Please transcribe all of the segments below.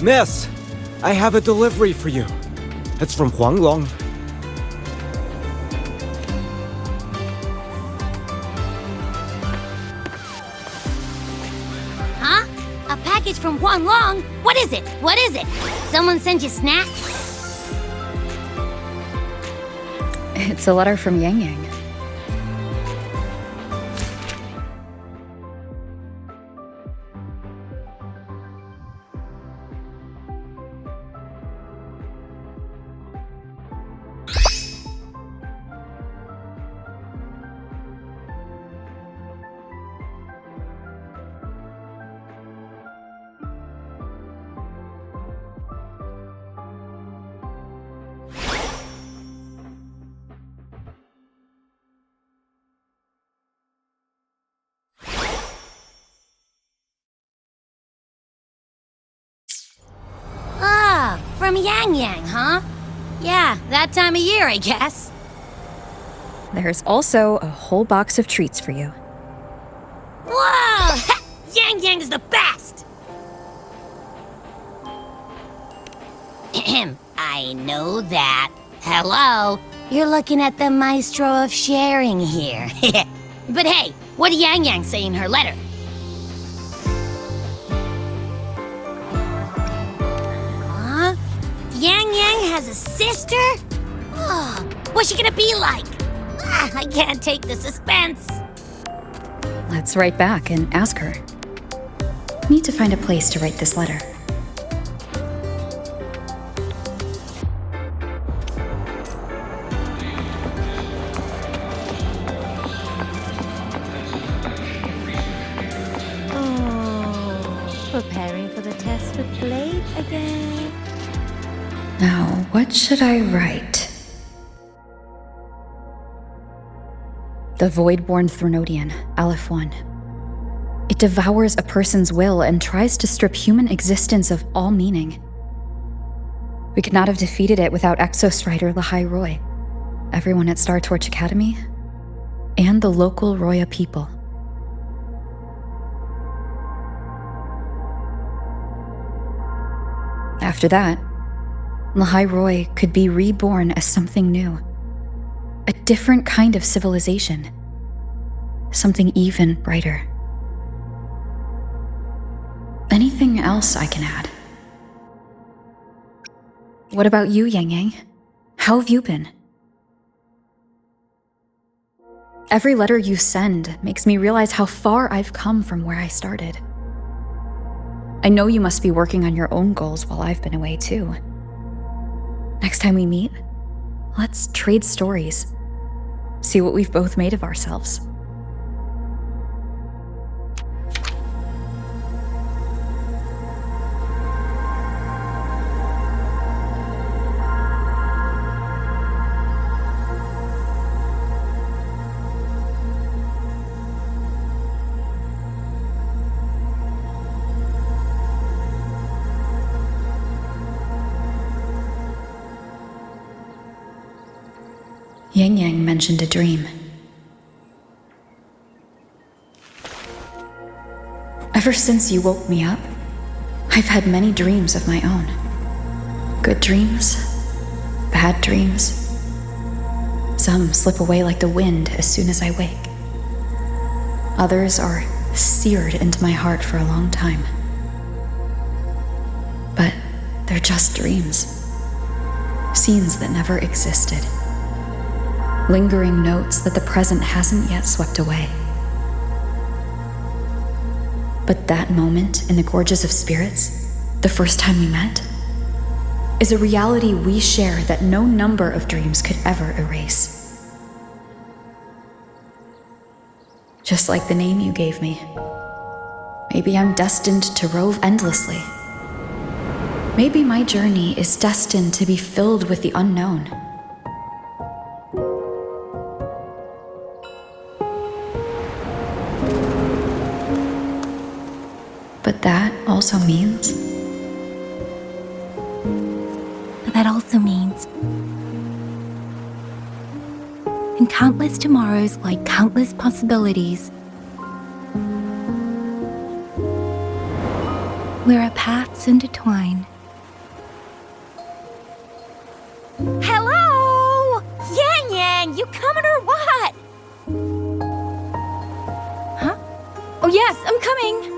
Miss, I have a delivery for you. It's from Huanglong. Huh? A package from Huanglong? What is it? What is it? Someone send you snacks? It's a letter from Yang Yang. Ah, from Yang Yang, huh? Yeah, that time of year, I guess. There's also a whole box of treats for you. Whoa! Yang Yang's the best! I know that. Hello, you're looking at the maestro of sharing here. But hey, what did Yang Yang say in her letter? Huh? Yang Yang has a sister? Oh, what's she gonna be like? I can't take the suspense. Let's write back and ask her. Need to find a place to write this letter. Preparing for the test with Blade again. Now, what should I write? The Void-born Threnodian, Aleph 1. It devours a person's will and tries to strip human existence of all meaning. We could not have defeated it without Exostrider Lahai Roy, everyone at Star Torch Academy, and the local Roya people. After that, Lahai Roy could be reborn as something new. A different kind of civilization. Something even brighter. Anything else I can add? What about you, Yang Yang? How have you been? Every letter you send makes me realize how far I've come from where I started. I know you must be working on your own goals while I've been away too. Next time we meet, let's trade stories. See what we've both made of ourselves. Yang Yang mentioned a dream. Ever since you woke me up, I've had many dreams of my own. Good dreams, bad dreams. Some slip away like the wind as soon as I wake. Others are seared into my heart for a long time. But they're just dreams. Scenes that never existed. Lingering notes that the present hasn't yet swept away. But that moment in the Gorges of Spirits, the first time we met, is a reality we share that no number of dreams could ever erase. Just like the name you gave me. Maybe I'm destined to rove endlessly. Maybe my journey is destined to be filled with the unknown. But that also means... That also means in countless tomorrows lie countless possibilities, where our paths intertwine Hello? Yang Yang, you coming or what? Huh? Oh yes, I'm coming.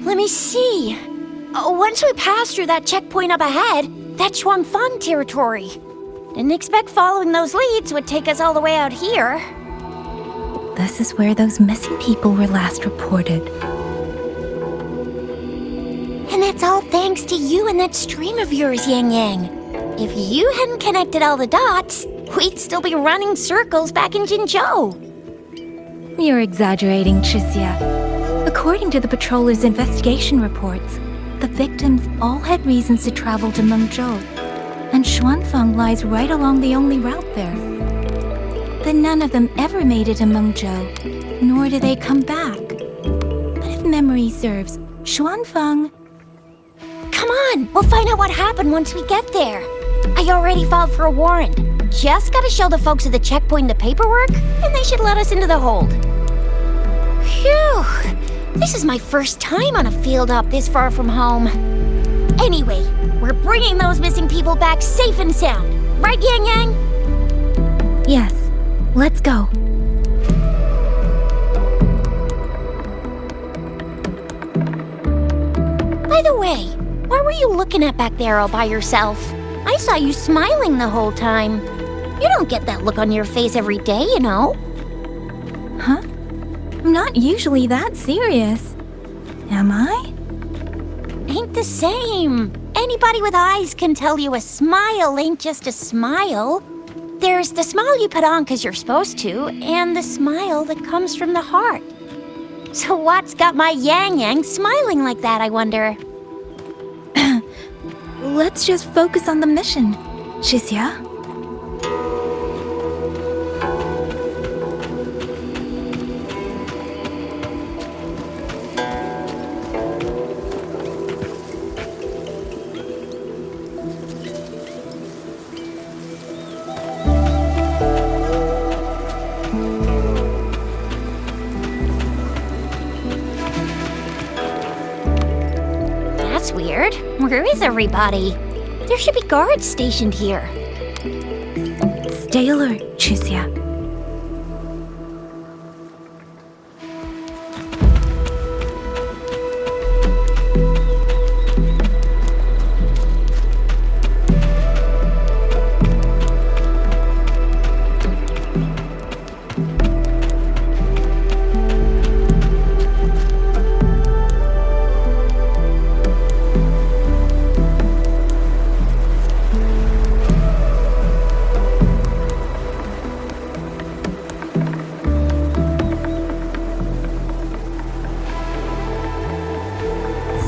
Let me see. Once we pass through that checkpoint up ahead, that's Shuangfang territory. Didn't expect following those leads would take us all the way out here. This is where those missing people were last reported. And that's all thanks to you and that stream of yours, Yang Yang. If you hadn't connected all the dots, we'd still be running circles back in Jinzhou. You're exaggerating, Chixia. According to the patroller's investigation reports, the victims all had reasons to travel to Mengzhou, and Xuanfang lies right along the only route there. But none of them ever made it to Mengzhou, nor did they come back. But if memory serves, Xuanfang... Come on, we'll find out what happened once we get there. I already filed for a warrant. Just gotta show the folks at the checkpoint the paperwork, and they should let us into the hold. Phew! This is my first time on a field op this far from home. Anyway, we're bringing those missing people back safe and sound. Right, Yang Yang? Yes, let's go. By the way, what were you looking at back there all by yourself? I saw you smiling the whole time. You don't get that look on your face every day, you know. Huh? I'm not usually that serious. Am I? Ain't the same. Anybody with eyes can tell you a smile ain't just a smile. There's the smile you put on 'cause you're supposed to, and the smile that comes from the heart. So what's got my Yang Yang smiling like that, I wonder? Let's just focus on the mission, Chixia. That's weird. Where is everybody? There should be guards stationed here. Stay alert, Chixia.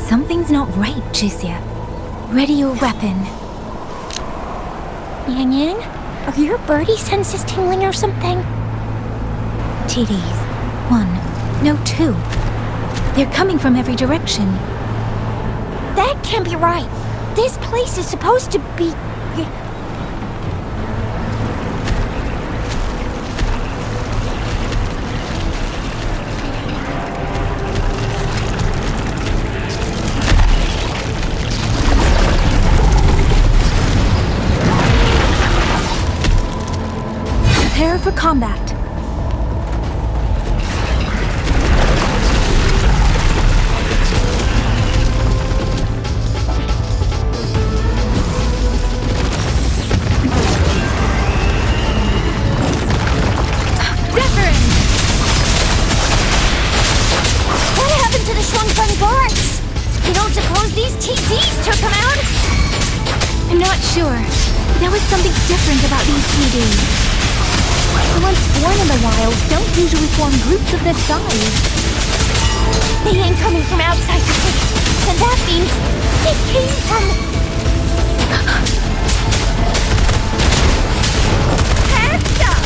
Something's not right, Chixia. Ready your weapon. Yang Yang, are your birdie senses tingling or something? TDs. 1, no 2. They're coming from every direction. That can't be right. This place is supposed to be... Prepare for combat. What happened to the Shuangfang guards? You don't suppose these TDs took them out? I'm not sure. There was something different about these TDs. The ones born in the wild don't usually form groups of this size. They ain't coming from outside the city. And that means they came from... Heads up!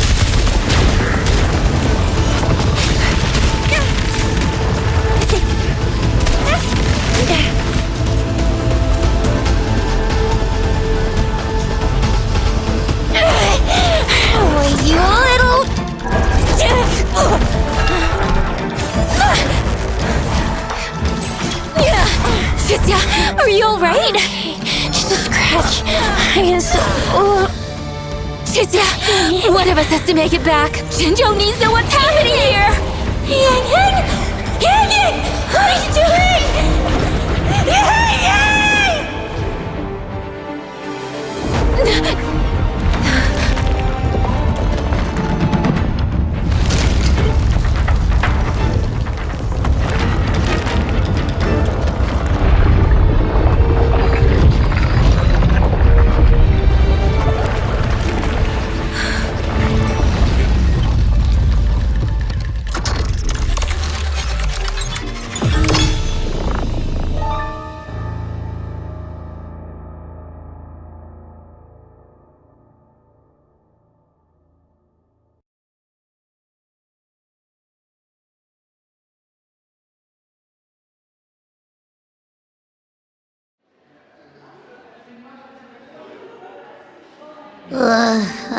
Chisia, are you alright? Just a scratch. Chisia, one of us has to make it back. Jinjo needs to know what's happening here. Yang! What are you doing?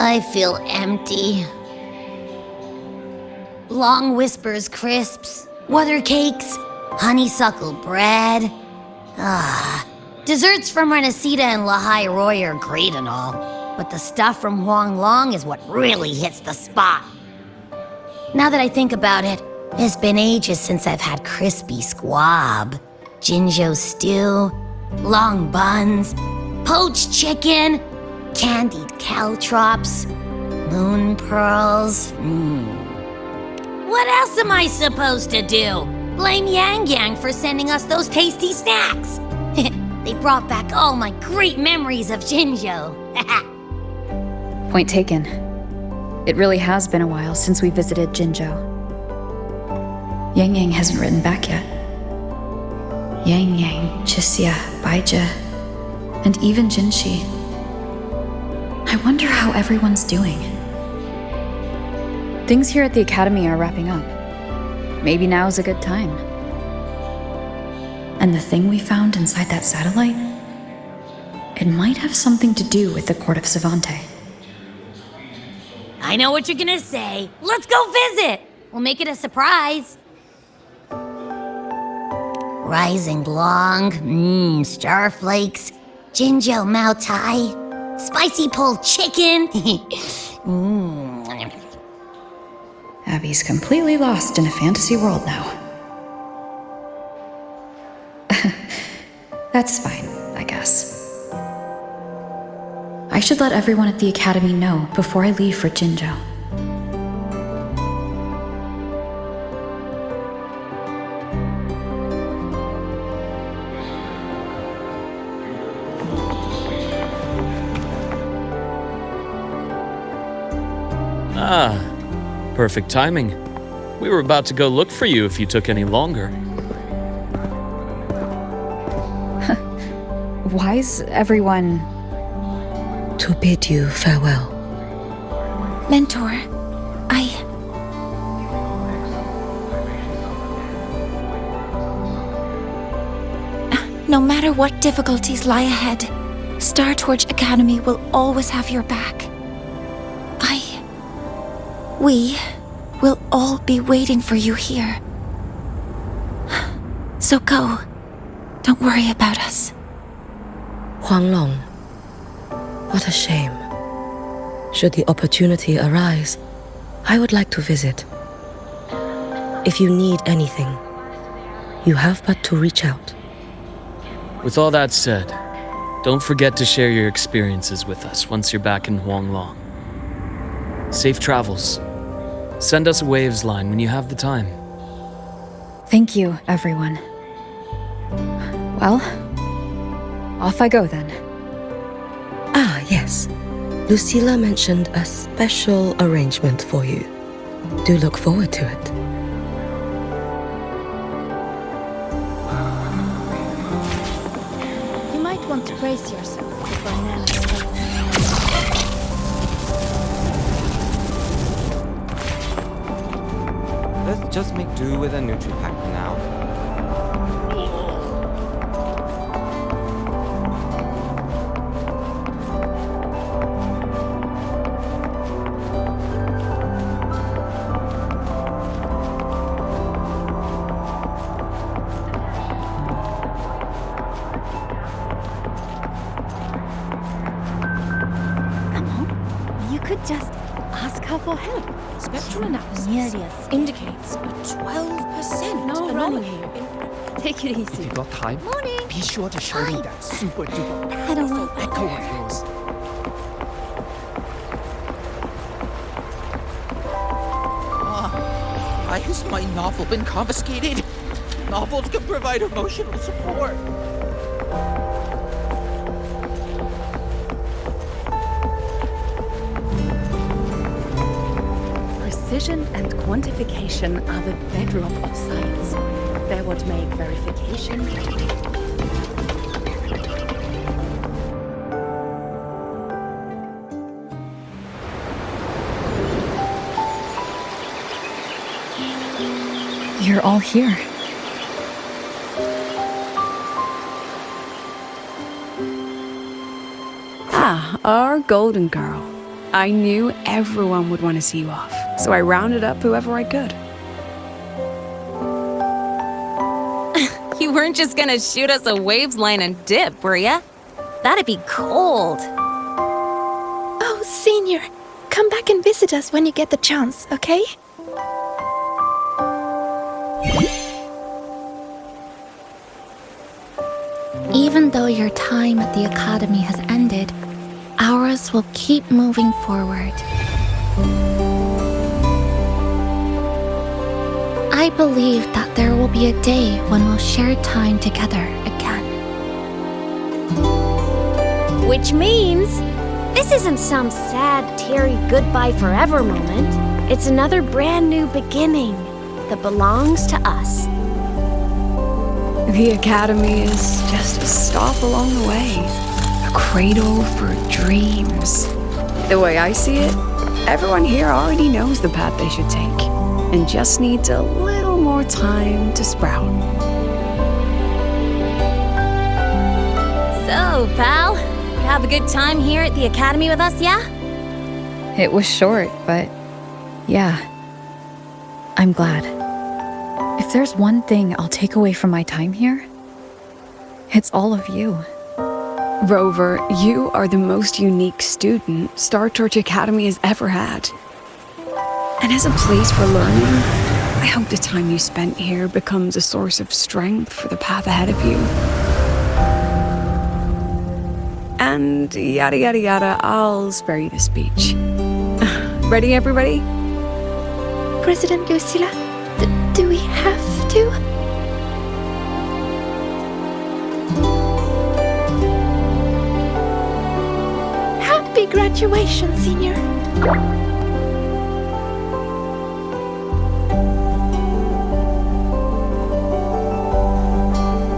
I feel empty. Long whispers crisps, weather cakes, honeysuckle bread. Desserts from Renacita and Lahai Roy are great and all, but the stuff from Huang Long is what really hits the spot. Now that I think about it, it's been ages since I've had crispy squab, Jinjo stew, long buns, poached chicken, candied caltrops, moon pearls. What else am I supposed to do? Blame Yang Yang for sending us those tasty snacks. They brought back all my great memories of Jinjo. Point taken. It really has been a while since we visited Jinjo. Yang Yang hasn't written back yet. Yang Yang, Chisia, Baija, and even Jinshi. I wonder how everyone's doing. Things here at the Academy are wrapping up. Maybe now's a good time. And the thing we found inside that satellite? It might have something to do with the Court of Savante. I know what you're gonna say. Let's go visit! We'll make it a surprise. Rising Long, starflakes, Jinjo Mao Tai, spicy pulled chicken. Abby's completely lost in a fantasy world now. That's fine, I guess. I should let everyone at the Academy know before I leave for Jinjo. Perfect timing. We were about to go look for you if you took any longer. Why's everyone... To bid you farewell. Mentor, No matter what difficulties lie ahead, Star Torch Academy will always have your back. We will all be waiting for you here. So go. Don't worry about us. Huang Long. What a shame. Should the opportunity arise, I would like to visit. If you need anything, you have but to reach out. With all that said, don't forget to share your experiences with us once you're back in Huang Long. Safe travels. Send us a waves line when you have the time. Thank you, everyone. Well, off I go then. Ah, yes. Lucilla mentioned a special arrangement for you. Do look forward to it. You might want to brace yourself before an enemy. Let's just make do with a Nutri-Pack for now. just ask her for help. Spectral analysis indicates a 12% anomaly. Take it If easy. you got time, be sure to show me that super duper I don't want echo of yours. Why has my novel been confiscated? Novels can provide emotional support. Precision and quantification are the bedrock of science. They're what make verification. You're all here. Ah, our golden girl. I knew everyone would want to see you off, so I rounded up whoever I could. You weren't just gonna shoot us a waves line and dip, were ya? That'd be cold. Oh, Senior, come back and visit us when you get the chance, okay? Even though your time at the Academy has ended, ours will keep moving forward. I believe that there will be a day when we'll share time together again. Which means this isn't some sad, teary goodbye forever moment. It's another brand new beginning that belongs to us. The Academy is just a stop along the way, a cradle for dreams. The way I see it, everyone here already knows the path they should take, and just needs a little more time to sprout. So, pal, you have a good time here at the Academy with us, yeah? It was short, but yeah, I'm glad. If there's one thing I'll take away from my time here, it's all of you. Rover, you are the most unique student Star Torch Academy has ever had. And as a place for learning, I hope the time you spent here becomes a source of strength for the path ahead of you. And yada yada yada, I'll spare you the speech. Ready, everybody? President Lucilla, do we have to? Happy graduation, Senior.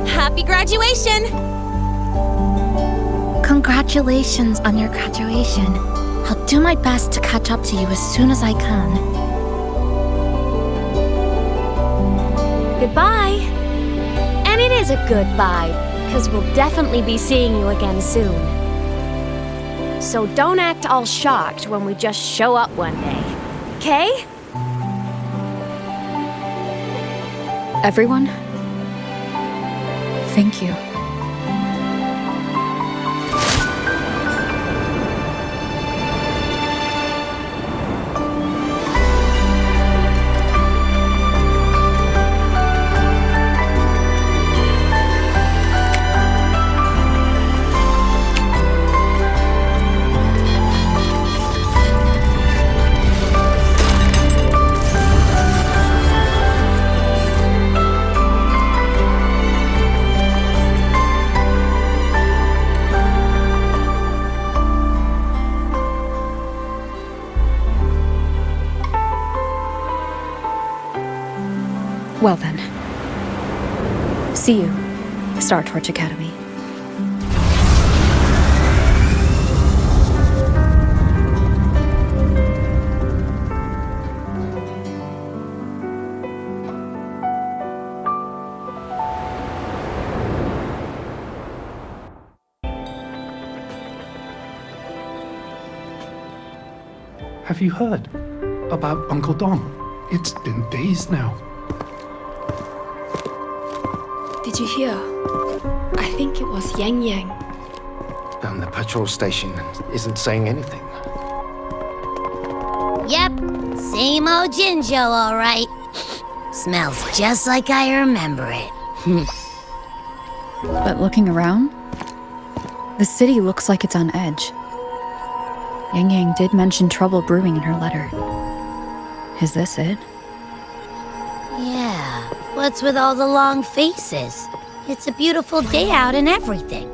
Happy graduation! Congratulations on your graduation. I'll do my best to catch up to you as soon as I can. Goodbye. And it is a goodbye, because we'll definitely be seeing you again soon. So don't act all shocked when we just show up one day, okay? Everyone, thank you. Well then. See you, Star Torch Academy. Have you heard about Uncle Dom? It's been days now. Did you hear? I think it was Yang. And the patrol station isn't saying anything. Yep, same old Jinjo, all right. Smells just like I remember it. But looking around, the city looks like it's on edge. Yang Yang did mention trouble brewing in her letter. Is this it? Yeah, what's with all the long faces? It's a beautiful day out and everything.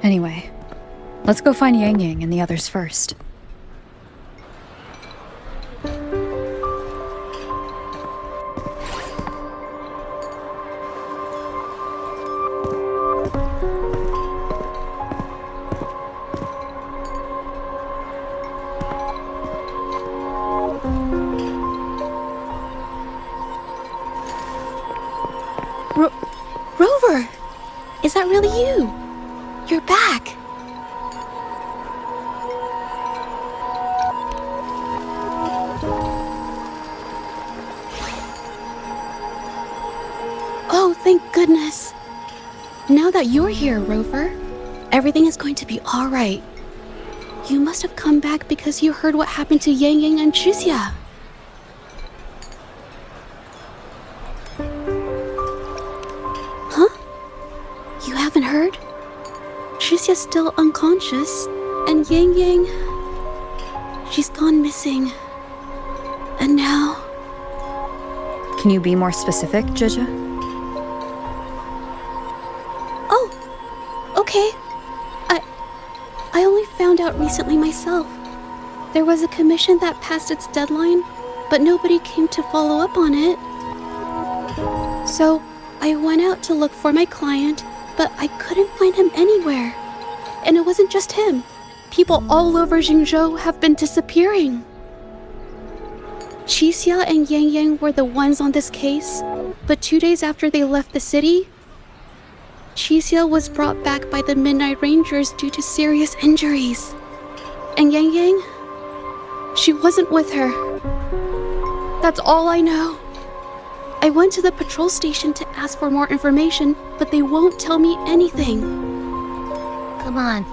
Anyway, let's go find Yang Yang and the others first. Rover! Is that really you? You're back! Oh, thank goodness. Now that you're here, Rover, everything is going to be alright. You must have come back because you heard what happened to Yang Yang and Chixia. You haven't heard? Chixia's still unconscious, and Yang Yang... she's gone missing. And now... Can you be more specific, Jija? Oh, okay. I only found out recently myself. There was a commission that passed its deadline, but nobody came to follow up on it. So, I went out to look for my client, but I couldn't find him anywhere. And it wasn't just him. People all over Jingzhou have been disappearing. Chixia and Yang Yang were the ones on this case, but 2 days after they left the city, Chixia was brought back by the Midnight Rangers due to serious injuries. And Yang Yang? She wasn't with her. That's all I know. I went to the patrol station to ask for more information, but they won't tell me anything. Come on,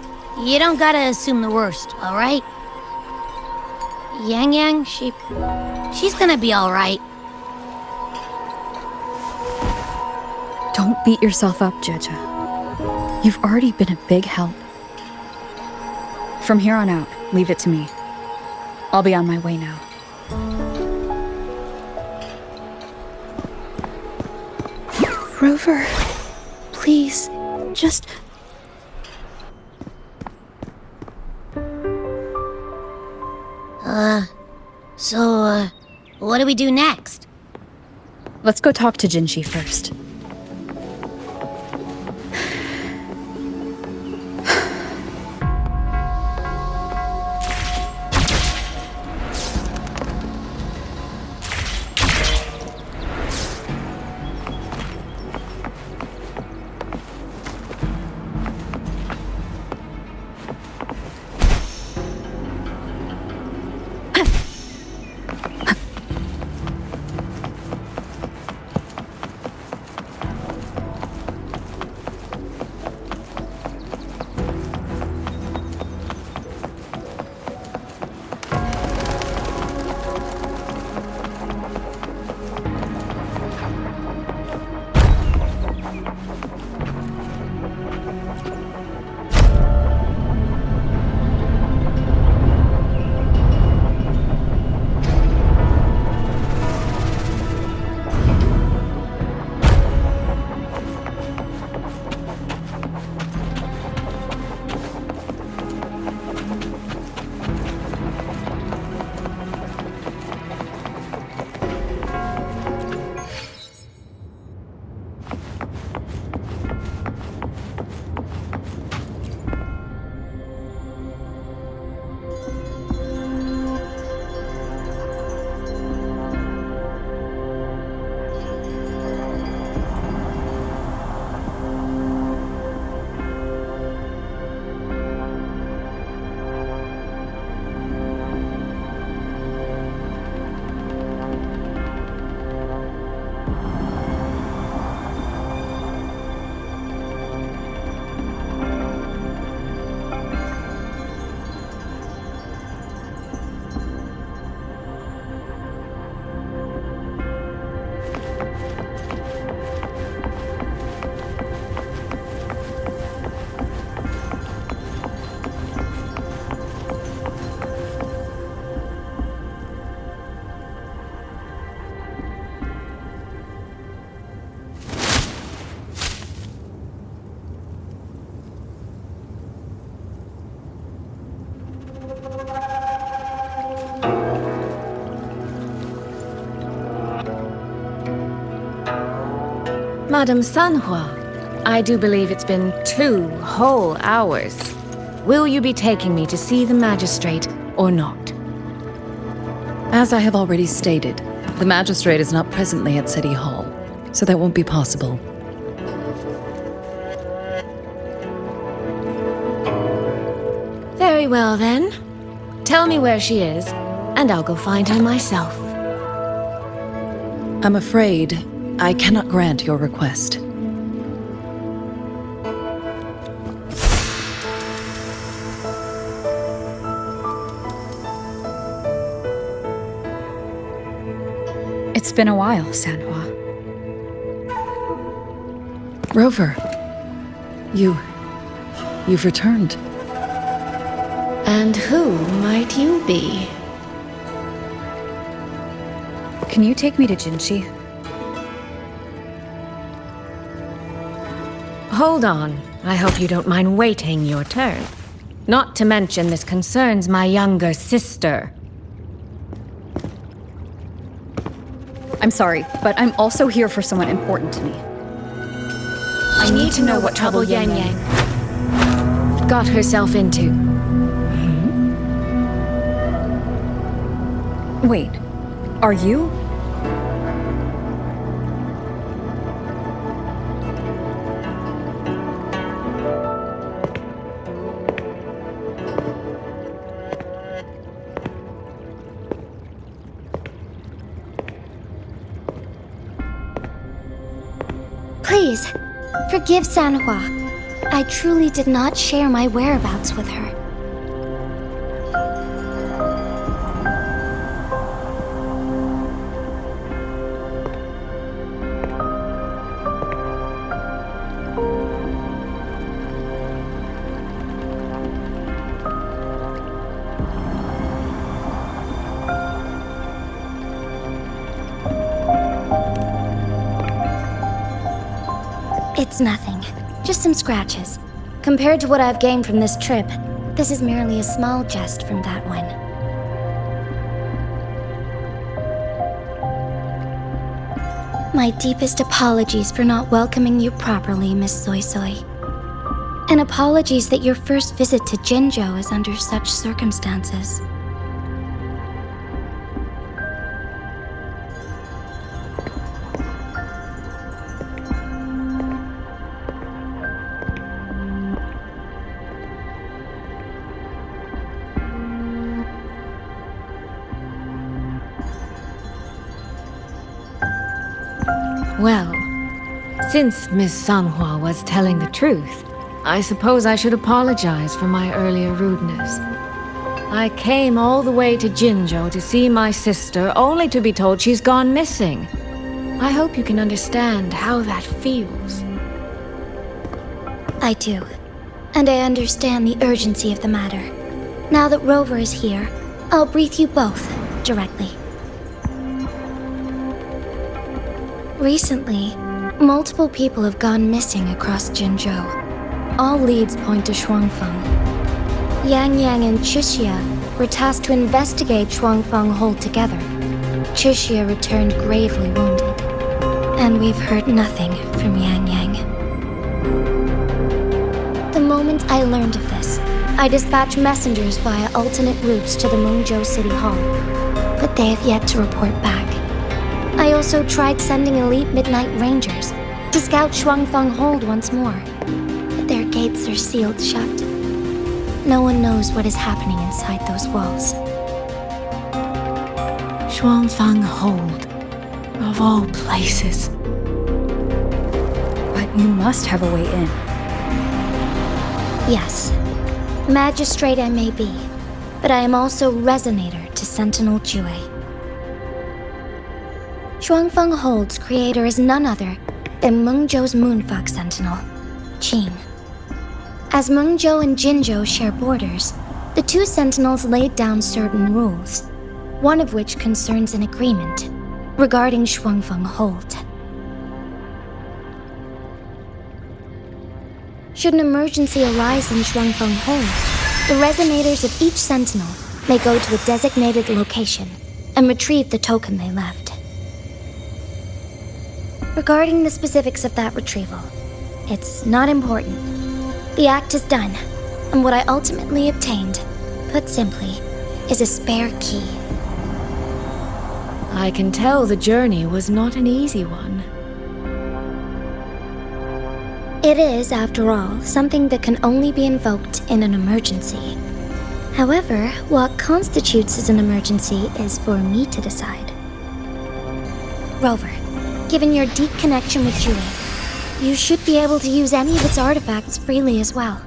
you don't gotta assume the worst, all right? Yang Yang, she's gonna be all right. Don't beat yourself up, Jija. You've already been a big help. From here on out, leave it to me. I'll be on my way now. Rover, please, just... So, what do we do next? Let's go talk to Jinshi first. Madame Sanhua, I do believe it's been 2 whole hours. Will you be taking me to see the magistrate or not? As I have already stated, the magistrate is not presently at City Hall, so that won't be possible. Very well then. Tell me where she is, and I'll go find her myself. I'm afraid I cannot grant your request. It's been a while, Sanhua. Rover, you've returned. And who might you be? Can you take me to Jinchi? Hold on. I hope you don't mind waiting your turn. Not to mention this concerns my younger sister. I'm sorry, but I'm also here for someone important to me. I need to know what trouble Yang Yang got herself into. Wait, are you? Please, forgive Sanhua. I truly did not share my whereabouts with her. It's nothing. Just some scratches. Compared to what I've gained from this trip, this is merely a small jest from that one. My deepest apologies for not welcoming you properly, Miss Soy Soy. And apologies that your first visit to Jinzhou is under such circumstances. Well, since Miss Sanhua was telling the truth, I suppose I should apologize for my earlier rudeness. I came all the way to Jinzhou to see my sister, only to be told she's gone missing. I hope you can understand how that feels. I do. And I understand the urgency of the matter. Now that Rover is here, I'll brief you both directly. Recently, multiple people have gone missing across Jinzhou. All leads point to Shuangfeng. Yang Yang and Chixia were tasked to investigate Shuangfeng Hold together. Chixia returned gravely wounded. And we've heard nothing from Yang Yang. The moment I learned of this, I dispatched messengers via alternate routes to the Mengzhou City Hall. But they have yet to report back. I also tried sending elite Midnight Rangers to scout Shuangfeng Hold once more, but their gates are sealed shut. No one knows what is happening inside those walls. Shuangfeng Hold, of all places. But you must have a way in. Yes, magistrate I may be, but I am also resonator to Sentinel Jue. Shuangfeng Hold's creator is none other than Mengzhou's Moonfox Sentinel, Qing. As Mengzhou and Jinzhou share borders, the two sentinels laid down certain rules, one of which concerns an agreement regarding Shuangfeng Hold. Should an emergency arise in Shuangfeng Hold, the resonators of each sentinel may go to a designated location and retrieve the token they left. Regarding the specifics of that retrieval, it's not important. The act is done, and what I ultimately obtained, put simply, is a spare key. I can tell the journey was not an easy one. It is, after all, something that can only be invoked in an emergency. However, what constitutes as an emergency is for me to decide. Rover, given your deep connection with Jue, you should be able to use any of its artifacts freely as well.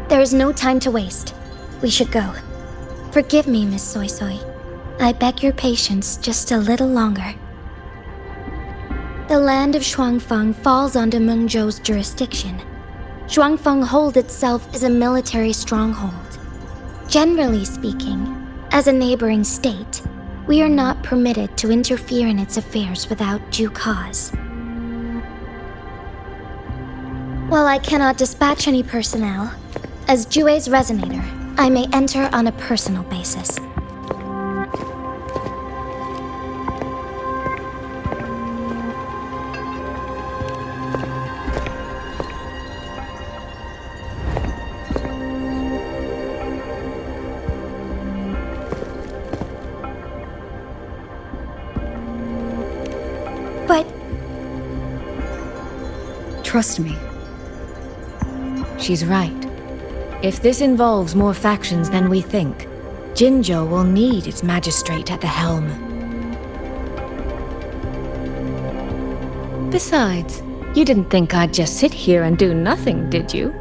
There is no time to waste. We should go. Forgive me, Miss Soy Soy. I beg your patience just a little longer. The land of Shuangfeng falls under Mengzhou's jurisdiction. Shuangfeng Hold itself is a military stronghold. Generally speaking, as a neighboring state, we are not permitted to interfere in its affairs without due cause. While I cannot dispatch any personnel, as Jue's resonator, I may enter on a personal basis. But... Trust me. She's right. If this involves more factions than we think, Jinzhou will need its magistrate at the helm. Besides, you didn't think I'd just sit here and do nothing, did you?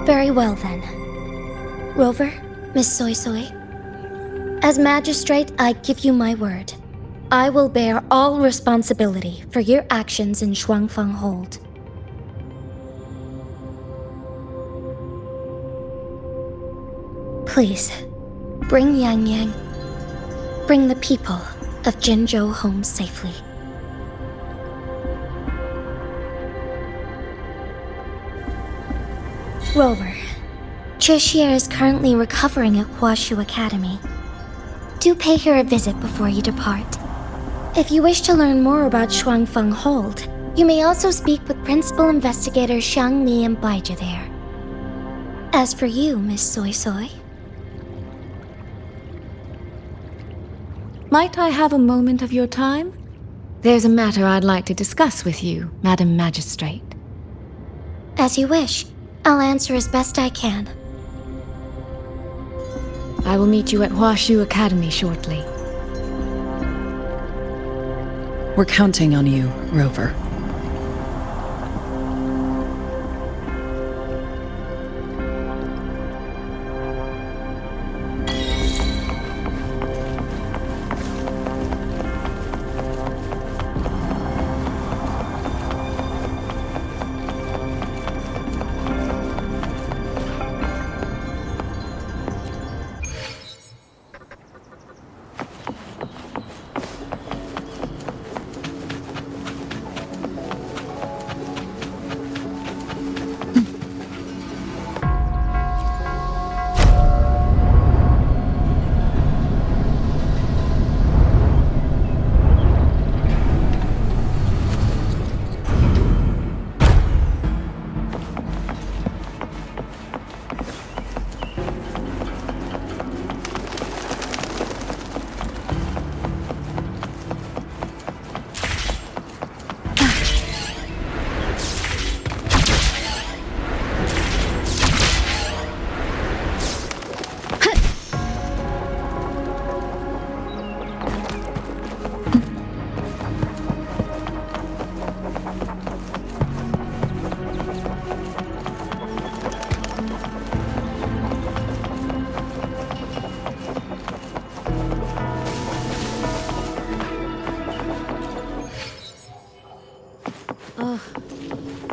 Very well then. Rover, Miss Soy Soy. As magistrate, I give you my word. I will bear all responsibility for your actions in Shuangfeng Hold. Please, bring Yang Yang. Bring the people of Jinzhou home safely. Rover, Chixie is currently recovering at Huashu Academy. Do pay her a visit before you depart. If you wish to learn more about Shuangfeng Hold, you may also speak with Principal Investigator Xiang Li and Baizhi there. As for you, Miss Soy Soy... Might I have a moment of your time? There's a matter I'd like to discuss with you, Madam Magistrate. As you wish. I'll answer as best I can. I will meet you at Huashu Academy shortly. We're counting on you, Rover.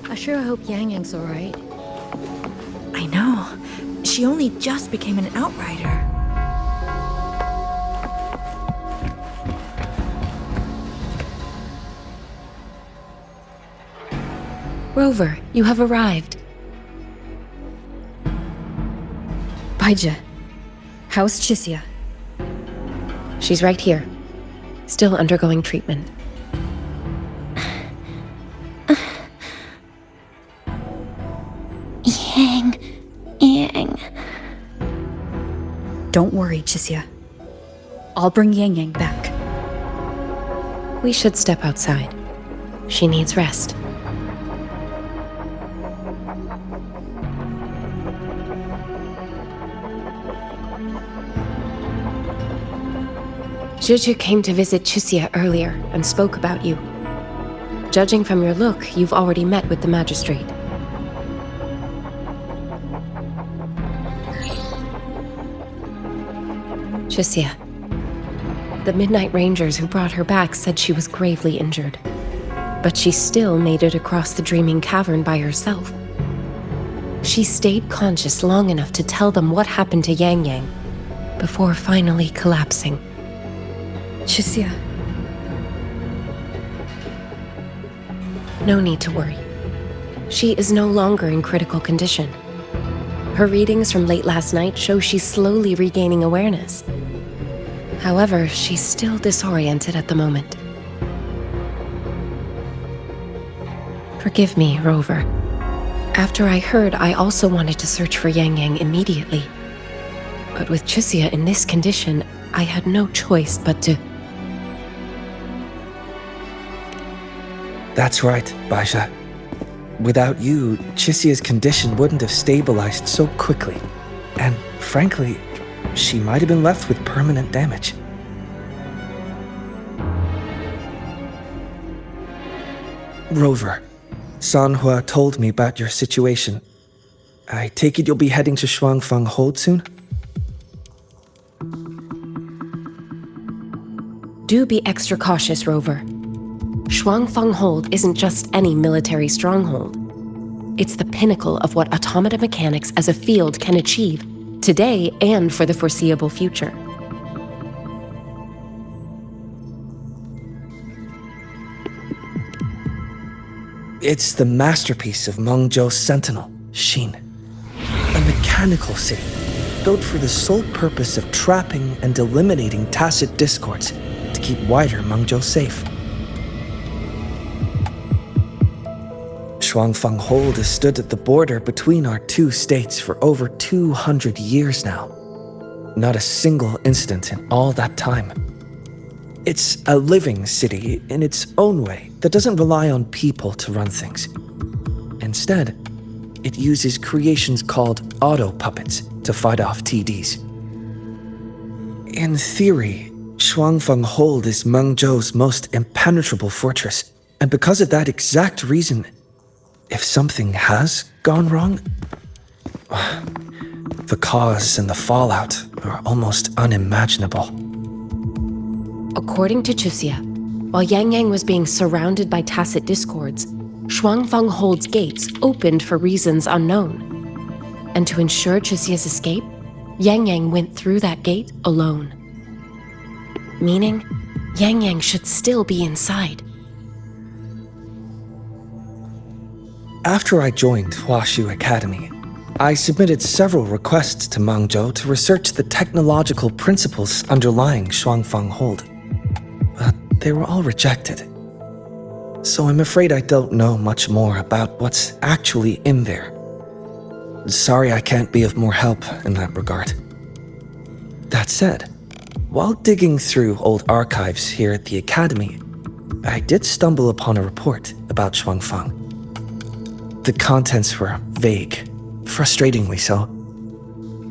I sure hope Yang Yang's alright. I know. She only just became an outrider. Rover, you have arrived. Baija, how's Chisia? She's right here, still undergoing treatment. Yang. Don't worry, Chisia. I'll bring Yang Yang back. We should step outside. She needs rest. Juju came to visit Chisia earlier and spoke about you. Judging from your look, you've already met with the magistrate. Chisia. The Midnight Rangers who brought her back said she was gravely injured. But she still made it across the Dreaming Cavern by herself. She stayed conscious long enough to tell them what happened to Yang Yang, before finally collapsing. Chisia. No need to worry. She is no longer in critical condition. Her readings from late last night show she's slowly regaining awareness. However, she's still disoriented at the moment. Forgive me, Rover. After I heard, I also wanted to search for Yang Yang immediately. But with Chisia in this condition, I had no choice but to... That's right, Baija. Without you, Chisia's condition wouldn't have stabilized so quickly. And frankly, she might have been left with permanent damage. Rover, Sanhua told me about your situation. I take it you'll be heading to Shuangfang Hold soon? Do be extra cautious, Rover. Shuangfang Hold isn't just any military stronghold. It's the pinnacle of what automata mechanics as a field can achieve, today and for the foreseeable future. It's the masterpiece of Mengzhou's sentinel, Xin. A mechanical city, built for the sole purpose of trapping and eliminating tacit discords to keep wider Mengzhou safe. Shuangfang Hold has stood at the border between our two states for over 200 years now. Not a single incident in all that time. It's a living city in its own way that doesn't rely on people to run things. Instead, it uses creations called auto-puppets to fight off TDs. In theory, Shuangfang Hold is Mengzhou's most impenetrable fortress, and because of that exact reason, if something has gone wrong, the cause and the fallout are almost unimaginable. According to Chisia, while Yang Yang was being surrounded by tacit discords, Shuangfang Hold's gates opened for reasons unknown. And to ensure Chisia's escape, Yang Yang went through that gate alone. Meaning, Yang Yang should still be inside. After I joined Huaxu Academy, I submitted several requests to Mengzhou to research the technological principles underlying Shuangfang Hold. But they were all rejected. So I'm afraid I don't know much more about what's actually in there. Sorry I can't be of more help in that regard. That said, while digging through old archives here at the Academy, I did stumble upon a report about Shuangfang. The contents were vague, frustratingly so.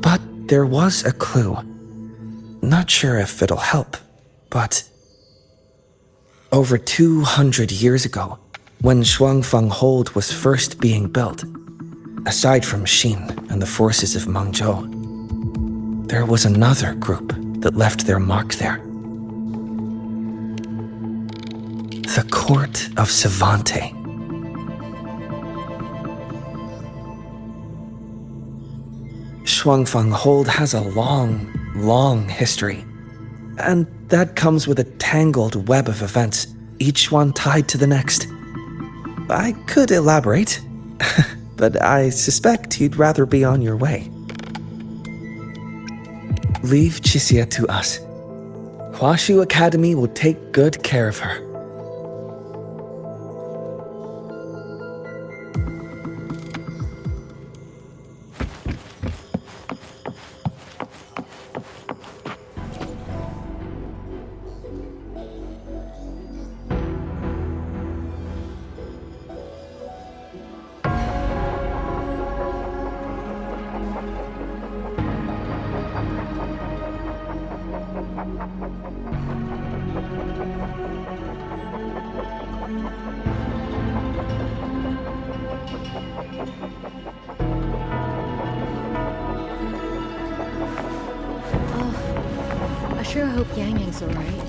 But there was a clue. Not sure if it'll help, but... Over 200 years ago, when Shuangfang Hold was first being built, aside from Xin and the forces of Mengzhou, there was another group that left their mark there. The Court of Savante. Shuangfang Hold has a long, long history. And that comes with a tangled web of events, each one tied to the next. I could elaborate, but I suspect you'd rather be on your way. Leave Chixia to us. Huashu Academy will take good care of her. I sure hope Yang Yang's alright.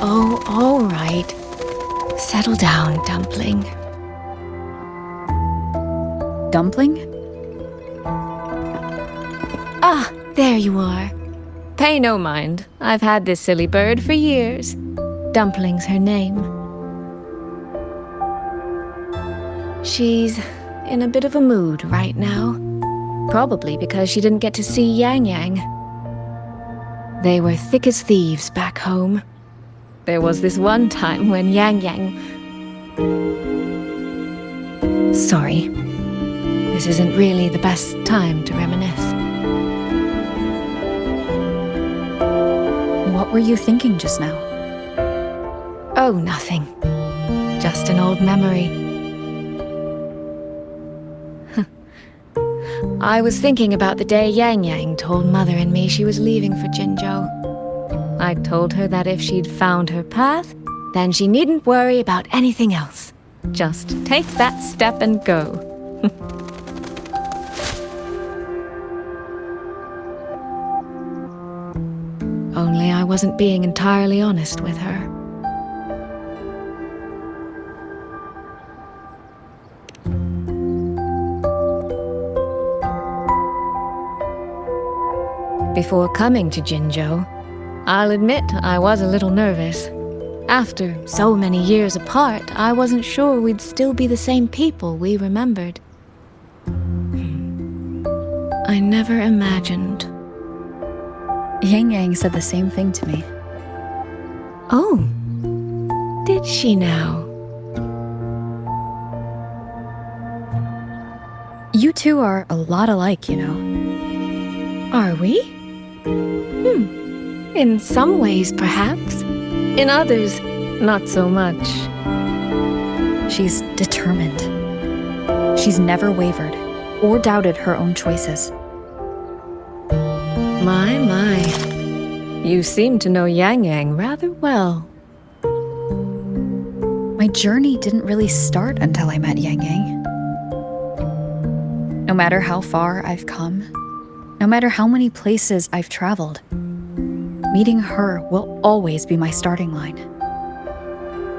Oh, all right. Settle down, Dumpling. Dumpling? Ah, there you are. Pay no mind. I've had this silly bird for years. Dumpling's her name. She's in a bit of a mood right now. Probably because she didn't get to see Yang Yang. They were thick as thieves back home. There was this one time when Yang Yang... Sorry. This isn't really the best time to reminisce. What were you thinking just now? Oh, nothing. Just an old memory. I was thinking about the day Yang Yang told Mother and me she was leaving for Jinzhou. I told her that if she'd found her path, then she needn't worry about anything else. Just take that step and go. Only I wasn't being entirely honest with her. Before coming to Jinzhou, I'll admit I was a little nervous. After so many years apart, I wasn't sure we'd still be the same people we remembered. I never imagined. Yang Yang said the same thing to me. Oh, did she now? You two are a lot alike, you know. Are we? In some ways, perhaps. In others, not so much. She's determined. She's never wavered or doubted her own choices. My. You seem to know Yang Yang rather well. My journey didn't really start until I met Yang Yang. No matter how far I've come, no matter how many places I've traveled, meeting her will always be my starting line.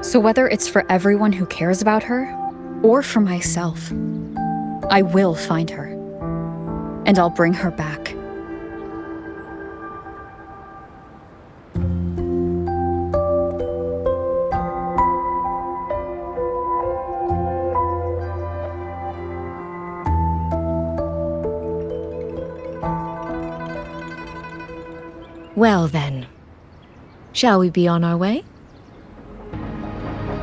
So whether it's for everyone who cares about her, or for myself, I will find her. And I'll bring her back. Well then, shall we be on our way?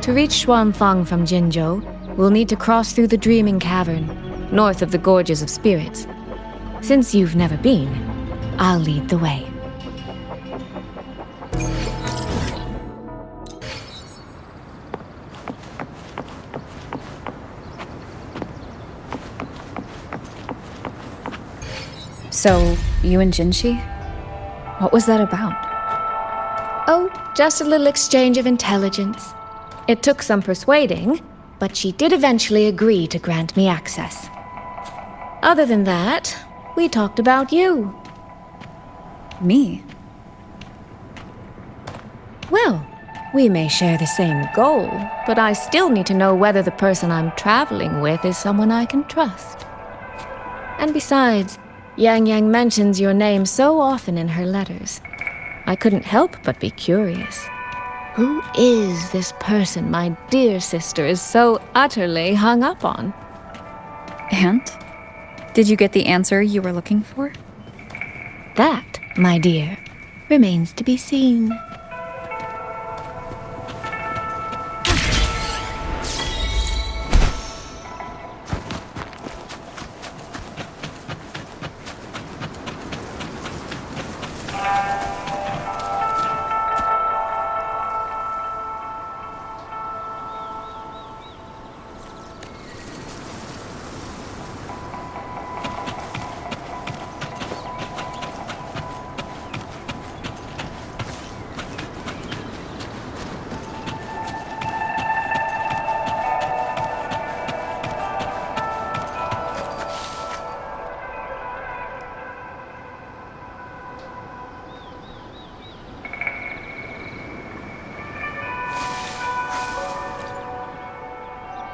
To reach Xuanfang from Jinzhou, we'll need to cross through the Dreaming Cavern, north of the Gorges of Spirits. Since you've never been, I'll lead the way. So, you and Jinshi? What was that about? Oh, just a little exchange of intelligence. It took some persuading, but she did eventually agree to grant me access. Other than that, we talked about you. Me? Well, we may share the same goal, but I still need to know whether the person I'm traveling with is someone I can trust. And besides, Yang Yang mentions your name so often in her letters. I couldn't help but be curious. Who is this person my dear sister is so utterly hung up on? And? Did you get the answer you were looking for? That, my dear, remains to be seen.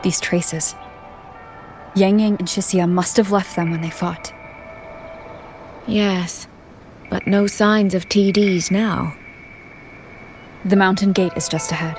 These traces. Yang Yang and Chixia must have left them when they fought. Yes, but no signs of TDs now. The mountain gate is just ahead.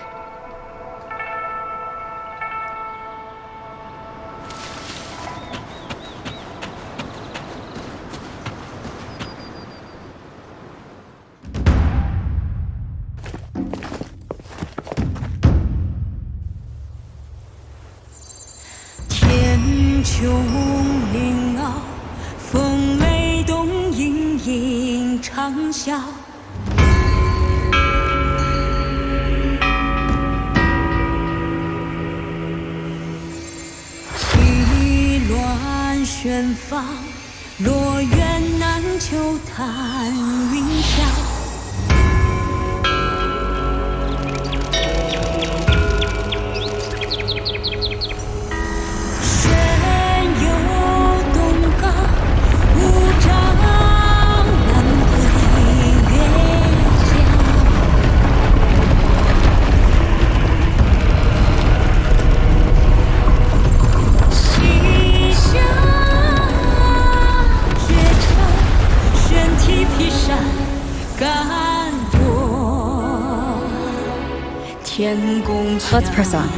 Let's press on.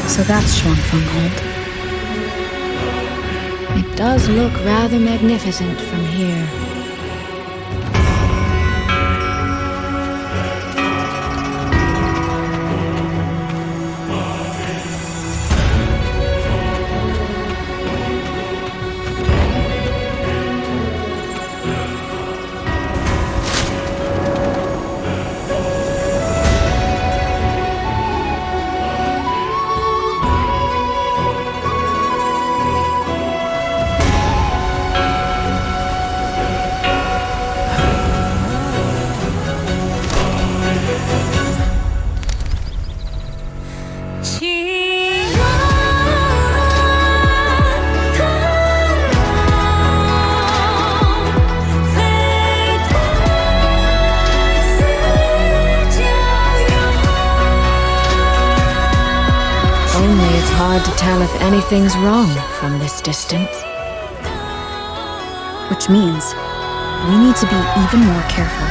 So that's Shuangfeng Hold. It does look rather magnificent from here. Hard to tell if anything's wrong from this distance. Which means we need to be even more careful.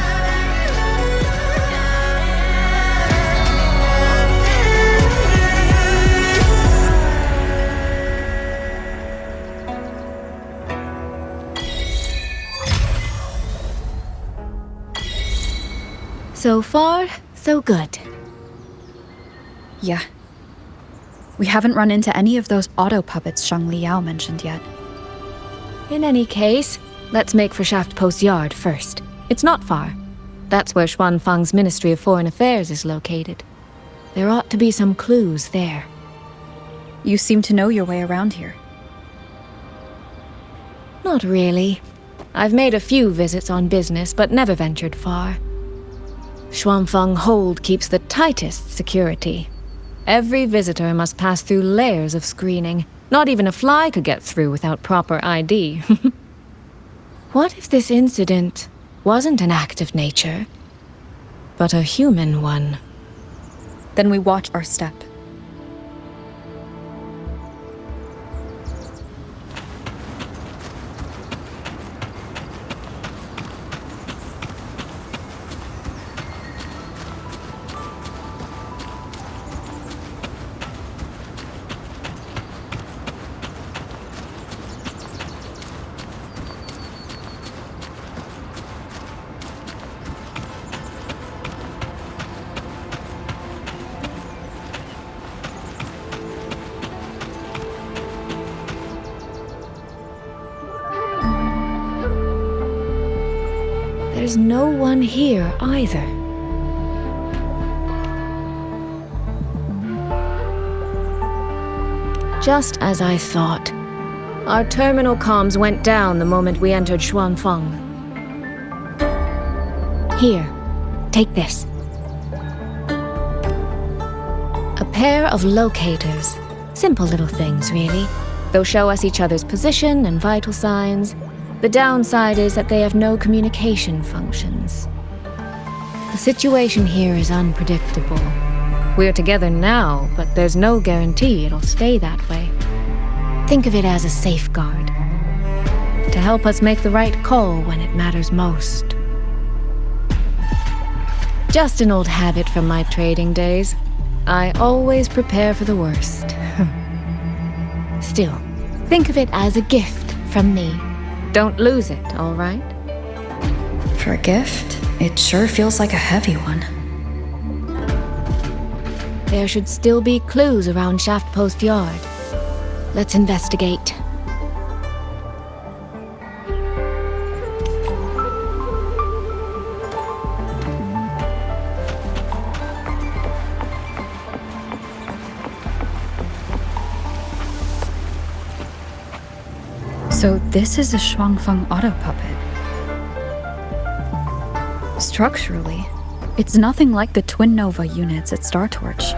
So far, so good. Yeah. We haven't run into any of those auto puppets Shang Liao mentioned yet. In any case, let's make for Shaft Post Yard first. It's not far. That's where Xuanfang's Ministry of Foreign Affairs is located. There ought to be some clues there. You seem to know your way around here. Not really. I've made a few visits on business, but never ventured far. Xuanfeng Hold keeps the tightest security. Every visitor must pass through layers of screening. Not even a fly could get through without proper ID. What if this incident wasn't an act of nature, but a human one? Then we watch our step. There's no one here either. Just as I thought. Our terminal comms went down the moment we entered Xuanfeng. Here, take this. A pair of locators. Simple little things, really. They'll show us each other's position and vital signs. The downside is that they have no communication functions. The situation here is unpredictable. We're together now, but there's no guarantee it'll stay that way. Think of it as a safeguard, to help us make the right call when it matters most. Just an old habit from my trading days. I always prepare for the worst. Still, think of it as a gift from me. Don't lose it, all right? For a gift, it sure feels like a heavy one. There should still be clues around Shaft Post Yard. Let's investigate. So this is a Xuanfeng auto puppet. Structurally, it's nothing like the Twin Nova units at Star Torch.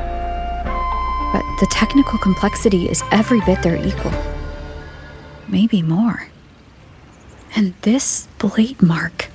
But the technical complexity is every bit their equal. Maybe more. And this blade mark.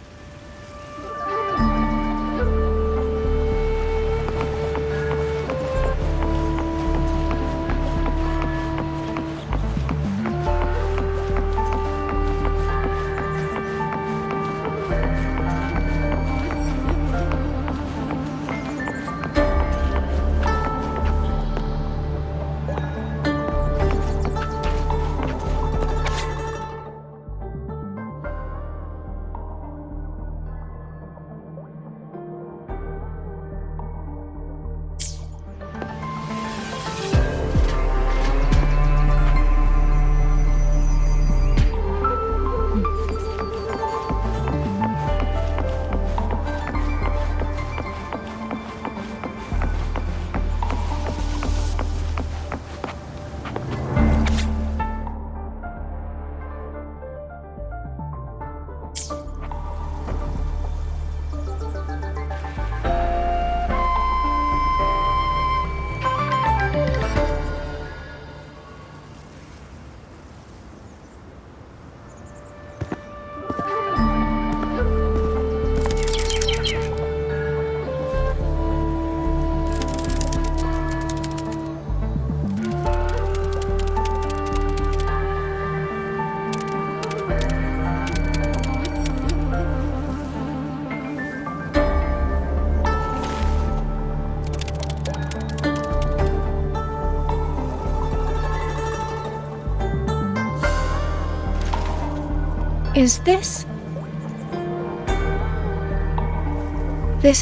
Is this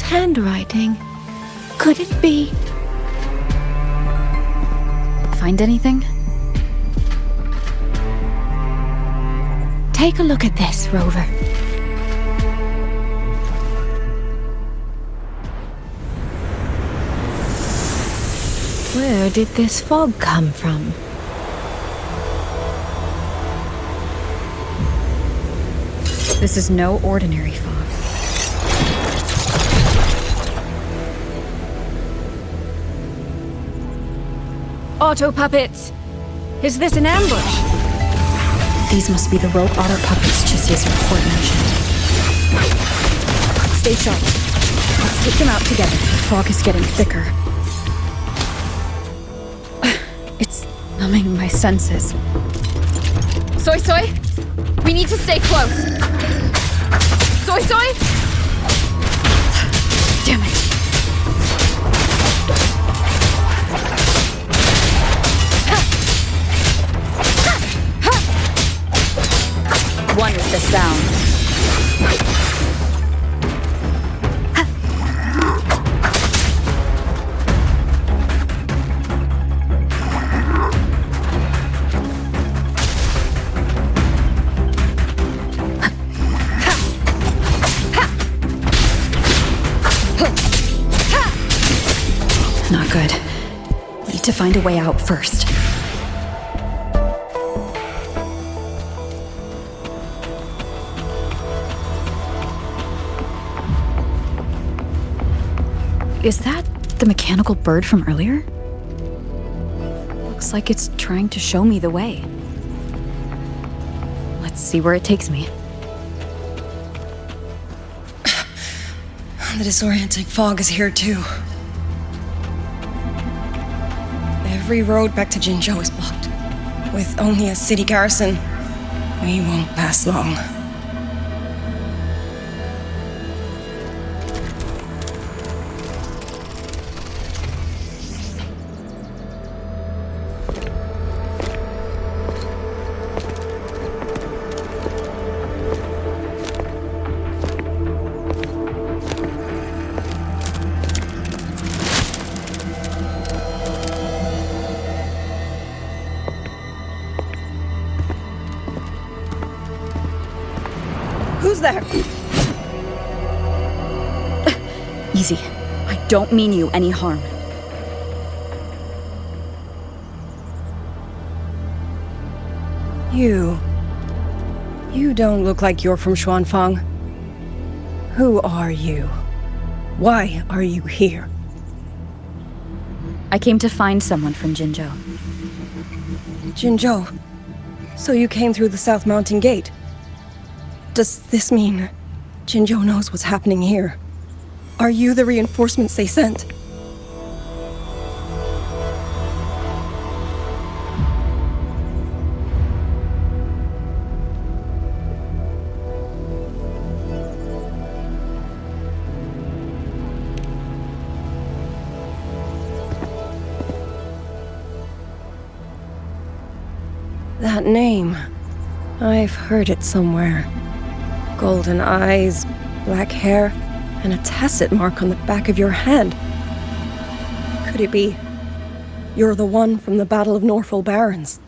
handwriting? Could it be? Find anything? Take a look at this, Rover. Where did this fog come from? This is no ordinary fog. Auto puppets! Is this an ambush? These must be the rogue otter puppets Chisia's report mentioned. Stay sharp. Let's take them out together. The fog is getting thicker. It's numbing my senses. Soy Soy! We need to stay close! Soy Soy! Damn it! One is the sound. Not good. Need to find a way out first. Is that the mechanical bird from earlier? Looks like it's trying to show me the way. Let's see where it takes me. The disorienting fog is here too. Every road back to Jinzhou is blocked. With only a city garrison, we won't last long. Who's there? Easy. I don't mean you any harm. You don't look like you're from Xuanfang. Who are you? Why are you here? I came to find someone from Jinzhou. Jinzhou? So you came through the South Mountain Gate? Does this mean Jinzhou knows what's happening here? Are you the reinforcements they sent? That name, I've heard it somewhere. Golden eyes, black hair, and a tacit mark on the back of your head. Could it be you're the one from the Battle of Norfolk Barrens?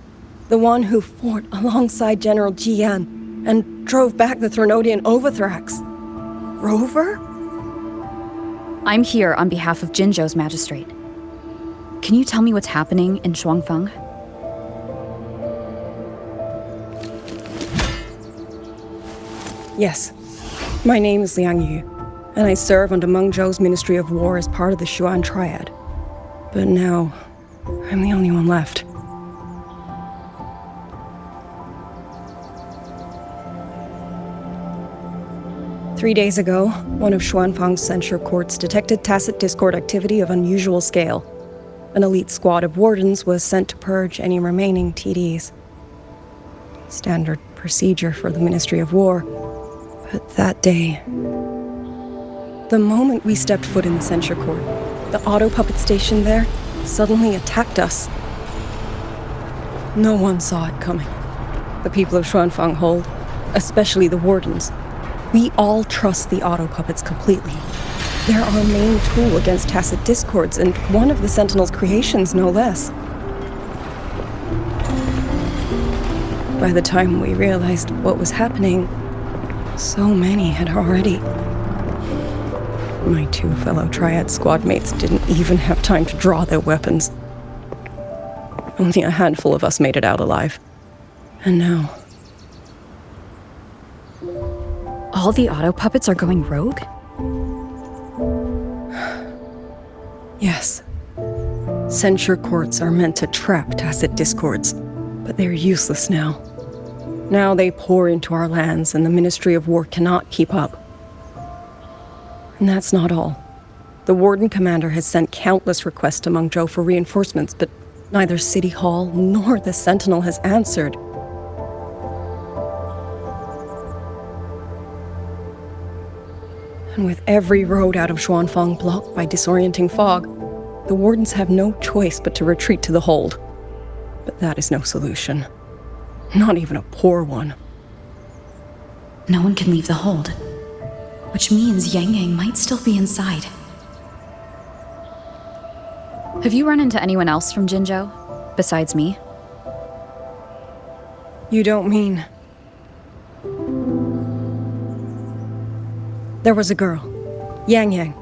The one who fought alongside General Jian and drove back the Threnodian Overthrax? Rover? I'm here on behalf of Jinzhou's magistrate. Can you tell me what's happening in Xuanfang? Yes. My name is Liang Yu, and I serve under Meng Zhou's Ministry of War as part of the Xuan Triad. But now, I'm the only one left. Three days ago, one of Xuanfang's censure courts detected tacit discord activity of unusual scale. An elite squad of wardens was sent to purge any remaining TDs. Standard procedure for the Ministry of War. But that day, the moment we stepped foot in the censure court, the auto puppet station there suddenly attacked us. No one saw it coming. The people of Xuanfang hold, especially the wardens. We all trust the auto puppets completely. They're our main tool against tacit discords, and one of the Sentinel's creations, no less. By the time we realized what was happening, so many had already. My two fellow Triad squad mates didn't even have time to draw their weapons. Only a handful of us made it out alive. And now... All the auto puppets are going rogue? Yes. Censure courts are meant to trap tacit discords, but they're useless now. Now they pour into our lands, and the Ministry of War cannot keep up. And that's not all. The Warden Commander has sent countless requests to Mengzhou for reinforcements, but neither City Hall nor the Sentinel has answered. And with every road out of Xuanfang blocked by disorienting fog, the Wardens have no choice but to retreat to the hold. But that is no solution. Not even a poor one. No one can leave the hold, which means Yang Yang might still be inside. Have you run into anyone else from Jinzhou, besides me? You don't mean... There was a girl, Yang Yang.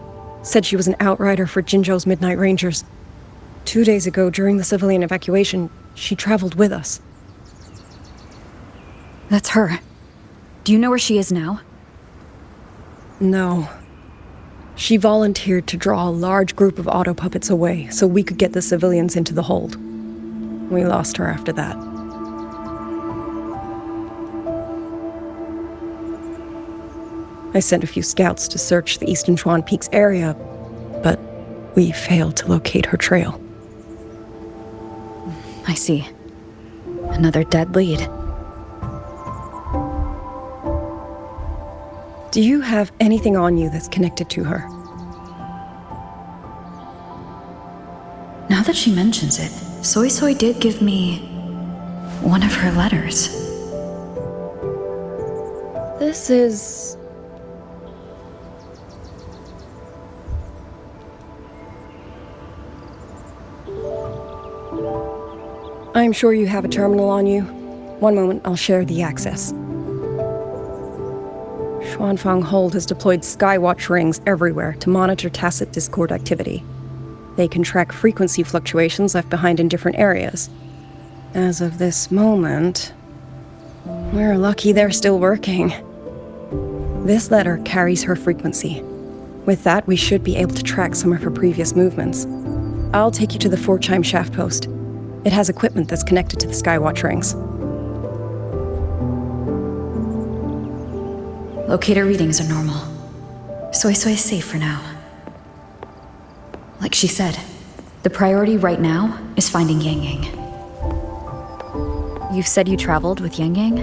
Said she was an outrider for Jinzhou's Midnight Rangers. 2 days ago, during the civilian evacuation, she traveled with us. That's her. Do you know where she is now? No. She volunteered to draw a large group of auto puppets away so we could get the civilians into the hold. We lost her after that. I sent a few scouts to search the Eastern Chuan Peaks area, but we failed to locate her trail. I see. Another dead lead. Do you have anything on you that's connected to her? Now that she mentions it, Soy Soy did give me one of her letters. This is... I'm sure you have a terminal on you. One moment, I'll share the access. Xuanfang Hold has deployed Skywatch rings everywhere to monitor tacit Discord activity. They can track frequency fluctuations left behind in different areas. As of this moment, we're lucky they're still working. This letter carries her frequency. With that, we should be able to track some of her previous movements. I'll take you to the 4-chime shaft post. It has equipment that's connected to the Skywatch rings. Locator readings are normal. Soy Soy is safe for now. Like she said, the priority right now is finding Yang Yang. You've said you traveled with Yang Yang?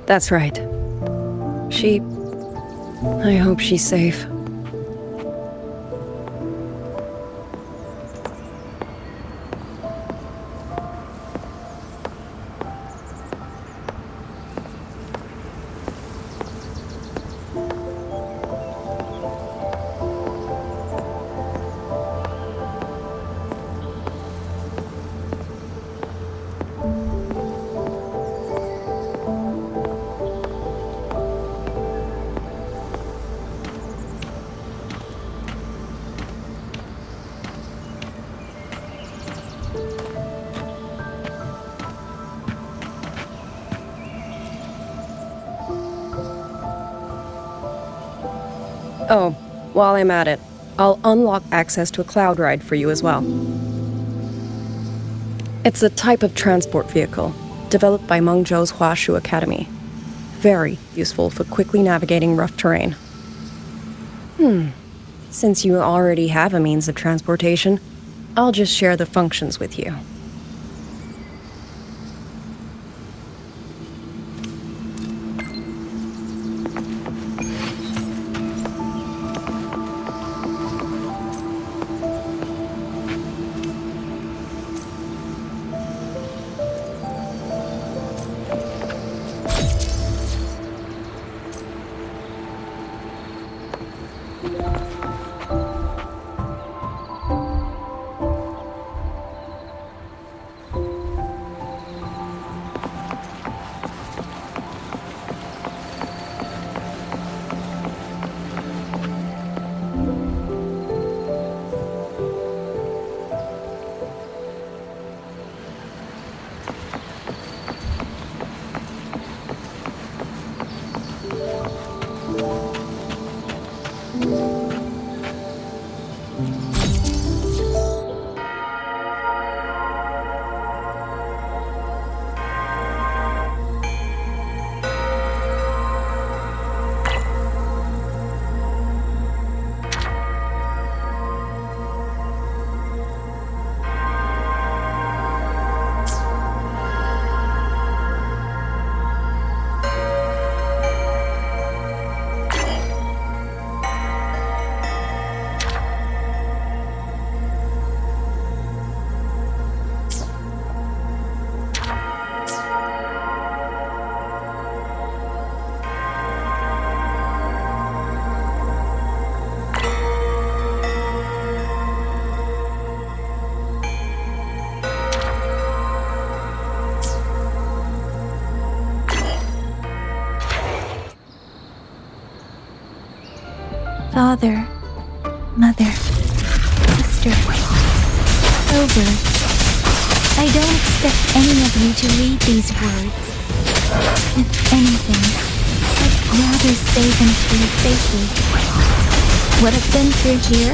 That's right. I hope she's safe. Oh, while I'm at it, I'll unlock access to a cloud ride for you as well. It's a type of transport vehicle, developed by Mengzhou's Huashu Academy. Very useful for quickly navigating rough terrain. Since you already have a means of transportation, I'll just share the functions with you. Father, mother, sister, over. I don't expect any of you to read these words. If anything, I'd rather say them to your faces. What I've been through here,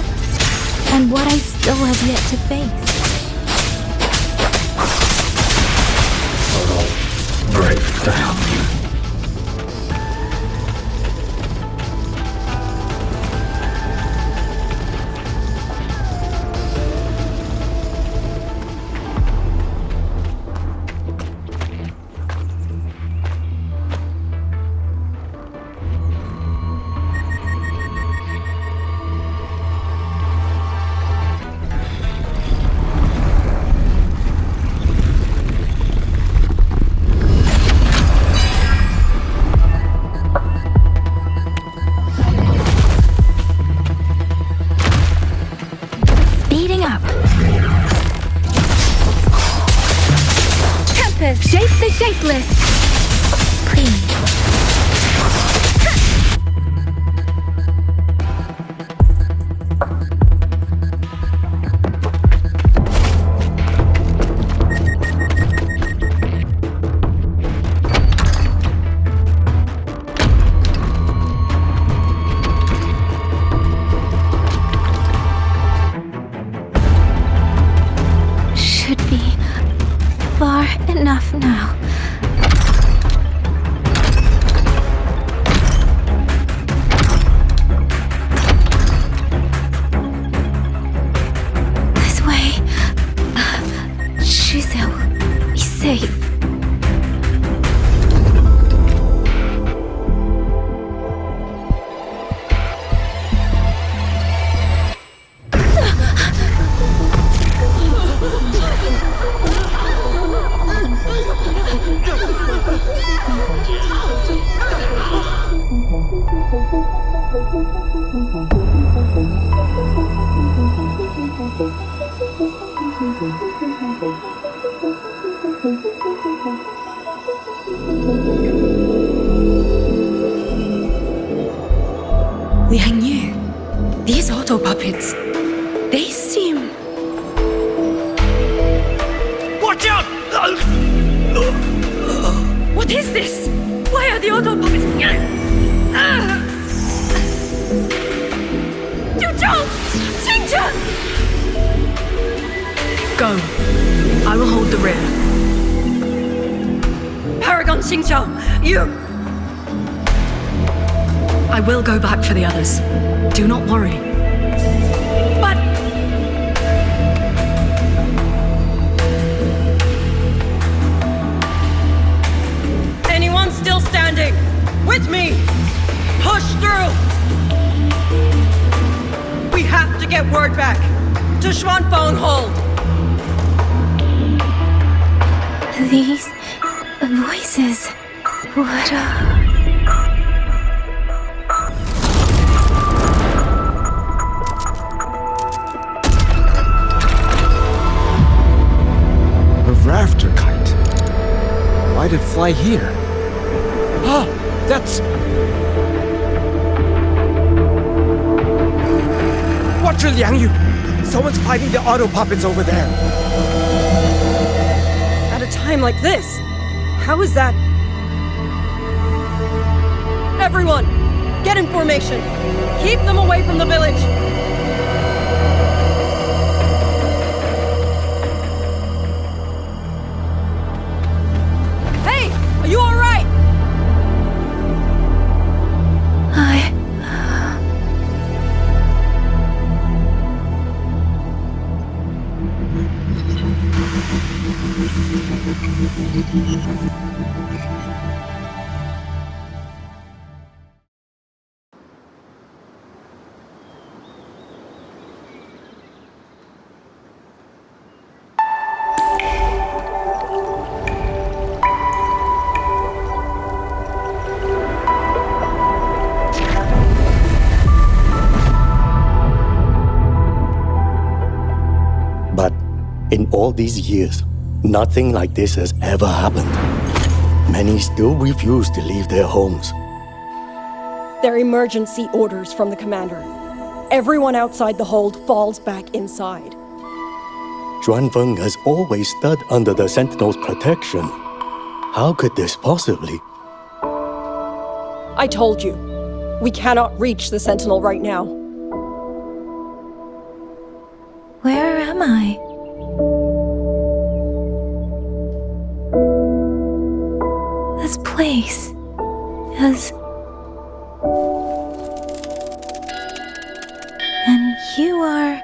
and what I still have yet to face. Brave to help you. Shape the shapeless! Clean. Should be far enough now. This way. Shizel, be safe. Liang Yu, these auto puppets, they seem... Watch out! What is this? Why are the auto puppets... Go. I will hold the rear. Paragon Xingqiao, you... I will go back for the others. Do not worry. But... Anyone still standing? With me! Push through! We have to get word back to Xuanfeng Hold! These voices, what A rafter kite. Why'd it fly here? Ah, that's... Watch your Liang Yu! Someone's fighting the auto puppets over there. At a time like this, how is that? Everyone, get in formation. Keep them away from the village. Hey, are you all right? But in all these years, nothing like this has ever happened. Many still refuse to leave their homes. They're emergency orders from the commander. Everyone outside the hold falls back inside. Xuanfeng has always stood under the Sentinel's protection. How could this possibly? I told you, we cannot reach the Sentinel right now. Where am I? This place is... And you are...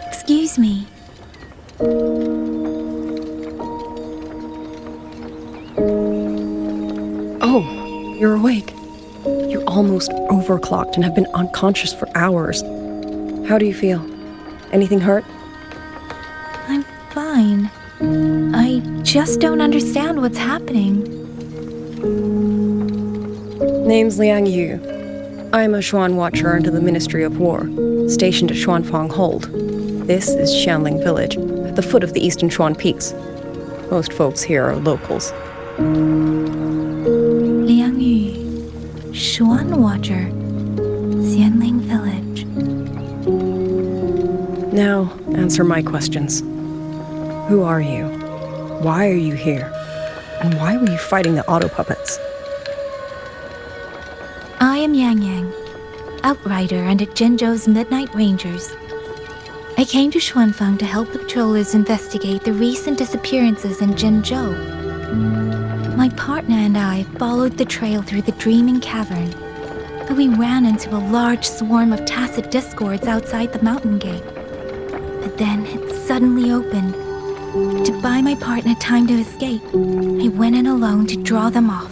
Excuse me. Oh, you're awake. You're almost overclocked and have been unconscious for hours. How do you feel? Anything hurt? I'm fine. I just don't understand what's happening. Name's Liang Yu. I'm a Xuan Watcher under the Ministry of War, stationed at Xuanfang Hold. This is Xianling Village, at the foot of the Eastern Xuan Peaks. Most folks here are locals. Liang Yu, Xuan Watcher, Xianling Village. Now, answer my questions. Who are you? Why are you here? And why were you fighting the auto puppets? I am Yang Yang, Outrider under Jinzhou's Midnight Rangers. I came to Xuanfang to help the patrollers investigate the recent disappearances in Jinzhou. My partner and I followed the trail through the Dreaming Cavern, but we ran into a large swarm of tacit discords outside the mountain gate. But then it suddenly opened. To buy my partner time to escape, I went in alone to draw them off.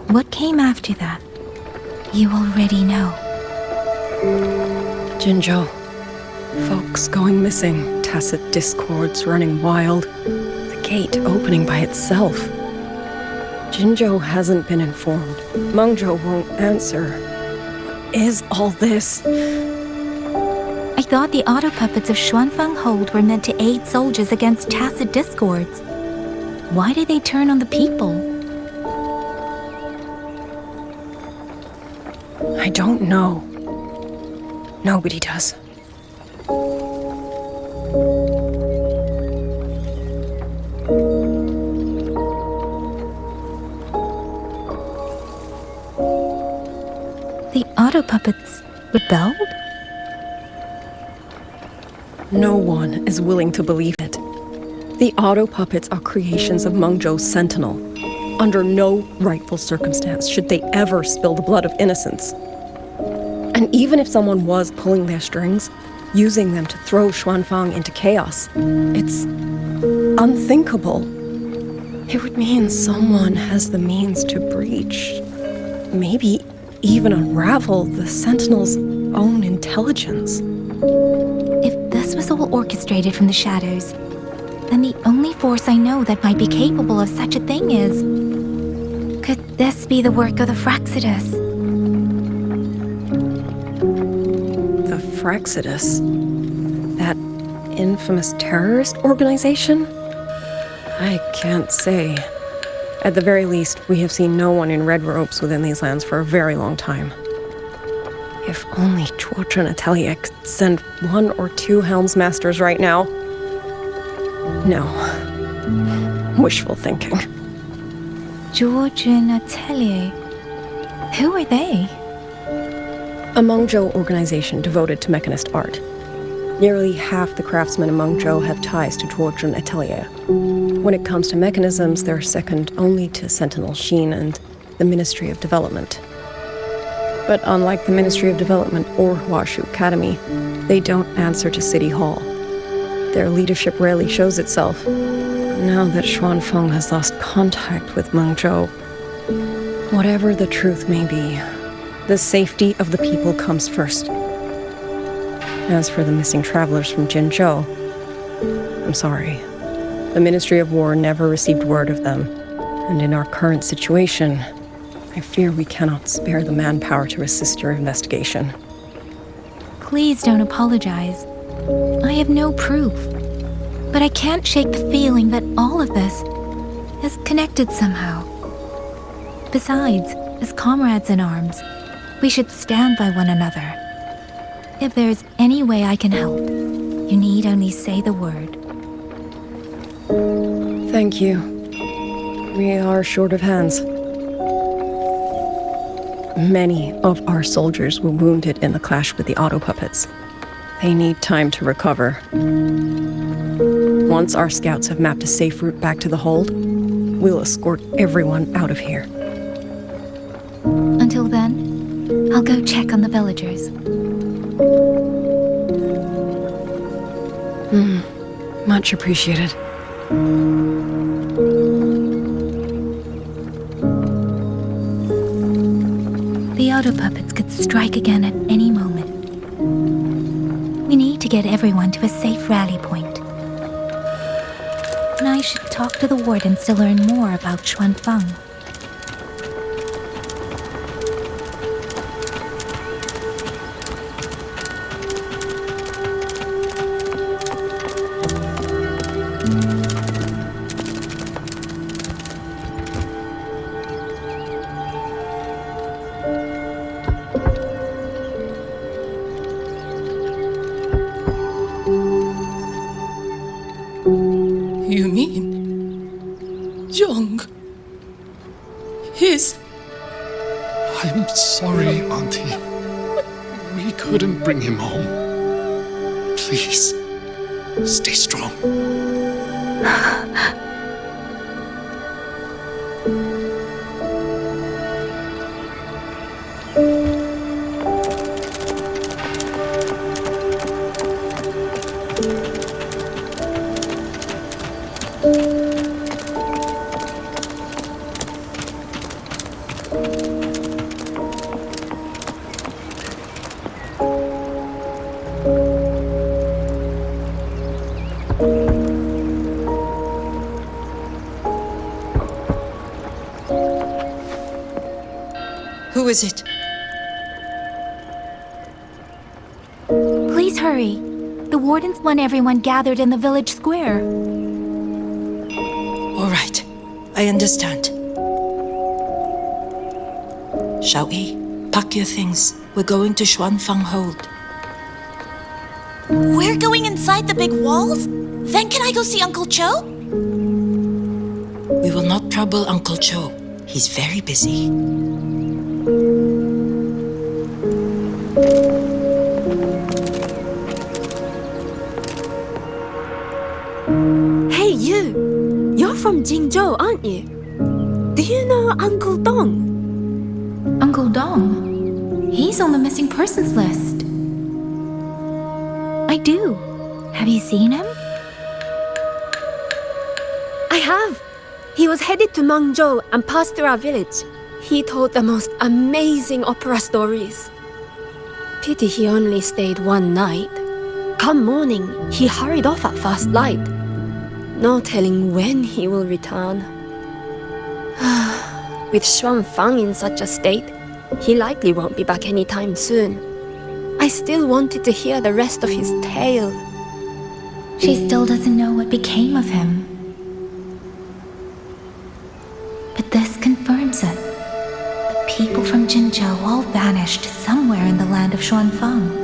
What came after that, you already know. Jinzhou. Folks going missing, tacit discords running wild, the gate opening by itself. Jinzhou hasn't been informed. Mengzhou won't answer. What is all this? I thought the auto puppets of Xuanfang Hold were meant to aid soldiers against tacit discords. Why did they turn on the people? I don't know. Nobody does. The auto puppets rebelled? No one is willing to believe it. The auto puppets are creations of Mengzhou's Sentinel. Under no rightful circumstance should they ever spill the blood of innocents. And even if someone was pulling their strings, using them to throw Xuanfang into chaos. It's unthinkable. It would mean someone has the means to breach, maybe even unravel the Sentinel's own intelligence. If this was all orchestrated from the shadows, then the only force I know that might be capable of such a thing is... Could this be the work of the Fraxidus? The Fraxidus? That infamous terrorist organization? I can't say. At the very least, we have seen no one in red robes within these lands for a very long time. If only George and Atelier could send 1 or 2 Helmsmasters right now. No. Wishful thinking. George and Atelier? Who are they? A Mengzhou organization devoted to mechanist art. Nearly half the craftsmen in Mengzhou have ties to George and Atelier. When it comes to mechanisms, they're second only to Sentinel Xin and the Ministry of Development. But unlike the Ministry of Development or Huashu Academy, they don't answer to City Hall. Their leadership rarely shows itself. Now that Xuanfeng has lost contact with Mengzhou, whatever the truth may be, the safety of the people comes first. As for the missing travelers from Jinzhou, I'm sorry. The Ministry of War never received word of them, and in our current situation, I fear we cannot spare the manpower to assist your investigation. Please don't apologize. I have no proof. But I can't shake the feeling that all of this is connected somehow. Besides, as comrades in arms, we should stand by one another. If there's any way I can help, you need only say the word. Thank you. We are short of hands. Many of our soldiers were wounded in the clash with the auto puppets. They need time to recover. Once our scouts have mapped a safe route back to the hold, we'll escort everyone out of here. Until then, I'll go check on the villagers. Much appreciated. The auto puppets could strike again at any moment. We need to get everyone to a safe rally point. And I should talk to the wardens to learn more about Xuanfeng. You mean... Jung... His... I'm sorry, Auntie. We couldn't bring him home. Please, stay strong. Who is it? Please hurry. The wardens want everyone gathered in the village square. All right, I understand. Shall we? Pack your things. We're going to Xuanfeng Hold. We're going inside the big walls? Then can I go see Uncle Cho? We will not trouble Uncle Cho. He's very busy. Hey, you! You're from Jingzhou, aren't you? Do you know Uncle Dong? Uncle Dong? He's on the missing persons list. do. Have you seen him? I have. He was headed to Mangzhou and passed through our village. He told the most amazing opera stories. Pity he only stayed one night. Come morning, he hurried off at first light. No telling when he will return. With Xuanfang in such a state, he likely won't be back anytime soon. I still wanted to hear the rest of his tale. She still doesn't know what became of him. But this confirms it. The people from Jinzhou all vanished somewhere in the land of Xuanfang.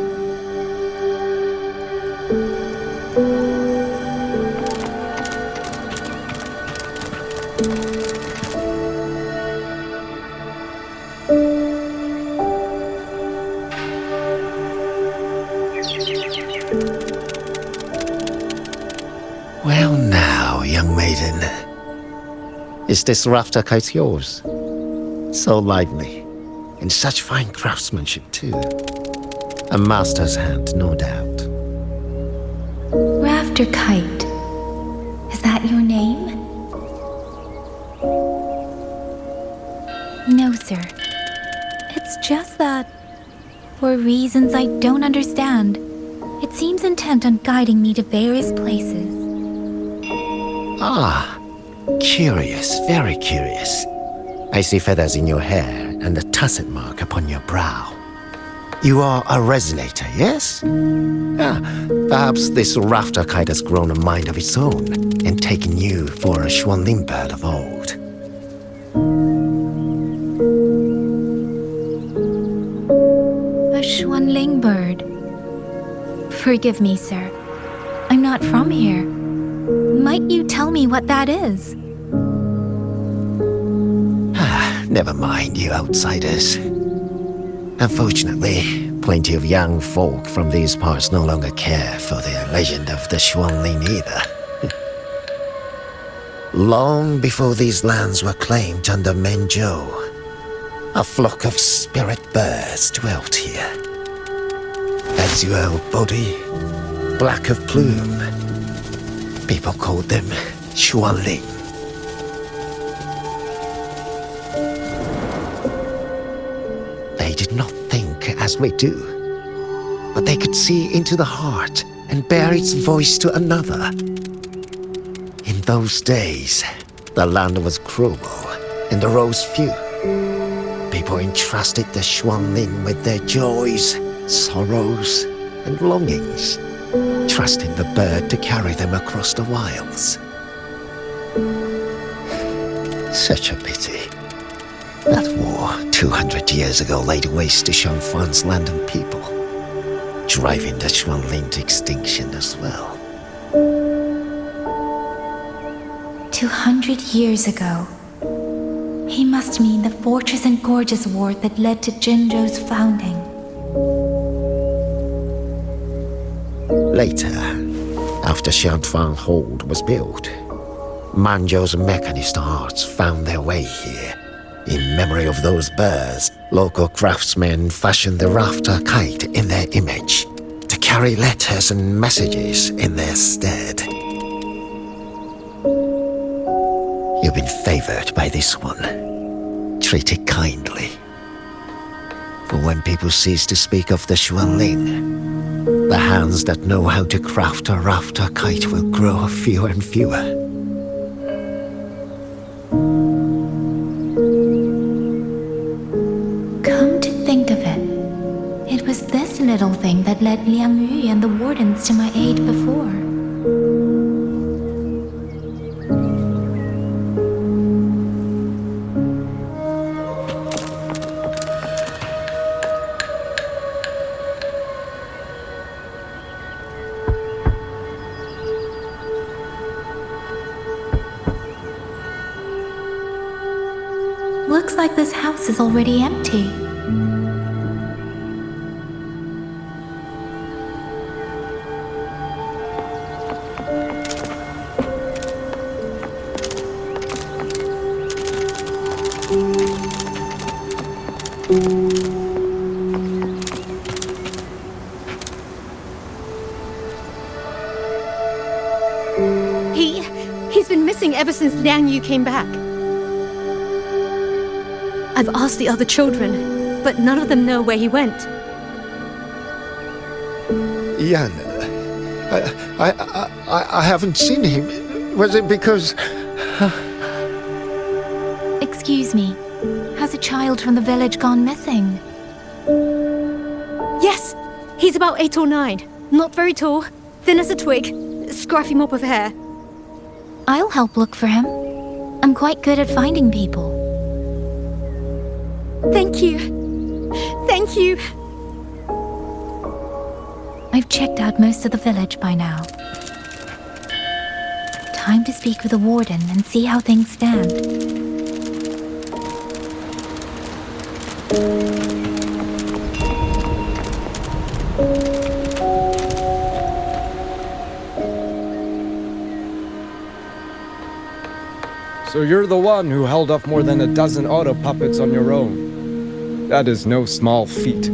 Well now, young maiden. Is this rafter kite yours? So lively, and such fine craftsmanship too. A master's hand, no doubt. Rafter Kite. Is that your name? No, sir. It's just that, for reasons I don't understand, it seems intent on guiding me to various places. Ah, curious, very curious. I see feathers in your hair and a tusset mark upon your brow. You are a resonator, yes? Perhaps this rafter kite has grown a mind of its own and taken you for a Xuanling bird of old. A Xuanling bird. Forgive me, sir. I'm not from here. Might you tell me what that is? Never mind, you outsiders. Unfortunately, plenty of young folk from these parts no longer care for the legend of the Xuanling either. Long before these lands were claimed under Mengzhou, a flock of spirit birds dwelt here. Azure body, black of plume. People called them Xuanling. They did not think as we do, but they could see into the heart and bear its voice to another. In those days, the land was cruel and the roads few. People entrusted the Xuanling with their joys, sorrows, and longings, trusting the bird to carry them across the wilds. Such a pity. That war 200 years ago laid waste to Xuanfang's land and people, driving the Xuanling to extinction as well. 200 years ago. He must mean the Fortress and Gorges War that led to Jinzhou's founding. Later, after Xuanfang Hold was built, Manzhou's mechanist arts found their way here. In memory of those birds, local craftsmen fashioned the rafter kite in their image to carry letters and messages in their stead. You've been favored by this one. Treat it kindly. For when people cease to speak of the Xuanling, the hands that know how to craft a rafter kite will grow fewer and fewer. Little thing that led Liang Yu and the wardens to my aid before. Looks like this house is already empty. been missing ever since Liang Yu came back. I've asked the other children, but none of them know where he went. Yan, I haven't seen him. Was it because... Excuse me. Has a child from the village gone missing? Yes! He's about 8 or 9. Not very tall, thin as a twig, scruffy mop of hair. I'll help look for him. I'm quite good at finding people. Thank you. Thank you. I've checked out most of the village by now. Time to speak with the warden and see how things stand. So you're the one who held off more than a dozen auto puppets on your own. That is no small feat.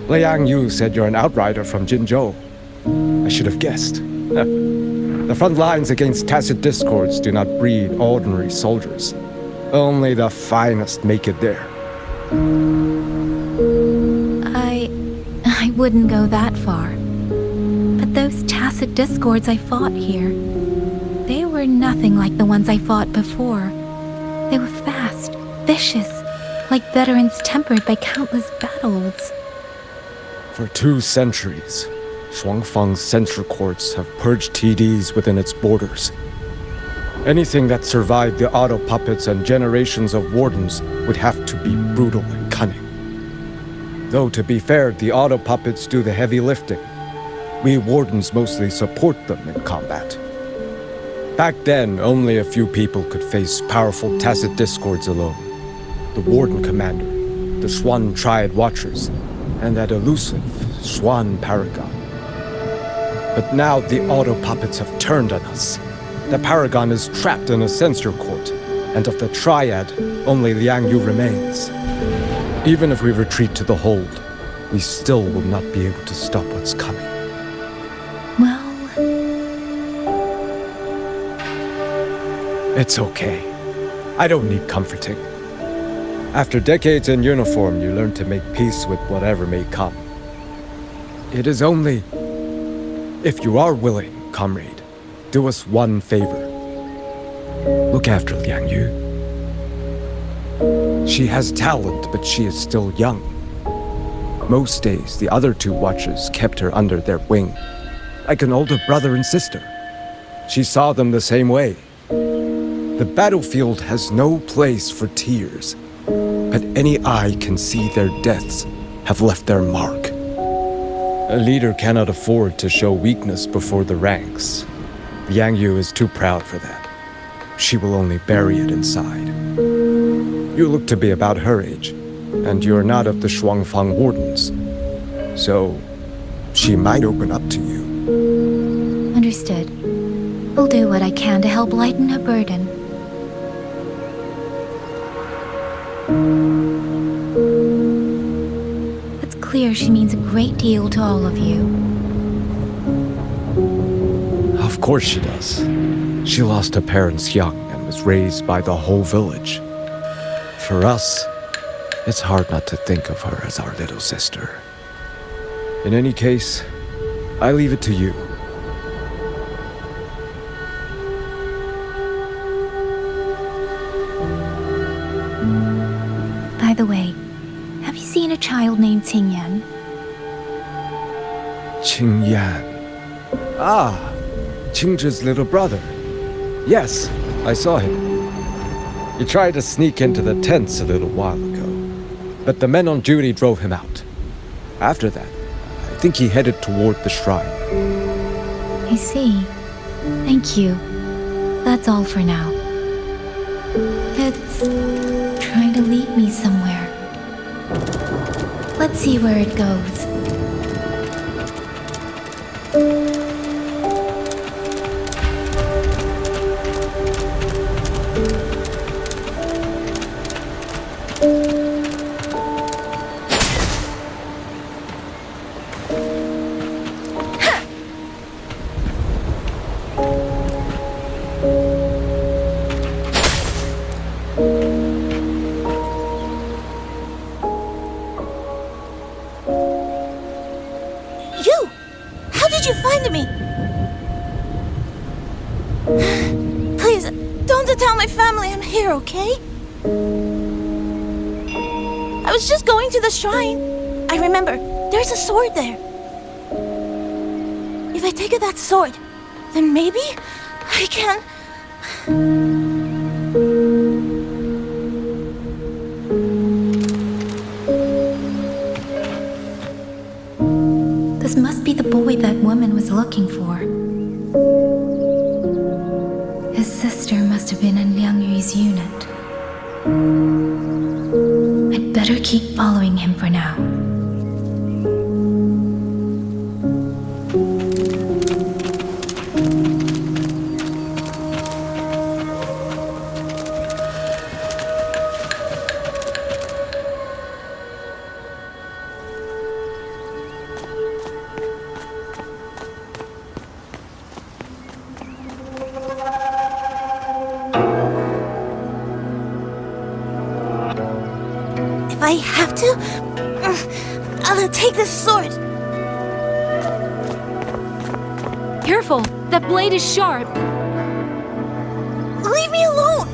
Liang Yu said you're an outrider from Jinzhou. I should have guessed. The front lines against tacit discords do not breed ordinary soldiers. Only the finest make it there. I wouldn't go that far. But those tacit discords I fought here, they were nothing like the ones I fought before. They were fast, vicious, like veterans tempered by countless battles. For 2 centuries, Shuangfang's censure courts have purged TDs within its borders. Anything that survived the auto puppets and generations of wardens would have to be brutal and cunning. Though to be fair, the auto puppets do the heavy lifting. We wardens mostly support them in combat. Back then, only a few people could face powerful tacit discords alone. The Warden Commander, the Xuan Triad Watchers, and that elusive Xuan Paragon. But now the auto puppets have turned on us. The Paragon is trapped in a censure court, and of the Triad, only Liang Yu remains. Even if we retreat to the hold, we still will not be able to stop what's coming. It's okay. I don't need comforting. After decades in uniform, you learn to make peace with whatever may come. It is only... If you are willing, comrade, do us one favor. Look after Liang Yu. She has talent, but she is still young. Most days, the other 2 watchers kept her under their wing, like an older brother and sister. She saw them the same way. The battlefield has no place for tears, but any eye can see their deaths have left their mark. A leader cannot afford to show weakness before the ranks. Liang Yu is too proud for that. She will only bury it inside. You look to be about her age, and you're not of the Shuangfang Wardens. So, she might open up to you. Understood. I'll do what I can to help lighten her burden. It's clear she means a great deal to all of you. Of course she does. She lost her parents young and was raised by the whole village. For us, it's hard not to think of her as our little sister. In any case, I leave it to you. By the way, have you seen a child named Qingyan? Qingyan. Ah, Qingzhi's little brother. Yes, I saw him. He tried to sneak into the tents a little while ago, but the men on duty drove him out. After that, I think he headed toward the shrine. I see. Thank you. That's all for now. It's trying to lead me somewhere. Let's see where it goes. did you find me? Please, don't tell my family I'm here, okay? I was just going to the shrine. I remember, there's a sword there. If I take that sword, then maybe I can... This must be the boy that woman was looking for. His sister must have been in Liang Yu's unit. I'd better keep following him for now. If I have to, I'll take this sword. Careful! That blade is sharp! Leave me alone!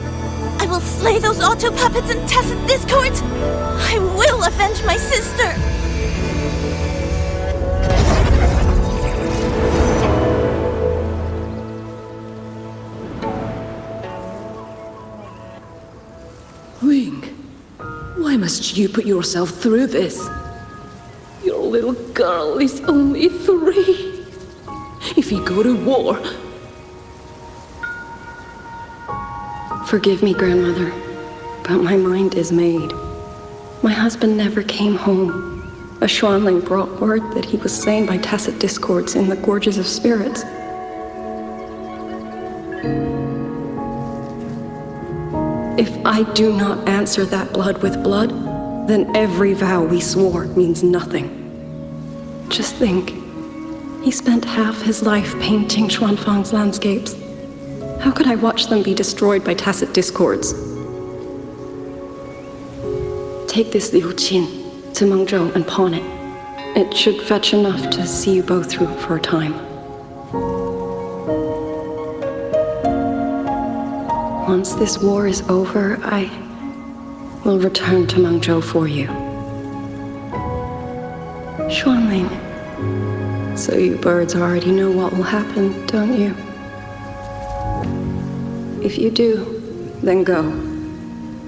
I will slay those auto puppets and tacit discords! I will avenge my sister! Wing, why must you put yourself through this? Your little girl is only 3. If you go to war... Forgive me, Grandmother, but my mind is made. My husband never came home. A Xuanling brought word that he was slain by tacit discords in the Gorges of Spirits. If I do not answer that blood with blood, then every vow we swore means nothing. Just think, he spent half his life painting Xuanfang's landscapes. How could I watch them be destroyed by tacit discords? Take this Liu Qin to Mengzhou and pawn it. It should fetch enough to see you both through for a time. Once this war is over, I will return to Mengzhou for you. Xuanling, so you birds already know what will happen, don't you? If you do, then go.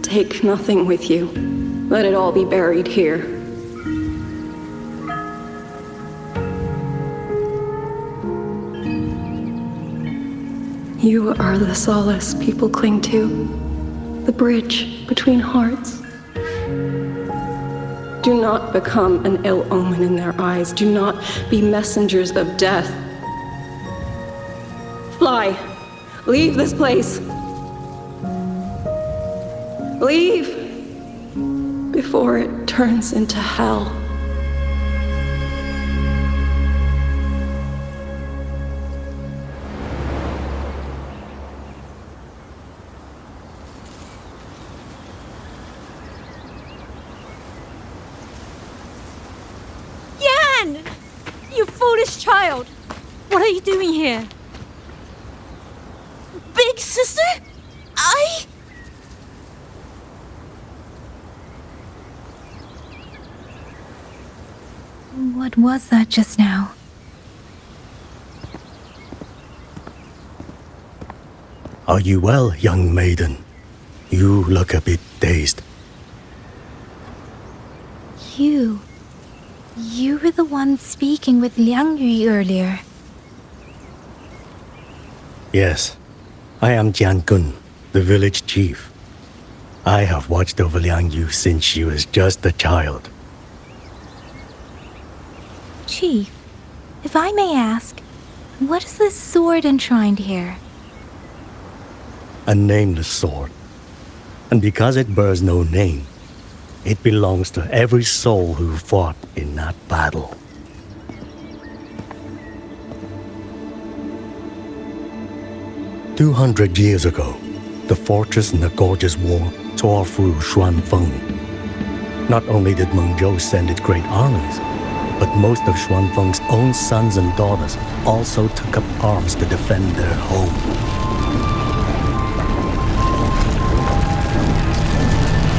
Take nothing with you. Let it all be buried here. You are the solace people cling to, the bridge between hearts. Do not become an ill omen in their eyes. Do not be messengers of death. Fly. Leave this place. Leave before it turns into hell. Yan! You foolish child! What are you doing here? Big sister? What was that just now? Are you well, young maiden? You look a bit dazed. You were the one speaking with Liang Yu earlier. Yes, I am Jian Gun, the village chief. I have watched over Liang Yu since she was just a child. Chief, if I may ask, what is this sword enshrined here? A nameless sword. And because it bears no name, it belongs to every soul who fought in that battle. "200 years ago, the fortress in the Gorgeous War tore through Xuanfeng. Not only did Mengzhou send its great armies, But most of Xuanfeng's own sons and daughters also took up arms to defend their home.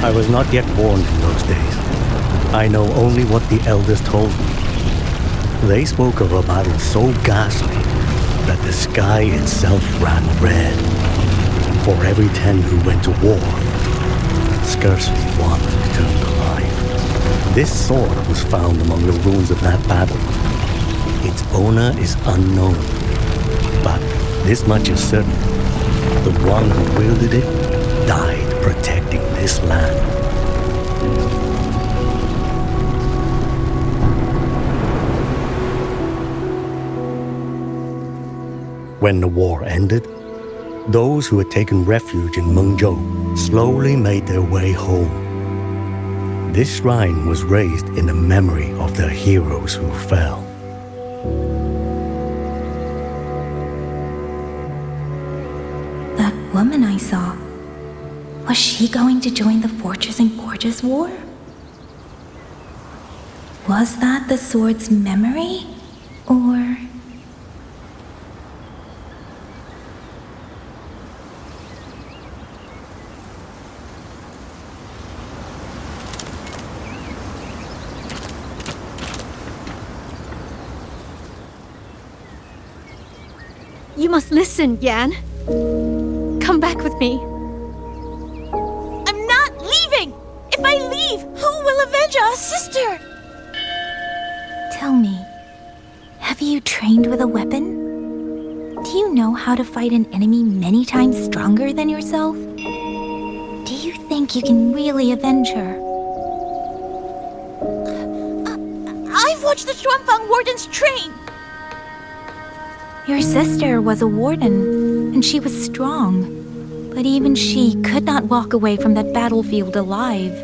I was not yet born in those days. I know only what the elders told me. They spoke of a battle so ghastly that the sky itself ran red. For every 10 who went to war, scarcely one returned alive. This sword was found among the ruins of that battle. Its owner is unknown, but this much is certain. The one who wielded it died protecting this land. When the war ended, those who had taken refuge in Mengzhou slowly made their way home. This shrine was raised in the memory of the heroes who fell. That woman I saw, was she going to join the Fortress and Gorges War? Was that the sword's memory? Or... You must listen, Yan. Come back with me. I'm not leaving! If I leave, who will avenge our sister? Tell me, have you trained with a weapon? Do you know how to fight an enemy many times stronger than yourself? Do you think you can really avenge her? I've watched the Xuanfang wardens train! Your sister was a warden, and she was strong. But even she could not walk away from that battlefield alive.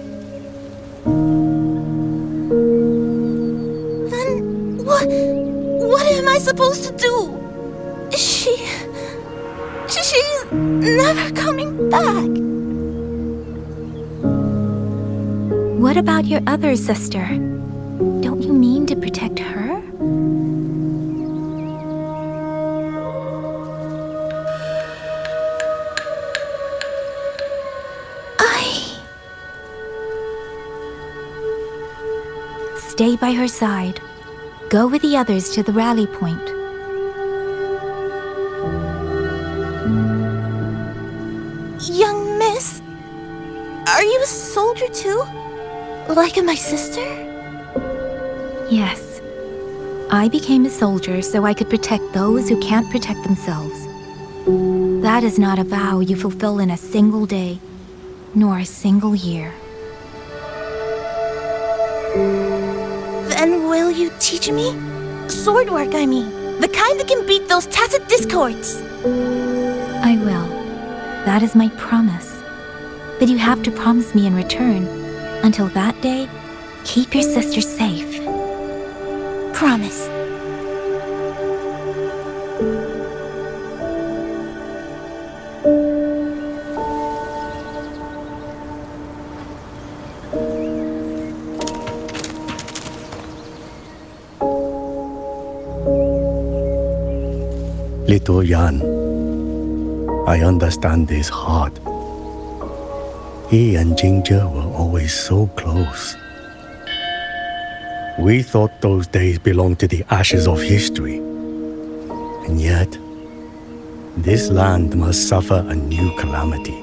Then what am I supposed to do? She's never coming back. What about your other sister? Don't you mean to protect her? Stay by her side. Go with the others to the rally point. Young miss, are you a soldier too? Like my sister? Yes. I became a soldier so I could protect those who can't protect themselves. That is not a vow you fulfill in a single day, nor a single year. Then will you teach me? Sword work, I mean. The kind that can beat those tacit discords. I will. That is my promise. But you have to promise me in return. Until that day, keep your sister safe. Promise. Little Yan, I understand his heart. He and Ginger were always so close. We thought those days belonged to the ashes of history. And yet, this land must suffer a new calamity.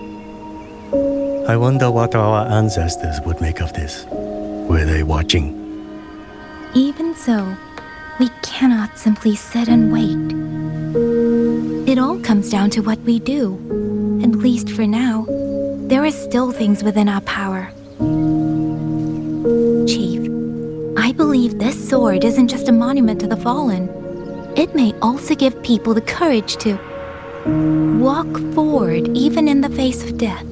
I wonder what our ancestors would make of this. Were they watching? Even so, we cannot simply sit and wait. It all comes down to what we do. At least for now, there are still things within our power. Chief, I believe this sword isn't just a monument to the fallen. It may also give people the courage to walk forward even in the face of death.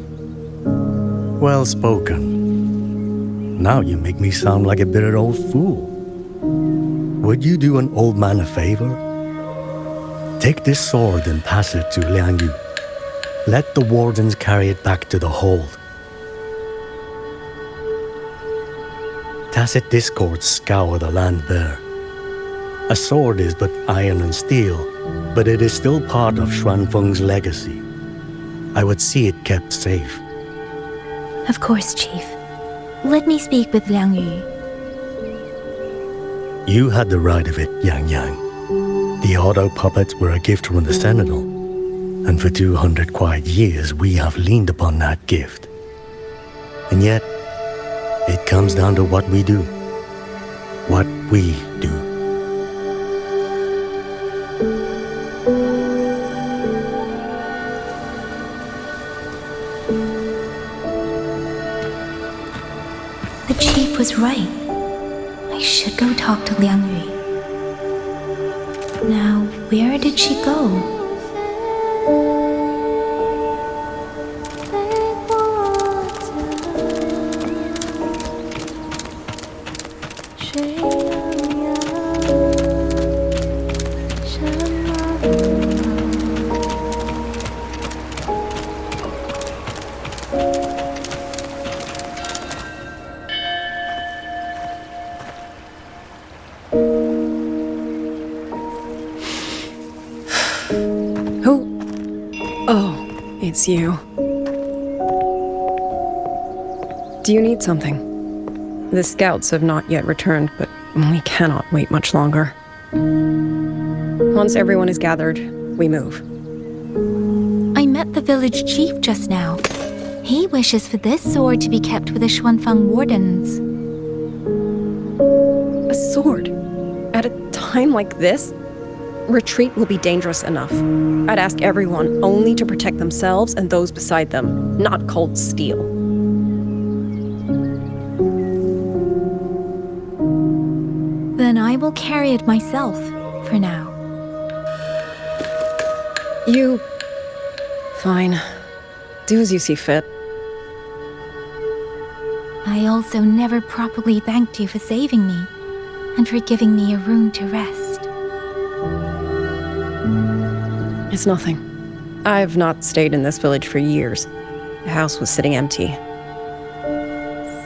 Well spoken. Now you make me sound like a bitter old fool. Would you do an old man a favor? Take this sword and pass it to Liang Yu. Let the wardens carry it back to the hold. Tacit discords scour the land bare. A sword is but iron and steel, but it is still part of Xuanfeng's legacy. I would see it kept safe. Of course, Chief. Let me speak with Liang Yu. You had the right of it, Yang Yang. The auto puppets were a gift from the Sentinel, and for 200 quiet years we have leaned upon that gift. And yet, it comes down to what we do. What we do. The Chief was right. I should go talk to Liang Yu. Now, where did she go? It's you. Do you need something? The scouts have not yet returned, but we cannot wait much longer. Once everyone is gathered, we move. I met the village chief just now. He wishes for this sword to be kept with the Xuanfeng wardens. A sword? At a time like this? Retreat will be dangerous enough. I'd ask everyone only to protect themselves and those beside them, not cold steel. Then I will carry it myself, for now. You... Fine. Do as you see fit. I also never properly thanked you for saving me, and for giving me a room to rest. It's nothing. I've not stayed in this village for years. The house was sitting empty.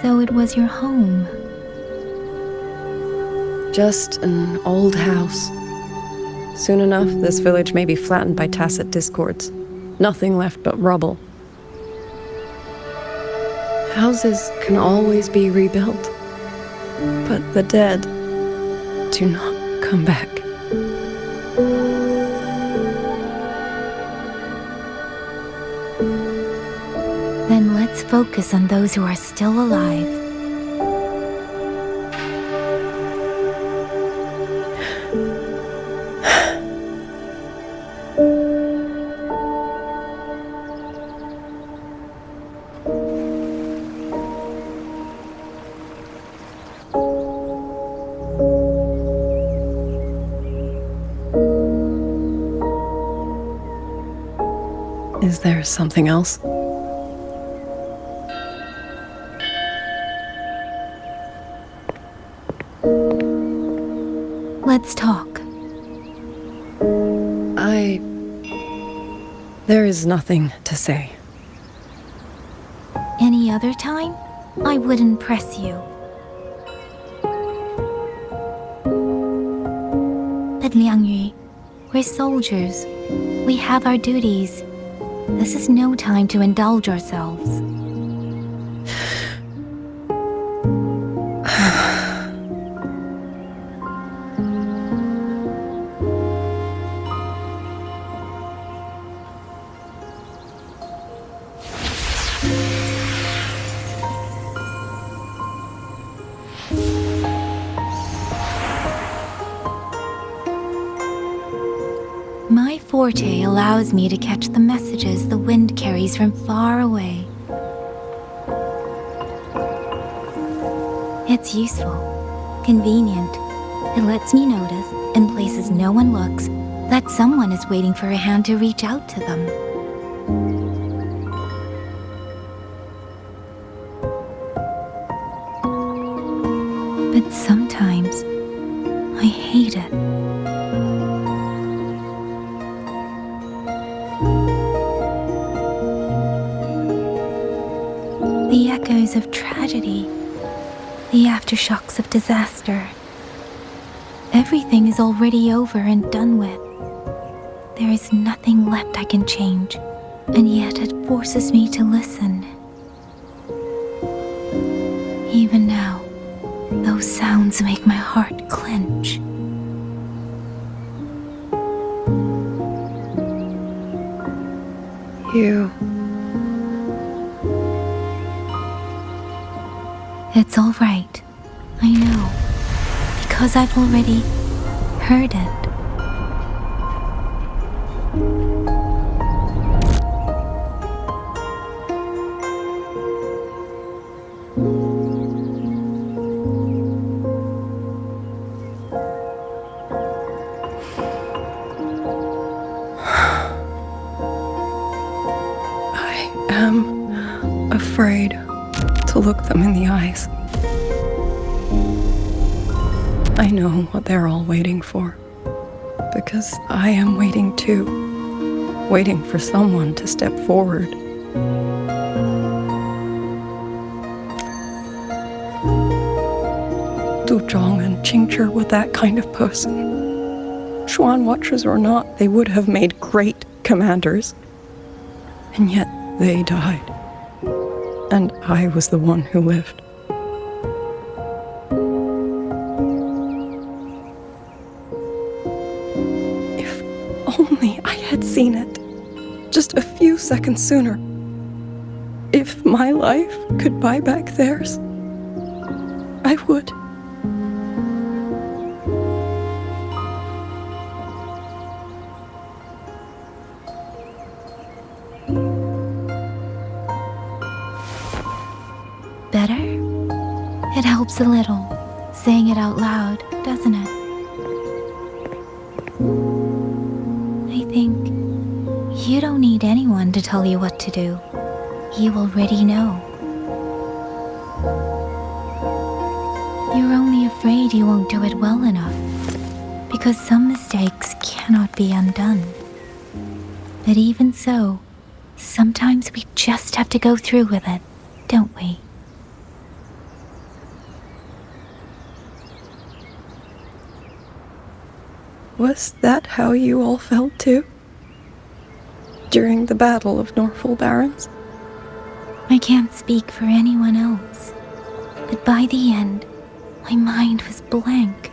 So it was your home? Just an old house. Soon enough, this village may be flattened by tacit discords. Nothing left but rubble. Houses can always be rebuilt. But the dead do not come back. Then let's focus on those who are still alive. Is there something else? Let's talk. There is nothing to say. Any other time, I wouldn't press you. But Liang Yu, we're soldiers. We have our duties. This is no time to indulge ourselves. My forte allows me to catch the messages the wind carries from far away. It's useful, convenient. It lets me notice, in places no one looks, that someone is waiting for a hand to reach out to them. But sometimes, I hate it. The echoes of tragedy, The aftershocks of disaster. Everything is already over and done with. There is nothing left I can change, and yet it forces me to listen. Even now, those sounds make my heart clench. You. It's all right. I know. Because I've already heard it. I am afraid to look them in the eyes. I know what they're all waiting for, because I am waiting too, waiting for someone to step forward. Du Zhong and Qingzhi were that kind of person. Xuan Watchers or not, they would have made great commanders. And yet they died. And I was the one who lived. If only I had seen it, just a few seconds sooner. If my life could buy back theirs, I would. Better? It helps a little, saying it out loud, doesn't it? I think you don't need anyone to tell you what to do. You already know. You're only afraid you won't do it well enough, because some mistakes cannot be undone. But even so, sometimes we just have to go through with it, don't we? Was that how you all felt too? During the Battle of Norfolk Barrens? I can't speak for anyone else, but by the end, my mind was blank.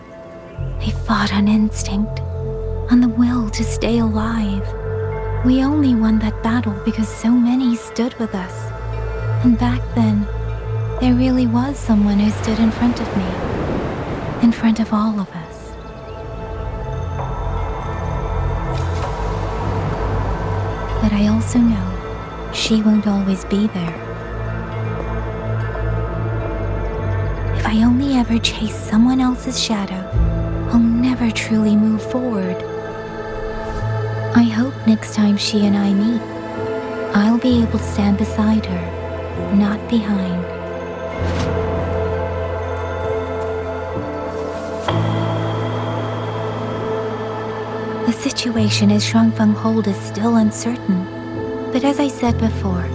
I fought on instinct, on the will to stay alive. We only won that battle because so many stood with us. And back then, there really was someone who stood in front of me, in front of all of us. But I also know she won't always be there. If I only ever chase someone else's shadow, I'll never truly move forward. I hope next time she and I meet, I'll be able to stand beside her, not behind. The situation as Shuangfeng Hold is still uncertain, but as I said before,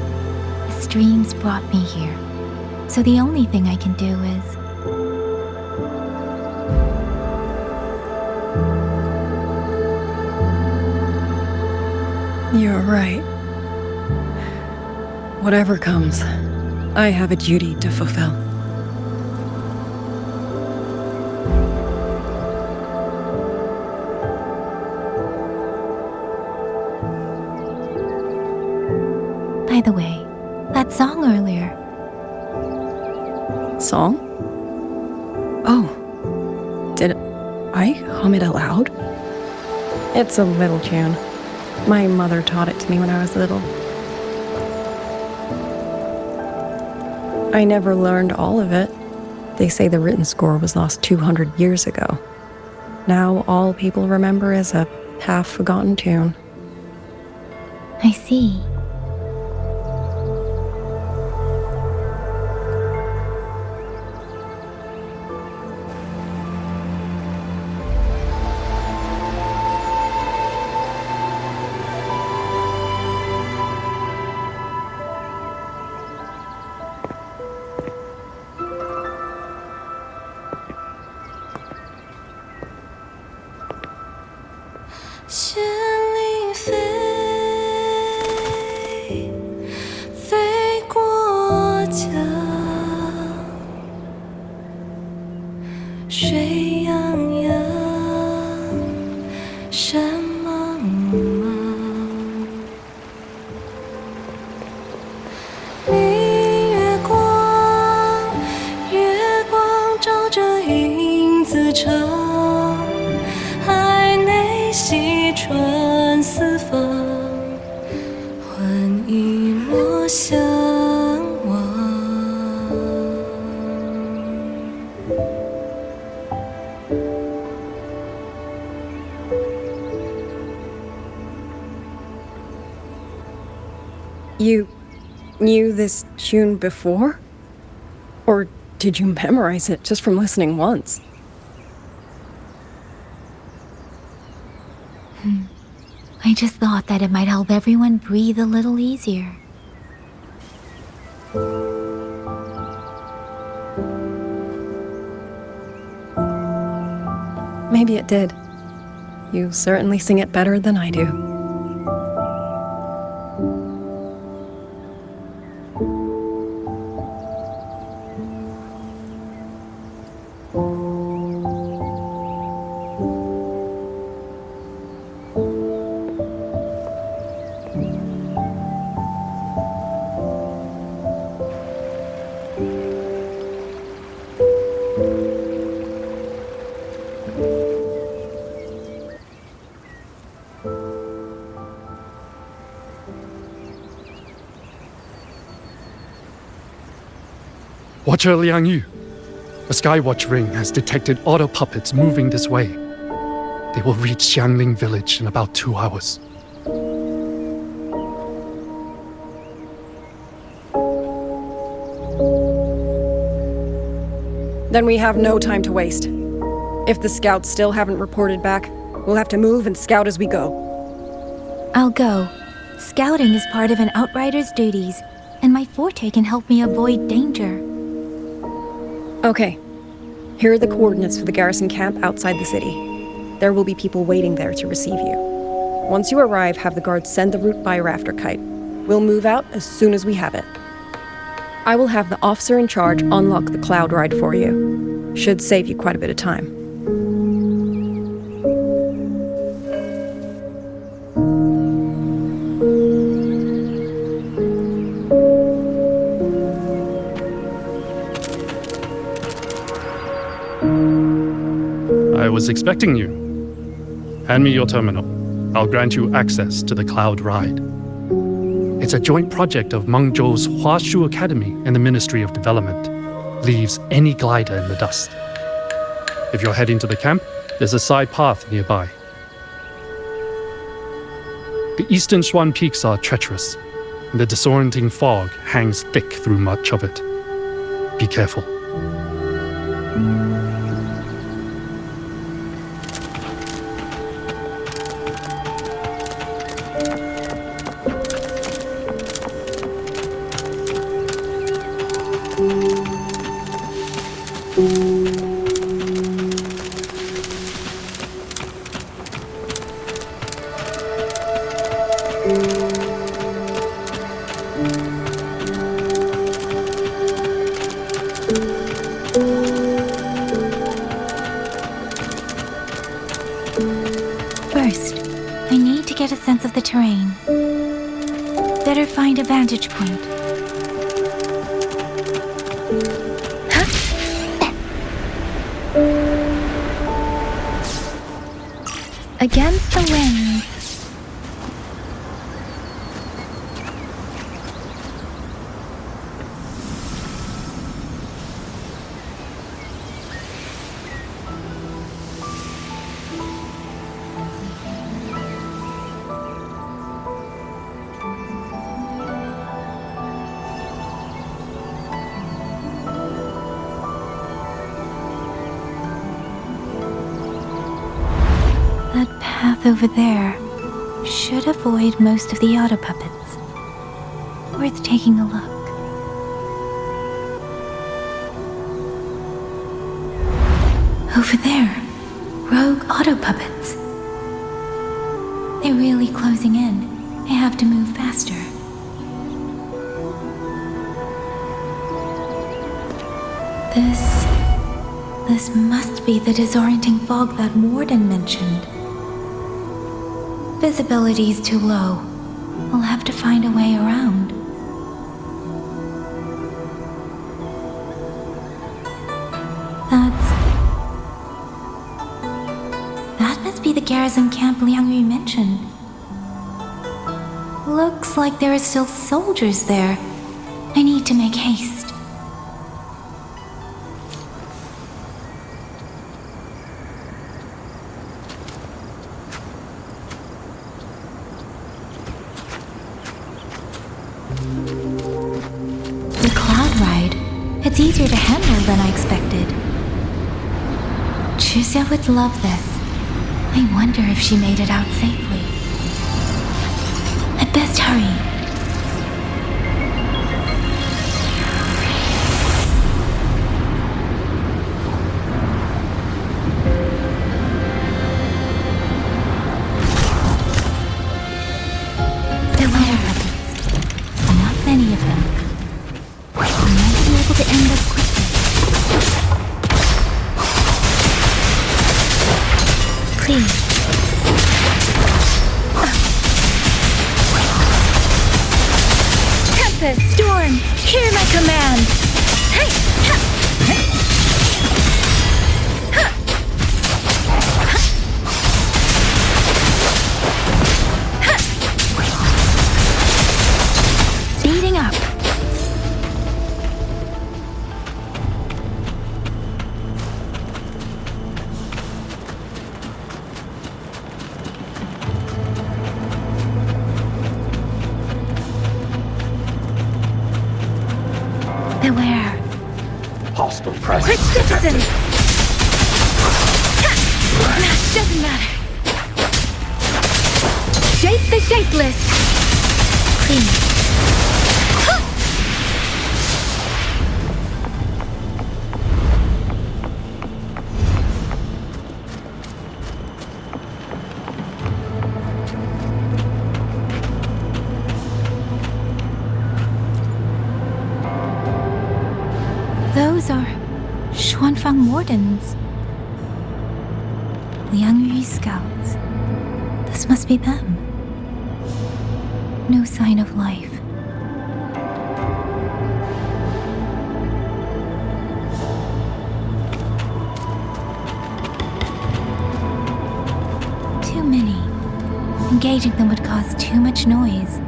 the streams brought me here, so the only thing I can do is... You're right. Whatever comes, I have a duty to fulfill. By the way, that song earlier. Song? Oh. Did I hum it aloud? It's a little tune. My mother taught it to me when I was little. I never learned all of it. They say the written score was lost 200 years ago. Now all people remember is a half-forgotten tune. I see. 心里飞，飞过江，水洋洋，山茫茫。明月光，月光照着影子长，海内西川四方，换一抹向往。You knew this tune before? Or did you memorize it just from listening once? I just thought that it might help everyone breathe a little easier. Maybe it did. You certainly sing it better than I do. Watcher Liang Yu, a Skywatch ring has detected auto puppets moving this way. They will reach Xiangling village in about 2 hours. Then we have no time to waste. If the scouts still haven't reported back, we'll have to move and scout as we go. I'll go. Scouting is part of an outrider's duties, and my forte can help me avoid danger. Okay. Here are the coordinates for the garrison camp outside the city. There will be people waiting there to receive you. Once you arrive, have the guards send the route by rafter kite. We'll move out as soon as we have it. I will have the officer in charge unlock the cloud ride for you. Should save you quite a bit of time. I was expecting you. Hand me your terminal. I'll grant you access to the cloud ride. It's a joint project of Mengzhou's Huashu Academy and the Ministry of Development. Leaves any glider in the dust. If you're heading to the camp, there's a side path nearby. The eastern Xuan peaks are treacherous, and the disorienting fog hangs thick through much of it. Be careful. First, I need to get a sense of the terrain. Better find a vantage point. Against the wind. That path over there should avoid most of the auto puppets. Worth taking a look. Over there, rogue auto puppets. They're really closing in. I have to move faster. This must be the disorienting fog that Warden mentioned. Visibility's too low. We'll have to find a way around. That must be the garrison camp Liang Yu mentioned. Looks like there are still soldiers there. I need to make haste. The cloud ride. It's easier to handle than I expected. Chixia would love this. I wonder if she made it out safely. I'd best hurry. There were puppets. Not many of them. I might be able to end this quickly. Please. Tempest, storm, hear my command. Hey, ha, hey. Ha. Ha. Speeding up. Beware. Hostile presence. Quick distance. That doesn't matter. Shape the shapeless. Please. Those are Xuanfang wardens. Liang Yu scouts. This must be them. No sign of life. Too many. Engaging them would cause too much noise.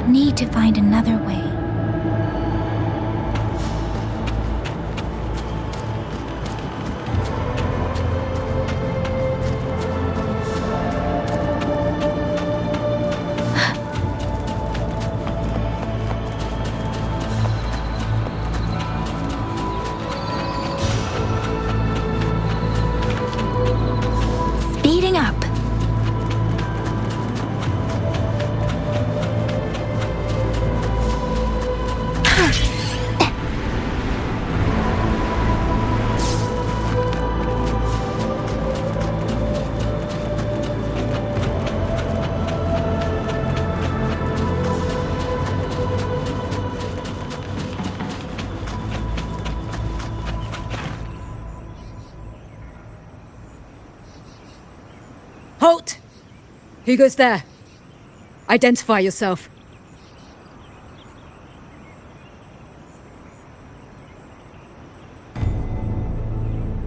Need to find another way. Speeding up. Halt! Who goes there? Identify yourself.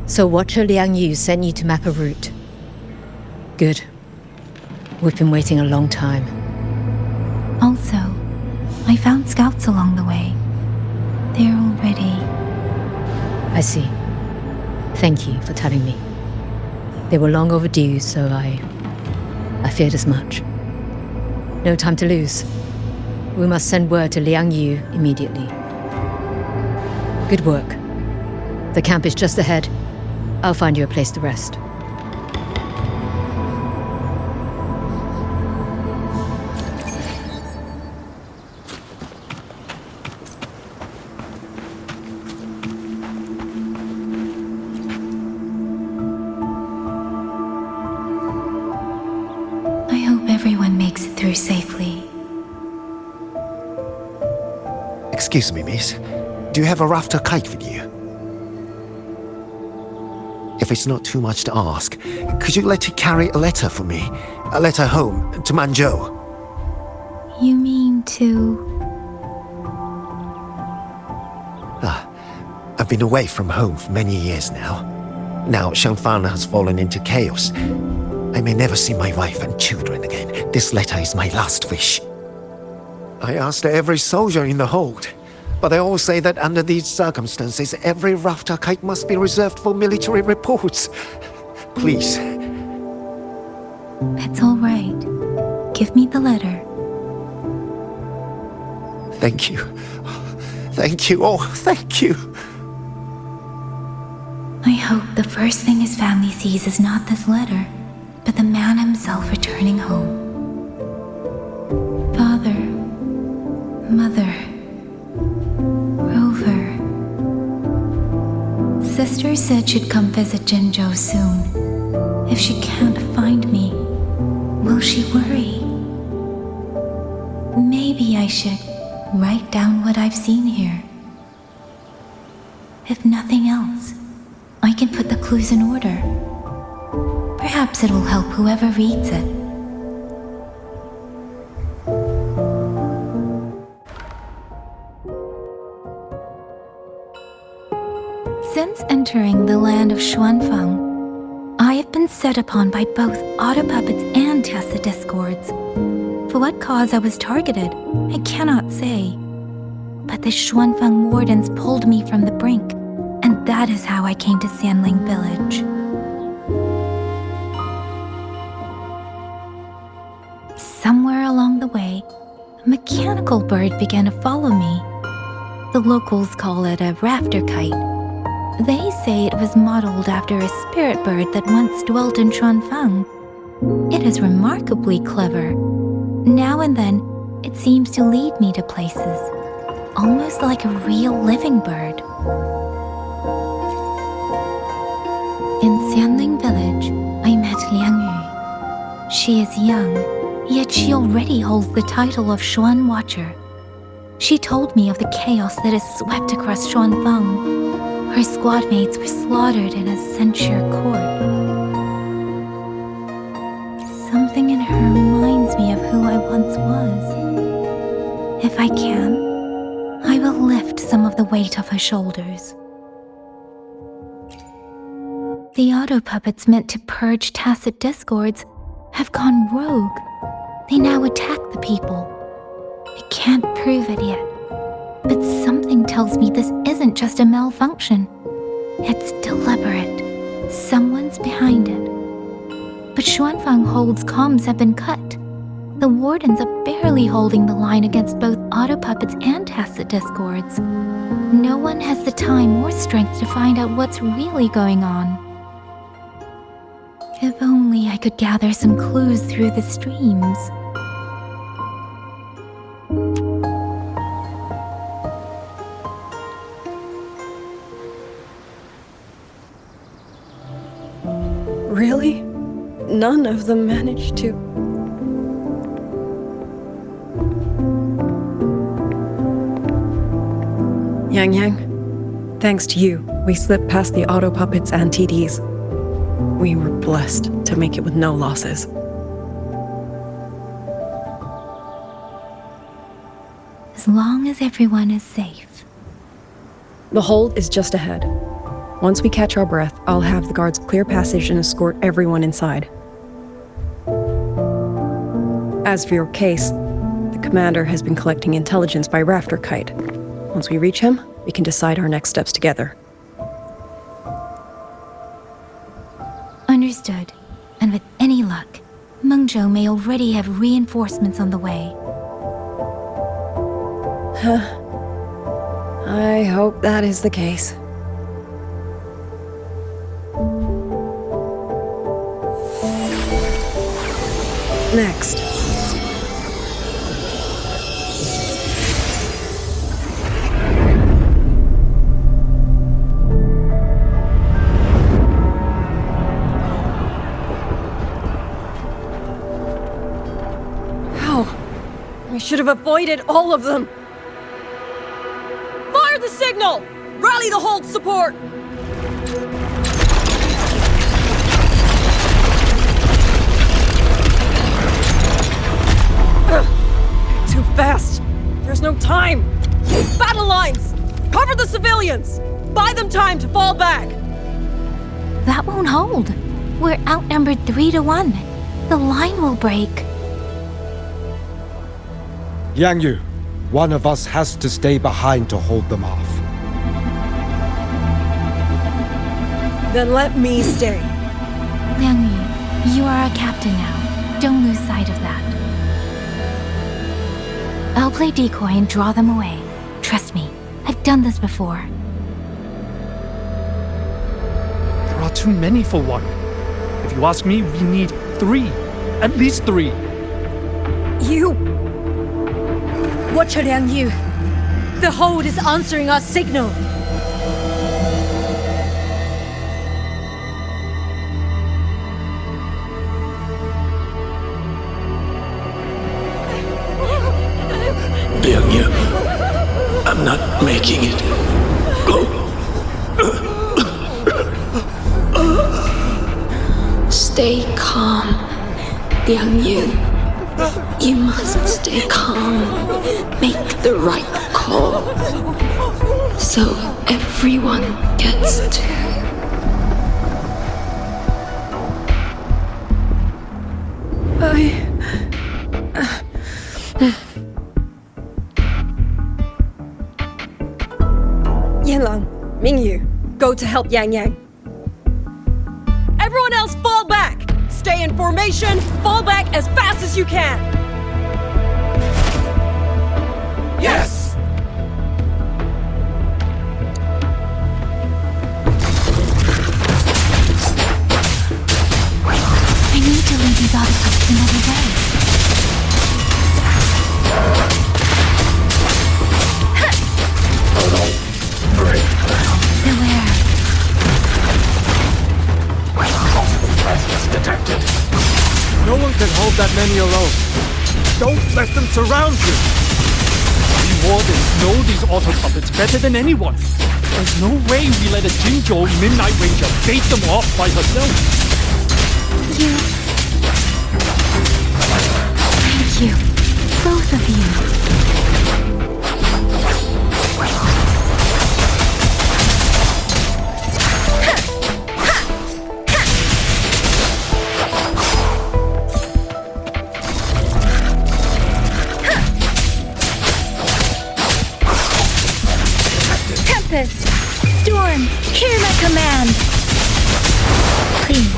So Watcher Liang Yu sent you to map a route. Good. We've been waiting a long time. Also, I found scouts along the way. They're already... I see. Thank you for telling me. They were long overdue, so I feared as much. No time to lose. We must send word to Liang Yu immediately. Good work. The camp is just ahead. I'll find you a place to rest. I everyone makes it through safely. Excuse me, miss. Do you have a rafter kite with you? If it's not too much to ask, could you let her carry a letter for me? A letter home, to Manzhou. You mean to... I've been away from home for many years now. Now Shangfang has fallen into chaos. I may never see my wife and children again. This letter is my last wish. I asked every soldier in the hold, but they all say that under these circumstances, every rafter kite must be reserved for military reports. Please. It's all right. Give me the letter. Thank you. Thank you. Oh, thank you. I hope the first thing his family sees is not this letter, but the man himself returning home. Father, Mother, Rover. Sister said she'd come visit Jinzhou soon. If she can't find me, will she worry? Maybe I should write down what I've seen here. If nothing else, I can put the clues in order. Perhaps it will help whoever reads it. Since entering the land of Xuanfang, I have been set upon by both auto puppets and Tacet Discords. For what cause I was targeted, I cannot say. But the Xuanfang wardens pulled me from the brink, and that is how I came to Sanling Village. Somewhere along the way, a mechanical bird began to follow me. The locals call it a rafter kite. They say it was modeled after a spirit bird that once dwelt in Xuanfang. It is remarkably clever. Now and then, it seems to lead me to places, almost like a real living bird. In Sanling Village, I met Liang Yu. She is young, yet she already holds the title of Xuan Watcher. She told me of the chaos that has swept across Xuanfang. Her squad mates were slaughtered in a censure court. Something in her reminds me of who I once was. If I can, I will lift some of the weight off her shoulders. The auto puppets meant to purge Tacet Discords have gone rogue. They now attack the people. I can't prove it yet, but something tells me this isn't just a malfunction. It's deliberate. Someone's behind it. But Xuanfang Hold's comms have been cut. The wardens are barely holding the line against both auto puppets and Tacet Discords. No one has the time or strength to find out what's really going on. If only I could gather some clues through the streams. Really? None of them managed to... Yang, thanks to you, we slipped past the auto puppets and TDs. We were blessed to make it with no losses. As long as everyone is safe. The hold is just ahead. Once we catch our breath, I'll have the guards clear passage and escort everyone inside. As for your case, the commander has been collecting intelligence by Rafter Kite. Once we reach him, we can decide our next steps together. Understood. And with any luck, Mengzhou may already have reinforcements on the way. I hope that is the case. Next. We should have avoided all of them. Fire the signal! Rally the hold support! Too fast! There's no time! Battle lines! Cover the civilians! Buy them time to fall back! That won't hold. We're outnumbered 3-1. The line will break. Yang Yu, one of us has to stay behind to hold them off. Then let me stay. Liang Yu, you are a captain now. Don't lose sight of that. I'll play decoy and draw them away. Trust me, I've done this before. There are too many for one. If you ask me, we need 3. At least 3. You! Watch Liang Yu. The hold is answering our signal. Liang Yu, I'm not making it. Go. Stay calm, Liang Yu. You must stay calm. Make the right call. So everyone gets to. Yanlang, Mingyu, go to help Yang Yang. Everyone else fall back! Stay in formation, fall back as fast as you can! Yes! I need to lead these autopups another way. Beware. Presence detected. No one can hold that many alone. Don't let them surround you! We wardens know these auto puppets better than anyone. There's no way we let a Jinzhou Midnight Ranger bait them off by herself. Thank you. Both of you. Tempest! Storm! Hear my command! Clean.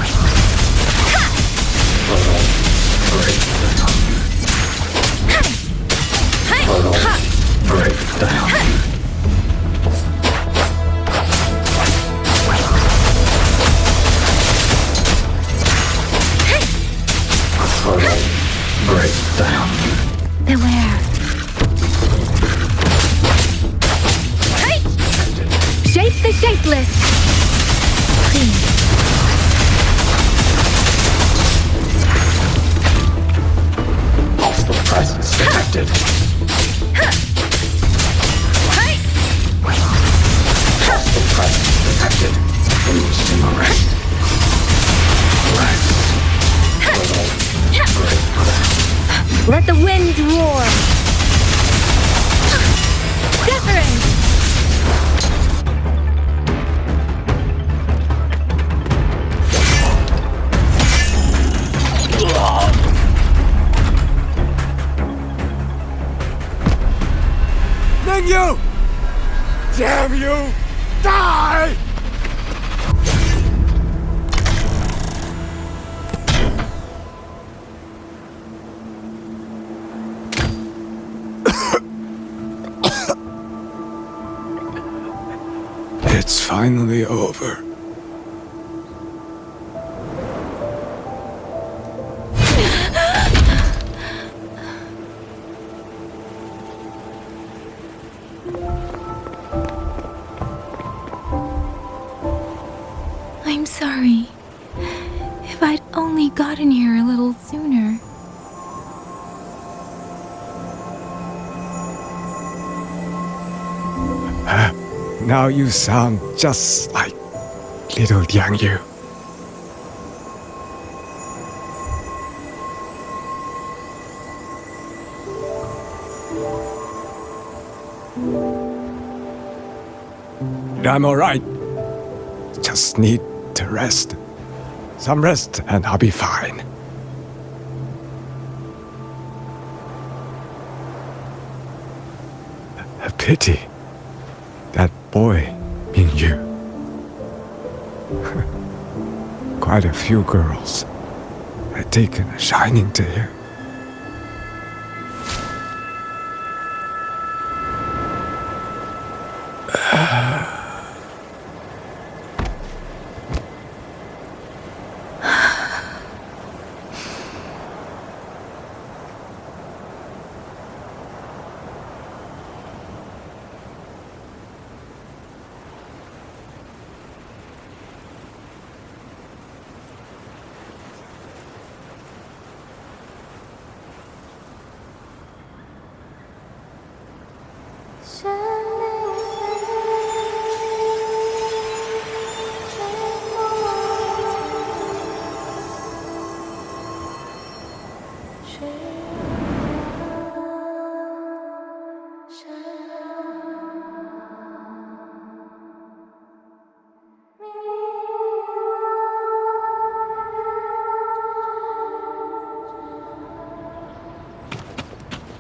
Beware. Shape the shapeless! Clean. Hostile presence detected. Hostile presence detected. Boosting arrest. Let the winds roar! Wuthering! Mingyu! Damn you! Die! It's finally over. I'm sorry. If I'd only gotten here a little sooner. Now you sound just like little Liang Yu. I'm alright. Just need to rest. Some rest and I'll be fine. A pity. That boy, Mingyu. Quite a few girls had taken a shining to him.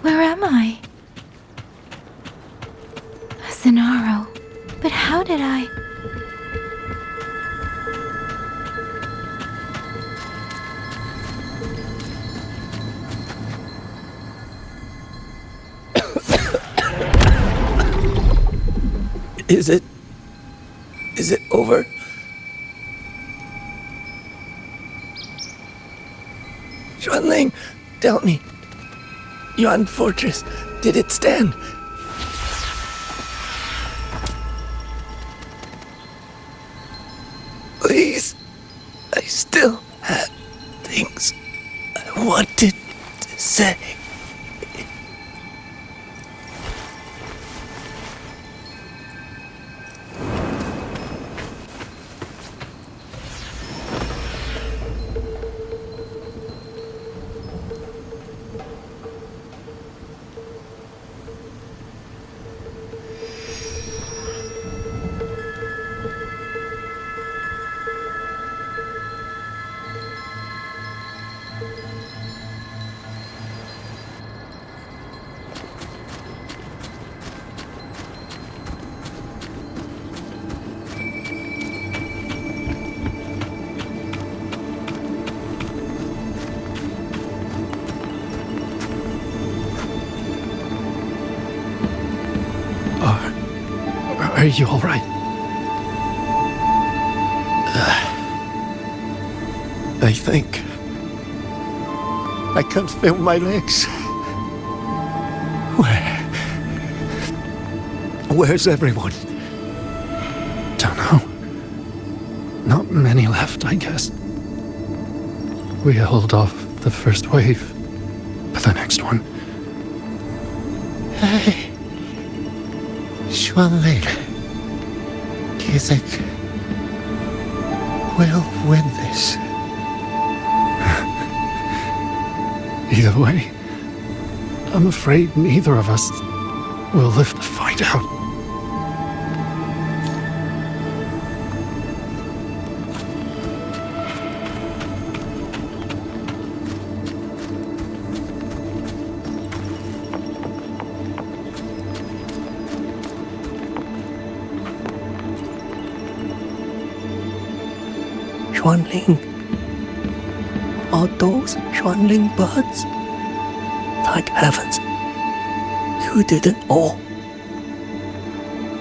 Where am I? Zenaro. But how did I... Is it over? Xuanling, tell me. Yuan Fortress, did it stand? Please, I still had things I wanted to say. Are you all right? I think I can't feel my legs. Where's everyone? Don't know. Not many left, I guess. We held off the first wave, but the next one... Hey, Xuanling, do you think we'll win this? Either way, I'm afraid neither of us will live to find out. Xuanling. Are those Xuanling birds? Thank heavens. You didn't all.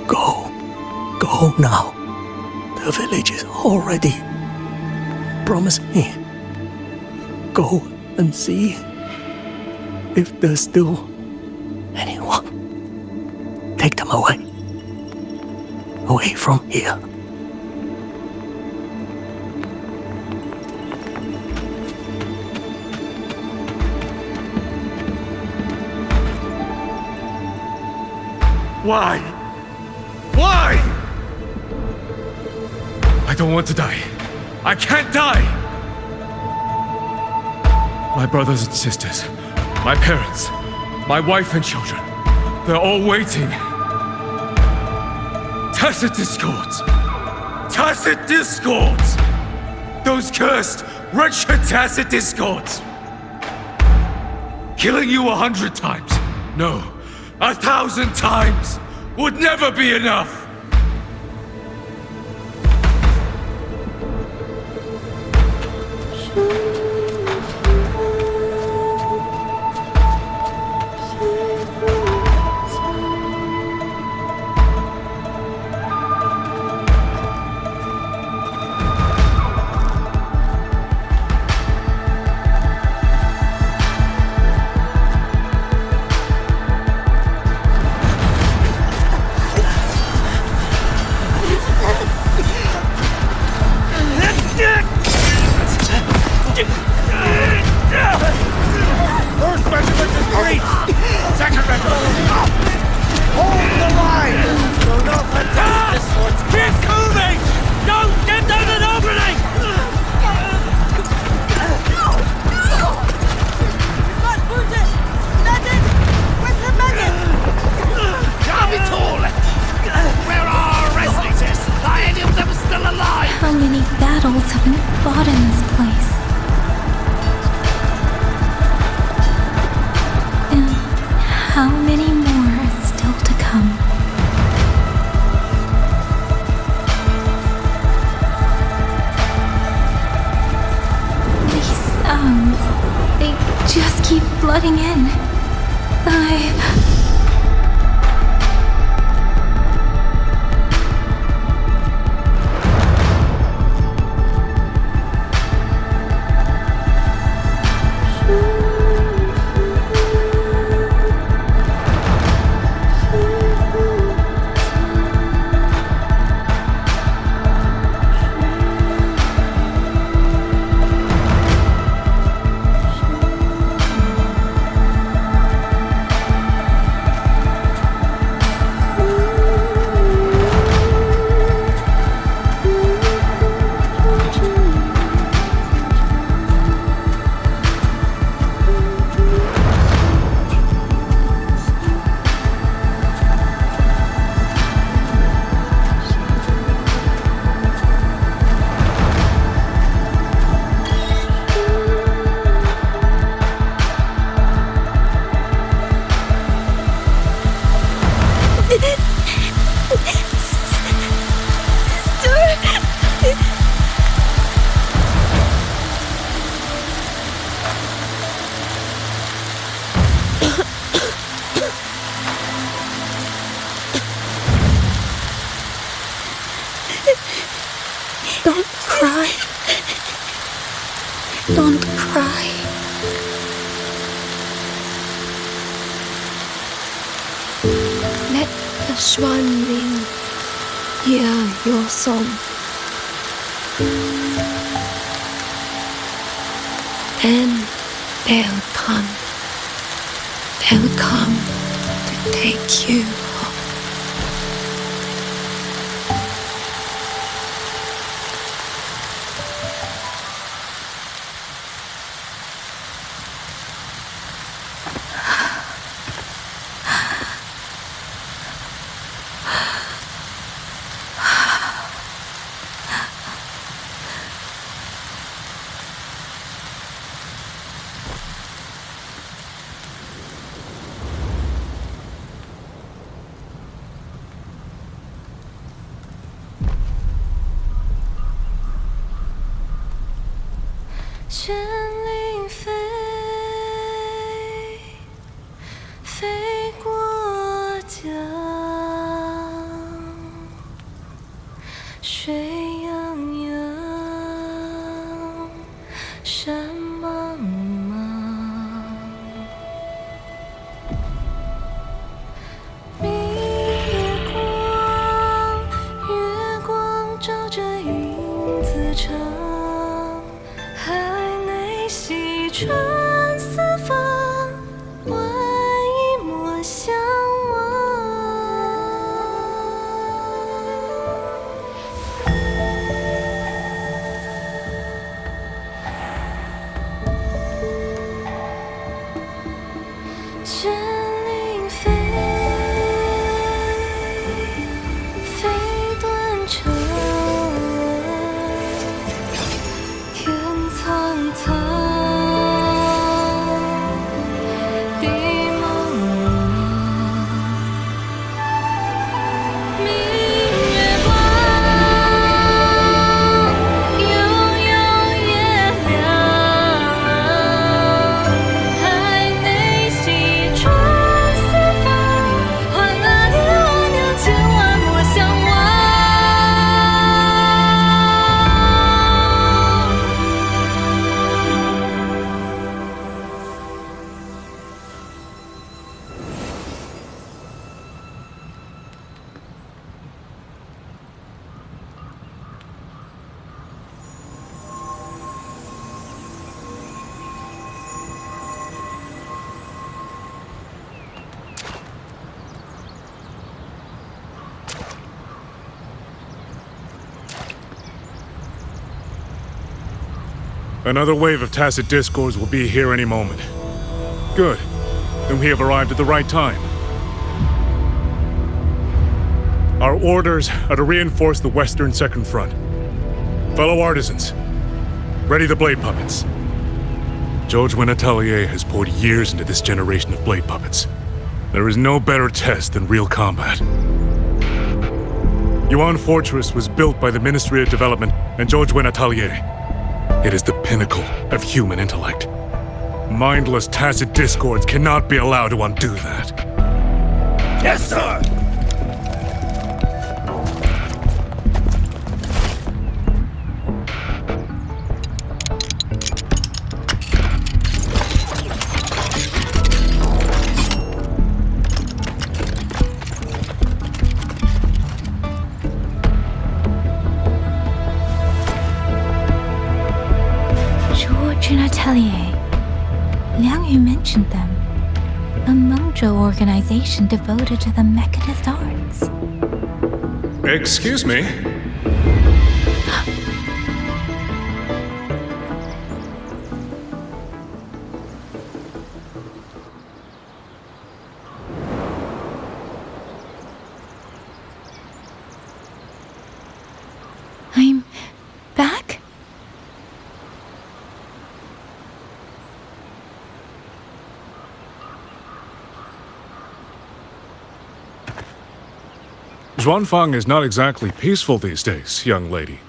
Go now. The village is all ready. Promise me. Go and see if there's still anyone. Take them away. Away from here. Why? Why? I don't want to die. I can't die! My brothers and sisters, my parents, my wife and children, they're all waiting. Tacit discords! Tacit discords! Those cursed, wretched tacit discords! Killing you 100 times, no, 1,000 times would never be enough! First regiment is breached! Second regiment! Hold the line! Do not let this one... Keep moving! Don't get down an opening! Not wounded! Medic! Where's the medic? Capitol! Where are our resonates? Are any of them still alive? How many battles have we fought in this place? And how many more are still to come? These sounds, they just keep flooding in. Don't cry. Don't cry. Let the swan ring hear your song. Then they'll come. They'll come to take you home. 绚丽飞，飞断肠，天苍苍，地茫茫，明月光，悠悠月亮，还没西窗四方，换那年阿娘千万莫相忘。Another wave of tacit discords will be here any moment. Good. Then we have arrived at the right time. Our orders are to reinforce the western second front. Fellow artisans, ready the blade puppets. Jojwin Atelier has poured years into this generation of blade puppets. There is no better test than real combat. Yuan Fortress was built by the Ministry of Development and Jojwin Atelier. It is the pinnacle of human intellect. Mindless tacit discords cannot be allowed to undo that. Yes, sir! Atelier. Liang Yu mentioned them. A Mengzhou organization devoted to the mechanist arts. Excuse me? I'm back? Xuanfang is not exactly peaceful these days, young lady.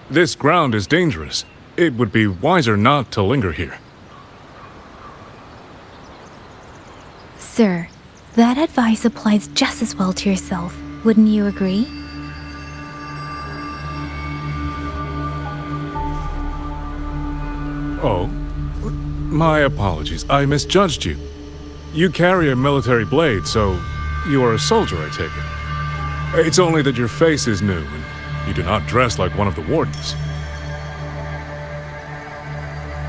This ground is dangerous. It would be wiser not to linger here. Sir, that advice applies just as well to yourself. Wouldn't you agree? Oh, my apologies. I misjudged you. You carry a military blade, so you are a soldier, I take it. It's only that your face is new, and you do not dress like one of the wardens.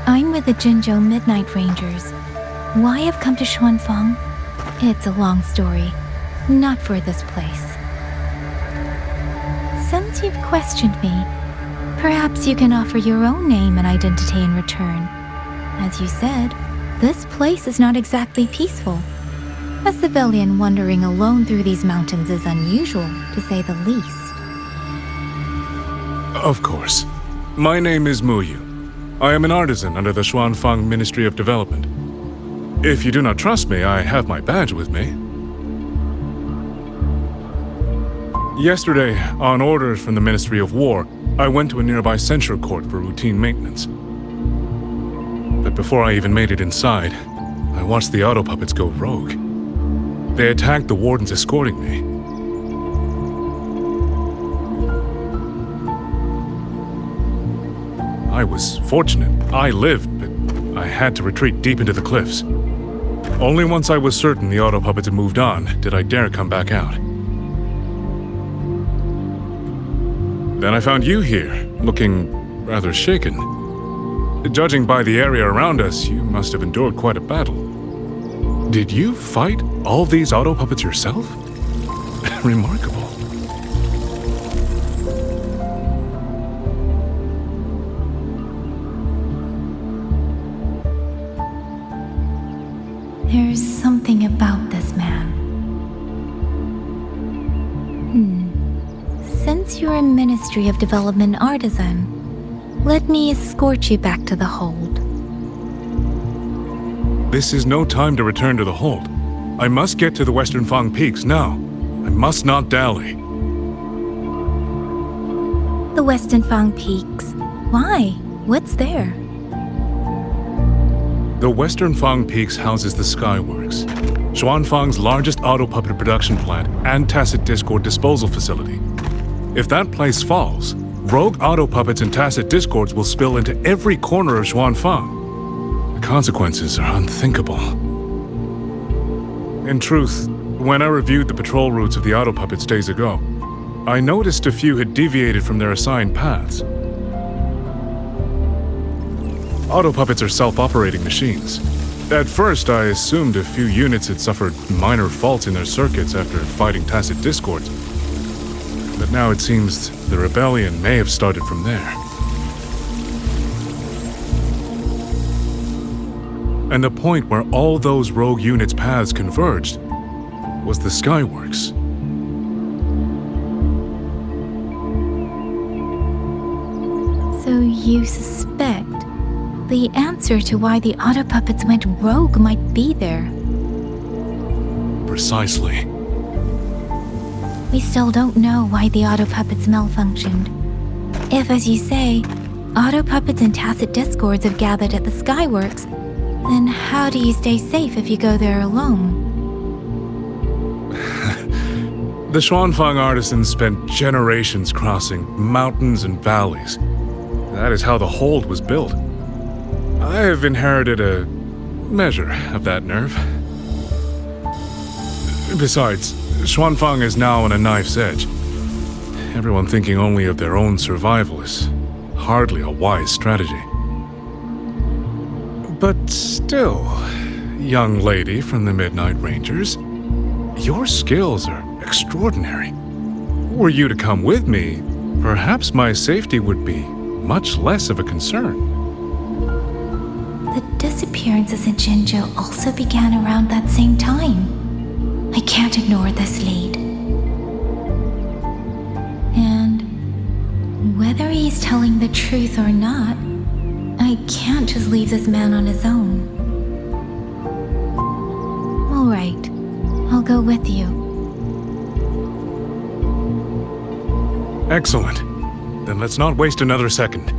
I'm with the Jinzhou Midnight Rangers. Why I've come to Xuanfang? It's a long story. Not for this place. Since you've questioned me, perhaps you can offer your own name and identity in return. As you said, this place is not exactly peaceful. A civilian wandering alone through these mountains is unusual, to say the least. Of course. My name is Muyu. I am an artisan under the Xuanfang Ministry of Development. If you do not trust me, I have my badge with me. Yesterday, on orders from the Ministry of War, I went to a nearby censure court for routine maintenance. But before I even made it inside, I watched the auto puppets go rogue. They attacked the wardens escorting me. I was fortunate. I lived, but I had to retreat deep into the cliffs. Only once I was certain the auto puppets had moved on did I dare come back out. Then I found you here, looking rather shaken. Judging by the area around us, you must have endured quite a battle. Did you fight all these auto puppets yourself? Remarkable. There's something about this man. Since you're a Ministry of Development artisan, let me escort you back to the hold. This is no time to return to the hold. I must get to the Western Fang Peaks now. I must not dally. The Western Fang Peaks? Why? What's there? The Western Fang Peaks houses the Skyworks, Xuanfang's largest auto puppet production plant and tacit discord disposal facility. If that place falls, rogue auto puppets and tacit discords will spill into every corner of Xuanfang. The consequences are unthinkable. In truth, when I reviewed the patrol routes of the auto puppets days ago, I noticed a few had deviated from their assigned paths. Auto puppets are self-operating machines. At first, I assumed a few units had suffered minor faults in their circuits after fighting tacit discords. But now it seems the rebellion may have started from there. And the point where all those rogue units' paths converged was the Skyworks. So you suspect the answer to why the auto puppets went rogue might be there? Precisely. We still don't know why the auto puppets malfunctioned. If, as you say, auto puppets and tacit discords have gathered at the Skyworks, then how do you stay safe if you go there alone? The Xuanfang artisans spent generations crossing mountains and valleys. That is how the hold was built. I have inherited a measure of that nerve. Besides, Xuanfang is now on a knife's edge. Everyone thinking only of their own survival is hardly a wise strategy. But still, young lady from the Midnight Rangers, your skills are extraordinary. Were you to come with me, perhaps my safety would be much less of a concern. The disappearances in Jinzhou also began around that same time. I can't ignore this lead. And whether he's telling the truth or not, I can't just leave this man on his own. All right, I'll go with you. Excellent. Then let's not waste another second.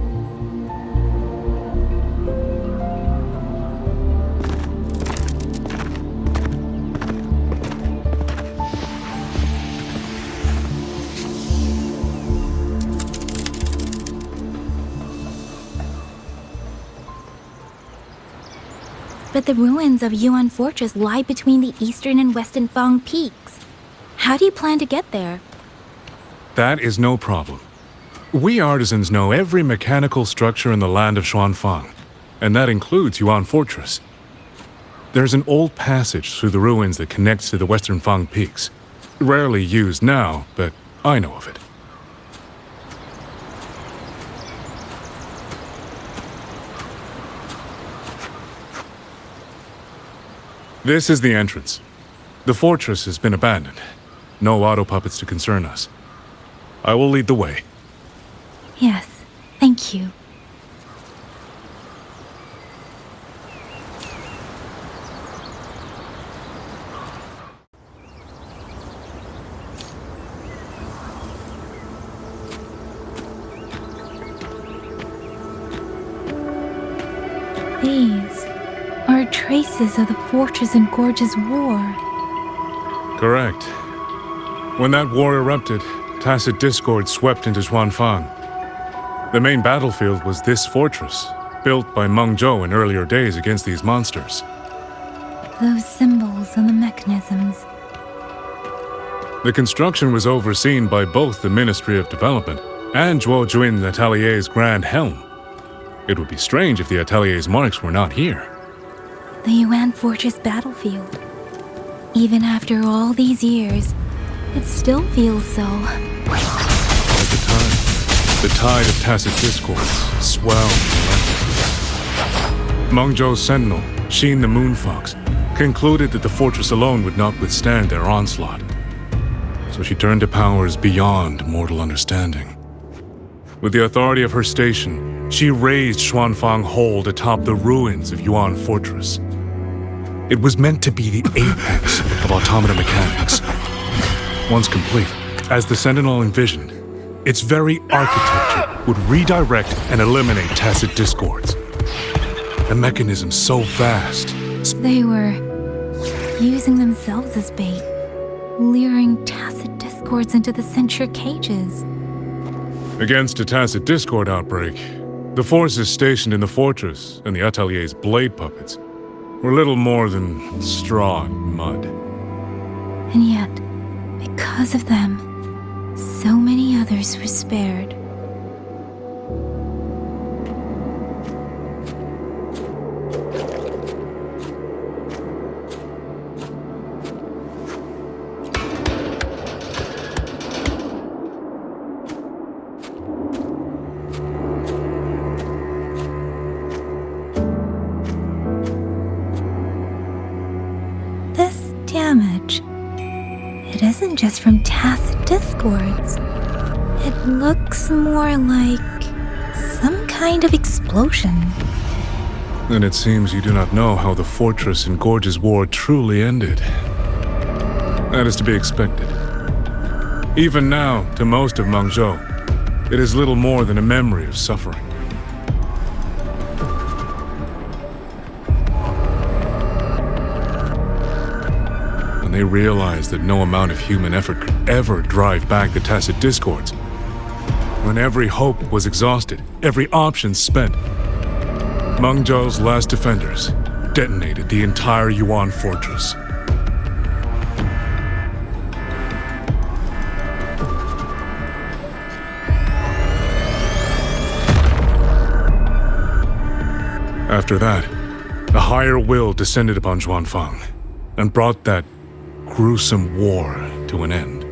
But the ruins of Yuan Fortress lie between the eastern and western Fang peaks. How do you plan to get there? That is no problem. We artisans know every mechanical structure in the land of Xuanfang, and that includes Yuan Fortress. There's an old passage through the ruins that connects to the western Fang peaks. Rarely used now, but I know of it. This is the entrance. The fortress has been abandoned. No auto puppets to concern us. I will lead the way. Yes, thank you. These are traces of the Fortress and Gorge's war. Correct. When that war erupted, tacit discord swept into Xuanfang. The main battlefield was this fortress, built by Meng Zhou in earlier days against these monsters. Those symbols and the mechanisms. The construction was overseen by both the Ministry of Development and Zhuo Jun's Atelier's Grand Helm. It would be strange if the Atelier's marks were not here. The Yuan Fortress battlefield. Even after all these years, it still feels so. At the tide of tacit discords swelled relentlessly. Meng Zhou's sentinel, Sheen the Moonfox, concluded that the fortress alone would not withstand their onslaught. So she turned to powers beyond mortal understanding. With the authority of her station, she raised Xuanfang Hold atop the ruins of Yuan Fortress. It was meant to be the apex of automata mechanics. Once complete, as the Sentinel envisioned, its very architecture would redirect and eliminate tacit discords. A mechanism so vast. They were using themselves as bait, luring tacit discords into the censure cages. Against a tacit discord outbreak, the forces stationed in the fortress and the Atelier's blade puppets were little more than straw and mud. And yet, because of them, so many others were spared. This damage, it isn't just from tacit discords. It looks more like some kind of explosion. Then it seems you do not know how the fortress and Gorge's war truly ended. That is to be expected. Even now, to most of Mengzhou, it is little more than a memory of suffering. When they realized that no amount of human effort could ever drive back the tacit discords, when every hope was exhausted, every option spent, Mengzhou's last defenders detonated the entire Yuan fortress. After that, the higher will descended upon Xuanfang and brought that gruesome war to an end.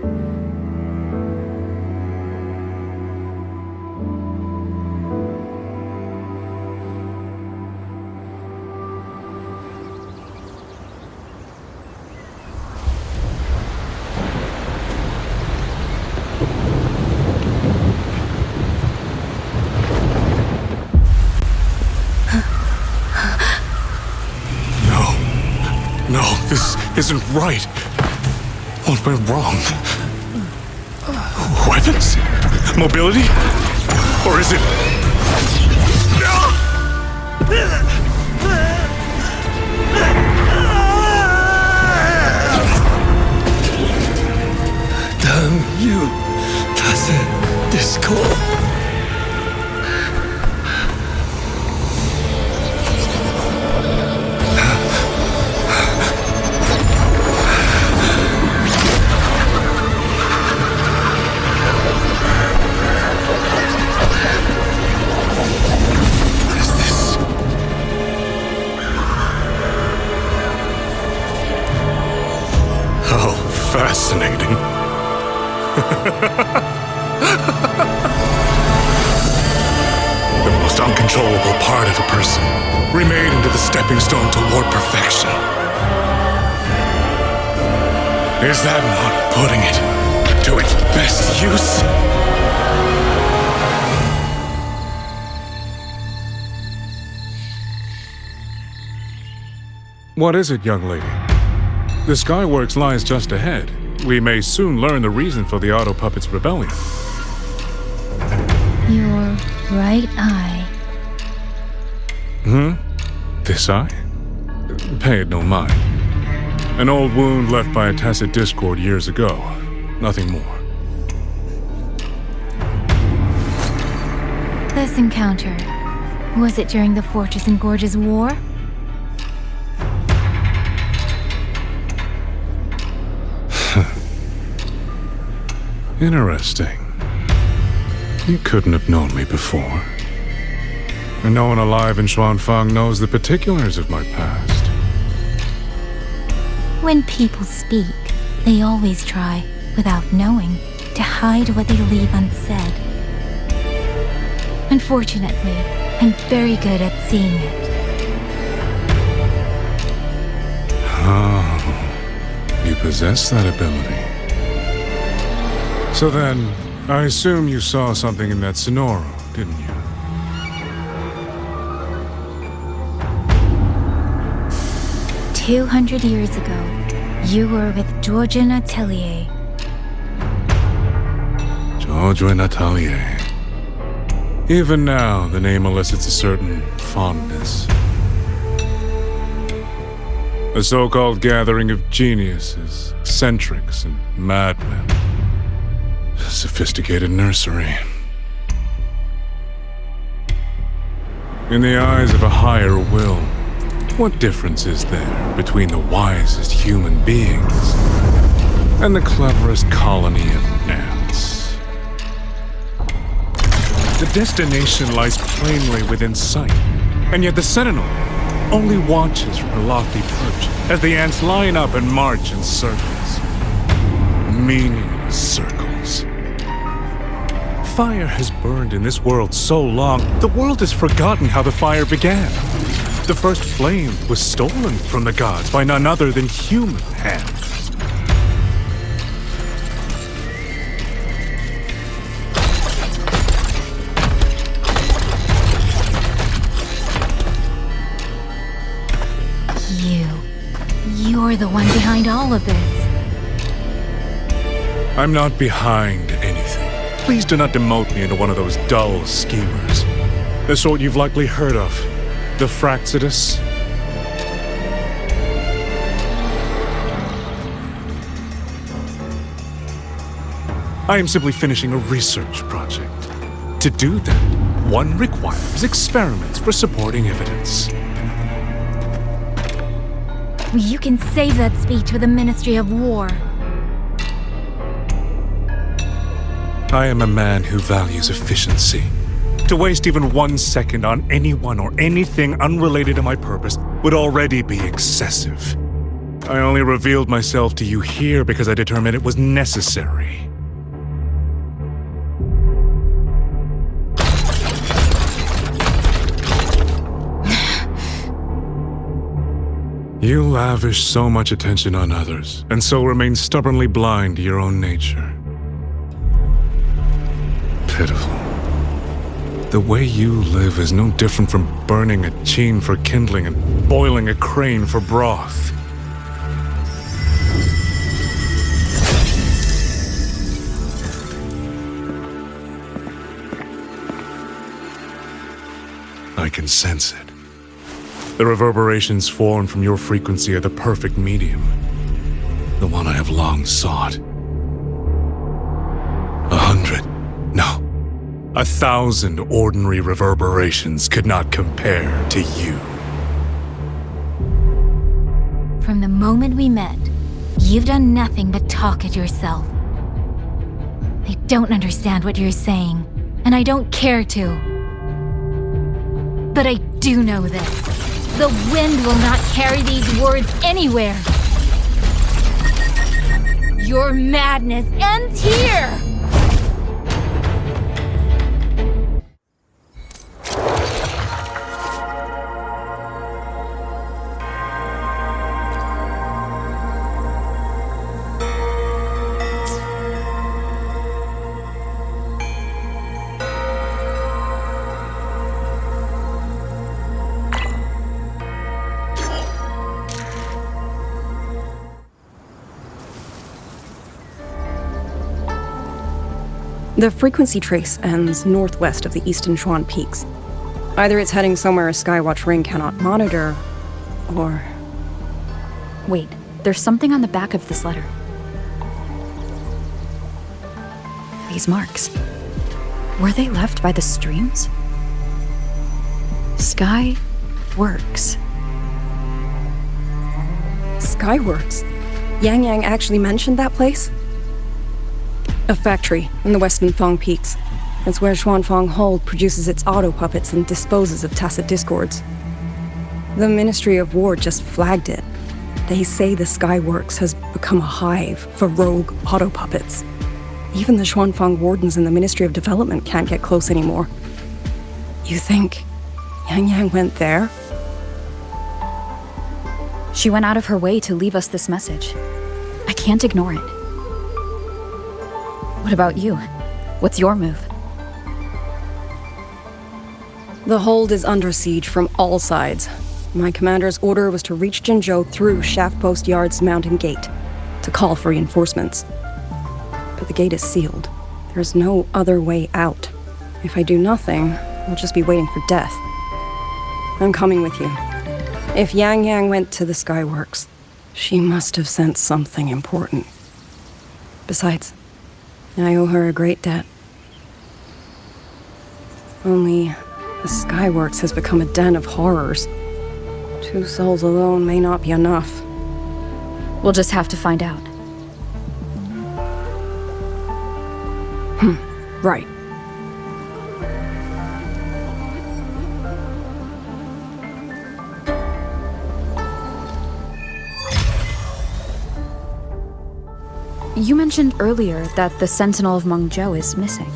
No, this isn't right. What went wrong? Weapons? Mobility? Or is it... Damn you, tacit discord. Fascinating. The most uncontrollable part of a person, remade into the stepping stone toward perfection. Is that not putting it to its best use? What is it, young lady? The Skyworks lies just ahead. We may soon learn the reason for the Auto Puppet's rebellion. Your right eye. This eye? Pay it no mind. An old wound left by a tacit discord years ago. Nothing more. This encounter, was it during the Fortress and Gorge's war? Interesting. You couldn't have known me before. And no one alive in Xuanfang knows the particulars of my past. When people speak, they always try, without knowing, to hide what they leave unsaid. Unfortunately, I'm very good at seeing it. possess that ability. So then, I assume you saw something in that Sonoro, didn't you? "200 years ago, you were with Georgian Atelier." Georgian Atelier. Even now, the name elicits a certain fondness. A so-called gathering of geniuses, eccentrics, and madmen. A sophisticated nursery. In the eyes of a higher will, what difference is there between the wisest human beings and the cleverest colony of ants? The destination lies plainly within sight, and yet the Sentinel only watches from her lofty perch as the ants line up and march in circles. Meaningless circles. Fire has burned in this world so long, the world has forgotten how the fire began. The first flame was stolen from the gods by none other than human hands. You're the one behind all of this. I'm not behind anything. Please do not demote me into one of those dull schemers. The sort you've likely heard of. The Fraxidus. I am simply finishing a research project. To do that, one requires experiments for supporting evidence. You can save that speech with the Ministry of War. I am a man who values efficiency. To waste even 1 second on anyone or anything unrelated to my purpose would already be excessive. I only revealed myself to you here because I determined it was necessary. You lavish so much attention on others, and so remain stubbornly blind to your own nature. Pitiful. The way you live is no different from burning a chine for kindling and boiling a crane for broth. I can sense it. The reverberations formed from your frequency are the perfect medium. The one I have long sought. 100, no, 1,000 ordinary reverberations could not compare to you. From the moment we met, you've done nothing but talk at yourself. I don't understand what you're saying, and I don't care to. But I do know this. The wind will not carry these words anywhere. Your madness ends here! The frequency trace ends northwest of the eastern Xuan Peaks. Either it's heading somewhere a Skywatch ring cannot monitor, or... Wait, there's something on the back of this letter. These marks. Were they left by the streams? Sky Works. Skyworks? Yang Yang actually mentioned that place? A factory in the western Feng Peaks. It's where Xuanfang Hold produces its auto puppets and disposes of tacit discords. The Ministry of War just flagged it. They say the Skyworks has become a hive for rogue auto puppets. Even the Xuanfang wardens in the Ministry of Development can't get close anymore. You think Yang Yang went there? She went out of her way to leave us this message. I can't ignore it. What about you? What's your move? The hold is under siege from all sides. My commander's order was to reach Jinzhou through Shaft Post Yard's mountain gate, to call for reinforcements. But the gate is sealed. There's no other way out. If I do nothing, I'll just be waiting for death. I'm coming with you. If Yang Yang went to the Skyworks, she must have sent something important. Besides, I owe her a great debt. Only, the Skyworks has become a den of horrors. 2 souls alone may not be enough. We'll just have to find out. Right. You mentioned earlier that the Sentinel of Mengzhou is missing.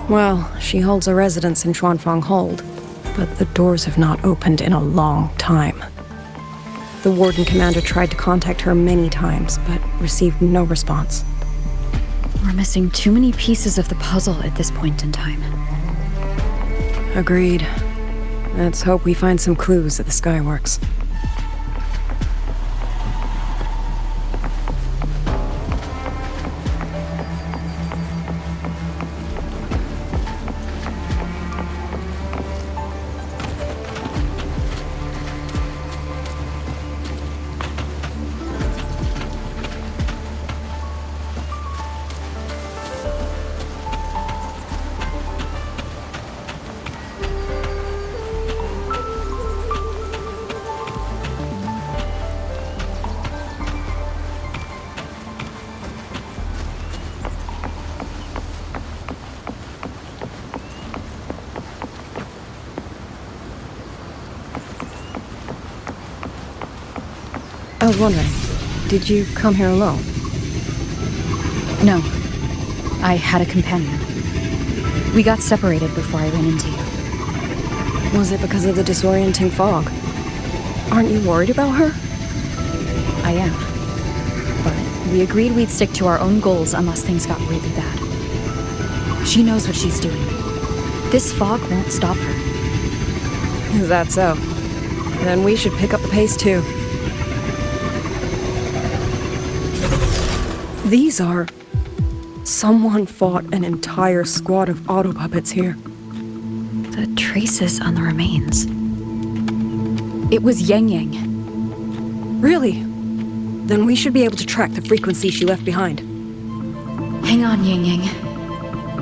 Well, she holds a residence in Xuanfang Hold, but the doors have not opened in a long time. The Warden Commander tried to contact her many times, but received no response. We're missing too many pieces of the puzzle at this point in time. Agreed. Let's hope we find some clues at the Skyworks. I was wondering, did you come here alone? No. I had a companion. We got separated before I ran into you. Was it because of the disorienting fog? Aren't you worried about her? I am. But we agreed we'd stick to our own goals unless things got really bad. She knows what she's doing. This fog won't stop her. Is that so? Then we should pick up the pace too. These are... Someone fought an entire squad of auto puppets here. The traces on the remains. It was Yang Yang. Really? Then we should be able to track the frequency she left behind. Hang on, Yang Yang.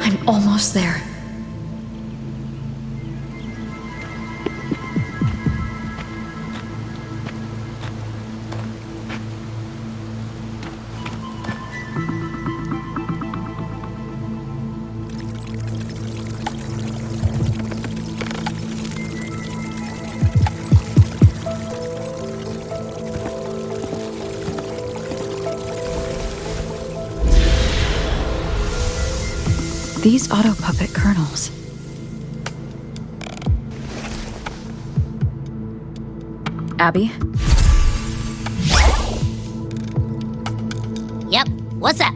I'm almost there. These auto puppet kernels. Abby? Yep, what's up?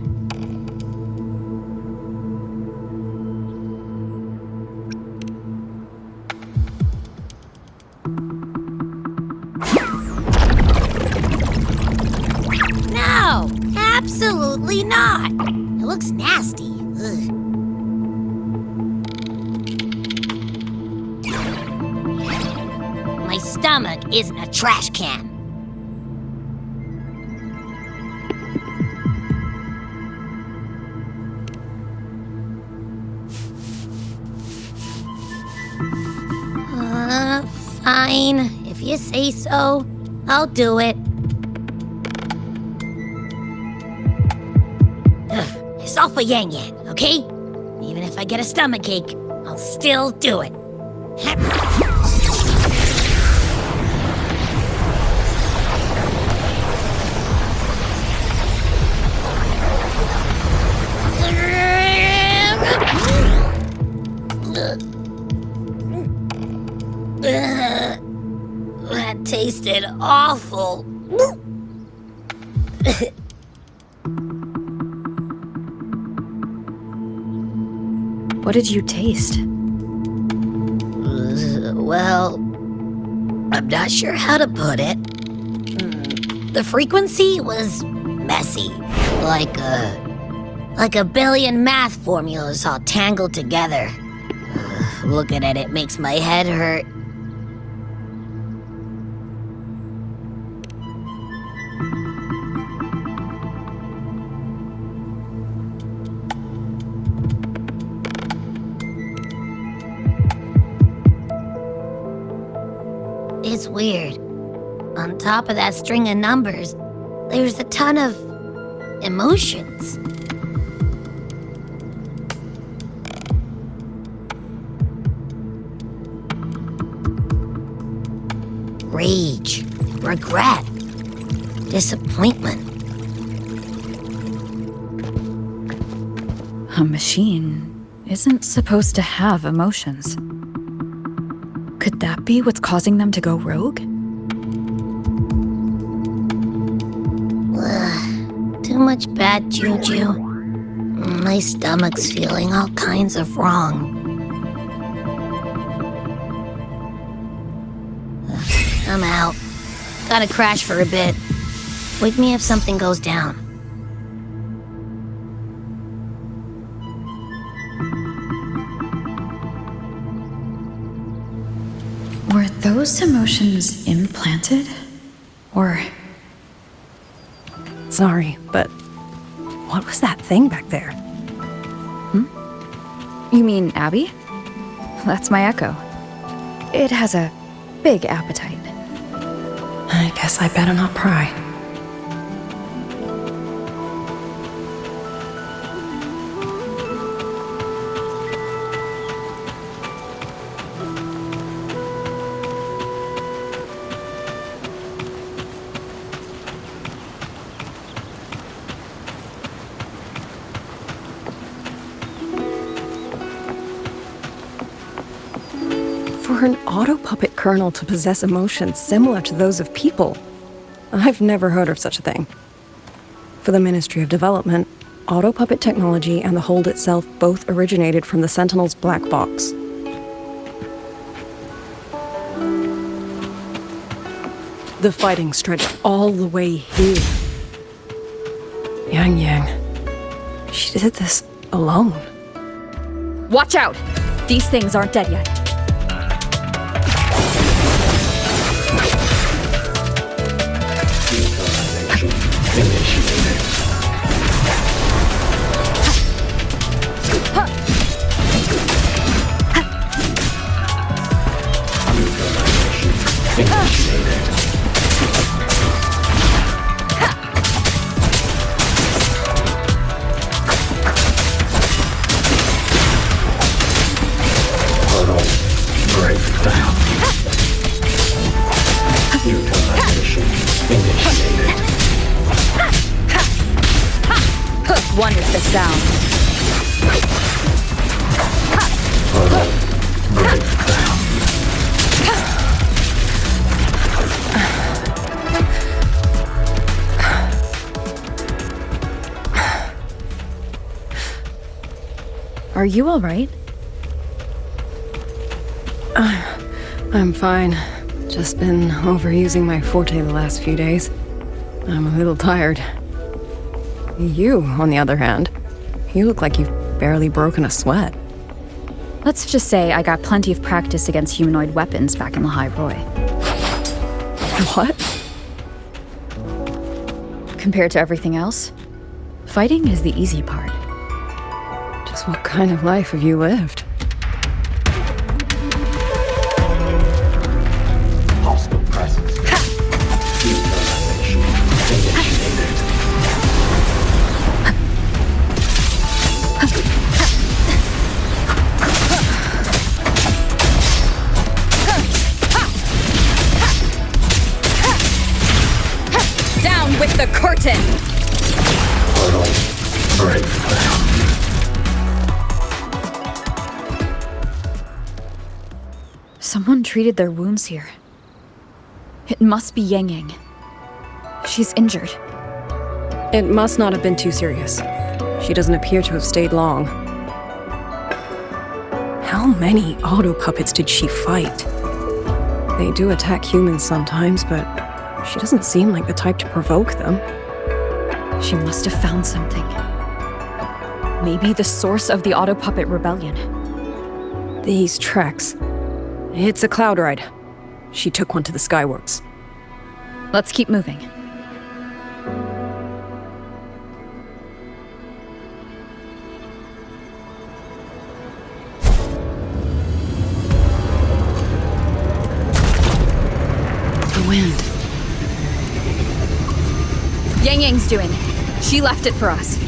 No, absolutely not. It looks nasty. Ugh. My stomach isn't a trash can. Fine. If you say so, I'll do it. Ugh, it's all for Yang Yang, okay? Even if I get a stomachache, I'll still do it. That tasted awful. What did you taste? Well, I'm not sure how to put it. The frequency was messy, like a billion math formulas all tangled together. Looking at it makes my head hurt. It's weird. On top of that string of numbers, there's a ton of emotions. Rage, regret, disappointment. A machine isn't supposed to have emotions. Could that be what's causing them to go rogue? Too much bad juju. My stomach's feeling all kinds of wrong. I'm out. Gotta crash for a bit. Wake me if something goes down. Were those emotions implanted? Or... Sorry, but what was that thing back there? You mean Abby? That's my echo. It has a big appetite. I guess I better not pry. For an auto-puppet kernel to possess emotions similar to those of people, I've never heard of such a thing. For the Ministry of Development, auto-puppet technology and the hold itself both originated from the Sentinel's black box. The fighting stretched all the way here. Yang, she did this alone. Watch out! These things aren't dead yet. One is the sound. Are you all right? I'm fine. Just been overusing my forte the last few days. I'm a little tired. You, on the other hand, you look like you've barely broken a sweat. Let's just say I got plenty of practice against humanoid weapons back in the High Roy. What? Compared to everything else, fighting is the easy part. Just what kind of life have you lived? Hostile presence. Neutralization initiated. Down with the curtain! Portal breakdown. Someone treated their wounds here. It must be Yang Yang. She's injured. It must not have been too serious. She doesn't appear to have stayed long. How many auto puppets did she fight? They do attack humans sometimes, but she doesn't seem like the type to provoke them. She must have found something. Maybe the source of the auto puppet rebellion. These tracks. It's a cloud ride. She took one to the Skyworks. Let's keep moving. The wind. Yang Yang's doing. She left it for us.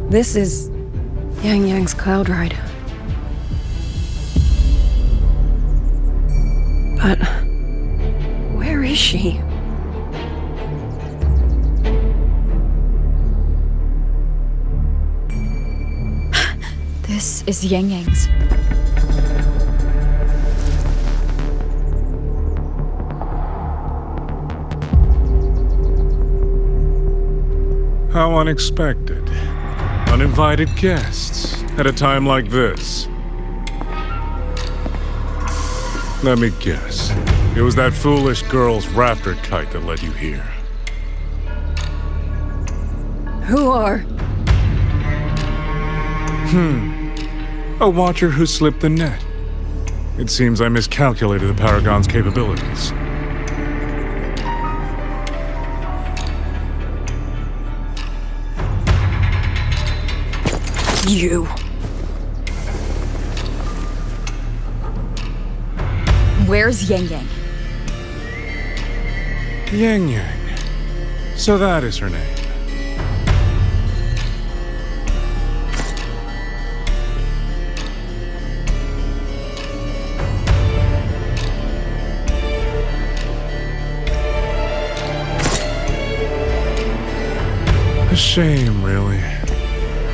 This is Yang Yang's cloud ride. But where is she? This is Yang Yang's. How unexpected. Uninvited guests at a time like this. Let me guess. It was that foolish girl's rafter kite that led you here. Who are? A watcher who slipped the net. It seems I miscalculated the Paragon's capabilities. You. Where's Yang Yang? Yang Yang. So that is her name. A shame, really.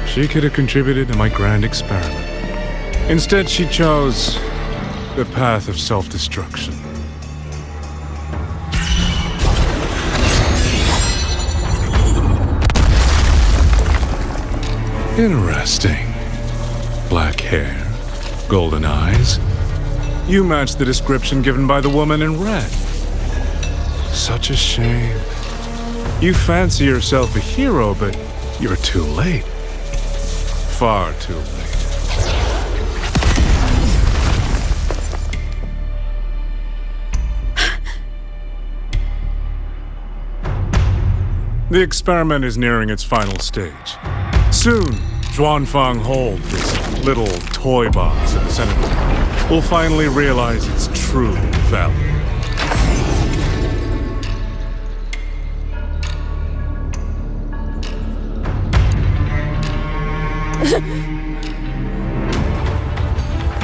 She could have contributed to my grand experiment. Instead, she chose the path of self-destruction. Interesting. Black hair, golden eyes. You match the description given by the woman in red. Such a shame. You fancy yourself a hero, but you're too late. Far too late. The experiment is nearing its final stage. Soon, Zhuanfang Hold, this little toy box in the center, will finally realize its true value.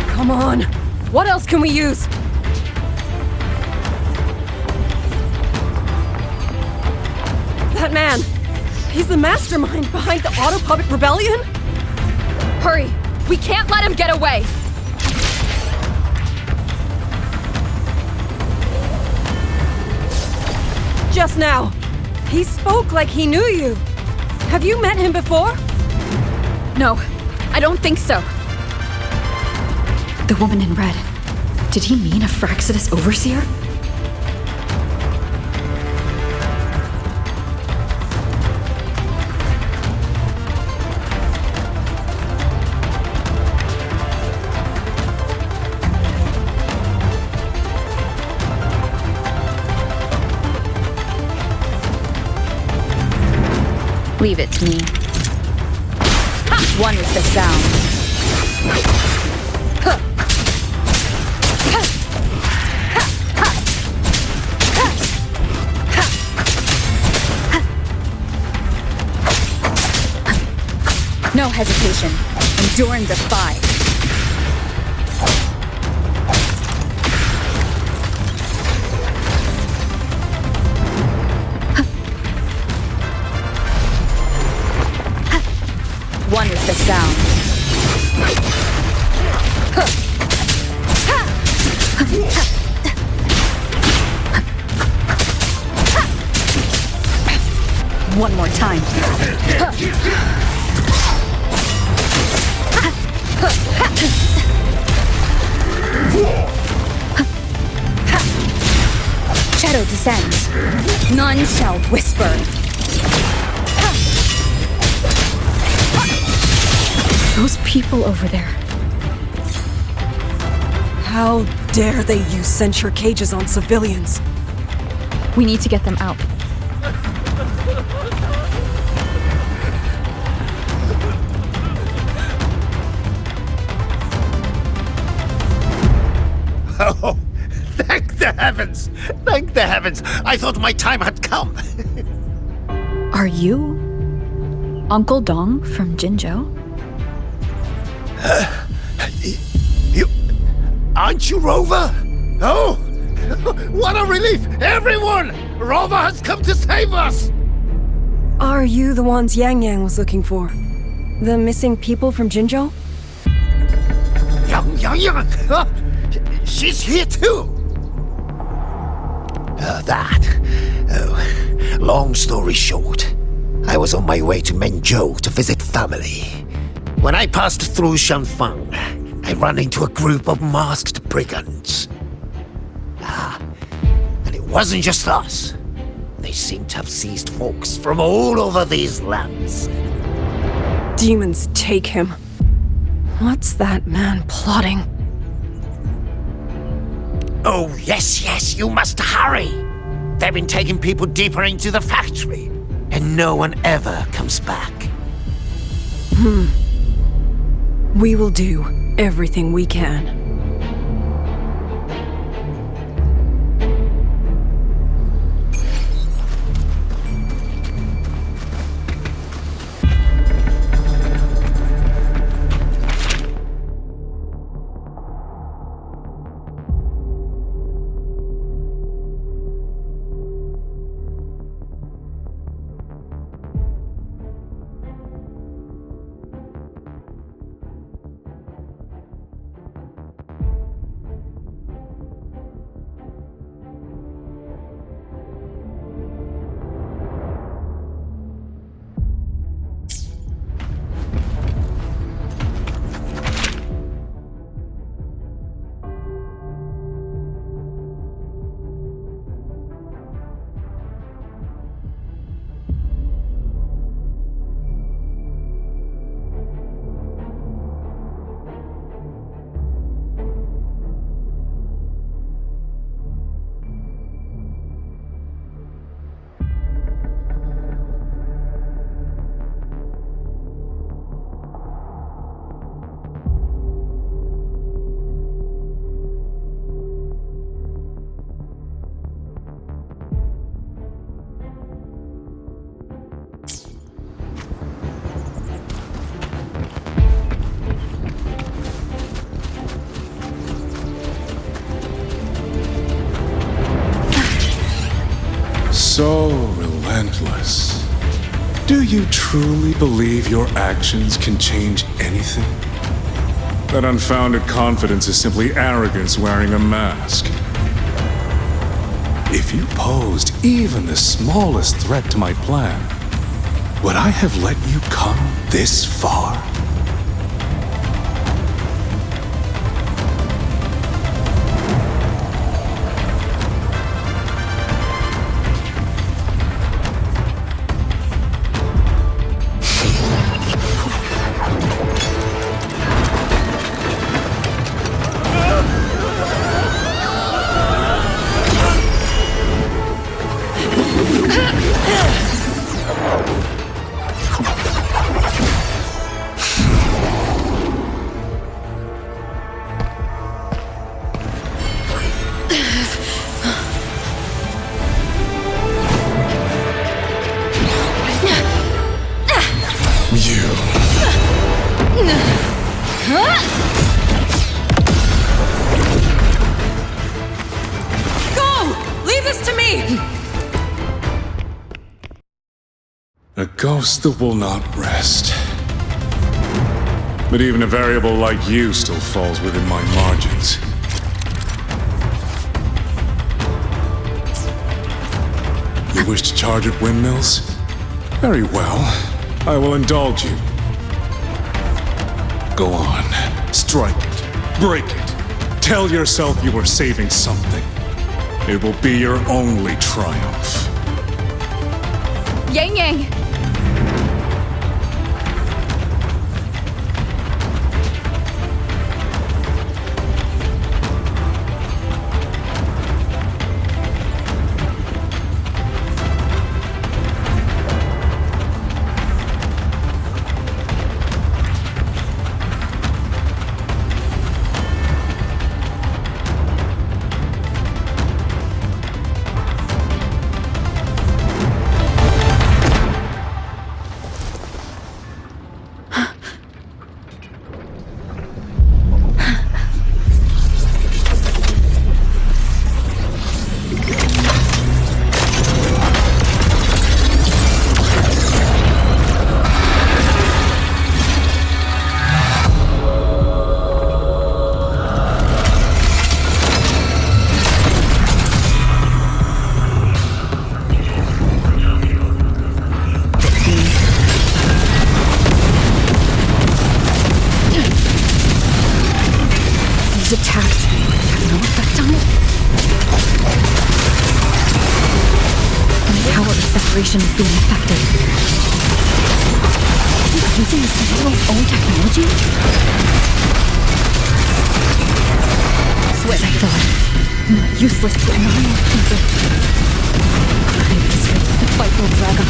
Come on! What else can we use? That man! He's the mastermind behind the Auto Puppet Rebellion? Hurry! We can't let him get away! Just now, he spoke like he knew you. Have you met him before? No, I don't think so. The woman in red. Did he mean a Fraxidus overseer? Leave it to me. One with the sound. No hesitation. Endure and defy. One with the sound. One more time. Shadow descends. None shall whisper. Those people over there. How dare they use censure cages on civilians? We need to get them out. Oh, thank the heavens! Thank the heavens! I thought my time had come. Are you Uncle Dong from Jinzhou? Aren't you Rover? Oh, what a relief! Everyone! Rover has come to save us! Are you the ones Yang Yang was looking for? The missing people from Jinzhou? Yang! She's here too! Long story short, I was on my way to Menzhou to visit family. When I passed through Shanfang, I ran into a group of masked brigands. And it wasn't just us. They seem to have seized folks from all over these lands. Demons take him. What's that man plotting? Oh, yes, you must hurry! They've been taking people deeper into the factory, and no one ever comes back. We will do everything we can. So relentless. Do you truly believe your actions can change anything? That unfounded confidence is simply arrogance wearing a mask. If you posed even the smallest threat to my plan, would I have let you come this far? A ghost that will not rest. But even a variable like you still falls within my margins. You wish to charge at windmills? Very well. I will indulge you. Go on. Strike it. Break it. Tell yourself you are saving something. It will be your only triumph. Yang Yang! Attacks have no effect on it? My power of separation is being affected. Is it using the Sentinel's own technology? As I thought, I'm not useless, but I'm not either. I'm just ready to fight will drag on.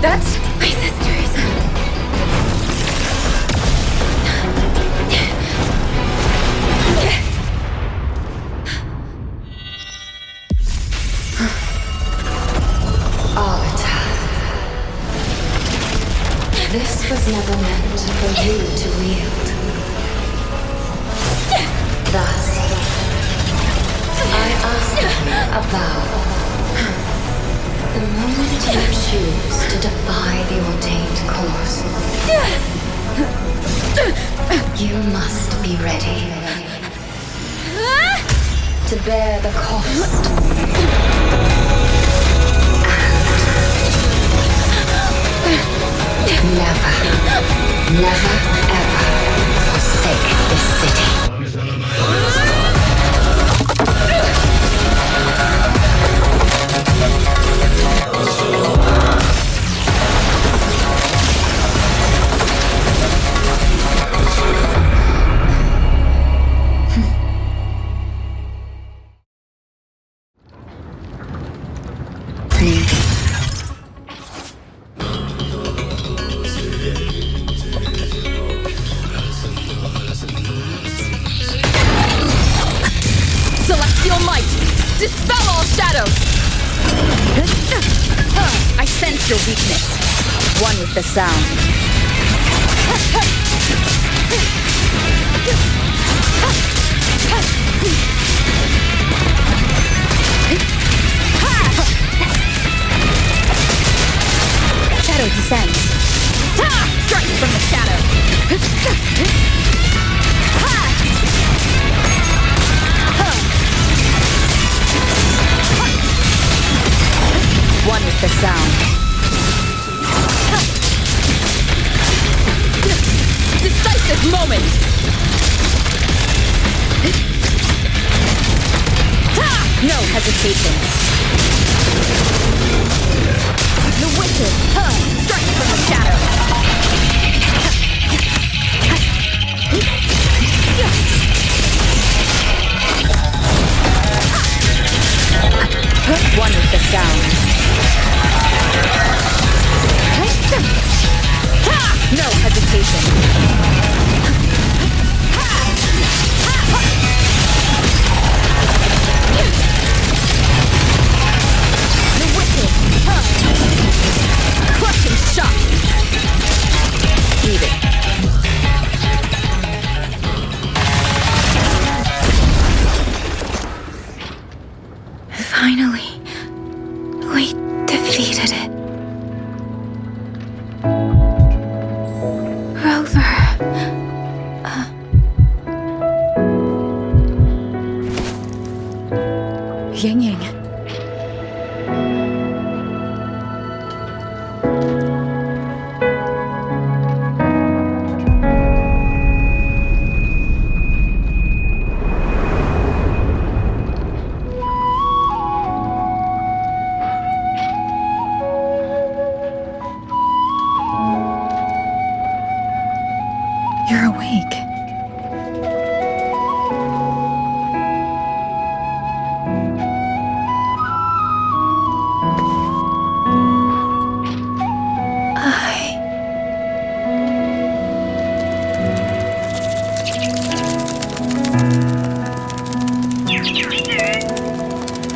That's my sisters. Arbiter. This was never meant for you to wield. Thus, I ask you a vow. The moment you choose to defy the ordained course, you must be ready to bear the cost and never ever forsake this city. Celestial might! Dispel all shadows! I sense your weakness. One with the sound. Shadow descends. Strike from the shadow. One with the sound. Decisive moment! No hesitation. The wicked, strike from the shadow. One with the sound. No hesitation. awake.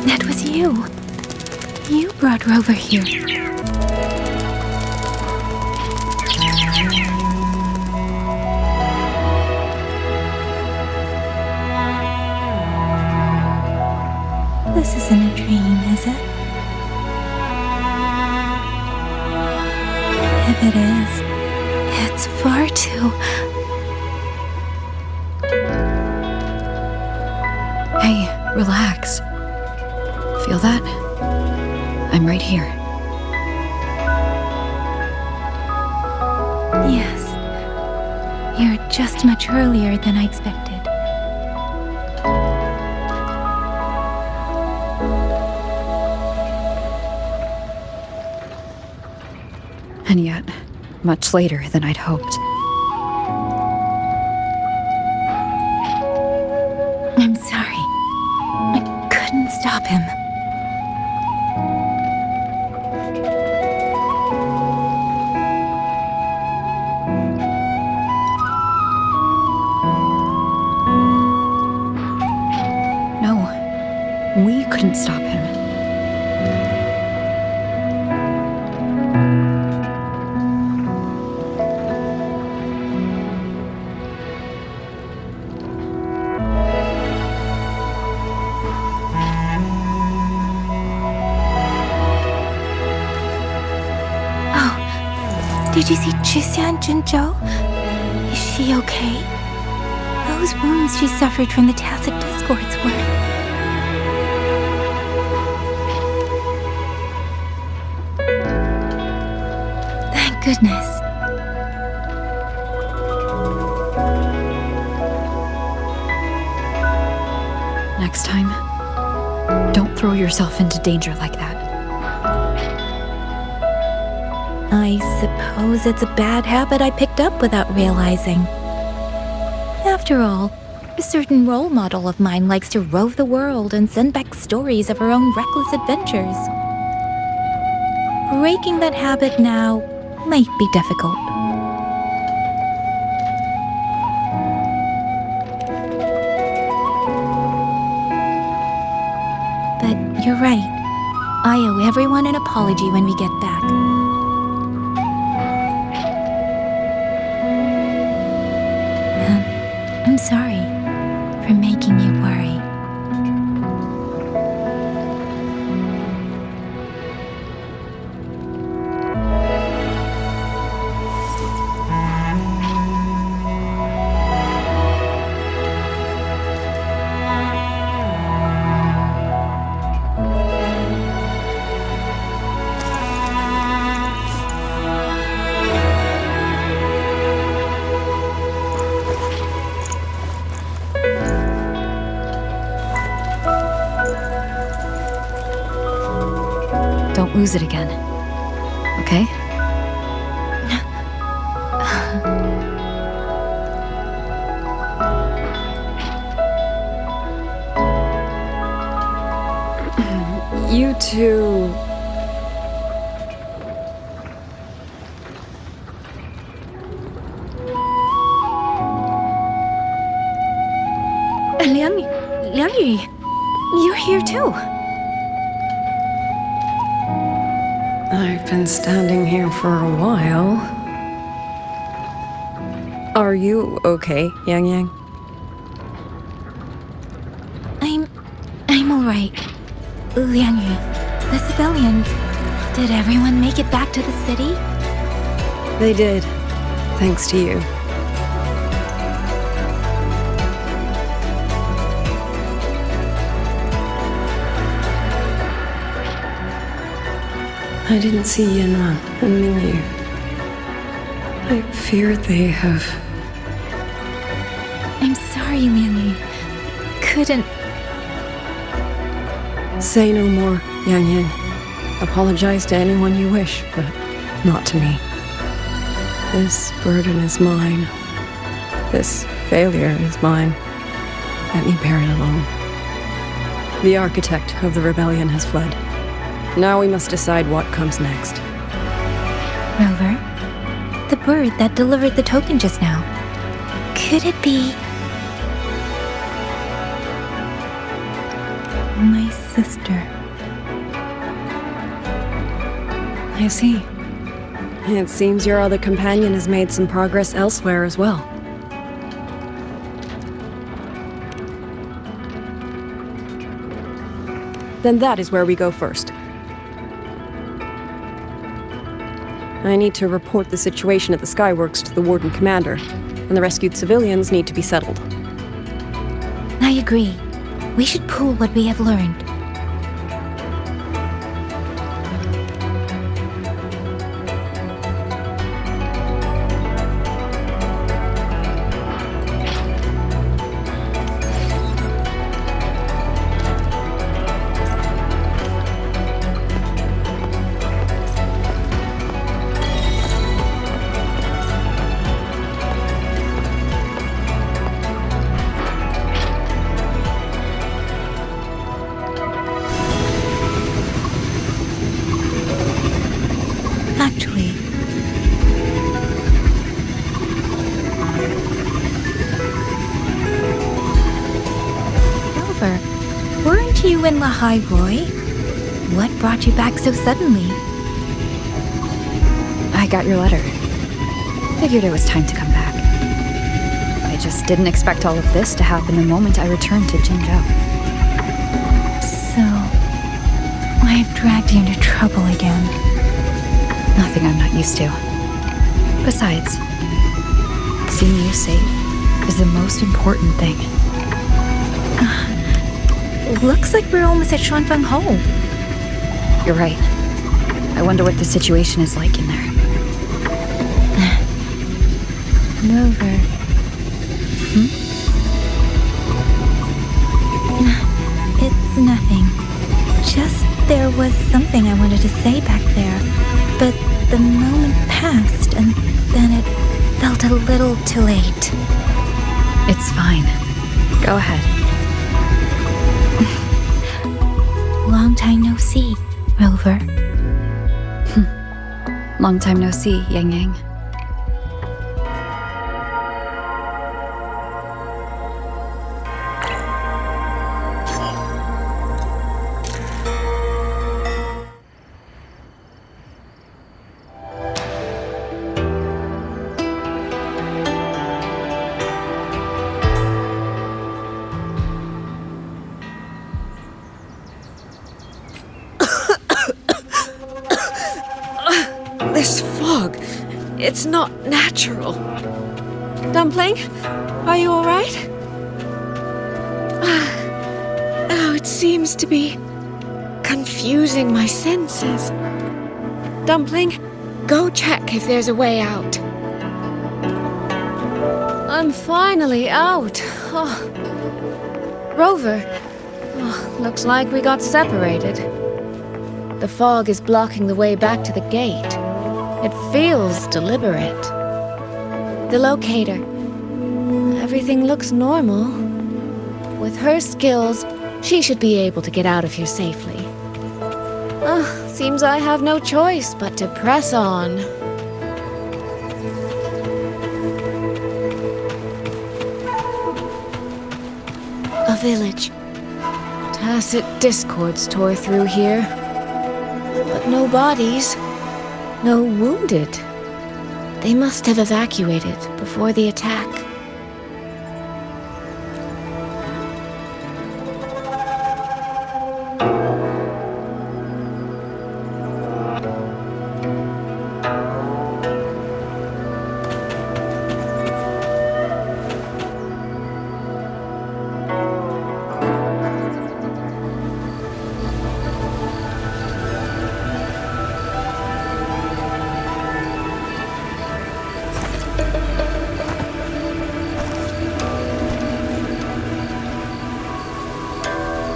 That was you. You brought Rover here. This isn't a dream, is it? If it is, it's far too... Hey, relax. Feel that? I'm right here. Yes. You're just much earlier than I expected. And yet, much later than I'd hoped. I'm sorry. I couldn't stop him. No, we couldn't stop him. Did you see Chixia and Jinzhou? Is she okay? Those wounds she suffered from the tacit discords were... Thank goodness. Next time, don't throw yourself into danger like that. I suppose it's a bad habit I picked up without realizing. After all, a certain role model of mine likes to rove the world and send back stories of her own reckless adventures. Breaking that habit now might be difficult. But you're right. I owe everyone an apology when we get back. I'm sorry for making you worry. Don't lose it again. Okay? You two... Liang Yu, you're here too. I've been standing here for a while. Are you okay, Yang Yang? I'm alright. Liang Yu, the civilians, did everyone make it back to the city? They did, thanks to you. I didn't see Yanman and Mingyu. I fear they have... I'm sorry, Liang Yu. Couldn't... Say no more, Yang Yang. Apologize to anyone you wish, but not to me. This burden is mine. This failure is mine. Let me bear it alone. The architect of the rebellion has fled. Now we must decide what comes next. Rover, the bird that delivered the token just now. Could it be... my sister? I see. It seems your other companion has made some progress elsewhere as well. Then that is where we go first. I need to report the situation at the Skyworks to the Warden Commander, and the rescued civilians need to be settled. I agree. We should pool what we have learned. In La High, Roy? What brought you back so suddenly? I got your letter. Figured it was time to come back. I just didn't expect all of this to happen the moment I returned to Jinzhou. So... I've dragged you into trouble again. Nothing I'm not used to. Besides, seeing you safe is the most important thing. Looks like we're almost at Shuanfeng Hold. You're right. I wonder what the situation is like in there. Rover. It's nothing. Just there was something I wanted to say back there, but the moment passed and then it felt a little too late. It's fine. Go ahead. Long time no see, Rover. Long time no see, Yang Yang. This fog, it's not natural. Dumpling, are you all right? Oh, it seems to be confusing my senses. Dumpling, go check if there's a way out. I'm finally out. Oh. Rover, looks like we got separated. The fog is blocking the way back to the gate. It feels deliberate. The locator. Everything looks normal. With her skills, she should be able to get out of here safely. Seems I have no choice but to press on. A village. Tacit discords tore through here. But no bodies. No wounded. They must have evacuated before the attack.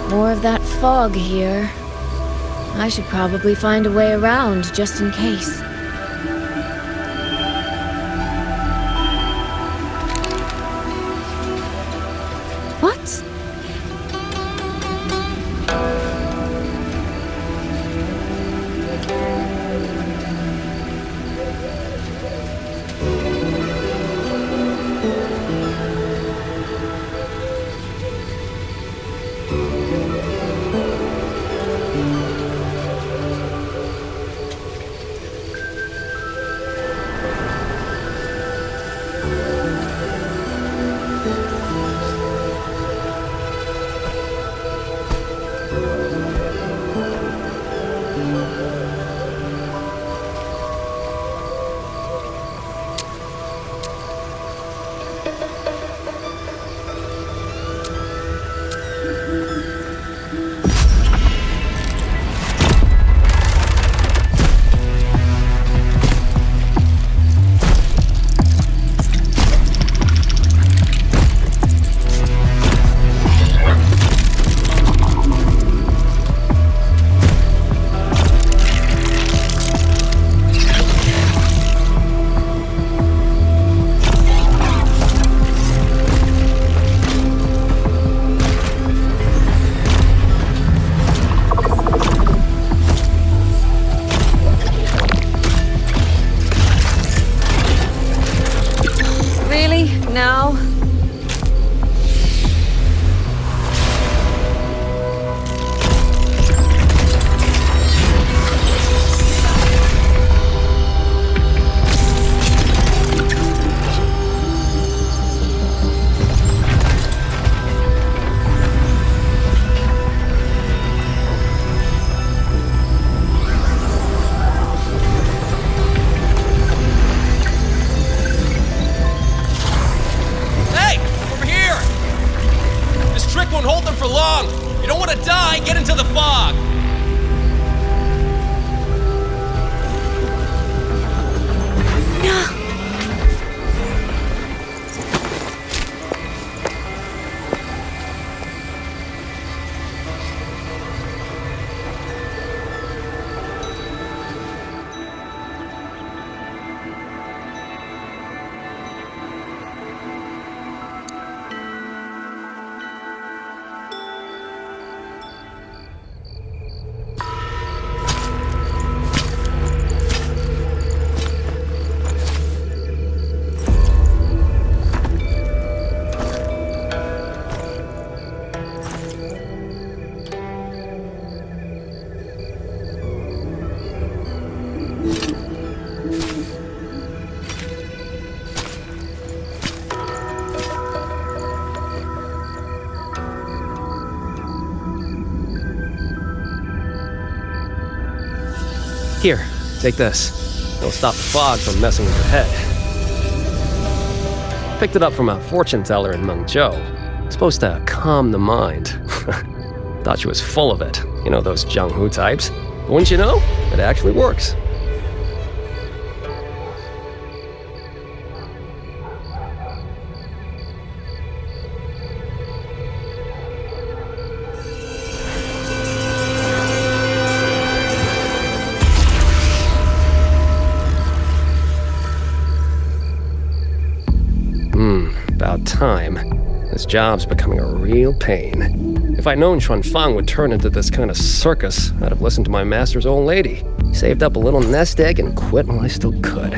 More of that fog here. I should probably find a way around just in case. now. Won't hold them for long. You don't want to die, get into the fog. No. Here, take this. It'll stop the fog from messing with your head. Picked it up from a fortune teller in Mengzhou. It's supposed to calm the mind. Thought she was full of it. You know, those Jianghu types. But wouldn't you know? It actually works. About time. This job's becoming a real pain. If I'd known Xuanfang would turn into this kind of circus, I'd have listened to my master's old lady. Saved up a little nest egg and quit while I still could.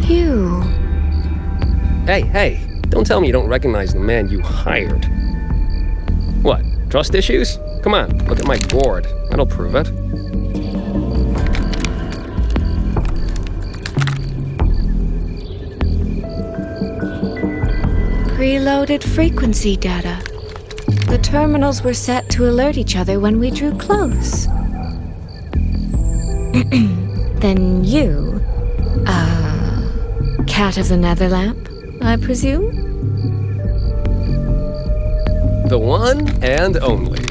You... Hey, don't tell me you don't recognize the man you hired. What, trust issues? Come on, look at my board. That'll prove it. Preloaded frequency data. The terminals were set to alert each other when we drew close. Then you, cat of the Netherlamp, I presume? The one and only.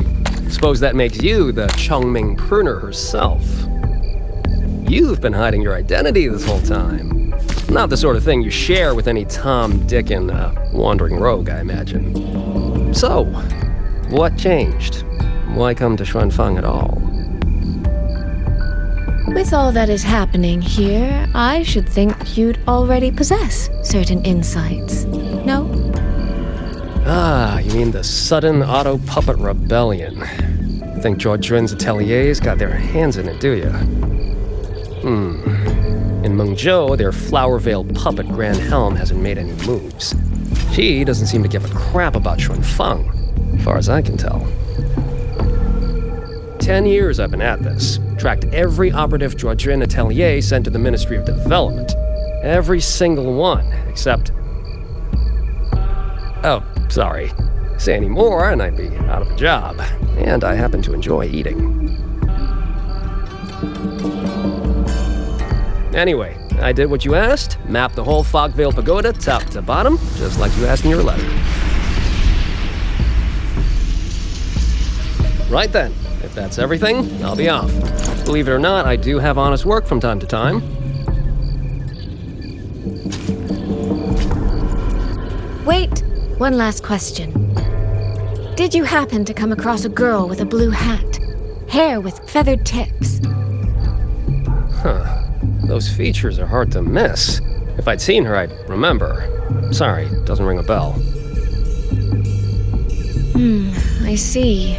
Suppose that makes you the Chongming pruner herself. You've been hiding your identity this whole time. Not the sort of thing you share with any Tom, Dick, and wandering rogue, I imagine. So, what changed? Why come to Xuanfang at all? With all that is happening here, I should think you'd already possess certain insights. No? Ah, you mean the sudden auto-puppet rebellion. Think Zhuojun's ateliers got their hands in it, do you? In Mengzhou, their flower-veiled puppet Grand Helm hasn't made any moves. She doesn't seem to give a crap about Xuanfang, as far as I can tell. 10 years I've been at this. Tracked every operative Zhuojun atelier sent to the Ministry of Development. Every single one, except... Oh, sorry. Say any more and I'd be out of a job. And I happen to enjoy eating. Anyway, I did what you asked, mapped the whole Fogvale Pagoda top to bottom, just like you asked in your letter. Right then, if that's everything, I'll be off. Believe it or not, I do have honest work from time to time. Wait, one last question. Did you happen to come across a girl with a blue hat? Hair with feathered tips? Huh. Those features are hard to miss. If I'd seen her, I'd remember. Sorry, doesn't ring a bell. I see.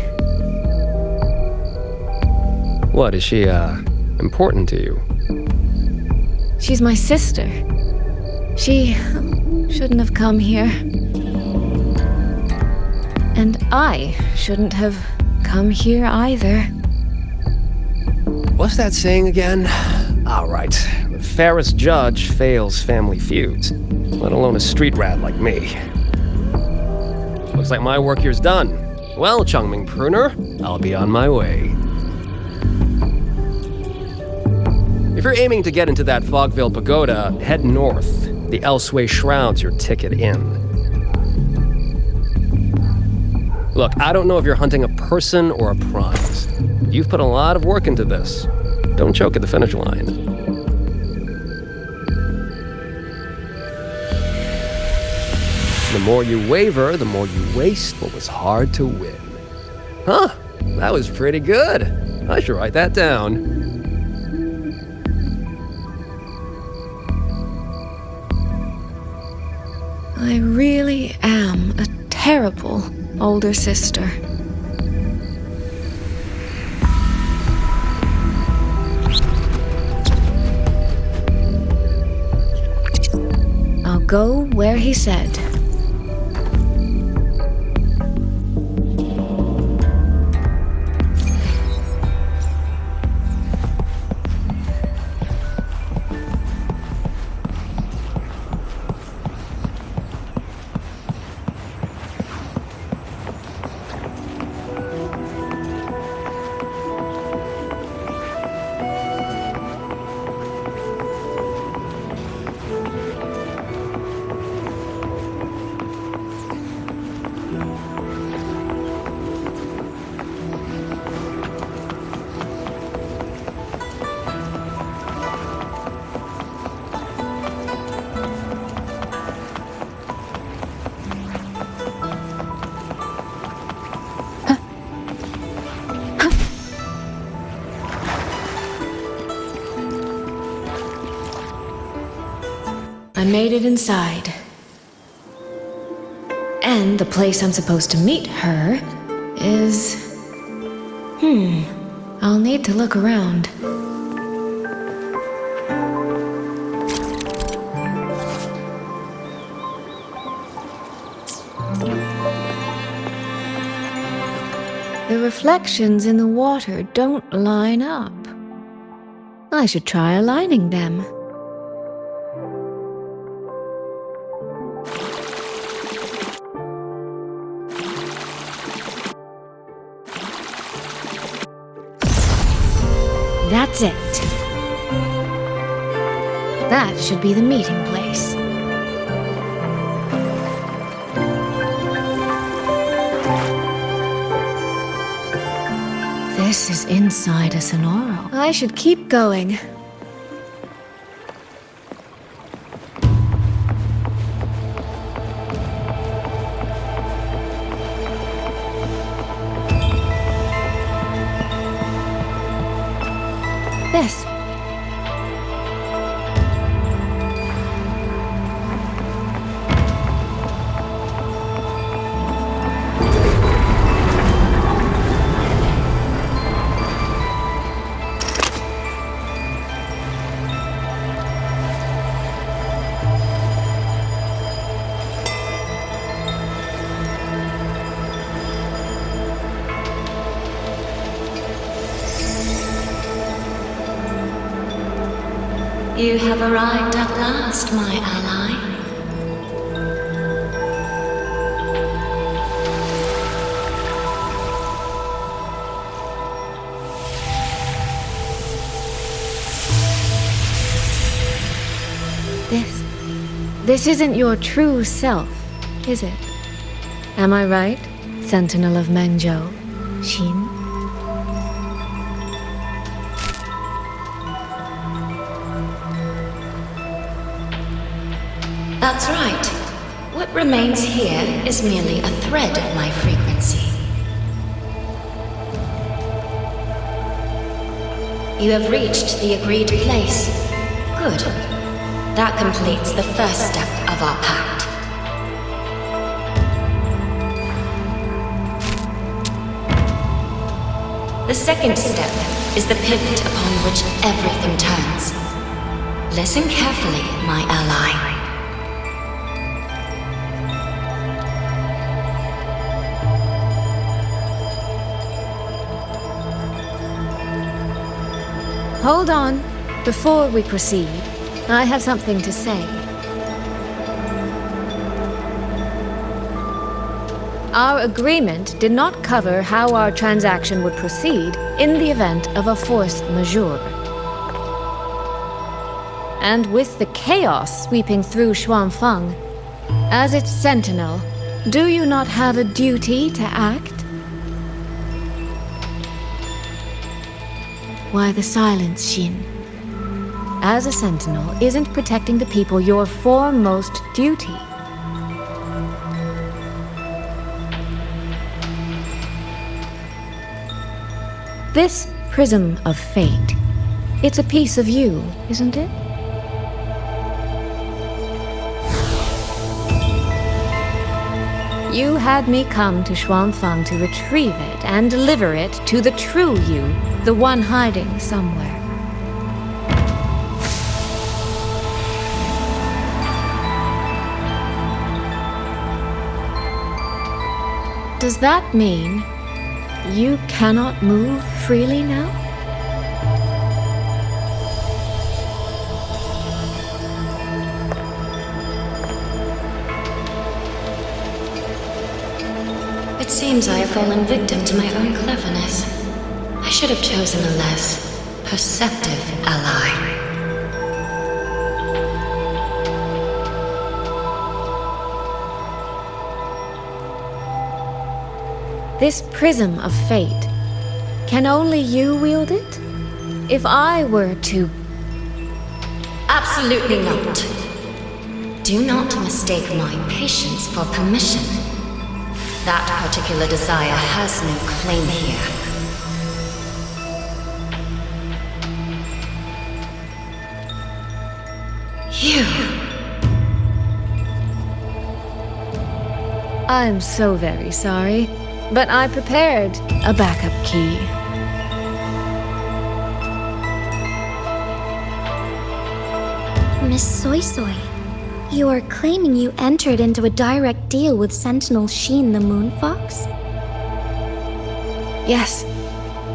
What, is she, important to you? She's my sister. She shouldn't have come here. And I shouldn't have come here either. What's that saying again? All right. The fairest judge fails family feuds, let alone a street rat like me. Looks like my work here's done. Well, Changming Pruner, I'll be on my way. If you're aiming to get into that Fogville Pagoda, head north. The Elseway Shroud's your ticket in. Look, I don't know if you're hunting a person or a prize. You've put a lot of work into this. Don't choke at the finish line. The more you waver, the more you waste what was hard to win. Huh, that was pretty good. I should write that down. I really am a terrible older sister. I'll go where he said. I made it inside. And the place I'm supposed to meet her is... I'll need to look around. The reflections in the water don't line up. I should try aligning them. That's it. That should be the meeting place. This is inside a Sonoro. I should keep going. This. You have arrived at last, my ally. This isn't your true self, is it? Am I right, Sentinel of Mengzhou, Xin? That's right. What remains here is merely a thread of my frequency. You have reached the agreed place. Good. That completes the first step of our pact. The second step is the pivot upon which everything turns. Listen carefully, my ally. Hold on. Before we proceed, I have something to say. Our agreement did not cover how our transaction would proceed in the event of a force majeure. And with the chaos sweeping through Xuanfang, as its sentinel, do you not have a duty to act? Why the silence, Xin? As a sentinel, isn't protecting the people your foremost duty? This prism of fate, it's a piece of you, isn't it? You had me come to Xuanfang to retrieve it and deliver it to the true you, the one hiding somewhere. Does that mean you cannot move freely now? It seems I have fallen victim to my own cleverness. I should have chosen a less perceptive ally. This prism of fate, can only you wield it? If I were to... Absolutely not. Do not mistake my patience for permission. That particular desire has no claim here. You. I'm so very sorry, but I prepared a backup key. Miss Soy Soy, you are claiming you entered into a direct deal with Sentinel Sheen the Moon Fox? Yes.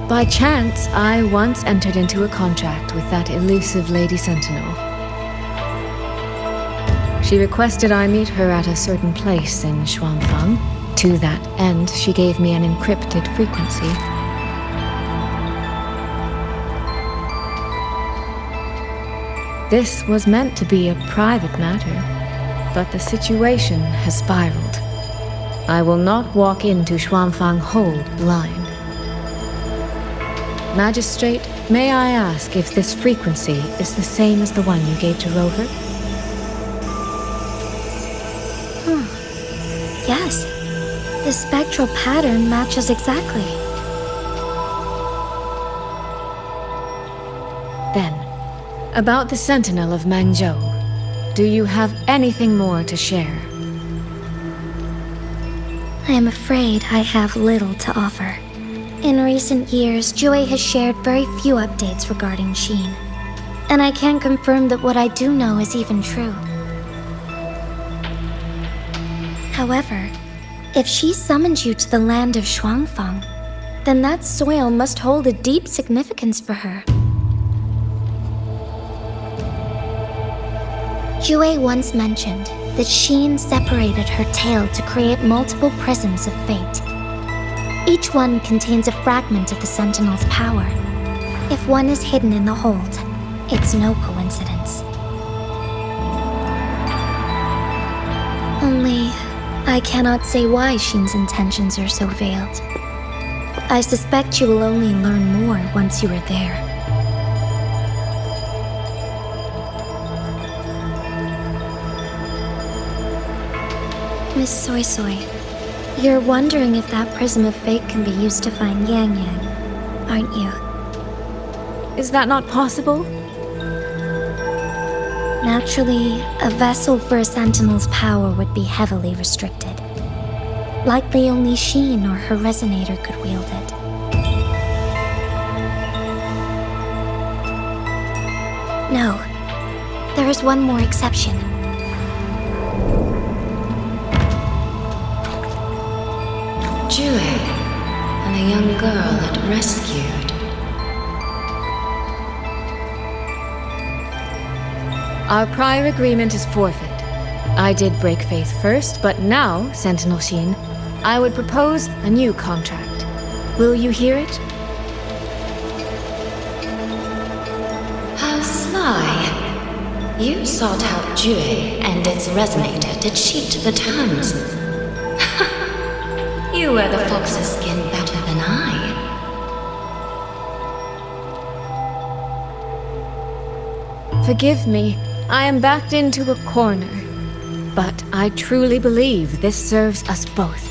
By chance, I once entered into a contract with that elusive Lady Sentinel. She requested I meet her at a certain place in Xuanfang. To that end, she gave me an encrypted frequency. This was meant to be a private matter, but the situation has spiraled. I will not walk into Xuanfang Hold blind. Magistrate, may I ask if this frequency is the same as the one you gave to Rover? Yes. The spectral pattern matches exactly. Then, about the Sentinel of Mangzhou, do you have anything more to share? I am afraid I have little to offer. In recent years, Jue has shared very few updates regarding Sheen, and I can't confirm that what I do know is even true. However, if she summoned you to the land of Xuanfang, then that soil must hold a deep significance for her. Jue once mentioned that Sheen separated her tail to create multiple prisms of fate. Each one contains a fragment of the Sentinel's power. If one is hidden in the hold, it's no coincidence. Only, I cannot say why Sheen's intentions are so veiled. I suspect you will only learn more once you are there. Miss Soy Soy, you're wondering if that prism of fate can be used to find Yang Yang, aren't you? Is that not possible? Naturally, a vessel for a Sentinel's power would be heavily restricted. Likely only Sheen or her resonator could wield it. No, there is one more exception. Jue, and the young girl it rescued. Our prior agreement is forfeit. I did break faith first, but now, Sentinel Sheen, I would propose a new contract. Will you hear it? How sly. You sought out Jue and its resonator to cheat the terms. You wear the fox's skin better than I. Forgive me, I am backed into a corner. But I truly believe this serves us both.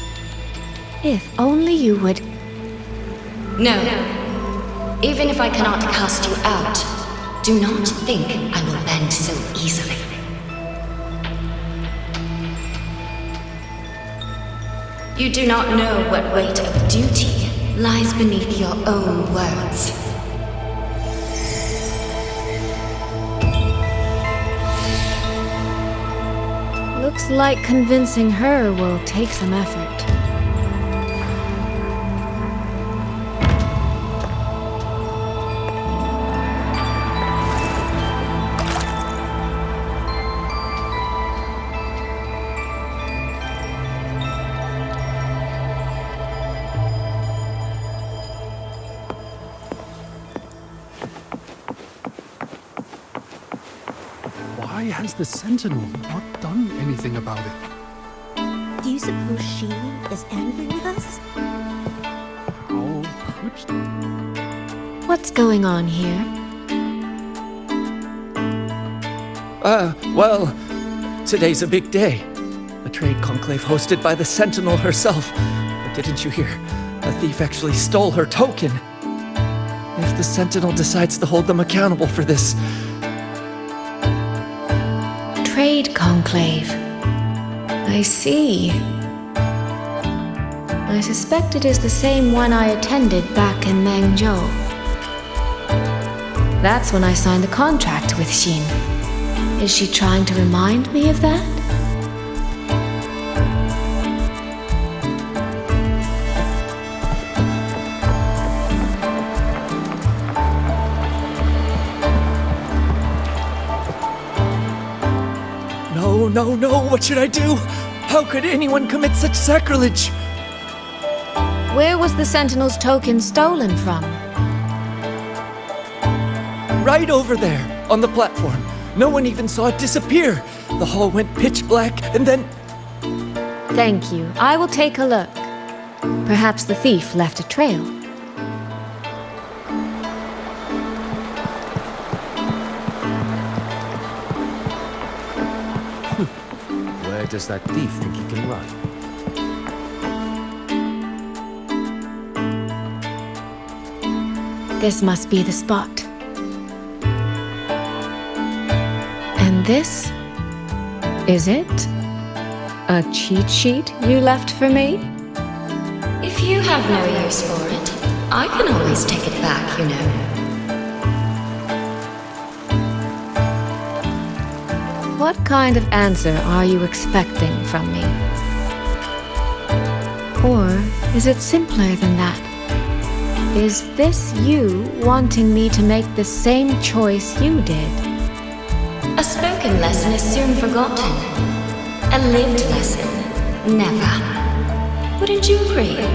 If only you would... No. Even if I cannot cast you out, do not think I will bend so easily. You do not know what weight of duty lies beneath your own words. Looks like convincing her will take some effort. Why has the Sentinel not done anything about it? Do you suppose she is angry with us? How could she? What's going on here? Well, today's a big day. A trade conclave hosted by the Sentinel herself. But didn't you hear? A thief actually stole her token. If the Sentinel decides to hold them accountable for this... Trade conclave. I see. I suspect it is the same one I attended back in Mengzhou. That's when I signed the contract with Xin. Is she trying to remind me of that? No, what should I do? How could anyone commit such sacrilege? Where was the Sentinel's token stolen from? Right over there, on the platform. No one even saw it disappear. The hall went pitch black, and then... Thank you. I will take a look. Perhaps the thief left a trail. Where does that thief think he can run? This must be the spot. And this? Is it? A cheat sheet you left for me? If you have no use for it, I can always take it back, you know. What kind of answer are you expecting from me? Or is it simpler than that? Is this you wanting me to make the same choice you did? A spoken lesson is soon forgotten. A lived lesson, never. Wouldn't you agree?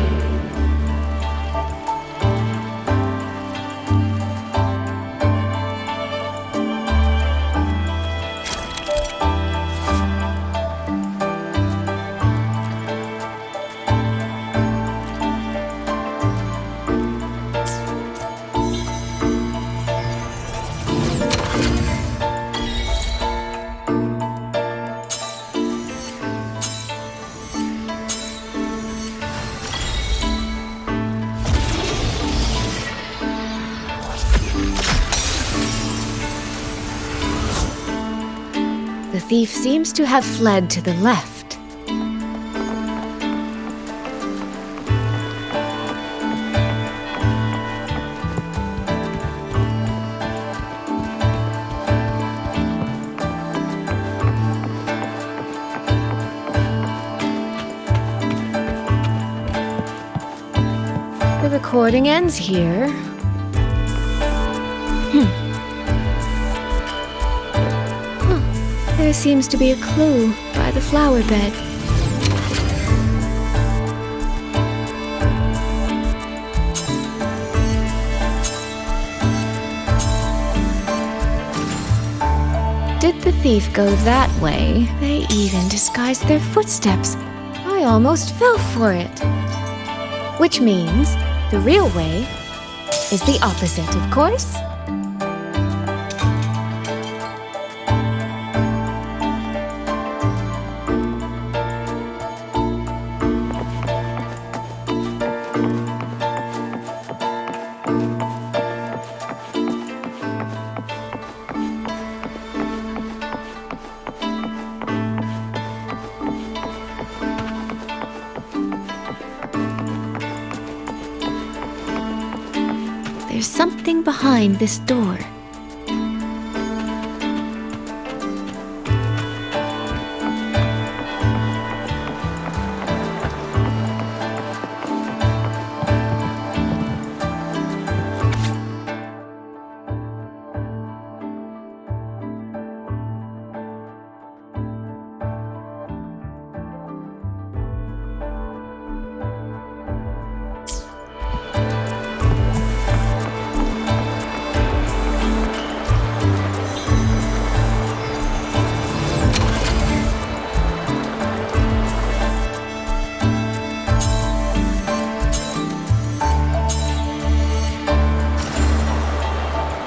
The thief seems to have fled to the left. The recording ends here. There seems to be a clue by the flower bed. Did the thief go that way? They even disguised their footsteps. I almost fell for it. Which means the real way is the opposite, of course. There's something behind this door.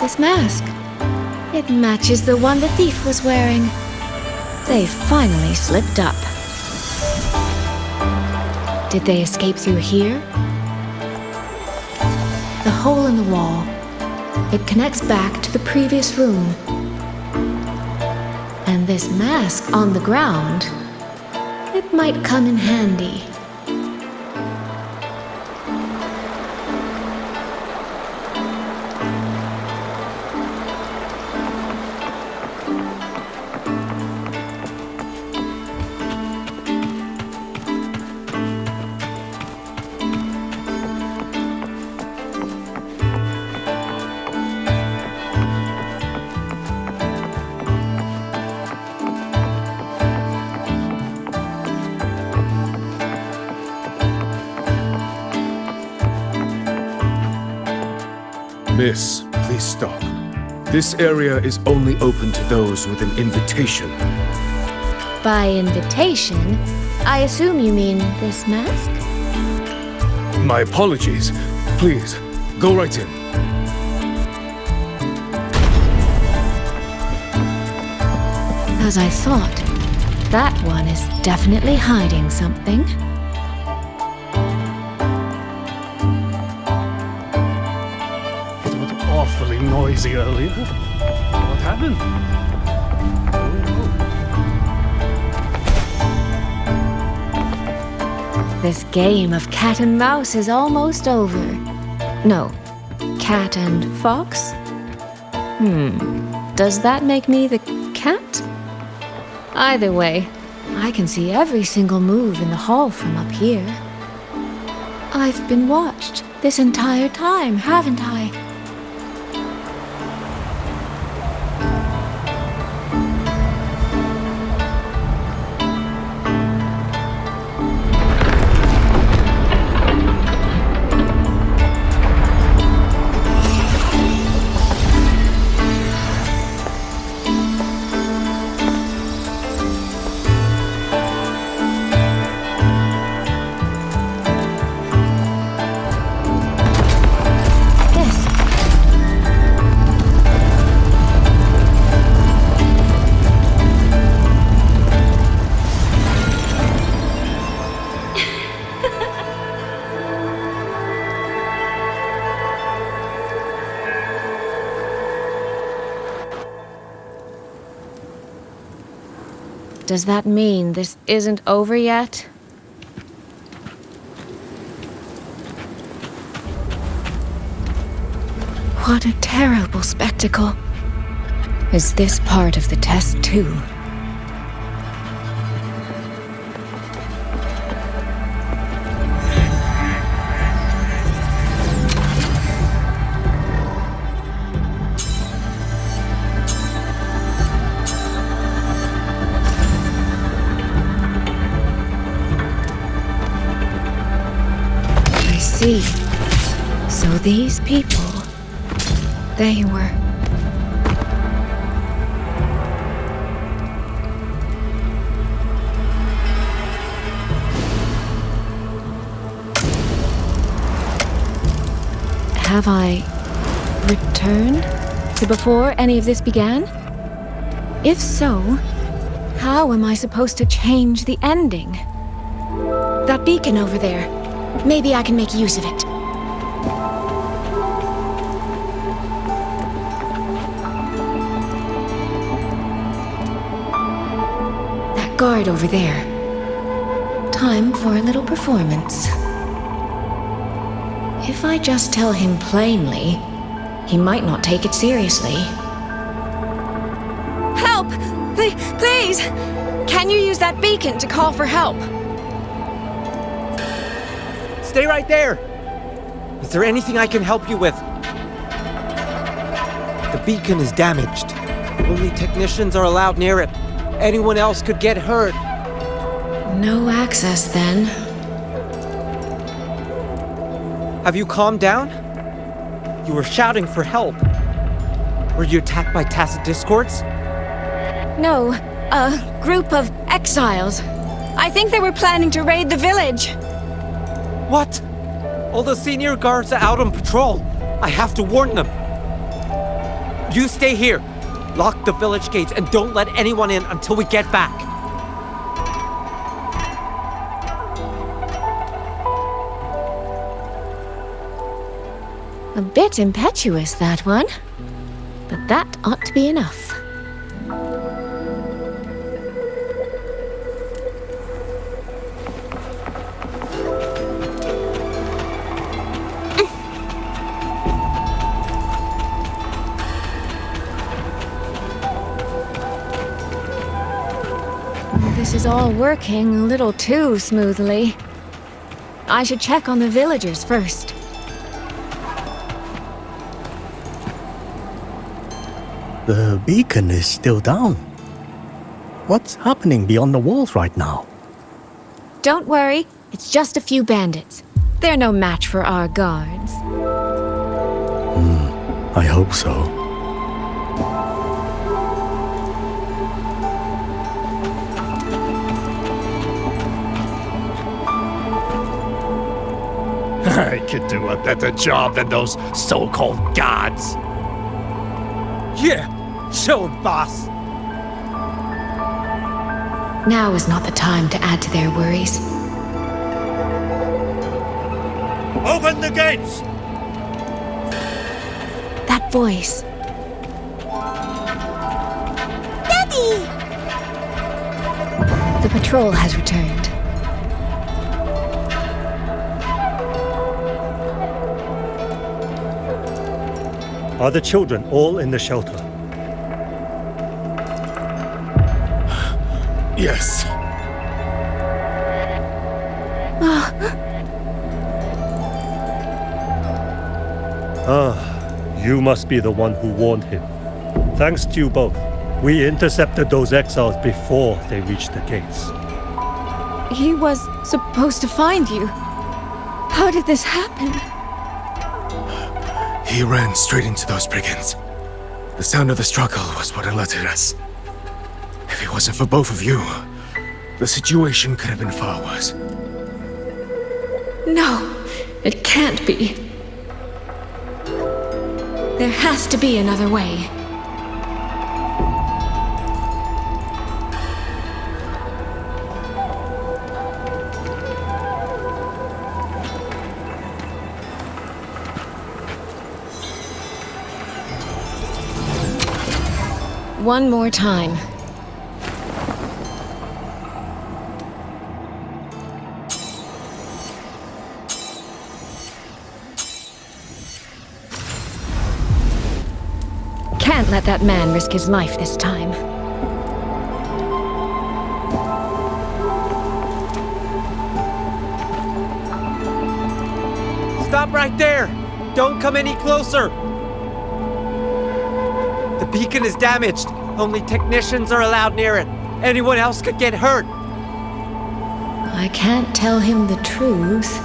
This mask. It matches the one the thief was wearing. They finally slipped up. Did they escape through here? The hole in the wall. It connects back to the previous room. And this mask on the ground, it might come in handy. Miss, please stop. This area is only open to those with an invitation. By invitation, I assume you mean this mask? My apologies. Please, go right in. As I thought, that one is definitely hiding something. Awfully noisy earlier. What happened? This game of cat and mouse is almost over. No, cat and fox? Does that make me the cat? Either way, I can see every single move in the hall from up here. I've been watched this entire time, haven't I? Does that mean this isn't over yet? What a terrible spectacle. Is this part of the test too? see. So these people, they were... Have I returned to before any of this began? If so, how am I supposed to change the ending? That beacon over there, maybe I can make use of it. That guard over there. Time for a little performance. If I just tell him plainly, he might not take it seriously. Help! Please! Can you use that beacon to call for help? Stay right there! Is there anything I can help you with? The beacon is damaged. Only technicians are allowed near it. Anyone else could get hurt. No access, then. Have you calmed down? You were shouting for help. Were you attacked by Tacet Discords? No, a group of exiles. I think they were planning to raid the village. What? All the senior guards are out on patrol. I have to warn them. You stay here. Lock the village gates and don't let anyone in until we get back. A bit impetuous, that one. But that ought to be enough. This is all working a little too smoothly. I should check on the villagers first. The beacon is still down. What's happening beyond the walls right now? Don't worry, it's just a few bandits. They're no match for our guards. I hope so. I could do a better job than those so-called gods. Yeah, show 'em, boss. Now is not the time to add to their worries. Open the gates! That voice. Daddy! The patrol has returned. Are the children all in the shelter? Yes. You must be the one who warned him. Thanks to you both, we intercepted those exiles before they reached the gates. He was supposed to find you. How did this happen? He ran straight into those brigands. The sound of the struggle was what alerted us. If it wasn't for both of you, the situation could have been far worse. No, it can't be. There has to be another way. One more time. Can't let that man risk his life this time. Stop right there! Don't come any closer! The beacon is damaged. Only technicians are allowed near it. Anyone else could get hurt. I can't tell him the truth.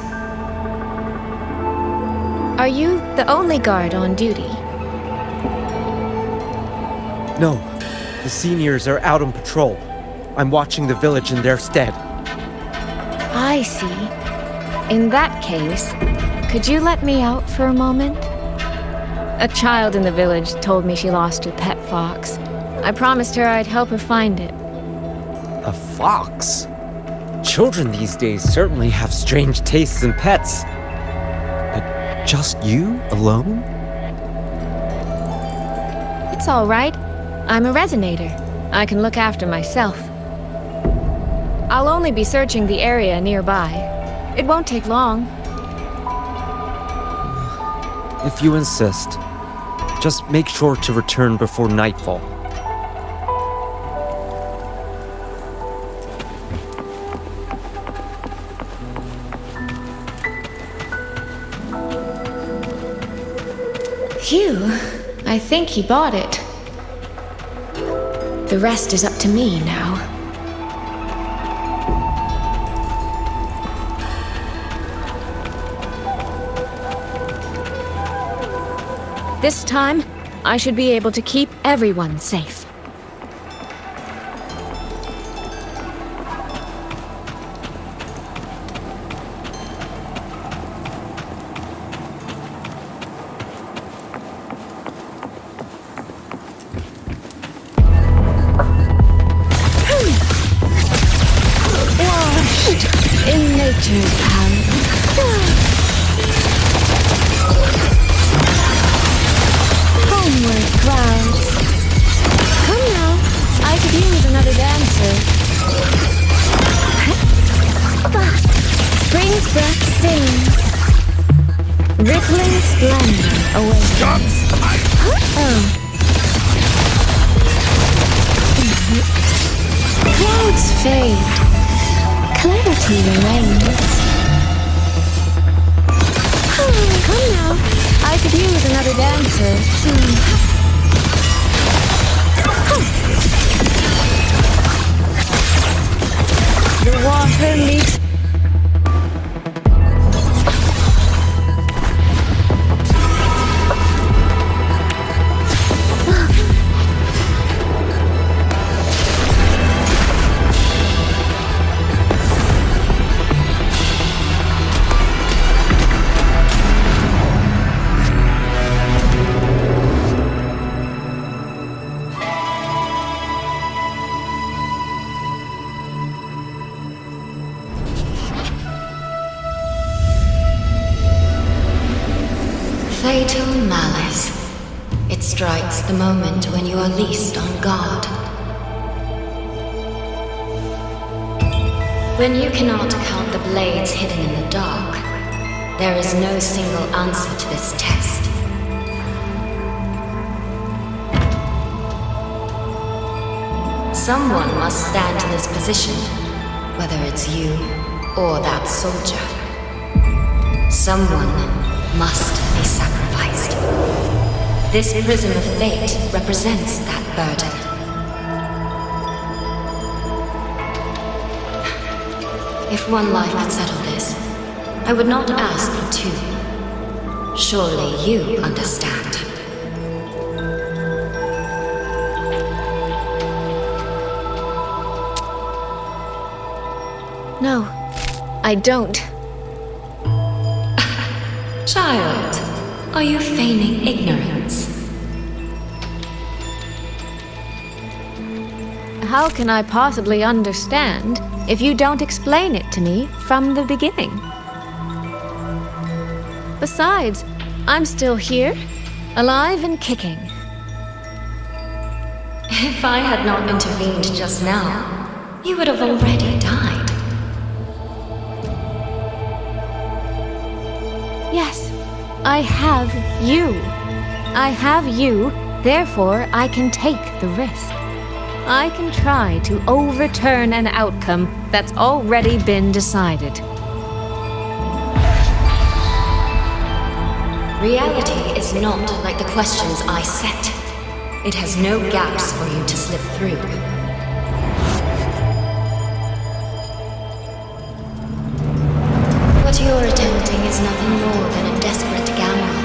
Are you the only guard on duty? No, the seniors are out on patrol. I'm watching the village in their stead. I see. In that case, could you let me out for a moment? A child in the village told me she lost her pet fox. I promised her I'd help her find it. A fox? Children these days certainly have strange tastes in pets. But just you alone? It's all right. I'm a resonator. I can look after myself. I'll only be searching the area nearby. It won't take long. If you insist, just make sure to return before nightfall. Phew, I think he bought it. The rest is up to me now. This time, I should be able to keep everyone safe. Washed in nature's hand. Homeward clouds. Come now, I could use another dancer. Spring's breath sings. Rippling splendor awakens. Oh. Clouds fade. Clarity remains. Come now, I could use another dancer. The water meets. Fatal malice. It strikes the moment when you are least on guard. When you cannot count the blades hidden in the dark, there is no single answer to this test. Someone must stand in this position, whether it's you or that soldier. Someone must be sacrificed. This prism of fate represents that burden. If one life could settle this, I would not ask for two. Surely you understand. No, I don't. Child, are you feigning ignorance? How can I possibly understand if you don't explain it to me from the beginning? Besides, I'm still here, alive and kicking. If I had not intervened just now, you would have already died. Yes, I have you. I have you, therefore I can take the risk. I can try to overturn an outcome that's already been decided. Reality is not like the questions I set. It has no gaps for you to slip through. What you're attempting is nothing more than a desperate gamble.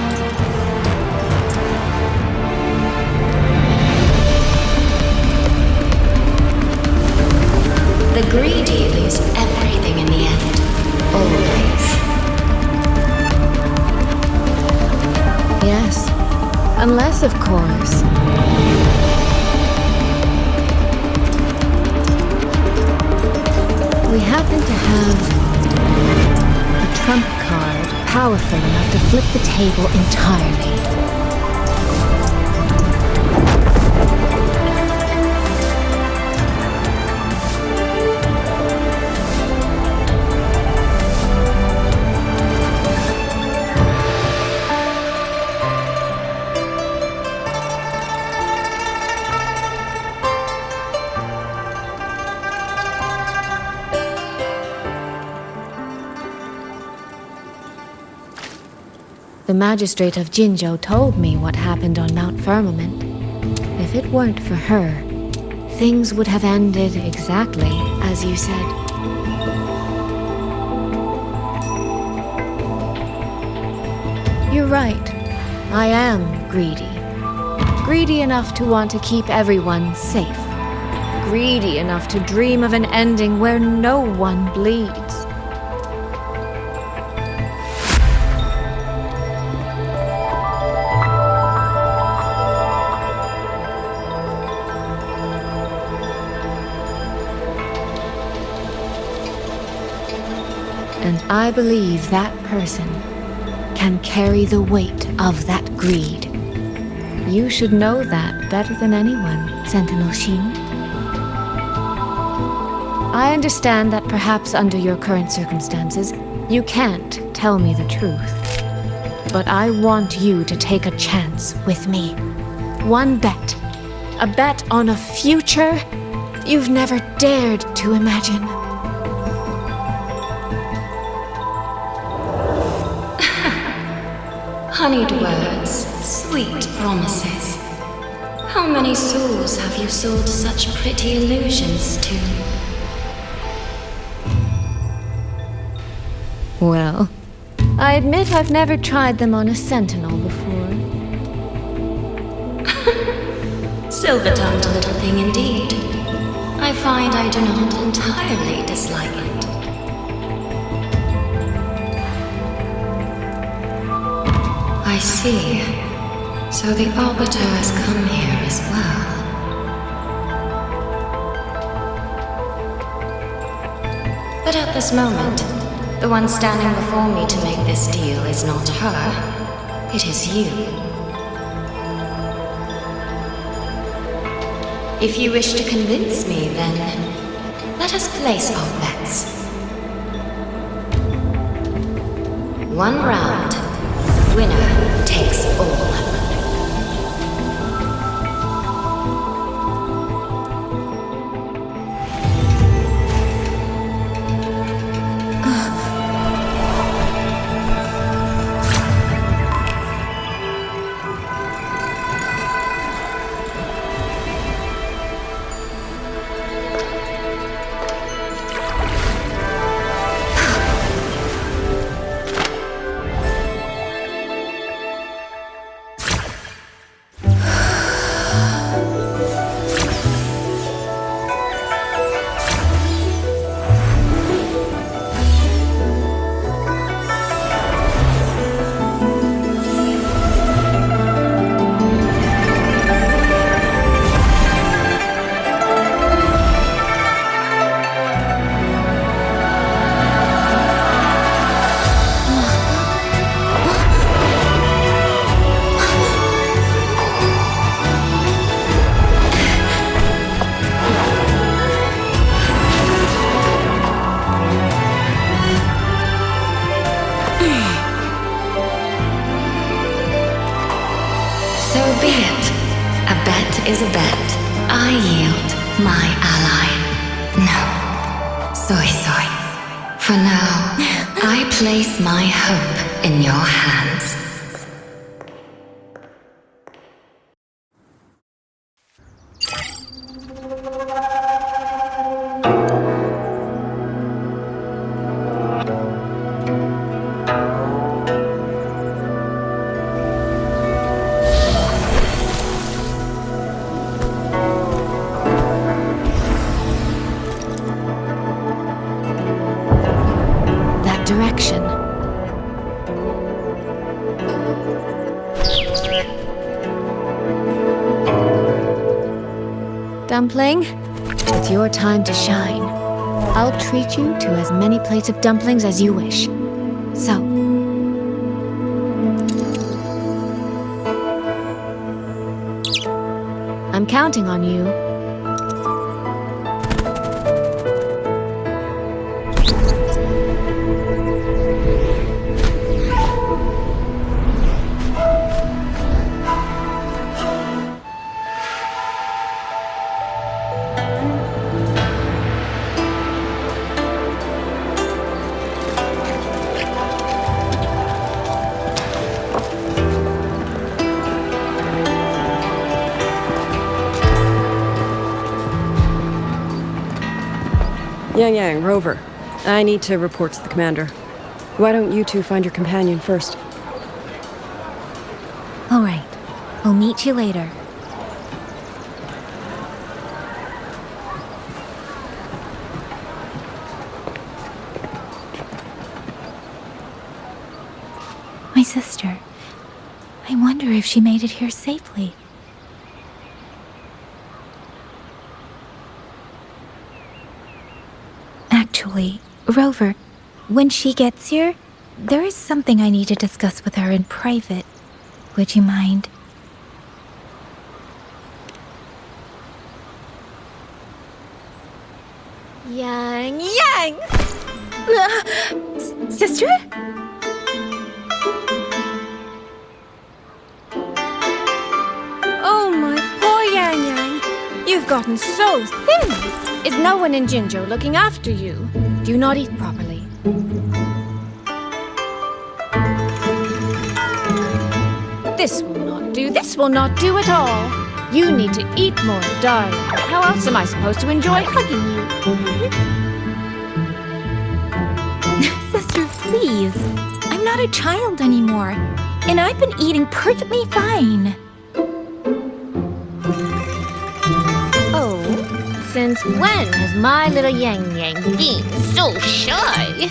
The greedy lose everything in the end. Always. Yes. Unless, of course, we happen to have a trump card powerful enough to flip the table entirely. The magistrate of Jinzhou told me what happened on Mount Firmament. If it weren't for her, things would have ended exactly as you said. You're right. I am greedy. Greedy enough to want to keep everyone safe. Greedy enough to dream of an ending where no one bleeds. And I believe that person can carry the weight of that greed. You should know that better than anyone, Sentinel Shin. I understand that perhaps under your current circumstances, you can't tell me the truth. But I want you to take a chance with me. One bet. A bet on a future you've never dared to imagine. Honeyed words, sweet promises. How many souls have you sold such pretty illusions to? Well, I admit I've never tried them on a sentinel before. Silver-tongued little thing indeed. I find I do not entirely dislike it. I see. So the Arbiter has come here as well. But at this moment, the one standing before me to make this deal is not her. It is you. If you wish to convince me, then let us place our bets. One round. Winner takes all. Is a bet. I yield my ally. No. Soy. For now, I place my hope in your hands. action. Dumpling, it's your time to shine. I'll treat you to as many plates of dumplings as you wish. So, I'm counting on you. Yang, Rover. I need to report to the commander. Why don't you two find your companion first? All right. I'll meet you later. My sister. I wonder if she made it here safely. Actually, Rover, when she gets here, there is something I need to discuss with her in private. Would you mind? Yang! Sister? Oh, my poor Yang. You've gotten so thin. Is no one in Jinzhou looking after you? Do you not eat properly? This will not do at all. You need to eat more, darling. How else am I supposed to enjoy hugging you? Sister, please. I'm not a child anymore. And I've been eating perfectly fine. Oh, since when has my little Yang been so shy?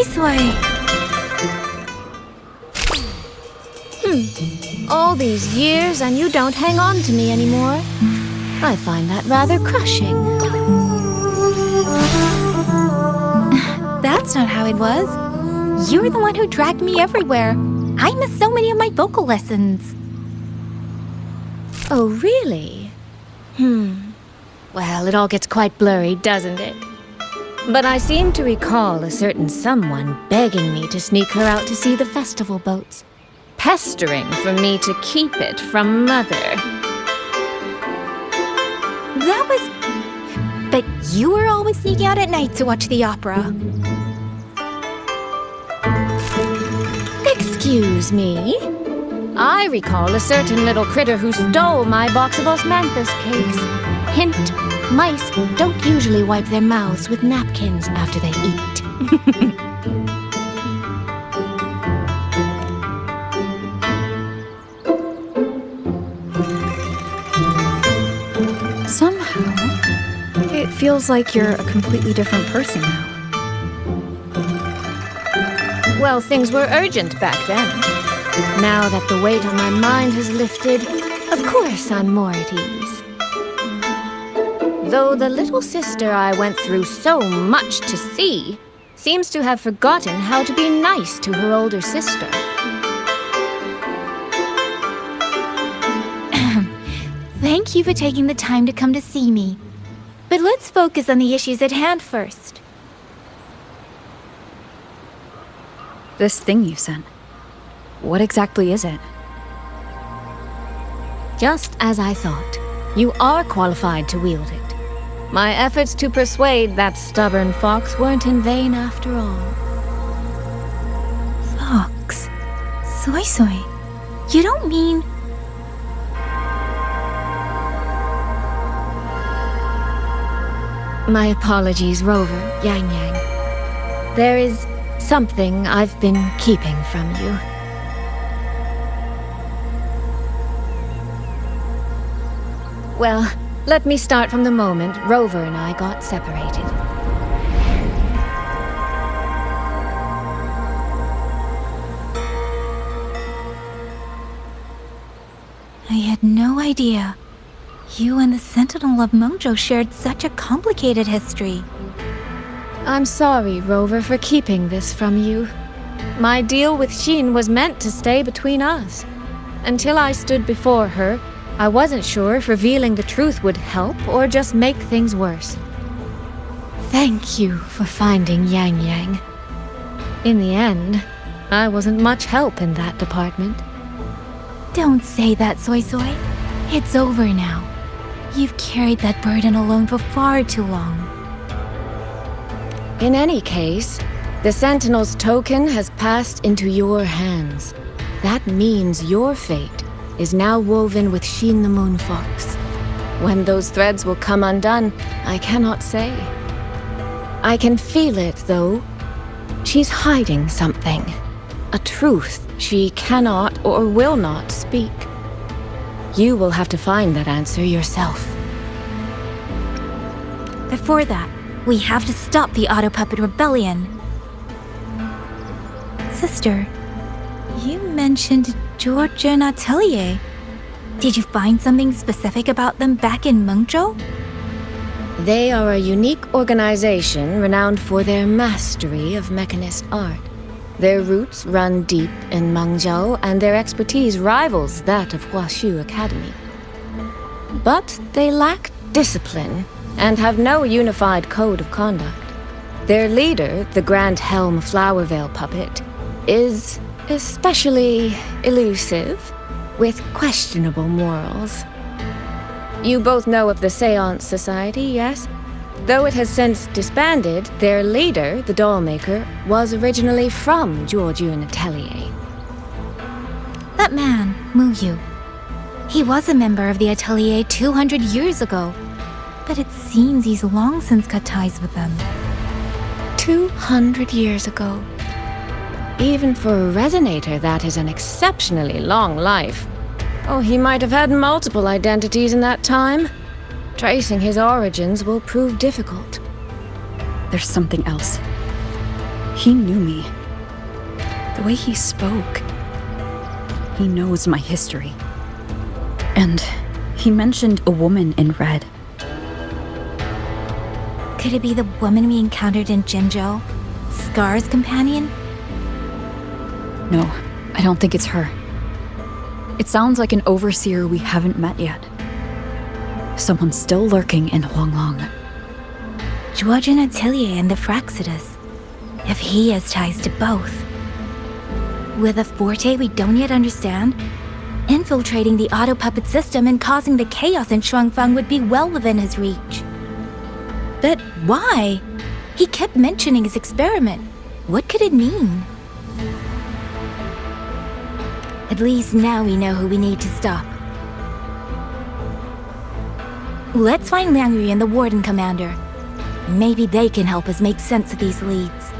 Soy. All these years and you don't hang on to me anymore. I find that rather crushing. That's not how it was. You were the one who dragged me everywhere. I missed so many of my vocal lessons. Oh, really? Well, it all gets quite blurry, doesn't it? But I seem to recall a certain someone begging me to sneak her out to see the festival boats. Pestering for me to keep it from Mother. That was... But you were always sneaking out at night to watch the opera. Excuse me? I recall a certain little critter who stole my box of osmanthus cakes. Hint, mice don't usually wipe their mouths with napkins after they eat. Somehow, it feels like you're a completely different person now. Well, things were urgent back then. Now that the weight on my mind has lifted, of course I'm more at ease. Though the little sister I went through so much to see seems to have forgotten how to be nice to her older sister. Thank you for taking the time to come to see me. But let's focus on the issues at hand first. This thing you sent. What exactly is it? Just as I thought. You are qualified to wield it. My efforts to persuade that stubborn fox weren't in vain after all. Fox? Soy. You don't mean... My apologies, Rover, Yang. There is something I've been keeping from you. Well, let me start from the moment Rover and I got separated. I had no idea. You and the Sentinel of Mengzhou shared such a complicated history. I'm sorry, Rover, for keeping this from you. My deal with Xin was meant to stay between us. Until I stood before her, I wasn't sure if revealing the truth would help or just make things worse. Thank you for finding Yang Yang. In the end, I wasn't much help in that department. Don't say that, Soy Soy. It's over now. You've carried that burden alone for far too long. In any case, the Sentinel's token has passed into your hands. That means your fate is now woven with Xin the Moon Fox. When those threads will come undone, I cannot say. I can feel it, though. She's hiding something. A truth she cannot or will not speak. You will have to find that answer yourself. Before that, we have to stop the Auto Puppet Rebellion. Sister, you mentioned Georgia and Atelier. Did you find something specific about them back in Mengzhou? They are a unique organization renowned for their mastery of mechanist art. Their roots run deep in Mengzhou, and their expertise rivals that of Huashu Academy. But they lack discipline and have no unified code of conduct. Their leader, the Grand Helm Flowervale puppet, is especially elusive, with questionable morals. You both know of the Seance Society, yes? Though it has since disbanded, their leader, the Dollmaker, was originally from Georgian Atelier. That man, Mu Yu. He was a member of the Atelier 200 years ago, but it seems he's long since cut ties with them. 200 years ago. Even for a resonator, that is an exceptionally long life. Oh, he might have had multiple identities in that time. Tracing his origins will prove difficult. There's something else. He knew me. The way he spoke. He knows my history. And he mentioned a woman in red. Could it be the woman we encountered in Jinzhou? Scar's companion? No, I don't think it's her. It sounds like an overseer we haven't met yet. Someone still lurking in Huanglong. Georgian Atelier and the Fraxidus. If he has ties to both. With a forte we don't yet understand, infiltrating the Auto Puppet system and causing the chaos in Shuangfang would be well within his reach. But why? He kept mentioning his experiment. What could it mean? At least now we know who we need to stop. Let's find Liang Yu and the Warden Commander. Maybe they can help us make sense of these leads.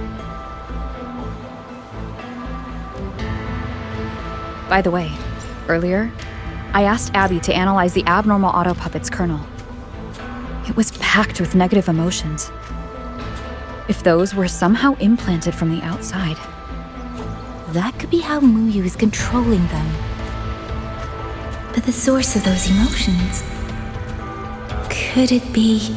By the way, earlier, I asked Abby to analyze the abnormal Auto Puppet's kernel. It was packed with negative emotions. If those were somehow implanted from the outside, that could be how Mu Yu is controlling them. But the source of those emotions, could it be...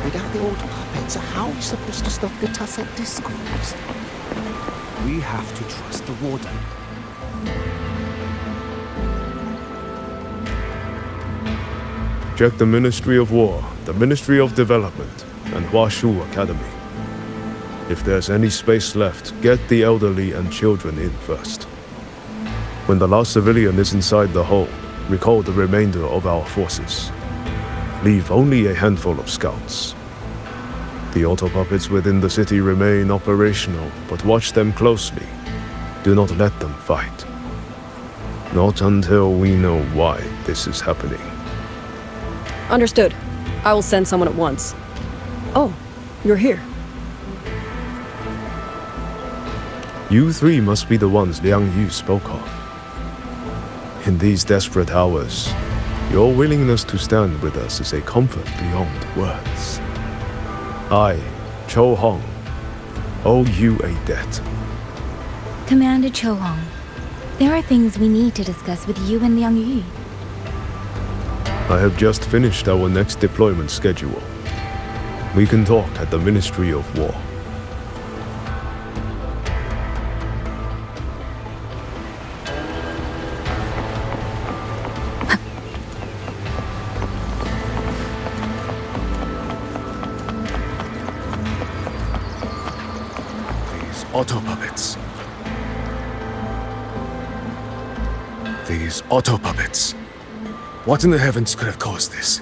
Without the old puppets, how are we supposed to stop the Tacet Discourse? We have to trust the Warden. Check the Ministry of War, the Ministry of Development, and Huashu Academy. If there's any space left, get the elderly and children in first. When the last civilian is inside the hold, recall the remainder of our forces. Leave only a handful of scouts. The auto puppets within the city remain operational, but watch them closely. Do not let them fight. Not until we know why this is happening. Understood. I will send someone at once. Oh, you're here. You three must be the ones Liang Yu spoke of. In these desperate hours, your willingness to stand with us is a comfort beyond words. I, Cho Hong, owe you a debt. Commander Cho Hong, there are things we need to discuss with you and Liang Yu. I have just finished our next deployment schedule. We can talk at the Ministry of War. These auto puppets. These auto puppets. What in the heavens could have caused this?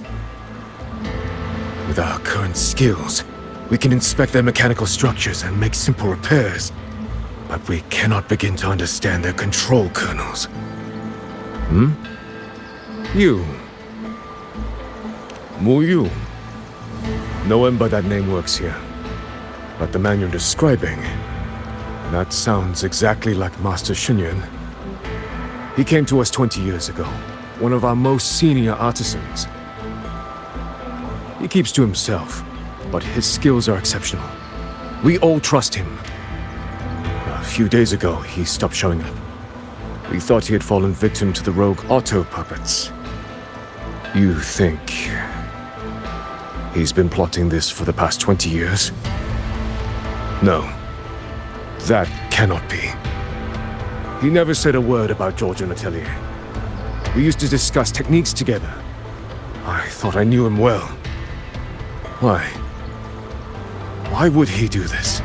With our current skills, we can inspect their mechanical structures and make simple repairs. But we cannot begin to understand their control kernels. Hmm? You. Mu Yu. No one by that name works here. But the man you're describing, that sounds exactly like Master Xunyan. He came to us 20 years ago, one of our most senior artisans. He keeps to himself, but his skills are exceptional. We all trust him. A few days ago, he stopped showing up. We thought he had fallen victim to the rogue auto puppets. You think he's been plotting this for the past 20 years? No, that cannot be. He never said a word about George and Atelier. We used to discuss techniques together. I thought I knew him well. Why? Why would he do this?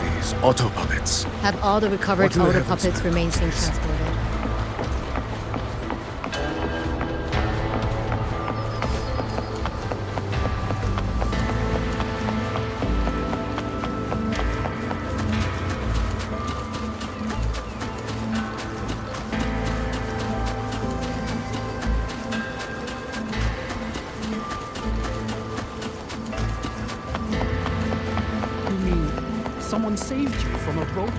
These auto puppets. Have all the recovered What in the auto heavens puppets remain safe transported. Someone saved you from a rope.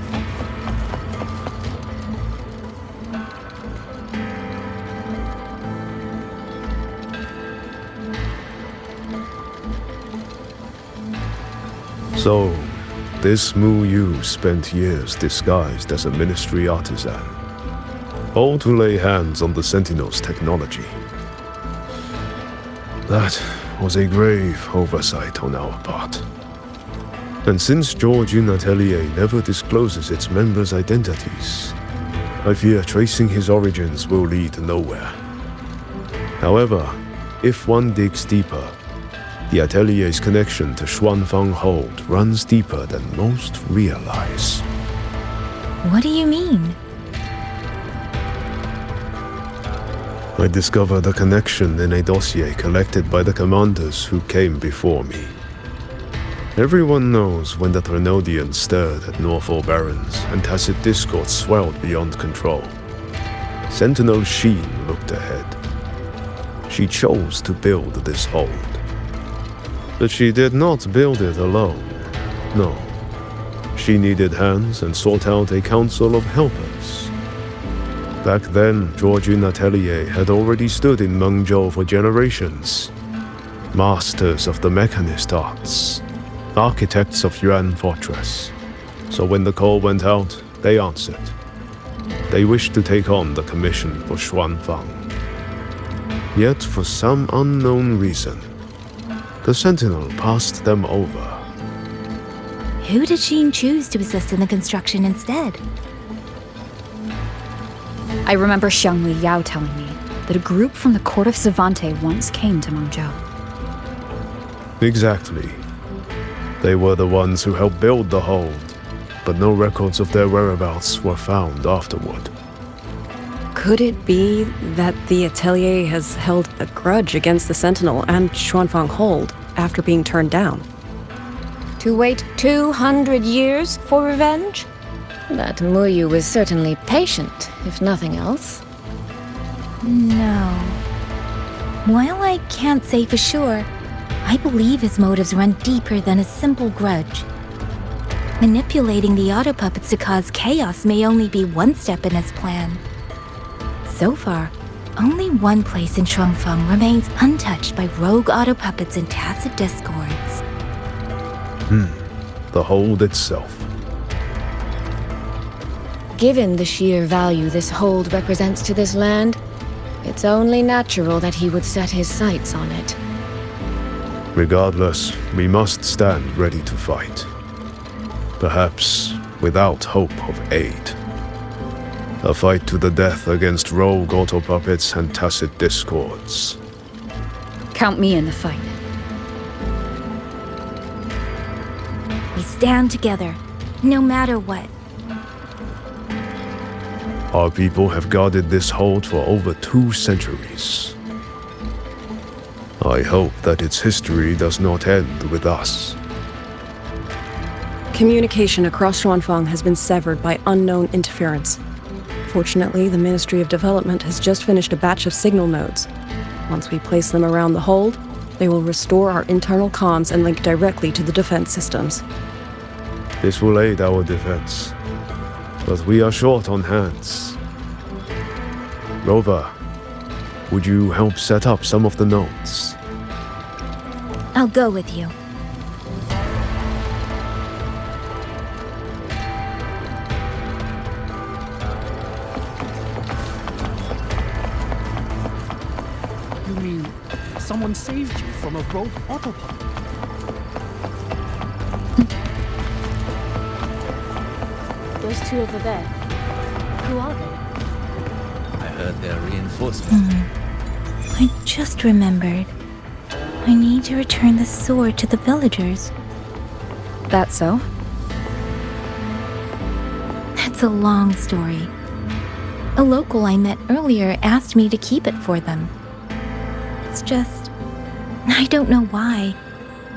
So, this Mu Yu spent years disguised as a ministry artisan, all to lay hands on the Sentinel's technology. That was a grave oversight on our part. And since George Atelier never discloses its members' identities, I fear tracing his origins will lead nowhere. However, if one digs deeper, the Atelier's connection to Xuanfang Hold runs deeper than most realize. What do you mean? I discovered a connection in a dossier collected by the commanders who came before me. Everyone knows when the Trinodians stirred at Northall Barrens and tacit discord swelled beyond control. Sentinel Sheen looked ahead. She chose to build this hold. But she did not build it alone. No. She needed hands and sought out a council of helpers. Back then, George Atelier had already stood in Mengzhou for generations. Masters of the mechanist arts. Architects of Yuan Fortress. So when the call went out, they answered. They wished to take on the commission for Xuanfang. Yet for some unknown reason, the Sentinel passed them over. Who did Sheen choose to assist in the construction instead? I remember Xiangli Yao telling me that a group from the court of Savante once came to Mengzhou. Exactly. They were the ones who helped build the hold, but no records of their whereabouts were found afterward. Could it be that the Atelier has held a grudge against the Sentinel and Xuanfang Hold after being turned down? To wait 200 years for revenge? That Muyu was certainly patient, if nothing else. No. While I can't say for sure, I believe his motives run deeper than a simple grudge. Manipulating the auto puppets to cause chaos may only be one step in his plan. So far, only one place in Shuangfeng remains untouched by rogue auto puppets and tacit discords. The hold itself. Given the sheer value this hold represents to this land, it's only natural that he would set his sights on it. Regardless, we must stand ready to fight. Perhaps without hope of aid. A fight to the death against rogue auto puppets and tacit discords. Count me in the fight. We stand together, no matter what. Our people have guarded this hold for over 2 centuries. I hope that its history does not end with us. Communication across Shuanfang has been severed by unknown interference. Fortunately, the Ministry of Development has just finished a batch of signal nodes. Once we place them around the hold, they will restore our internal comms and link directly to the defense systems. This will aid our defense, but we are short on hands. Rover, would you help set up some of the nodes? I'll go with you. You mean someone saved you from a rogue autopilot? Those two over there. Who are they? I heard they're reinforcements. I just remembered. I need to return the sword to the villagers. That so? That's a long story. A local I met earlier asked me to keep it for them. It's just... I don't know why,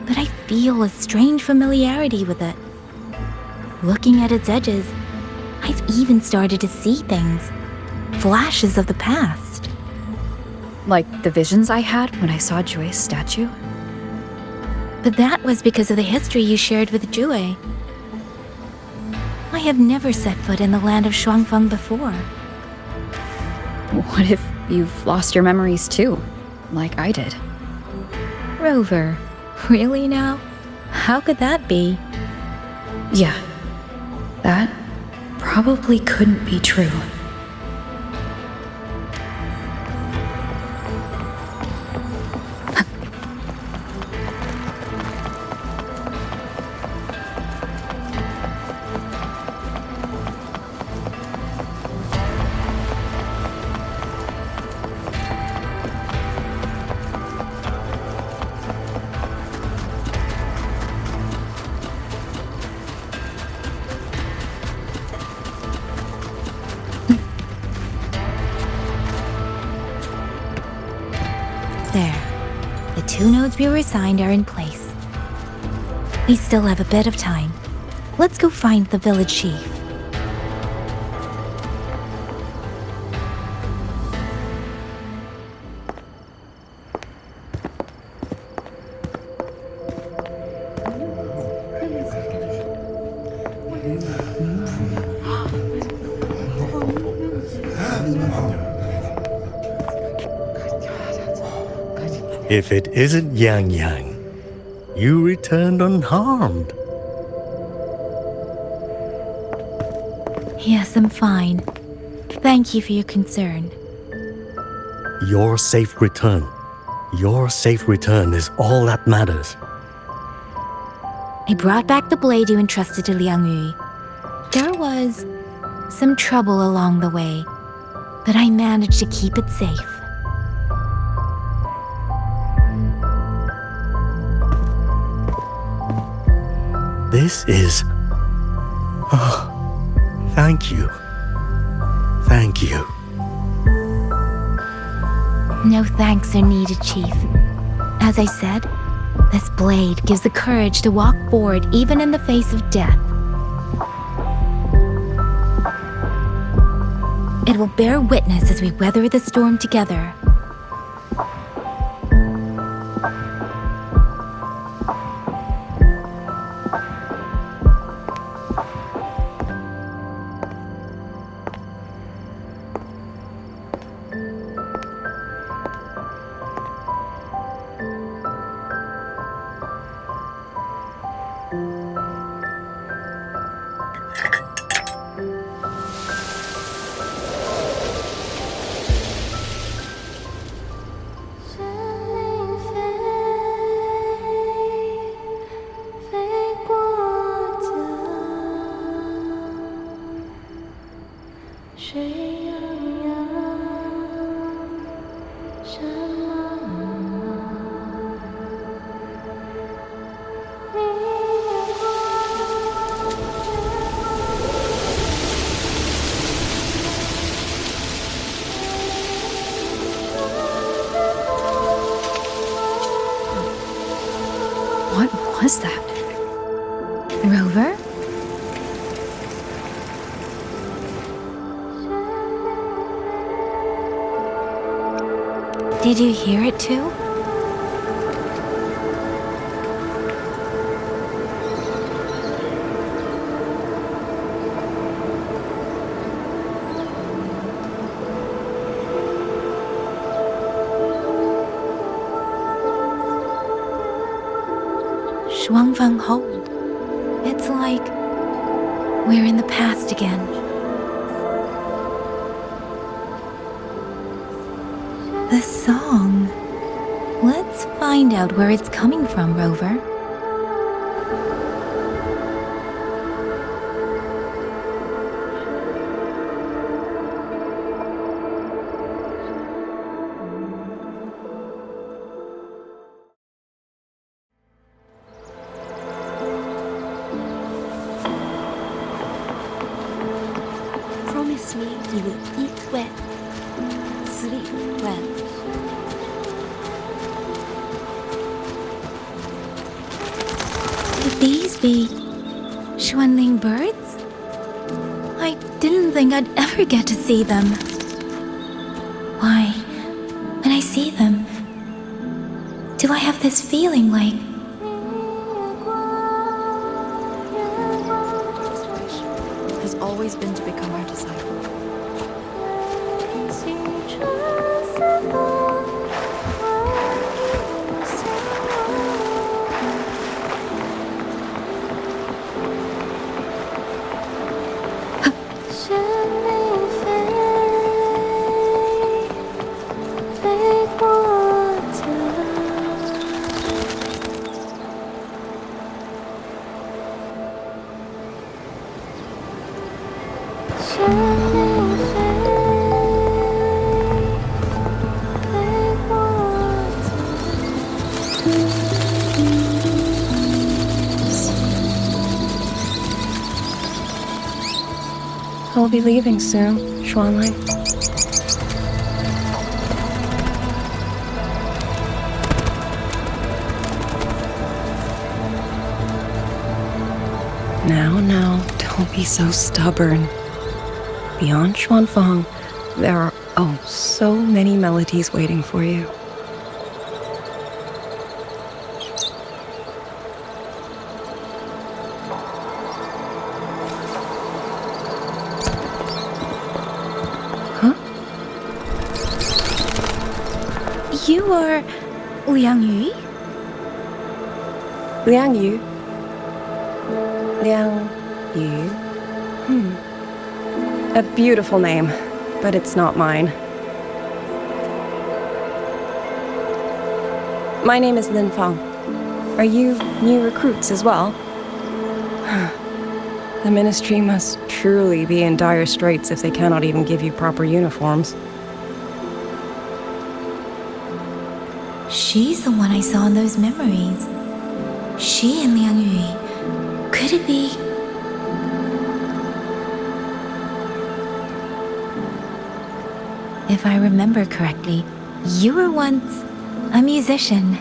but I feel a strange familiarity with it. Looking at its edges, I've even started to see things. Flashes of the past. Like the visions I had when I saw Jue's statue? But that was because of the history you shared with Jue. I have never set foot in the land of Shuangfeng before. What if you've lost your memories too, like I did? Rover, really now? How could that be? Yeah, that probably couldn't be true. There. The 2 nodes we were assigned are in place. We still have a bit of time. Let's go find the village chief. If it isn't Yang Yang, you returned unharmed. Yes, I'm fine. Thank you for your concern. Your safe return. Your safe return is all that matters. I brought back the blade you entrusted to Liang Yu. There was some trouble along the way, but I managed to keep it safe. This is... Oh, thank you. Thank you. No thanks are needed, Chief. As I said, this blade gives the courage to walk forward even in the face of death. It will bear witness as we weather the storm together. What was that? Rover? Did you hear it too? Shuangfang Hold. It's like we're in the past again. The song. Let's find out where it's coming from, Rover. Promise me you will eat well, sleep well. Could these be Xuanling birds? I didn't think I'd ever get to see them. Why, when I see them, do I have this feeling like has always been to become our disciple. I'll be leaving soon, Xuanling. Now, don't be so stubborn. Beyond Xuanfang, there are so many melodies waiting for you. you are Liang Yu? Liang Yu? Liang Yu? A beautiful name, but it's not mine. My name is Lin Fang. Are you new recruits as well? The Ministry must truly be in dire straits if they cannot even give you proper uniforms. She's the one I saw in those memories. She and Liang Yu. Could it be? If I remember correctly, you were once a musician.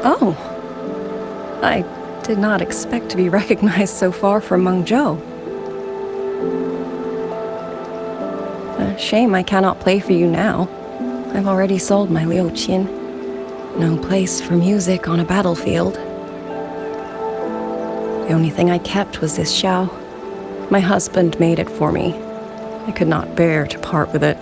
Oh. I did not expect to be recognized so far from Mengzhou. A shame I cannot play for you now. I've already sold my liuqin. No place for music on a battlefield. The only thing I kept was this xiao. My husband made it for me. I could not bear to part with it.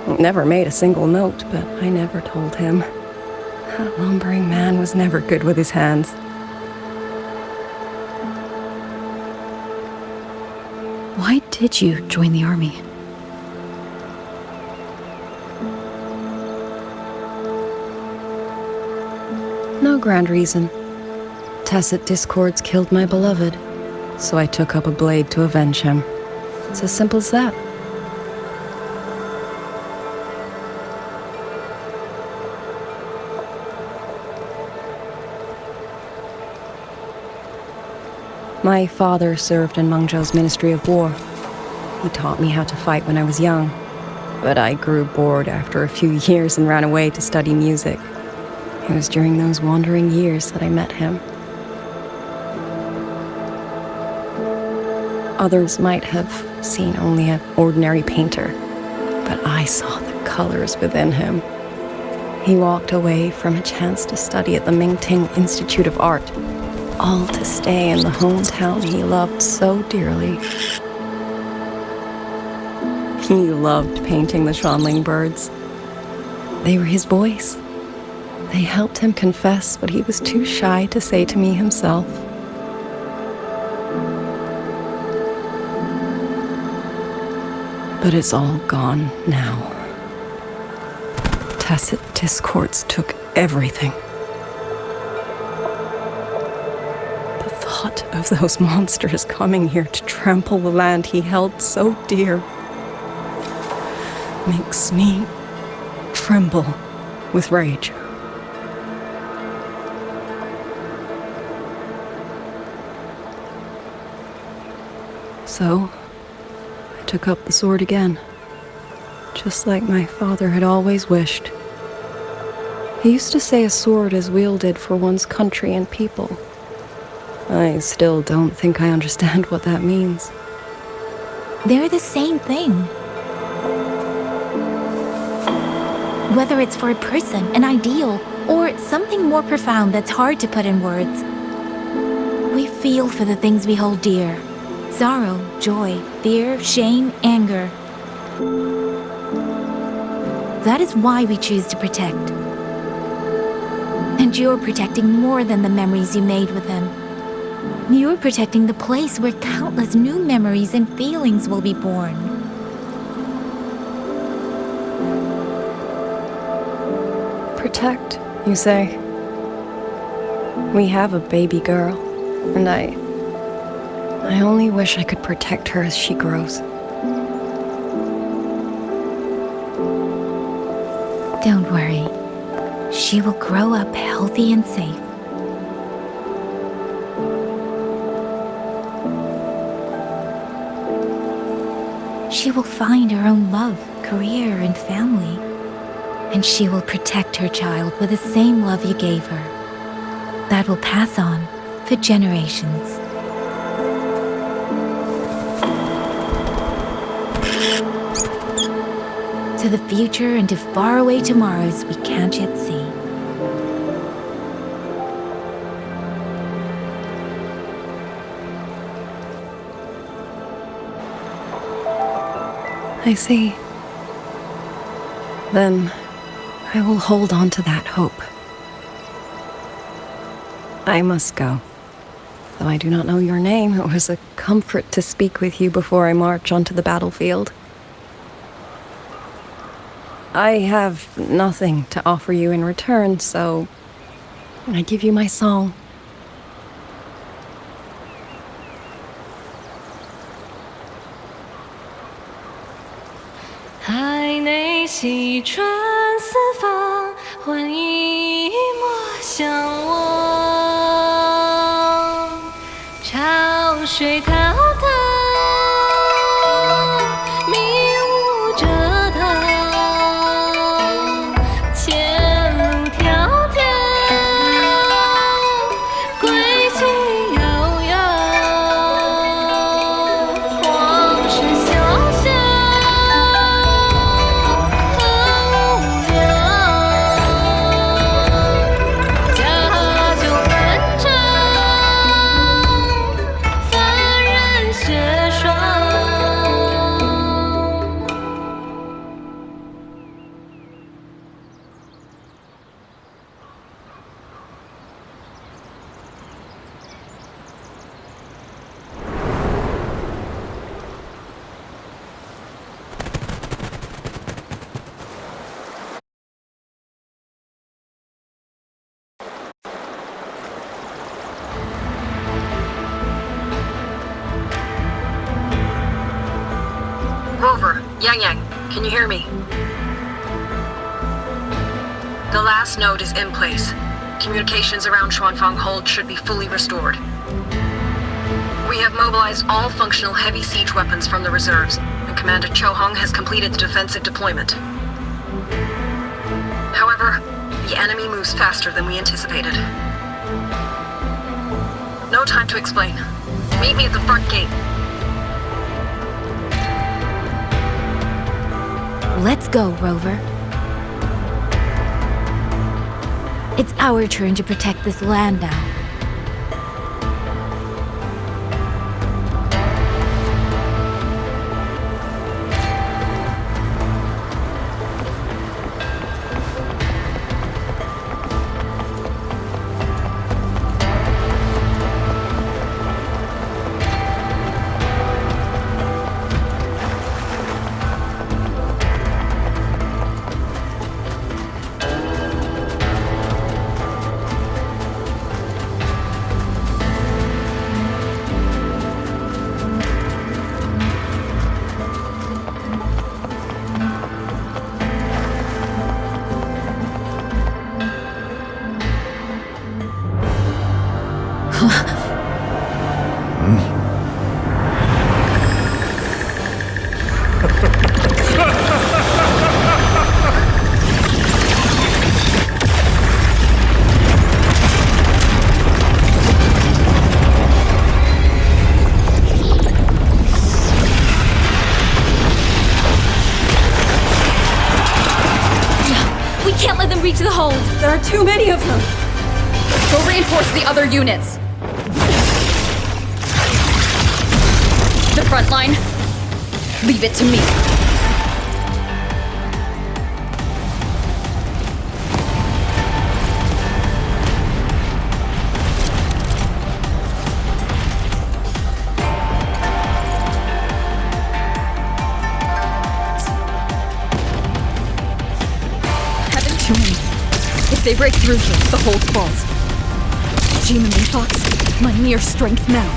It never made a single note, but I never told him. That lumbering man was never good with his hands. Why did you join the army? No grand reason. Tacit discords killed my beloved, so I took up a blade to avenge him. It's as simple as that. My father served in Mengzhou's Ministry of War. He taught me how to fight when I was young, but I grew bored after a few years and ran away to study music. It was during those wandering years that I met him. Others might have seen only an ordinary painter, but I saw the colors within him. He walked away from a chance to study at the Mingting Institute of Art, all to stay in the hometown he loved so dearly. He loved painting the Shanling birds. They were his voice. They helped him confess what he was too shy to say to me himself. But it's all gone now. Tacit discords took everything. The thought of those monsters coming here to trample the land he held so dear makes me tremble with rage. So, I took up the sword again, just like my father had always wished. He used to say a sword is wielded for one's country and people. I still don't think I understand what that means. They're the same thing. Whether it's for a person, an ideal, or something more profound that's hard to put in words. We feel for the things we hold dear. Sorrow, joy, fear, shame, anger. That is why we choose to protect. And you're protecting more than the memories you made with him. You're protecting the place where countless new memories and feelings will be born. Protect, you say? We have a baby girl, and I only wish I could protect her as she grows. Don't worry. She will grow up healthy and safe. She will find her own love, career, and family. And she will protect her child with the same love you gave her. That will pass on for generations. To the future and to faraway tomorrows we can't yet see. I see. Then I will hold on to that hope. I must go. Though I do not know your name, it was a comfort to speak with you before I march onto the battlefield. I have nothing to offer you in return, so I give you my song.海内西川四方，换一抹相望。潮水滔滔，迷雾遮挡，前路迢迢，归期遥遥。黄 Yang Yang, can you hear me? The last node is in place. Communications around Xuanfang Hold should be fully restored. We have mobilized all functional heavy siege weapons from the reserves, and Commander Cho Hong has completed the defensive deployment. However, the enemy moves faster than we anticipated. No time to explain. Meet me at the front gate. Let's go, Rover. It's our turn to protect this land now. Reach the hold. There are too many of them. Go reinforce the other units. The front line. Leave it to me. Too many. If they break through here, the hold falls. Jima and Fox, my mere strength now.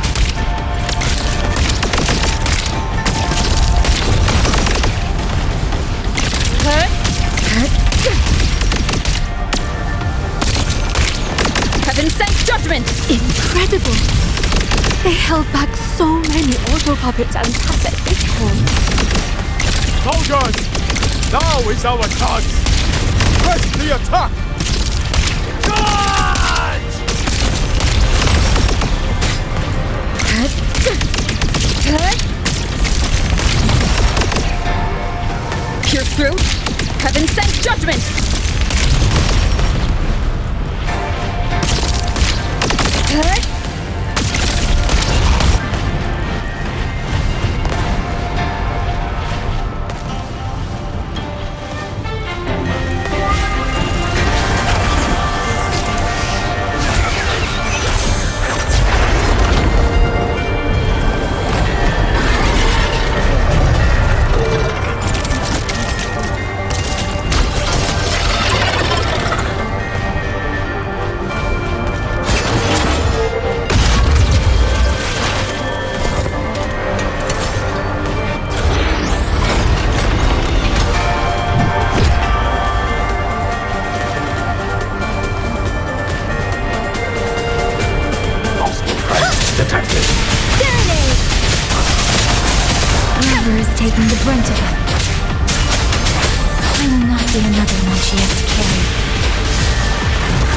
Heaven sent judgment! Incredible! They held back so many auto puppets and Tacet Discord. Soldiers! Now is our chance! Press the attack! Charge! Pierce through. Heaven sent judgment! Taking the brunt of it. I will not be another one she has to carry.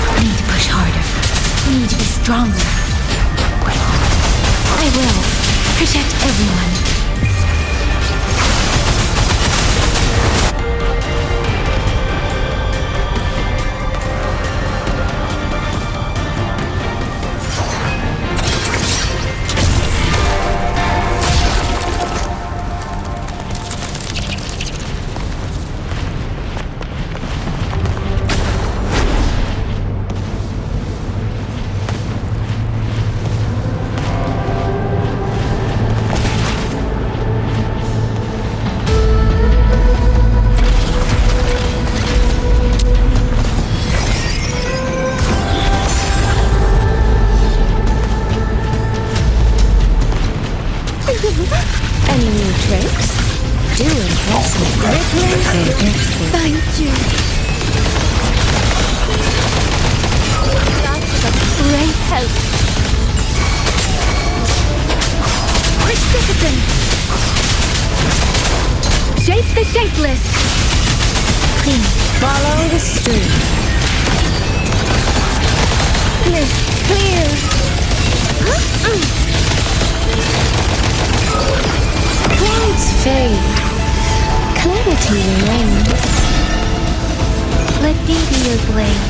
I need to push harder. I need to be stronger. I will protect everyone. Any new tricks? do impress me. Thank you. That is a great help. Precipitant! Shape the shapeless! Clean. Follow the stream. Bliss, clear! Clouds fade. Clarity remains. Let me be your blade.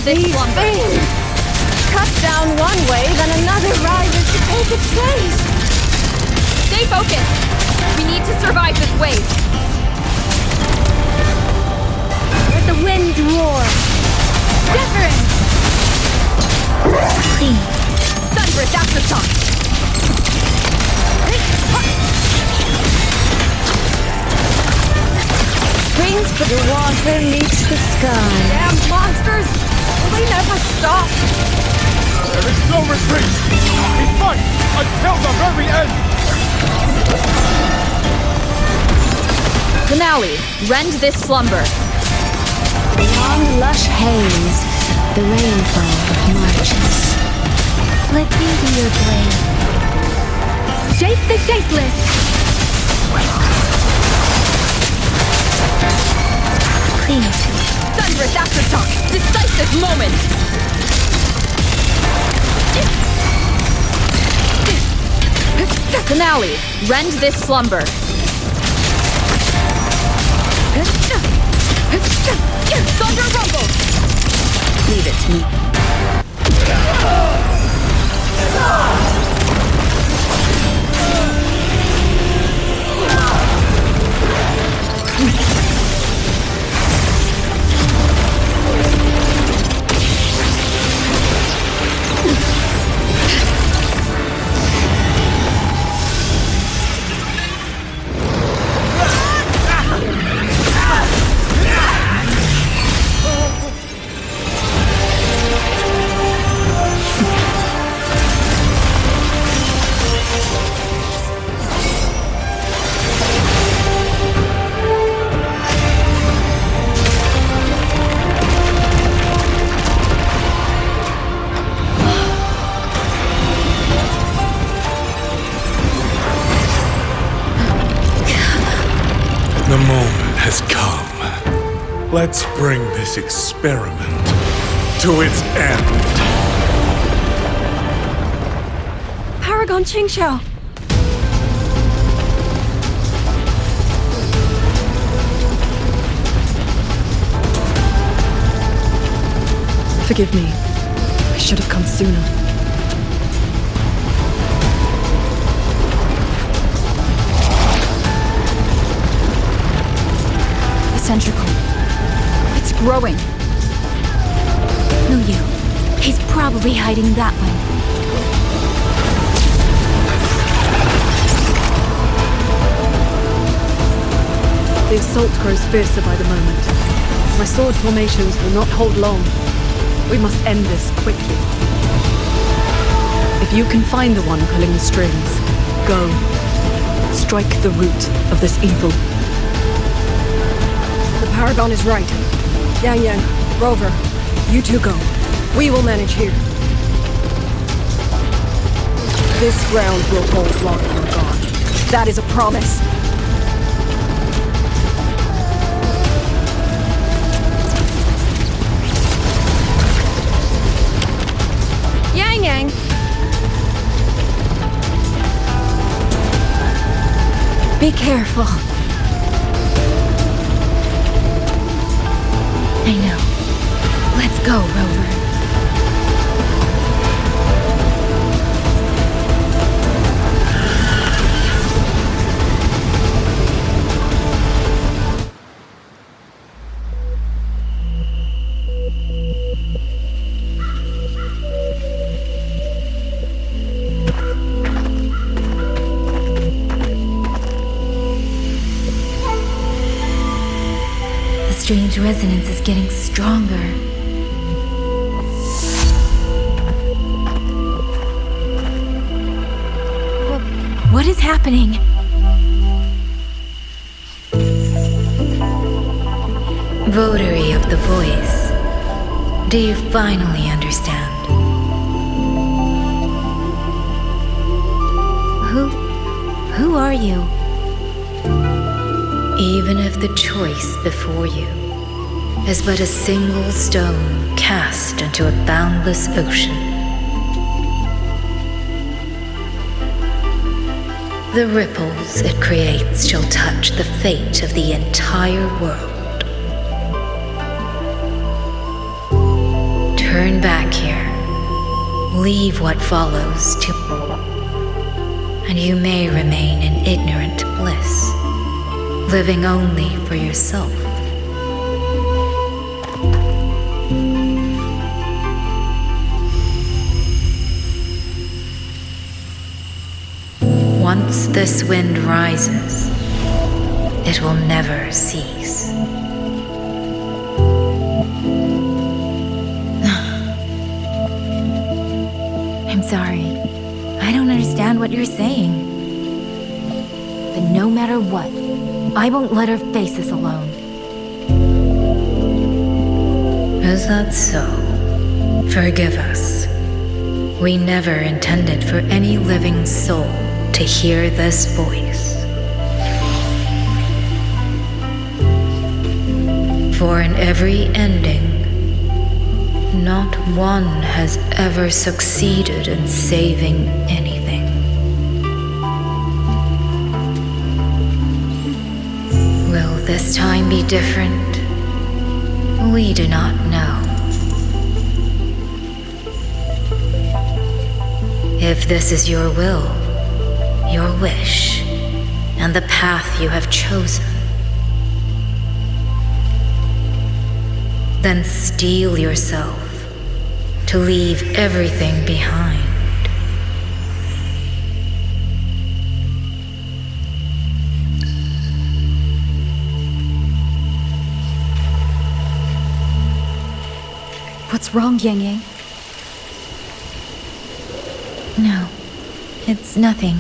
These things! Cut down one way, then another rises to take its place! Stay focused! We need to survive this wave! Let the winds roar! Deference! Clean. Thunderous aftershock! Springs but the water meets the sky. Damn monsters! Will they never stop? There is no retreat! We fight until the very end! Finale, rend this slumber. Beyond lush haze, the rainfall marches. Let me be your blade. Shape the shapeless! Clean. Thunderous aftershock! Decisive moment! Finale, rend this slumber. Thunder rumble! Leave it to me. The moment has come. Let's bring this experiment to its end. Paragon Qingxiao! Forgive me. I should have come sooner. Centrical. It's growing. No, you. He's probably hiding that one. The assault grows fiercer by the moment. My sword formations will not hold long. We must end this quickly. If you can find the one pulling the strings, go. Strike the root of this evil. The Paragon is right. Yang Yang, Rover, you two go. We will manage here. This ground will hold while you're gone. That is a promise. Yang Yang! Be careful. I know. Let's go, Rover. The strange resonance is getting stronger. What is happening? Votary of the voice, do you finally understand? Who are you? Even if the choice before you is but a single stone cast into a boundless ocean, the ripples it creates shall touch the fate of the entire world. Turn back here, leave what follows to, and you may remain in ignorant bliss, living only for yourself. Once this wind rises, it will never cease. I'm sorry. I don't understand what you're saying. But no matter what, I won't let her face this alone. Is that so? Forgive us. We never intended for any living soul to hear this voice. For in every ending, not one has ever succeeded in saving anything. Will this time be different? We do not know. If this is your will, your wish, and the path you have chosen, then steel yourself to leave everything behind. What's wrong, Yang Yang? No, it's nothing.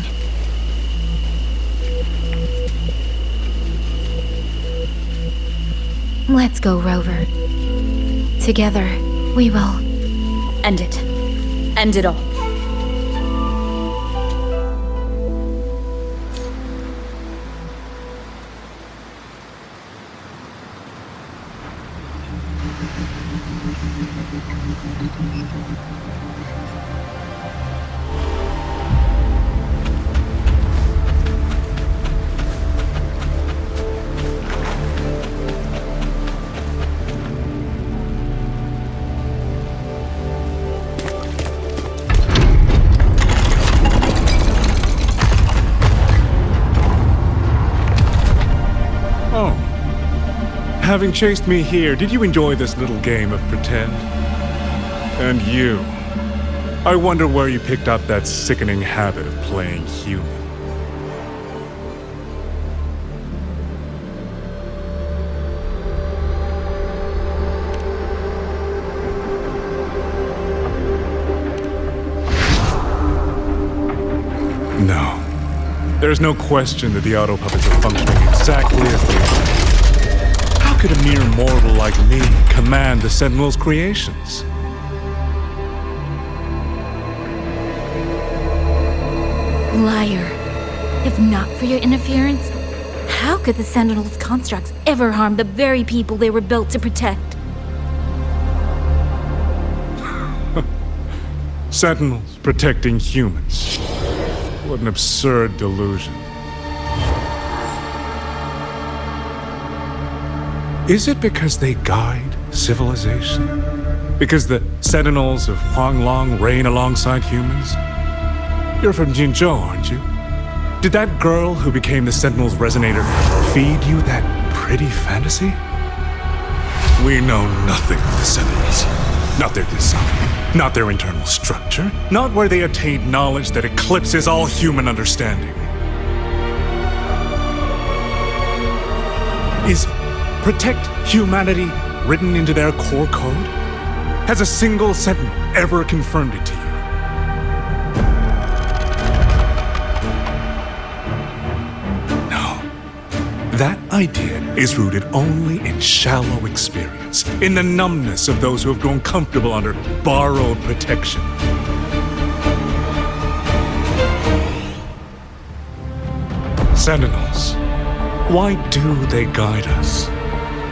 Let's go, Rover. Together, we will end it. End it all. Having chased me here, did you enjoy this little game of pretend? And you, I wonder where you picked up that sickening habit of playing human. No. There's no question that the auto puppets are functioning exactly as they are. How could a mere mortal like me command the Sentinel's creations? Liar. If not for your interference, how could the Sentinels' constructs ever harm the very people they were built to protect? Sentinels protecting humans. What an absurd delusion. Is it because they guide civilization? Because the Sentinels of Huanglong reign alongside humans? You're from Jinzhou, aren't you? Did that girl who became the Sentinel's resonator feed you that pretty fantasy? We know nothing of the Sentinels. Not their design, not their internal structure, not where they attained knowledge that eclipses all human understanding. Is protect humanity written into their core code? Has a single Sentinel ever confirmed it to you? That idea is rooted only in shallow experience, in the numbness of those who have grown comfortable under borrowed protection. Sentinels, why do they guide us?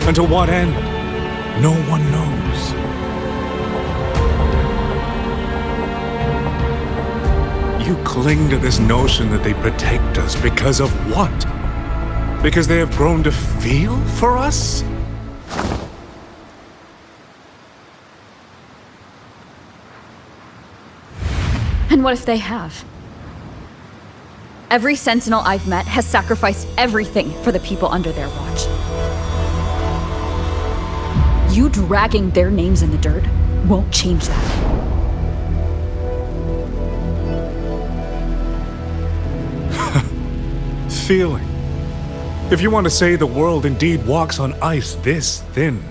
And to what end? No one knows. You cling to this notion that they protect us because of what? Because they have grown to feel for us? And what if they have? Every Sentinel I've met has sacrificed everything for the people under their watch. You dragging their names in the dirt won't change that. Feeling. If you want to say the world indeed walks on ice this thin.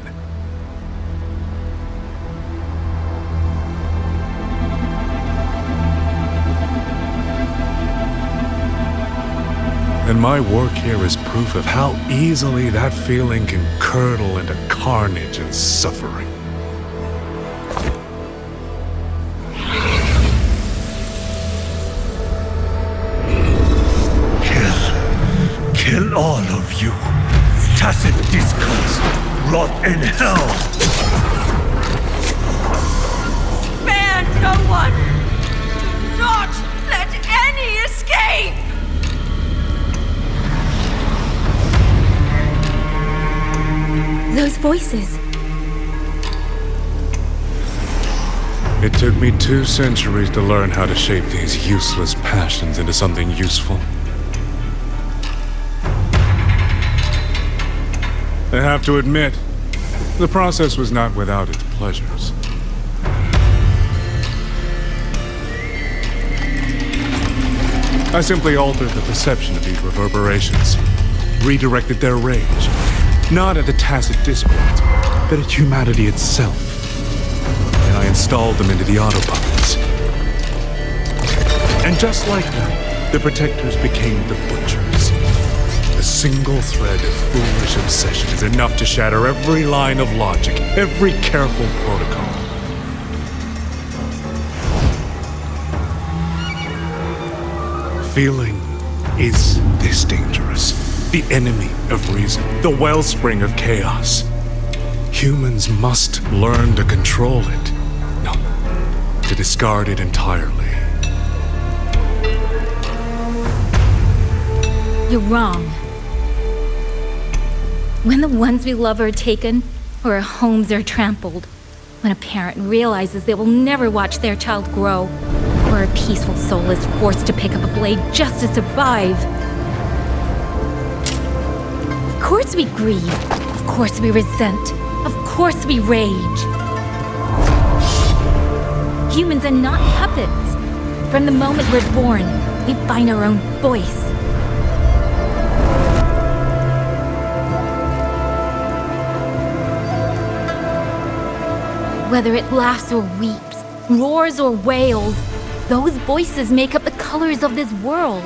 And my work here is proof of how easily that feeling can curdle into carnage and suffering. Kill all of you. Tacit discords, rot in hell. Spare no one! Do not let any escape! Those voices. It took me 2 centuries to learn how to shape these useless passions into something useful. I have to admit, the process was not without its pleasures. I simply altered the perception of these reverberations, redirected their rage, not at the tacit discords, but at humanity itself. And I installed them into the autopuppets. And just like that, the protectors became the butchers. A single thread of foolish obsession is enough to shatter every line of logic, every careful protocol. Feeling is this dangerous, the enemy of reason, the wellspring of chaos. Humans must learn to control it, no, to discard it entirely. You're wrong. When the ones we love are taken, or our homes are trampled, when a parent realizes they will never watch their child grow, or a peaceful soul is forced to pick up a blade just to survive. Of course we grieve. Of course we resent. Of course we rage. Humans are not puppets. From the moment we're born, we find our own voice. Whether it laughs or weeps, roars or wails, those voices make up the colors of this world.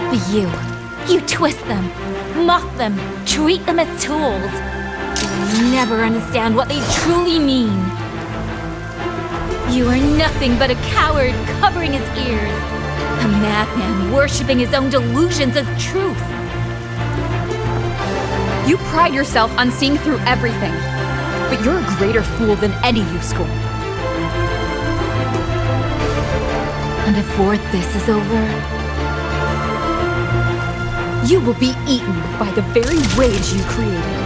But you twist them. mock them, treat them as tools. You'll never understand what they truly mean. You are nothing but a coward covering his ears. A madman worshipping his own delusions as truth. You pride yourself on seeing through everything, but you're a greater fool than any you school. And before this is over, you will be eaten by the very rage you created.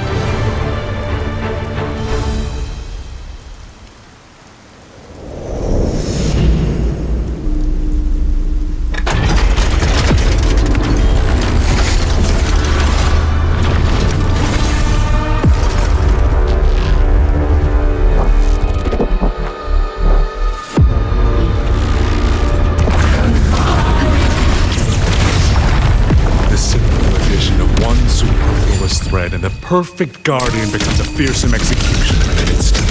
And the perfect guardian becomes a fearsome executioner in an instant.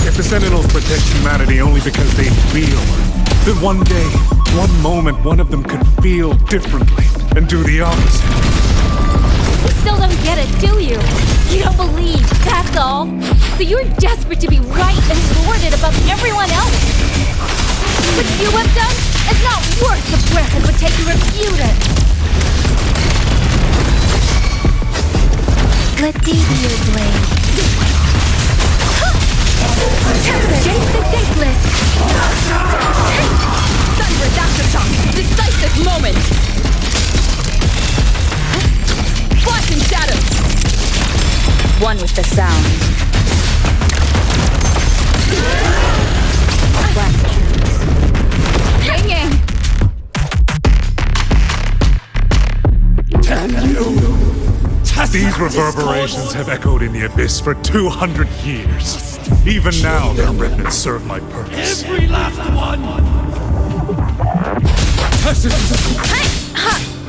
If the Sentinels protect humanity only because they feel, then one day, one moment, one of them could feel differently and do the opposite. You still don't get it, do you? You don't believe, that's all. So you're desperate to be right and lord it above everyone else. What you have done is not worth the breath it would take to refute it. Let thee be your blade. Chase the dateless. Thunderous aftershock! Decisive moment! Flashing shadows! One with the sound. Hanging! Damn you! These reverberations have echoed in the abyss for 200 years. Even now, their remnants serve my purpose. Every last one!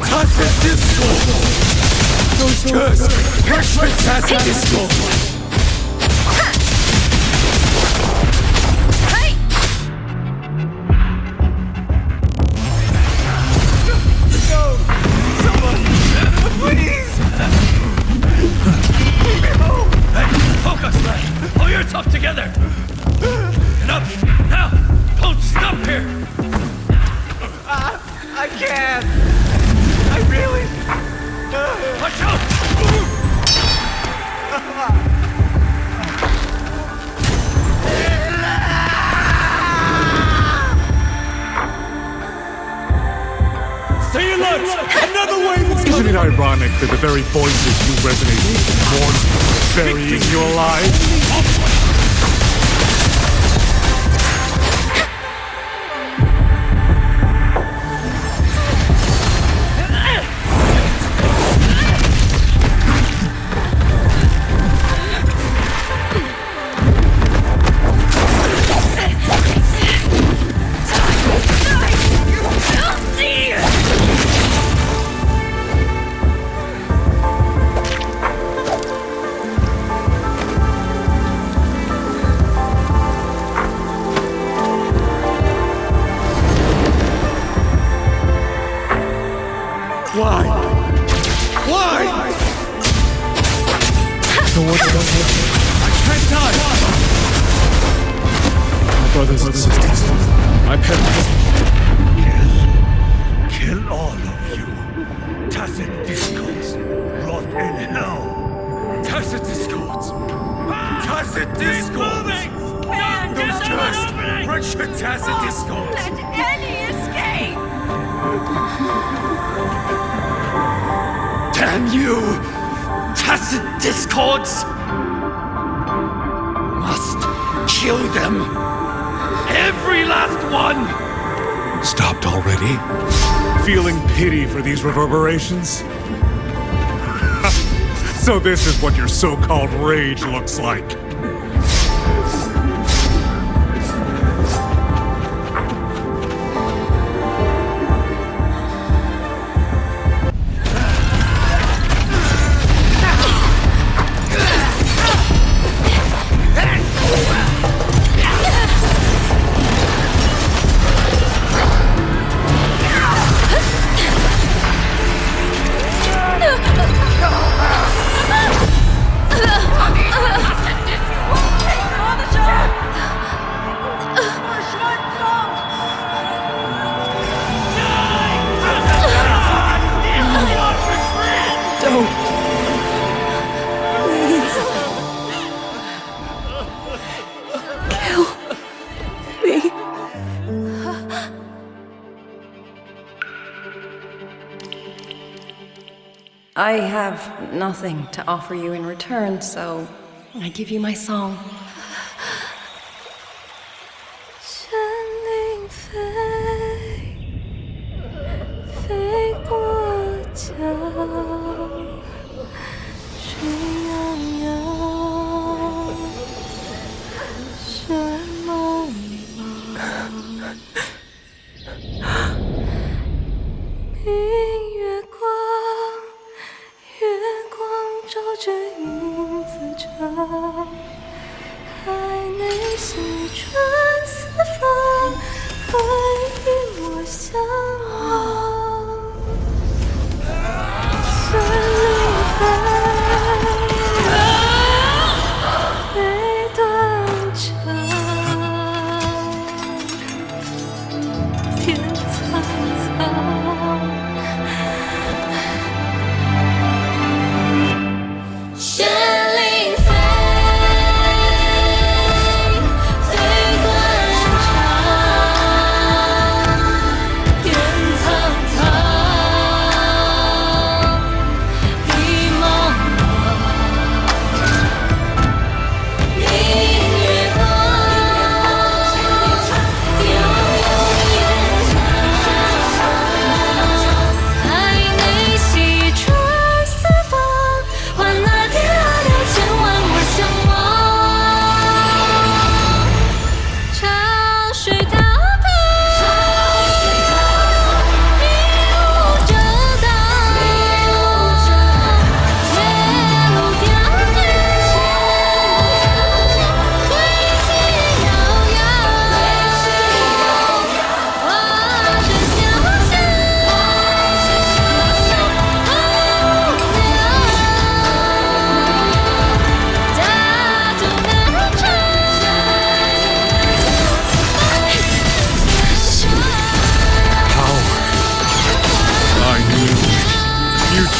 Tacit discord! Just worship Tacit discord! Pull yourself together! Get up! Now! Don't stop here! I can't! I really... Watch out! Stay alert! Another way! Isn't it ironic that the very voices you resonate with mourn burying you alive? Brothers and sisters, my parents. Kill all of you. Tacit discords, rot in hell. Tacit discords. Tacit discords. Those cursed, wretched tacit discords. Let any escape! Damn you! Tacit discords! Must kill them! Every last one! Stopped already? Feeling pity for these reverberations? So this is what your so-called rage looks like. I have nothing to offer you in return, so I give you my song. 神灵飞，飞过江，水泱泱，水茫茫。明月光，月光照着影子长。海内西传四方，会与我相望。神灵飞，飞断肠，天苍苍。神灵飞。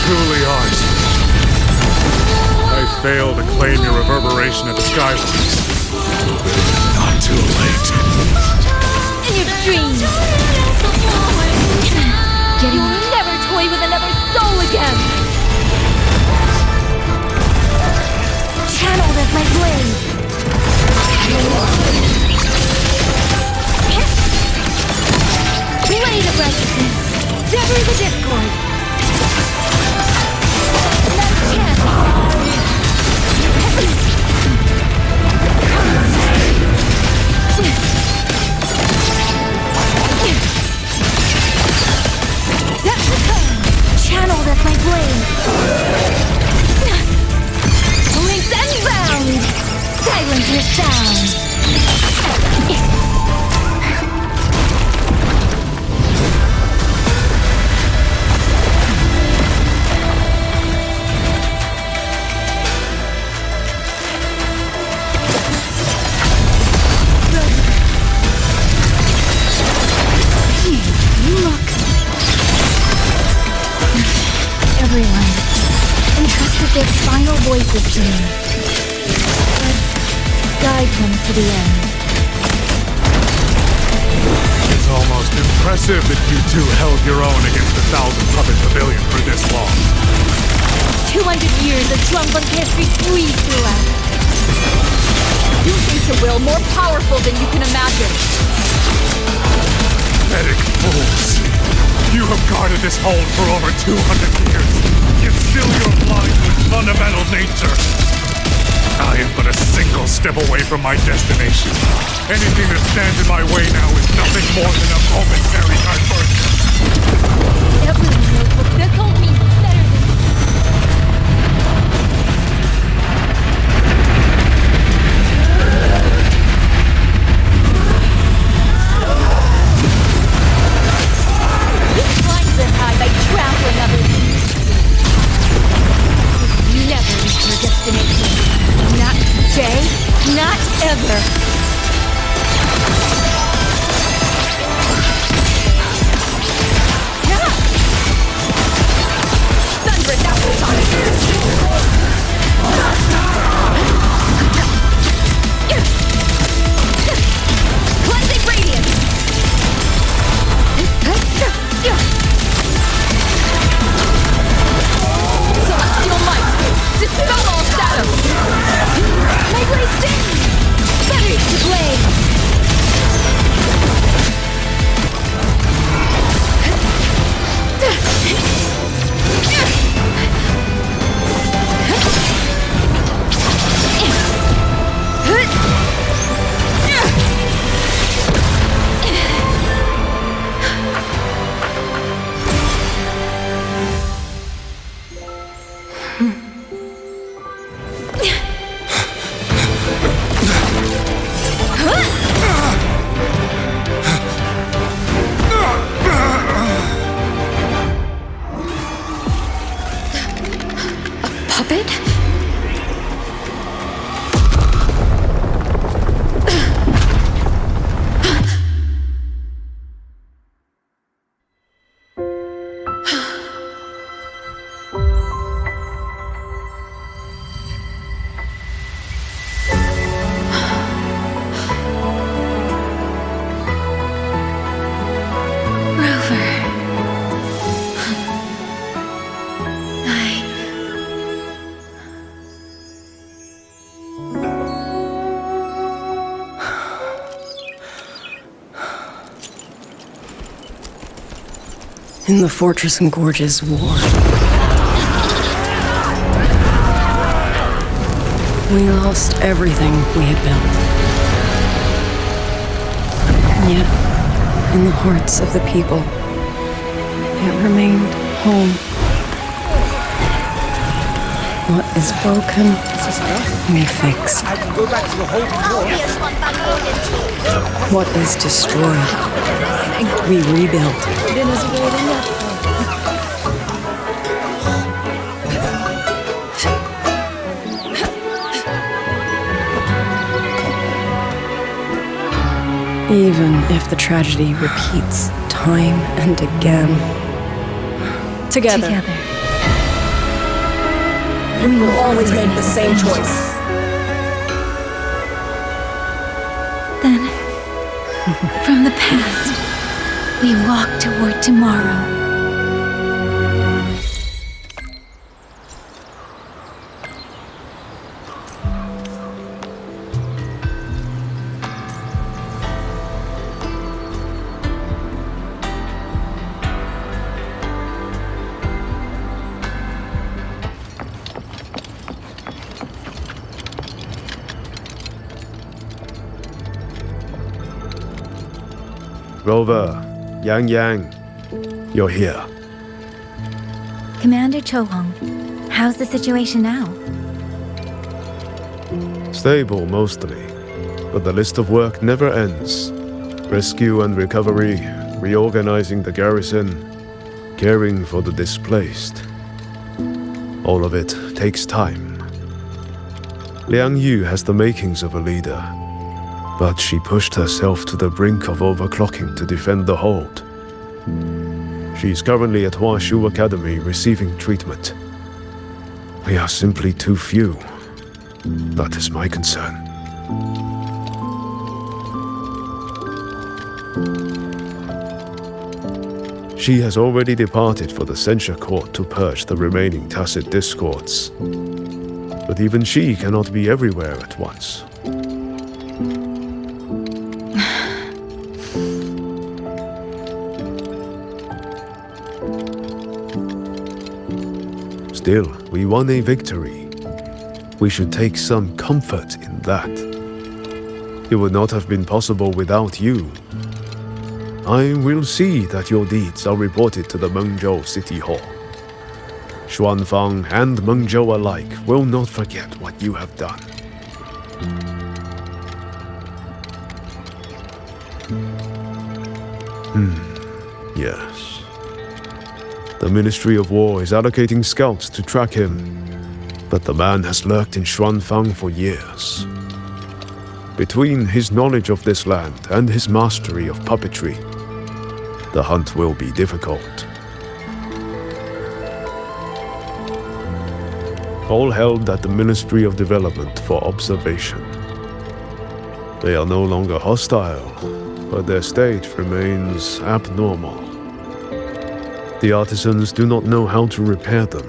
Truly ours. I fail to claim your reverberation at the skywards. Not too late. In your dreams! Getting never toy with another soul again! Channeled as my blade! Blade of righteousness! Sever the discord! Channeled as my blade. Length and bound. Silence your sound. Everyone entrusted their final voices to me. Let's guide them to the end. It's almost impressive that you two held your own against the 1,000-puppet pavilion for this long. 200 years of Shuangfeng history breathed through us. You think your will more powerful than you can imagine. Pathetic fools. You have guarded this hold for over 200 years, yet still you're blind to its fundamental nature. I am but a single step away from my destination. Anything that stands in my way now is nothing more than a momentary diversion. Everyone knows what this hold means better than you. By trampling others. Never reach your destination. Not today, not ever. Thunder now is on Cleansing radiance. Puppet? In the Fortress and Gorges War, we lost everything we had built. And yet, in the hearts of the people, it remained home. What is broken, we fix. I can go back to the holding door. What is destroyed, we rebuild. Even if the tragedy repeats time and again. Together. We will always make the same choice. Then, from the past, we walk toward tomorrow. Rover, Yang, you're here. Commander Chohong, how's the situation now? Stable, mostly. But the list of work never ends. Rescue and recovery, reorganizing the garrison, caring for the displaced. All of it takes time. Liang Yu has the makings of a leader, but she pushed herself to the brink of overclocking to defend the hold. She's currently at Huashu Academy receiving treatment. We are simply too few. That is my concern. She has already departed for the censure court to purge the remaining tacit discords. But even she cannot be everywhere at once. Still, we won a victory. We should take some comfort in that. It would not have been possible without you. I will see that your deeds are reported to the Mengzhou City Hall. Xuanfang and Mengzhou alike will not forget what you have done. Yes. The Ministry of War is allocating scouts to track him, but the man has lurked in Xuanfang for years. Between his knowledge of this land and his mastery of puppetry, the hunt will be difficult. All held at the Ministry of Development for observation. They are no longer hostile, but their state remains abnormal. The artisans do not know how to repair them.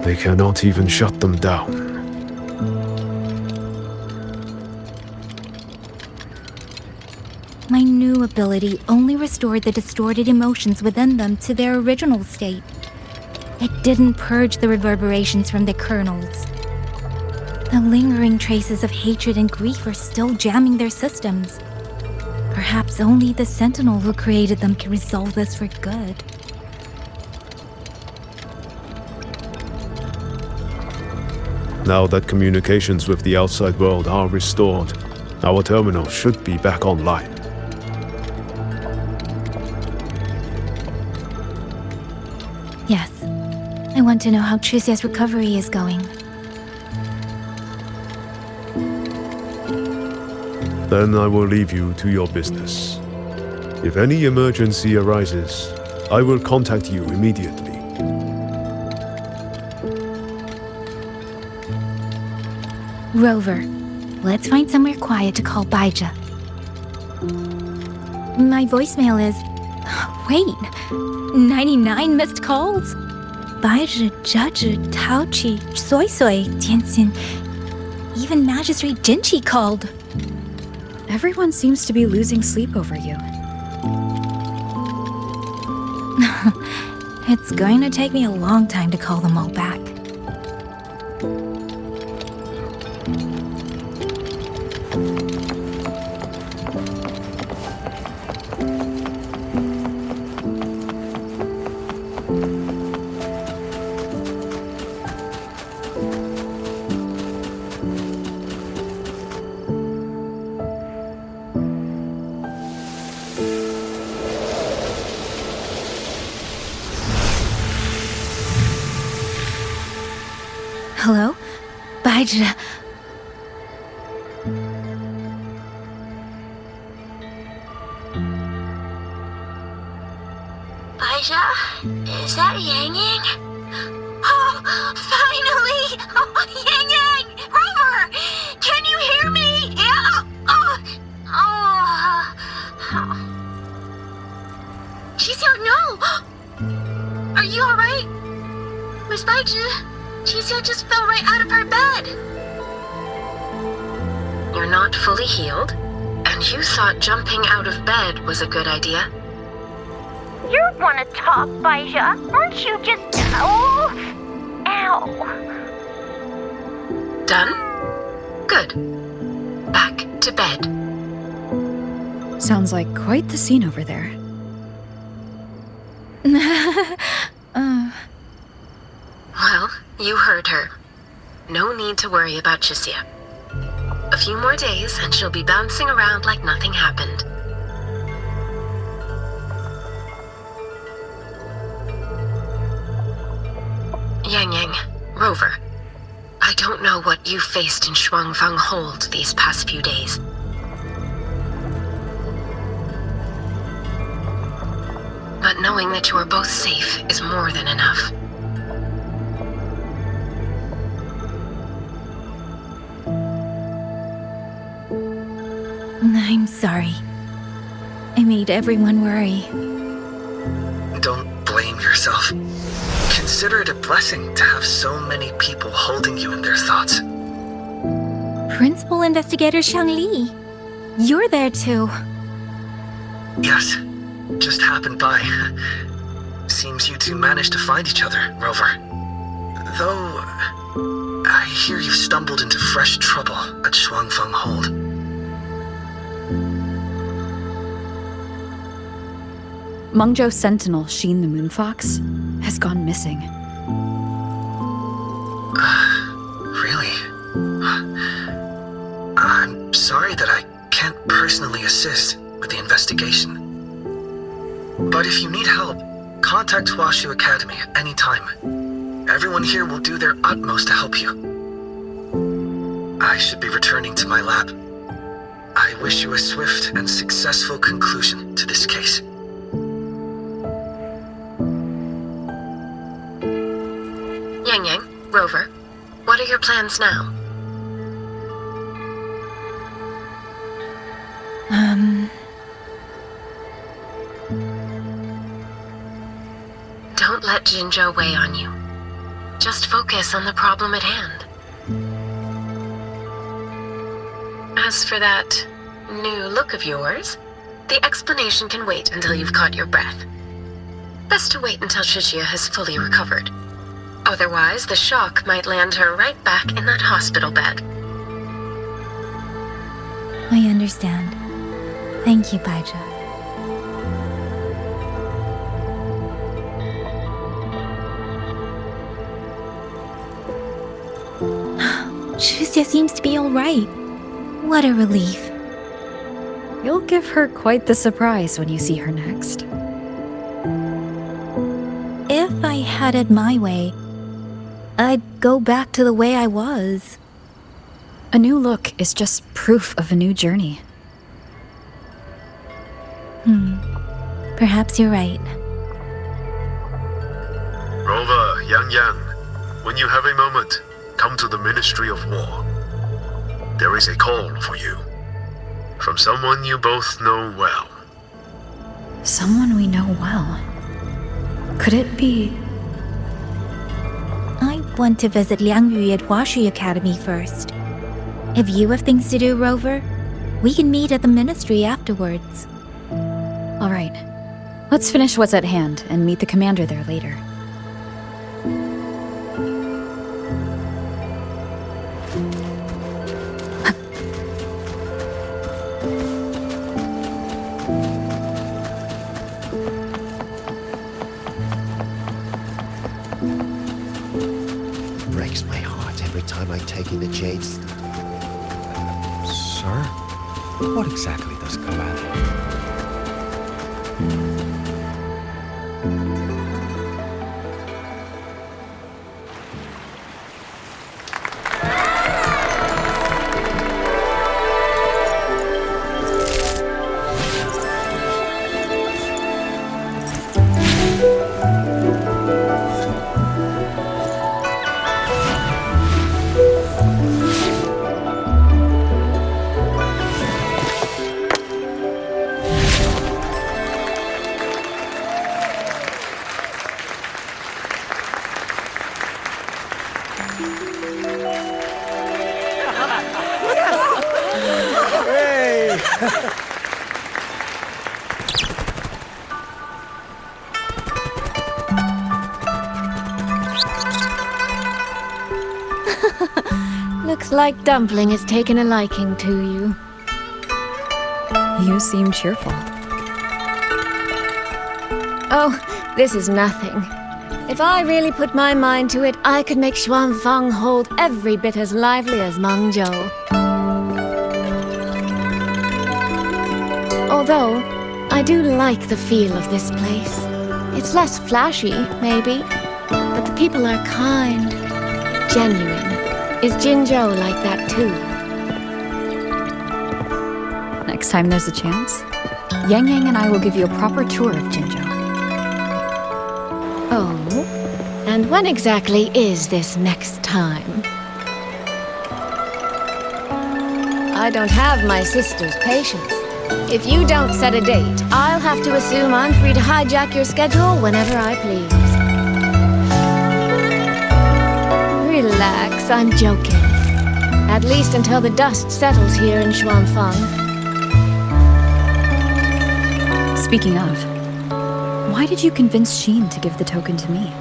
They cannot even shut them down. My new ability only restored the distorted emotions within them to their original state. It didn't purge the reverberations from the kernels. The lingering traces of hatred and grief are still jamming their systems. Perhaps only the Sentinel who created them can resolve this for good. Now that communications with the outside world are restored, our terminal should be back online. Yes. I want to know how Tricia's recovery is going. Then I will leave you to your business. If any emergency arises, I will contact you immediately. Rover, let's find somewhere quiet to call Baija. My voicemail is... Wait, 99 missed calls? Baija, Judge, Taochi, Soy Soy, Tianxin. Even Magistrate Jinchi called. Everyone seems to be losing sleep over you. It's going to take me a long time to call them all back. Hello? Baija. Baija? Is that Yang Yang? Oh, finally! Oh, Yang Yang! Rover! Can you hear me? Yeah? Qixiao, no! Are you alright? Miss Baija? Qixiao just fell right out of her bed. You're not fully healed, and you thought jumping out of bed was a good idea. You want to talk, Baija? Aren't you just... Oh! Ow! Done? Good. Back to bed. Sounds like quite the scene over there. Well, you heard her. No need to worry about Qixiao. A few more days and she'll be bouncing around like nothing happened. Yang Yang, Rover, I don't know what you faced in Shuangfang Hold these past few days. But knowing that you are both safe is more than enough. I'm sorry. I made everyone worry. Don't blame yourself. Consider it a blessing to have so many people holding you in their thoughts. Principal Investigator Shangli, you're there too. Yes, just happened by. Seems you two managed to find each other, Rover. Though, I hear you've stumbled into fresh trouble at Shuangfang Hold. Mengzhou Sentinel Sheen the Moonfox has gone missing. Really? I'm sorry that I can't personally assist with the investigation. But if you need help, contact Huashu Academy at any time. Everyone here will do their utmost to help you. I should be returning to my lab. I wish you a swift and successful conclusion to this case. Yang Yang, Rover, what are your plans now? Don't let Jinzhou weigh on you. Just focus on the problem at hand. As for that new look of yours, the explanation can wait until you've caught your breath. Best to wait until Qixiao has fully recovered. Otherwise, the shock might land her right back in that hospital bed. I understand. Thank you, Baija. Chusya seems to be all right. What a relief. You'll give her quite the surprise when you see her next. If I had it my way, I'd go back to the way I was. A new look is just proof of a new journey. Perhaps you're right. Rover, Yang Yang, when you have a moment, come to the Ministry of War. There is a call for you. From someone you both know well. Someone we know well. Could it be... I want to visit Liang Yu at Huashi Academy first. If you have things to do, Rover, we can meet at the Ministry afterwards. All right. Let's finish what's at hand and meet the commander there later. Breaks my heart every time I take in the Jades. Sir? What exactly does Commander... Looks like Dumpling has taken a liking to you. You seem cheerful. Oh, this is nothing. If I really put my mind to it, I could make Xuanfang hold every bit as lively as Mengzhou. Although, I do like the feel of this place. It's less flashy, maybe, but the people are kind, genuine. Is Jinzhou like that too? Next time there's a chance, Yang Yang and I will give you a proper tour of Jinzhou. Oh? And when exactly is this next time? I don't have my sister's patience. If you don't set a date, I'll have to assume I'm free to hijack your schedule whenever I please. Relax, I'm joking. At least until the dust settles here in Xuanfang. Speaking of, why did you convince Xin to give the token to me?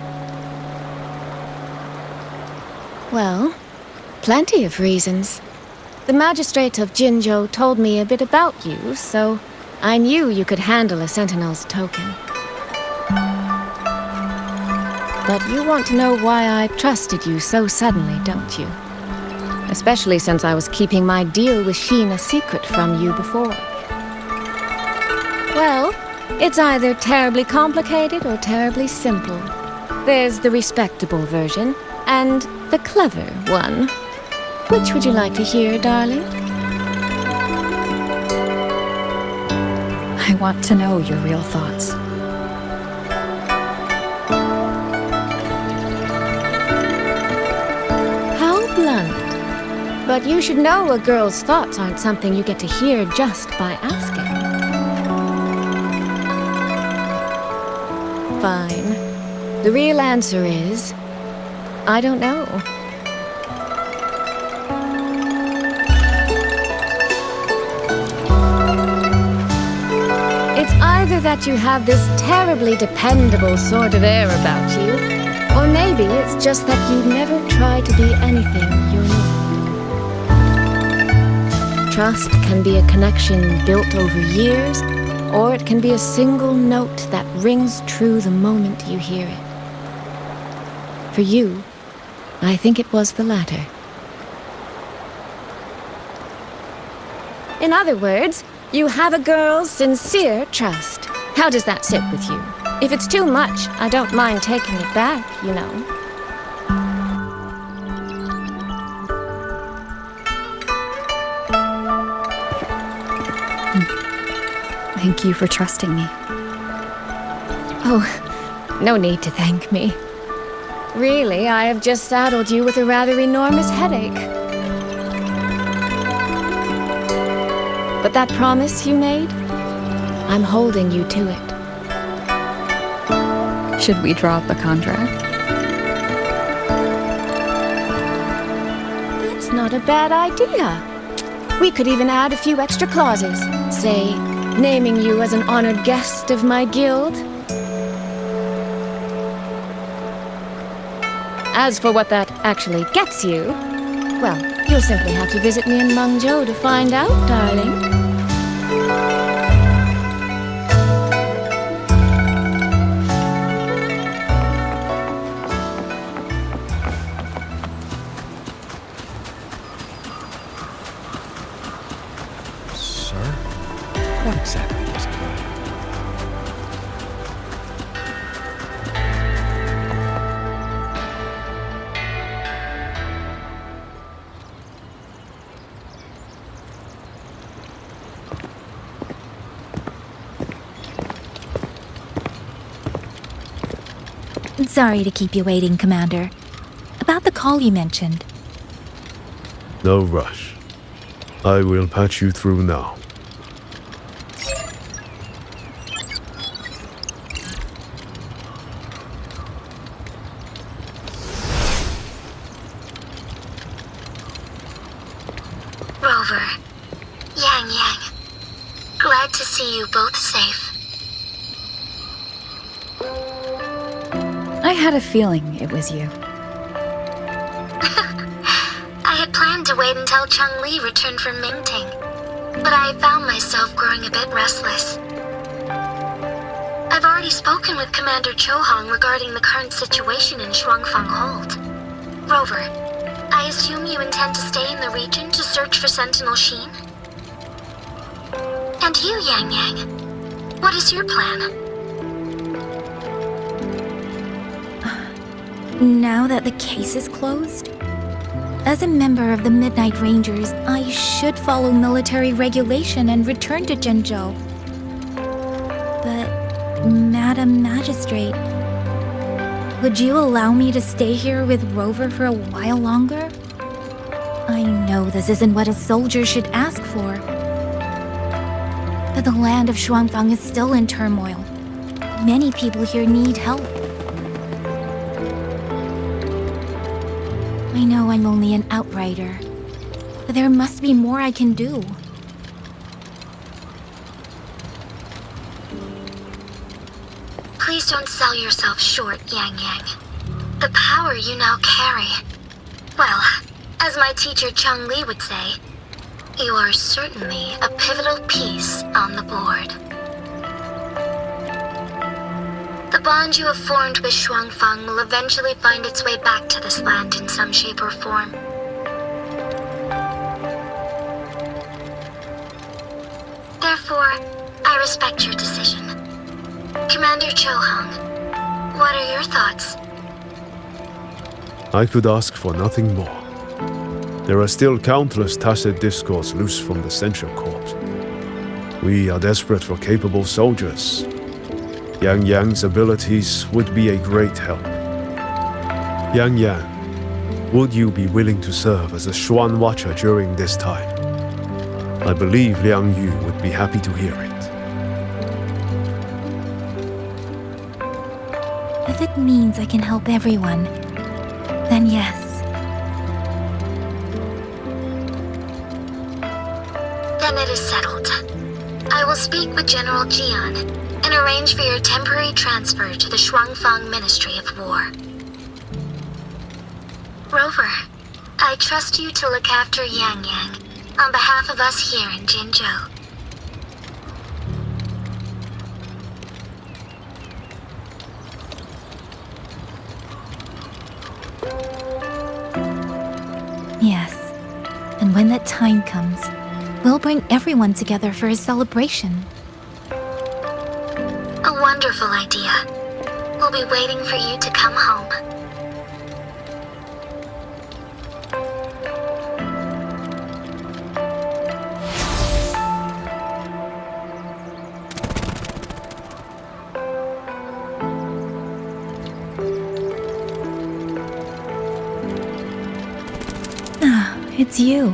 Well, plenty of reasons. The magistrate of Jinzhou told me a bit about you, so I knew you could handle a Sentinel's token. But you want to know why I trusted you so suddenly, don't you? Especially since I was keeping my deal with Xin a secret from you before. Well, it's either terribly complicated or terribly simple. There's the respectable version, and the clever one. Which would you like to hear, darling? I want to know your real thoughts. But you should know a girl's thoughts aren't something you get to hear just by asking. Fine. The real answer is... I don't know. It's either that you have this terribly dependable sort of air about you, or maybe it's just that you never try to be anything you're not. Trust can be a connection built over years, or it can be a single note that rings true the moment you hear it. For you, I think it was the latter. In other words, you have a girl's sincere trust. How does that sit with you? If it's too much, I don't mind taking it back, you know. Thank you for trusting me. Oh, no need to thank me. Really, I have just saddled you with a rather enormous headache. But that promise you made, I'm holding you to it. Should we draw up a contract? That's not a bad idea. We could even add a few extra clauses. Say, naming you as an honored guest of my guild. As for what that actually gets you, well, you'll simply have to visit me in Mengzhou to find out, darling. Sir? What exactly is going on? Sorry to keep you waiting, Commander. About the call you mentioned. No rush. I will patch you through now. Rover, Yang Yang, glad to see you both safe. I had a feeling it was you. I had planned to wait until Changli returned from Mingting, but I found myself growing a bit restless. I've already spoken with Commander Chohong regarding the current situation in Shuangfang Hold. Rover, I assume you intend to stay in the region to search for Sentinel Sheen? And you, Yang Yang, what is your plan? Now that the case is closed, as a member of the Midnight Rangers, I should follow military regulation and return to Zhenzhou. But, Madam Magistrate, would you allow me to stay here with Rover for a while longer? I know this isn't what a soldier should ask for, but the land of Shuangfang is still in turmoil. Many people here need help. I know I'm only an outrider, but there must be more I can do. Please don't sell yourself short, Yang Yang. The power you now carry. Well, as my teacher Changli would say, you are certainly a pivotal piece on the board. The bond you have formed with Shuangfang will eventually find its way back to this land in some shape or form. Therefore, I respect your decision. Commander Chohong, what are your thoughts? I could ask for nothing more. There are still countless tacit discords loose from the Censure Court. We are desperate for capable soldiers. Yang Yang's abilities would be a great help. Yang Yang, would you be willing to serve as a Xuan Watcher during this time? I believe Liang Yu would be happy to hear it. If it means I can help everyone, then yes. Then it is settled. I will speak with General Jian and arrange for your temporary transfer to the Shuangfang Ministry of War. Rover, I trust you to look after Yang Yang on behalf of us here in Jinzhou. Yes, and when that time comes, We'll bring everyone together for a celebration. A wonderful idea. We'll be waiting for you to come home. It's you.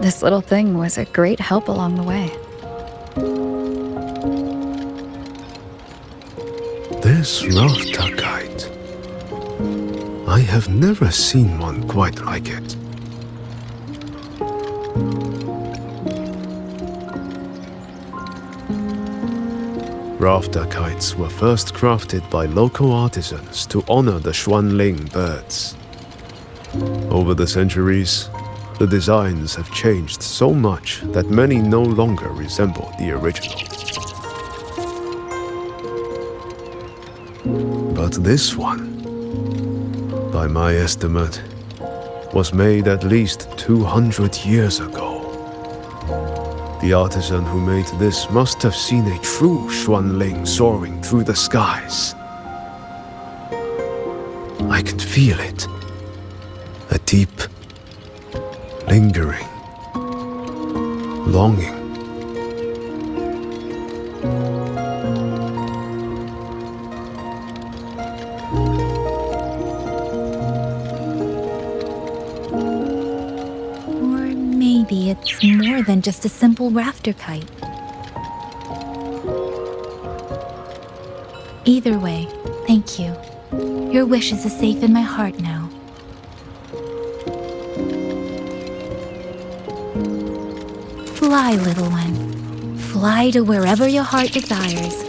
This little thing was a great help along the way. This rafter kite. I have never seen one quite like it. Rafter kites were first crafted by local artisans to honor the Xuanling birds. Over the centuries, the designs have changed so much that many no longer resemble the original. But this one, by my estimate, was made at least 200 years ago. The artisan who made this must have seen a true Xuanling soaring through the skies. I can feel it. A deep, lingering longing. Or maybe it's more than just a simple rafter kite. Either way, thank you. Your wishes are safe in my heart now. Fly, little one. Fly to wherever your heart desires.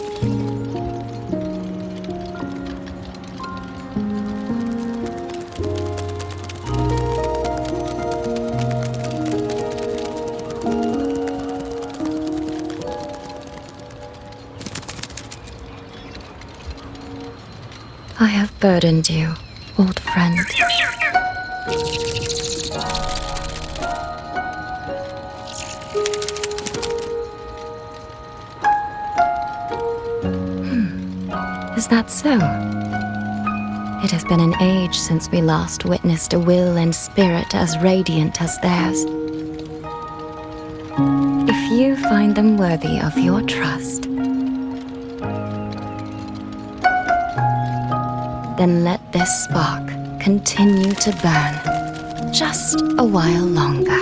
I have burdened you, old friend. Is that so? It has been an age since we last witnessed a will and spirit as radiant as theirs. If you find them worthy of your trust, then let this spark continue to burn just a while longer.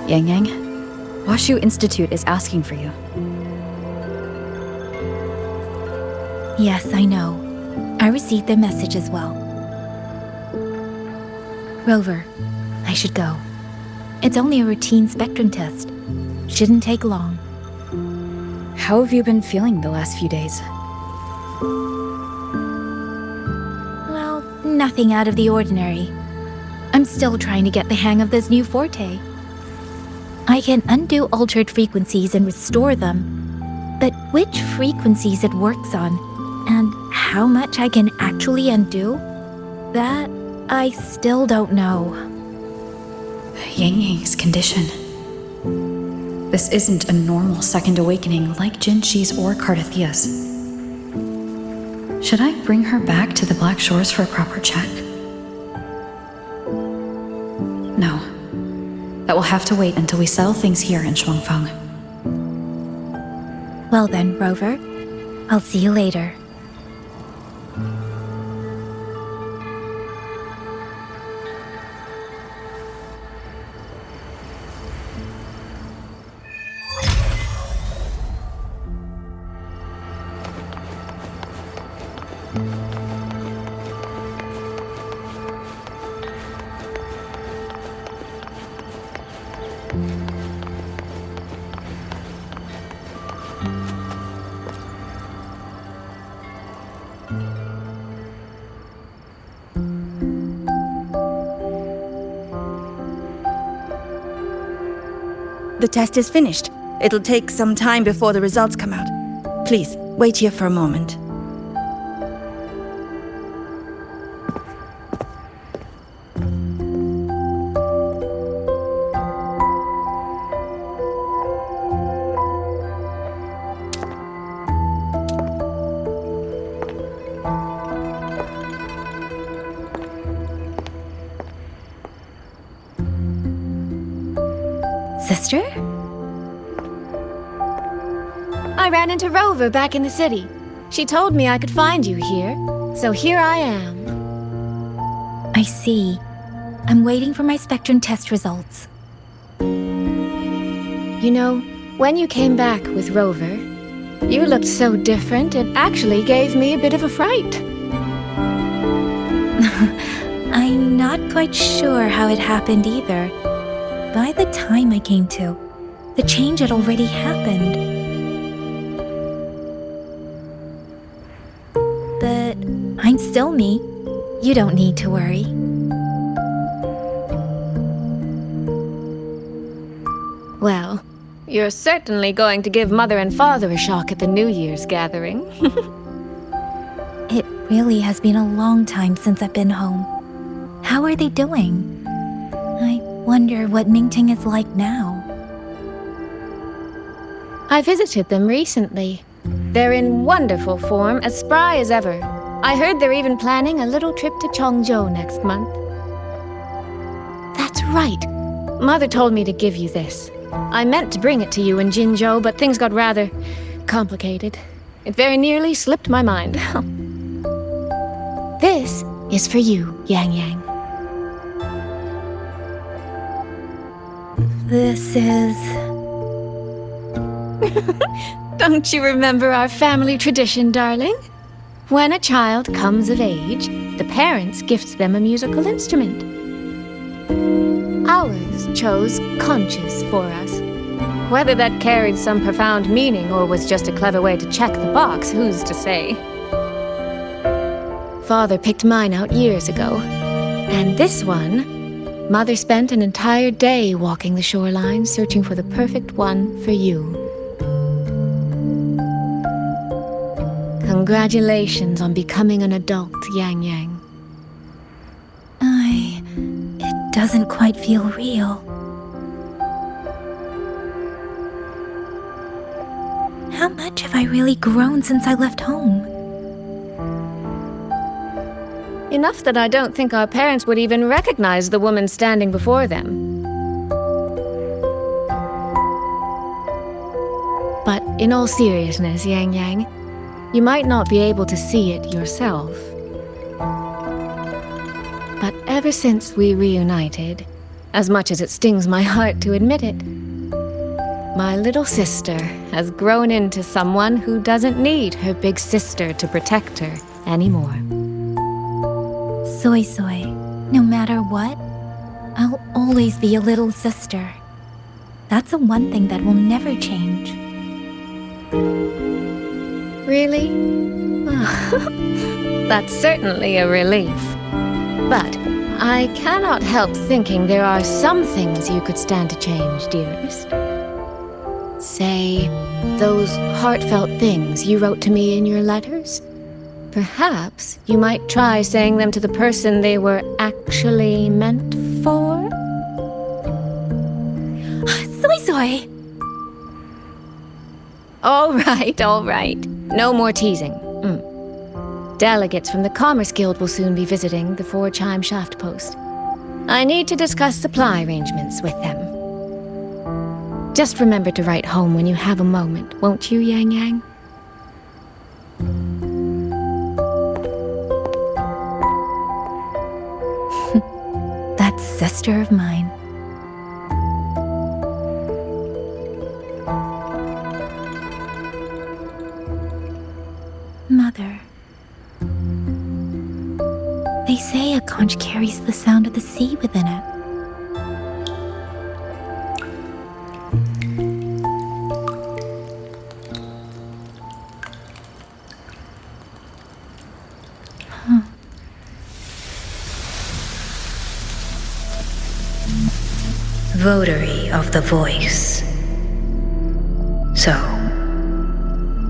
Yang Yang, Washu Institute is asking for you. Yes, I know. I received their message as well. Rover, I should go. It's only a routine spectrum test. Shouldn't take long. How have you been feeling the last few days? Well, nothing out of the ordinary. I'm still trying to get the hang of this new forte. I can undo altered frequencies and restore them, but which frequencies it works on, and how much I can actually undo, that I still don't know. Yang Yang's condition. This isn't a normal second awakening like Jin Shi's or Cardathia's. Should I bring her back to the Black Shores for a proper check? No. That will have to wait until we settle things here in Shuangfang. Well then, Rover. I'll see you later. The test is finished. It'll take some time before the results come out. Please, wait here for a moment. Sister? I ran into Rover back in the city. She told me I could find you here, so here I am. I see. I'm waiting for my Spectrum test results. You know, when you came back with Rover, you looked so different it actually gave me a bit of a fright. I'm not quite sure how it happened either. By the time I came to, the change had already happened. But I'm still me. You don't need to worry. Well, you're certainly going to give Mother and Father a shock at the New Year's gathering. It really has been a long time since I've been home. How are they doing? I wonder what Mingting is like now. I visited them recently. They're in wonderful form, as spry as ever. I heard they're even planning a little trip to Chongzhou next month. That's right. Mother told me to give you this. I meant to bring it to you in Jinzhou, but things got rather complicated. It very nearly slipped my mind. This is for you, Yang Yang. This is... Don't you remember our family tradition, darling? When a child comes of age, the parents gift them a musical instrument. Ours chose conches for us. Whether that carried some profound meaning or was just a clever way to check the box, who's to say? Father picked mine out years ago. And this one, Mother spent an entire day walking the shoreline searching for the perfect one for you. Congratulations on becoming an adult, Yang Yang. It doesn't quite feel real. How much have I really grown since I left home? Enough that I don't think our parents would even recognize the woman standing before them. But in all seriousness, Yang Yang, you might not be able to see it yourself. But ever since we reunited, as much as it stings my heart to admit it, my little sister has grown into someone who doesn't need her big sister to protect her anymore. Soy Soy, no matter what, I'll always be a little sister. That's the one thing that will never change. Really? That's certainly a relief. But I cannot help thinking there are some things you could stand to change, dearest. Say, those heartfelt things you wrote to me in your letters? Perhaps you might try saying them to the person they were actually meant for? Soy Soy! All right. No more teasing. Delegates from the Commerce Guild will soon be visiting the four-chime shaft post. I need to discuss supply arrangements with them. Just remember to write home when you have a moment, won't you, Yang Yang? That sister of mine. Mother. They say a conch carries the sound of the sea within it. Votary of the Voice. So,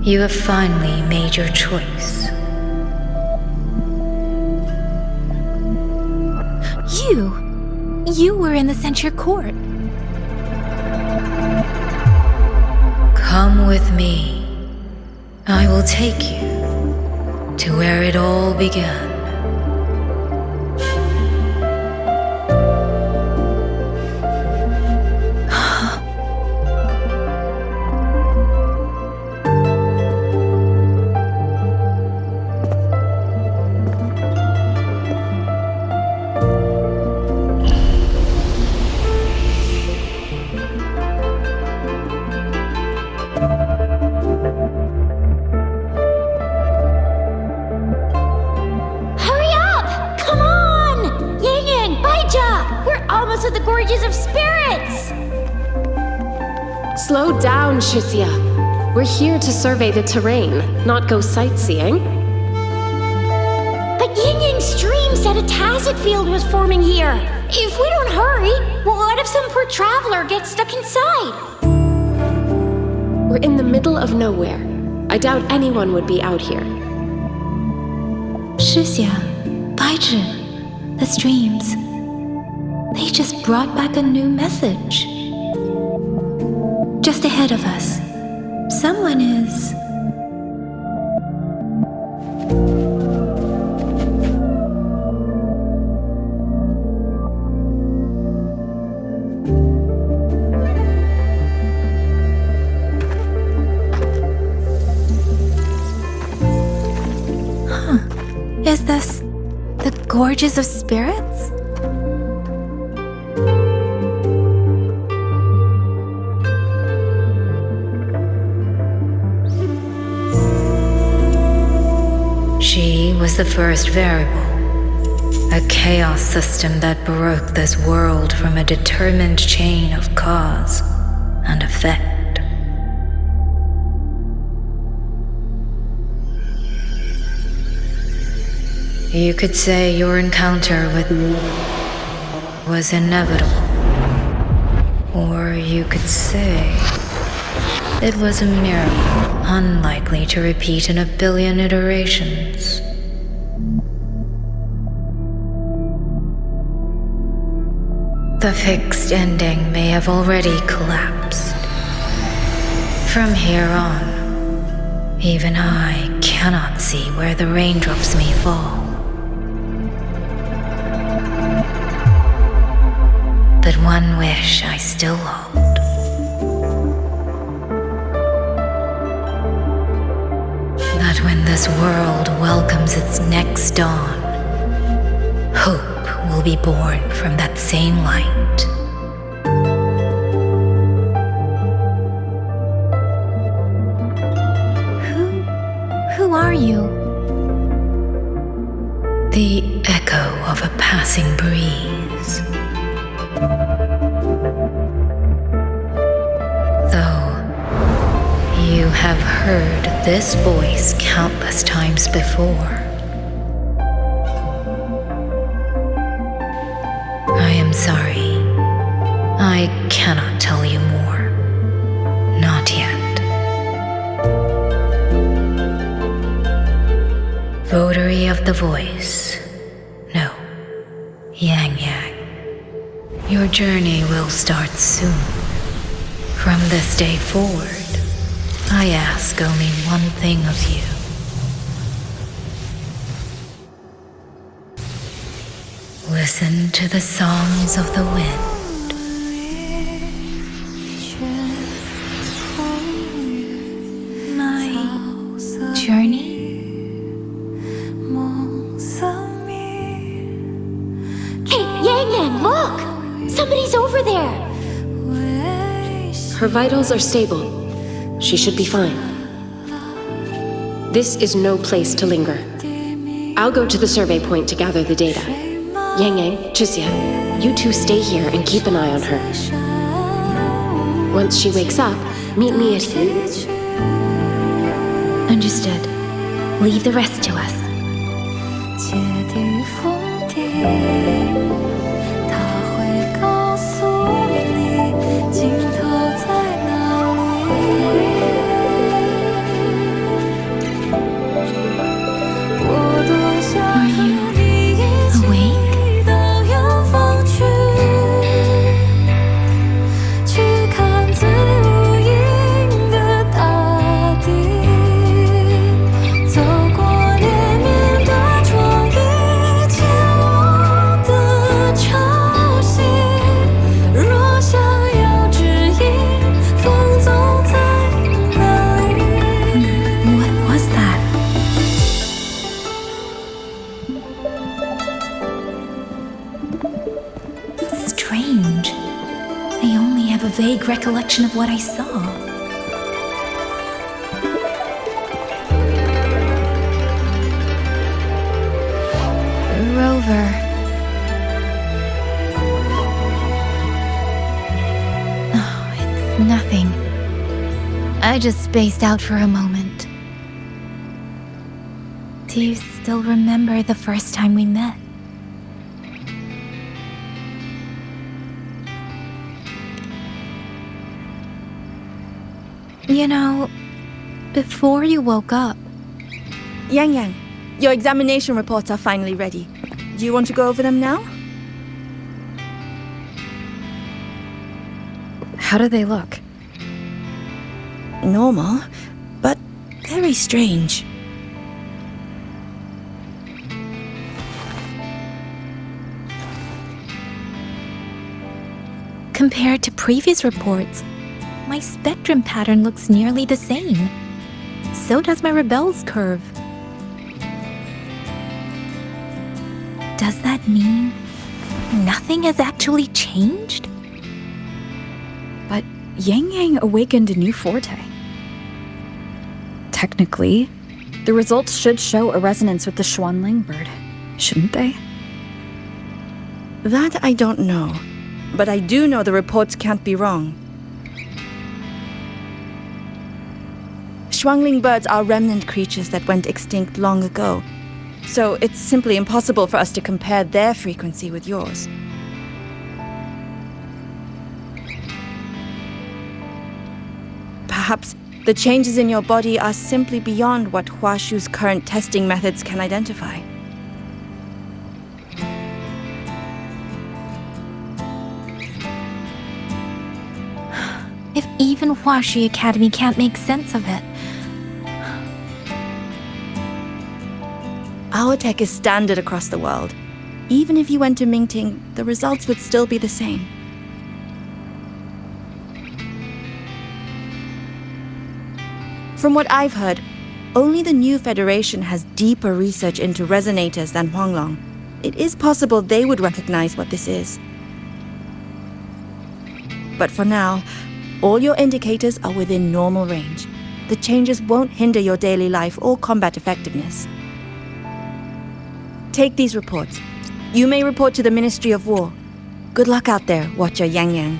you have finally made your choice. You were in the censure court. Come with me. I will take you to where it all began. Slow down, Shisia. We're here to survey the terrain, not go sightseeing. But Yin Yang's stream said a tacit field was forming here. If we don't hurry, what if some poor traveler gets stuck inside? We're in the middle of nowhere. I doubt anyone would be out here. Shixia, Baizhi, the streams. They just brought back a new message. Just ahead of us, someone is... Is this the Gorges of Spirits? She was the first variable, a chaos system that broke this world from a determined chain of cause and effect. You could say your encounter with was inevitable. Or you could say it was a miracle unlikely to repeat in 1 billion iterations. The fixed ending may have already collapsed. From here on, even I cannot see where the raindrops may fall. But one wish I still hold. That when this world welcomes its next dawn, hope will be born from that same light. Who are you? The echo of a passing breeze. Though you have heard this voice countless times before, I am sorry. I cannot tell you more. Not yet. Votary of the Voice. No. Yang Yang. Your journey will start soon. From this day forward, I ask only one thing of you. Listen to the songs of the wind. My journey? Hey, Yang Yang, look! Somebody's over there! Her vitals are stable. She should be fine. This is no place to linger. I'll go to the survey point to gather the data. Yang Yang, Chixia, you two stay here and keep an eye on her. Once she wakes up, meet me at... Understood. Leave the rest to us. Are you awake? Strange. I only have a vague recollection of what I saw. Rover. Oh, it's nothing. I just spaced out for a moment. Do you still remember the first time we met? You know, before you woke up... Yang Yang, your examination reports are finally ready. Do you want to go over them now? How do they look? Normal, but very strange. Compared to previous reports, my spectrum pattern looks nearly the same. So does my Rebel's curve. Does that mean nothing has actually changed? But Yang Yang awakened a new forte. Technically, the results should show a resonance with the Xuanling bird, shouldn't they? That I don't know, but I do know the reports can't be wrong. Xuanling birds are remnant creatures that went extinct long ago, so it's simply impossible for us to compare their frequency with yours. Perhaps the changes in your body are simply beyond what Huashu's current testing methods can identify. If even Huashi Academy can't make sense of it. Our tech is standard across the world. Even if you went to Mingting, the results would still be the same. From what I've heard, only the new Federation has deeper research into resonators than Huanglong. It is possible they would recognize what this is. But for now, all your indicators are within normal range. The changes won't hinder your daily life or combat effectiveness. Take these reports. You may report to the Ministry of War. Good luck out there, Watcher Yang Yang.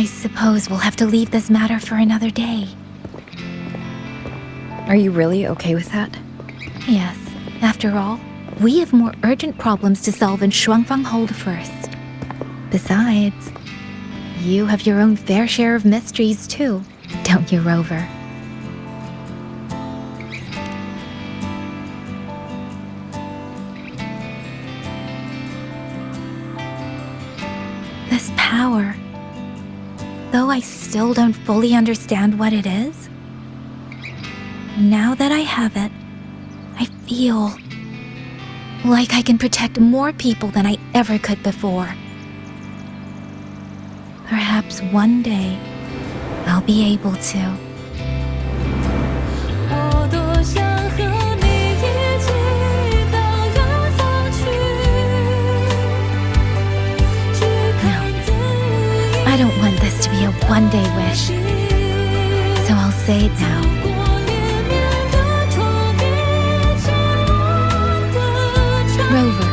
I suppose we'll have to leave this matter for another day. Are you really okay with that? Yes, after all, we have more urgent problems to solve in Shuangfang Hold first. Besides, you have your own fair share of mysteries too, don't you, Rover? This power, though I still don't fully understand what it is, now that I have it, I feel like I can protect more people than I ever could before. Perhaps one day, I'll be able to. I don't want this to be a one-day wish, so I'll say it now. Rover,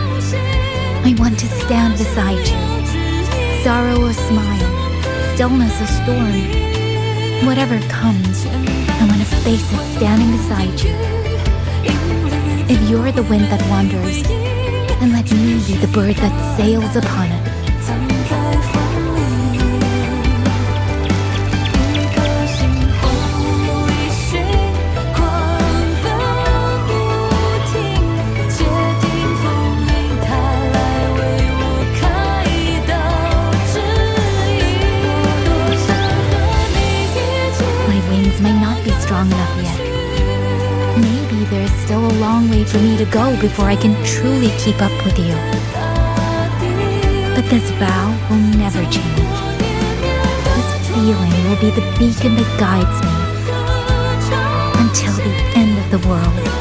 I want to stand beside you. Sorrow or smile, stillness or storm, whatever comes, I want to face it standing beside you. If you're the wind that wanders, then let me be the bird that sails upon it. May not be strong enough yet. Maybe there's still a long way for me to go before I can truly keep up with you. But this vow will never change. This feeling will be the beacon that guides me until the end of the world.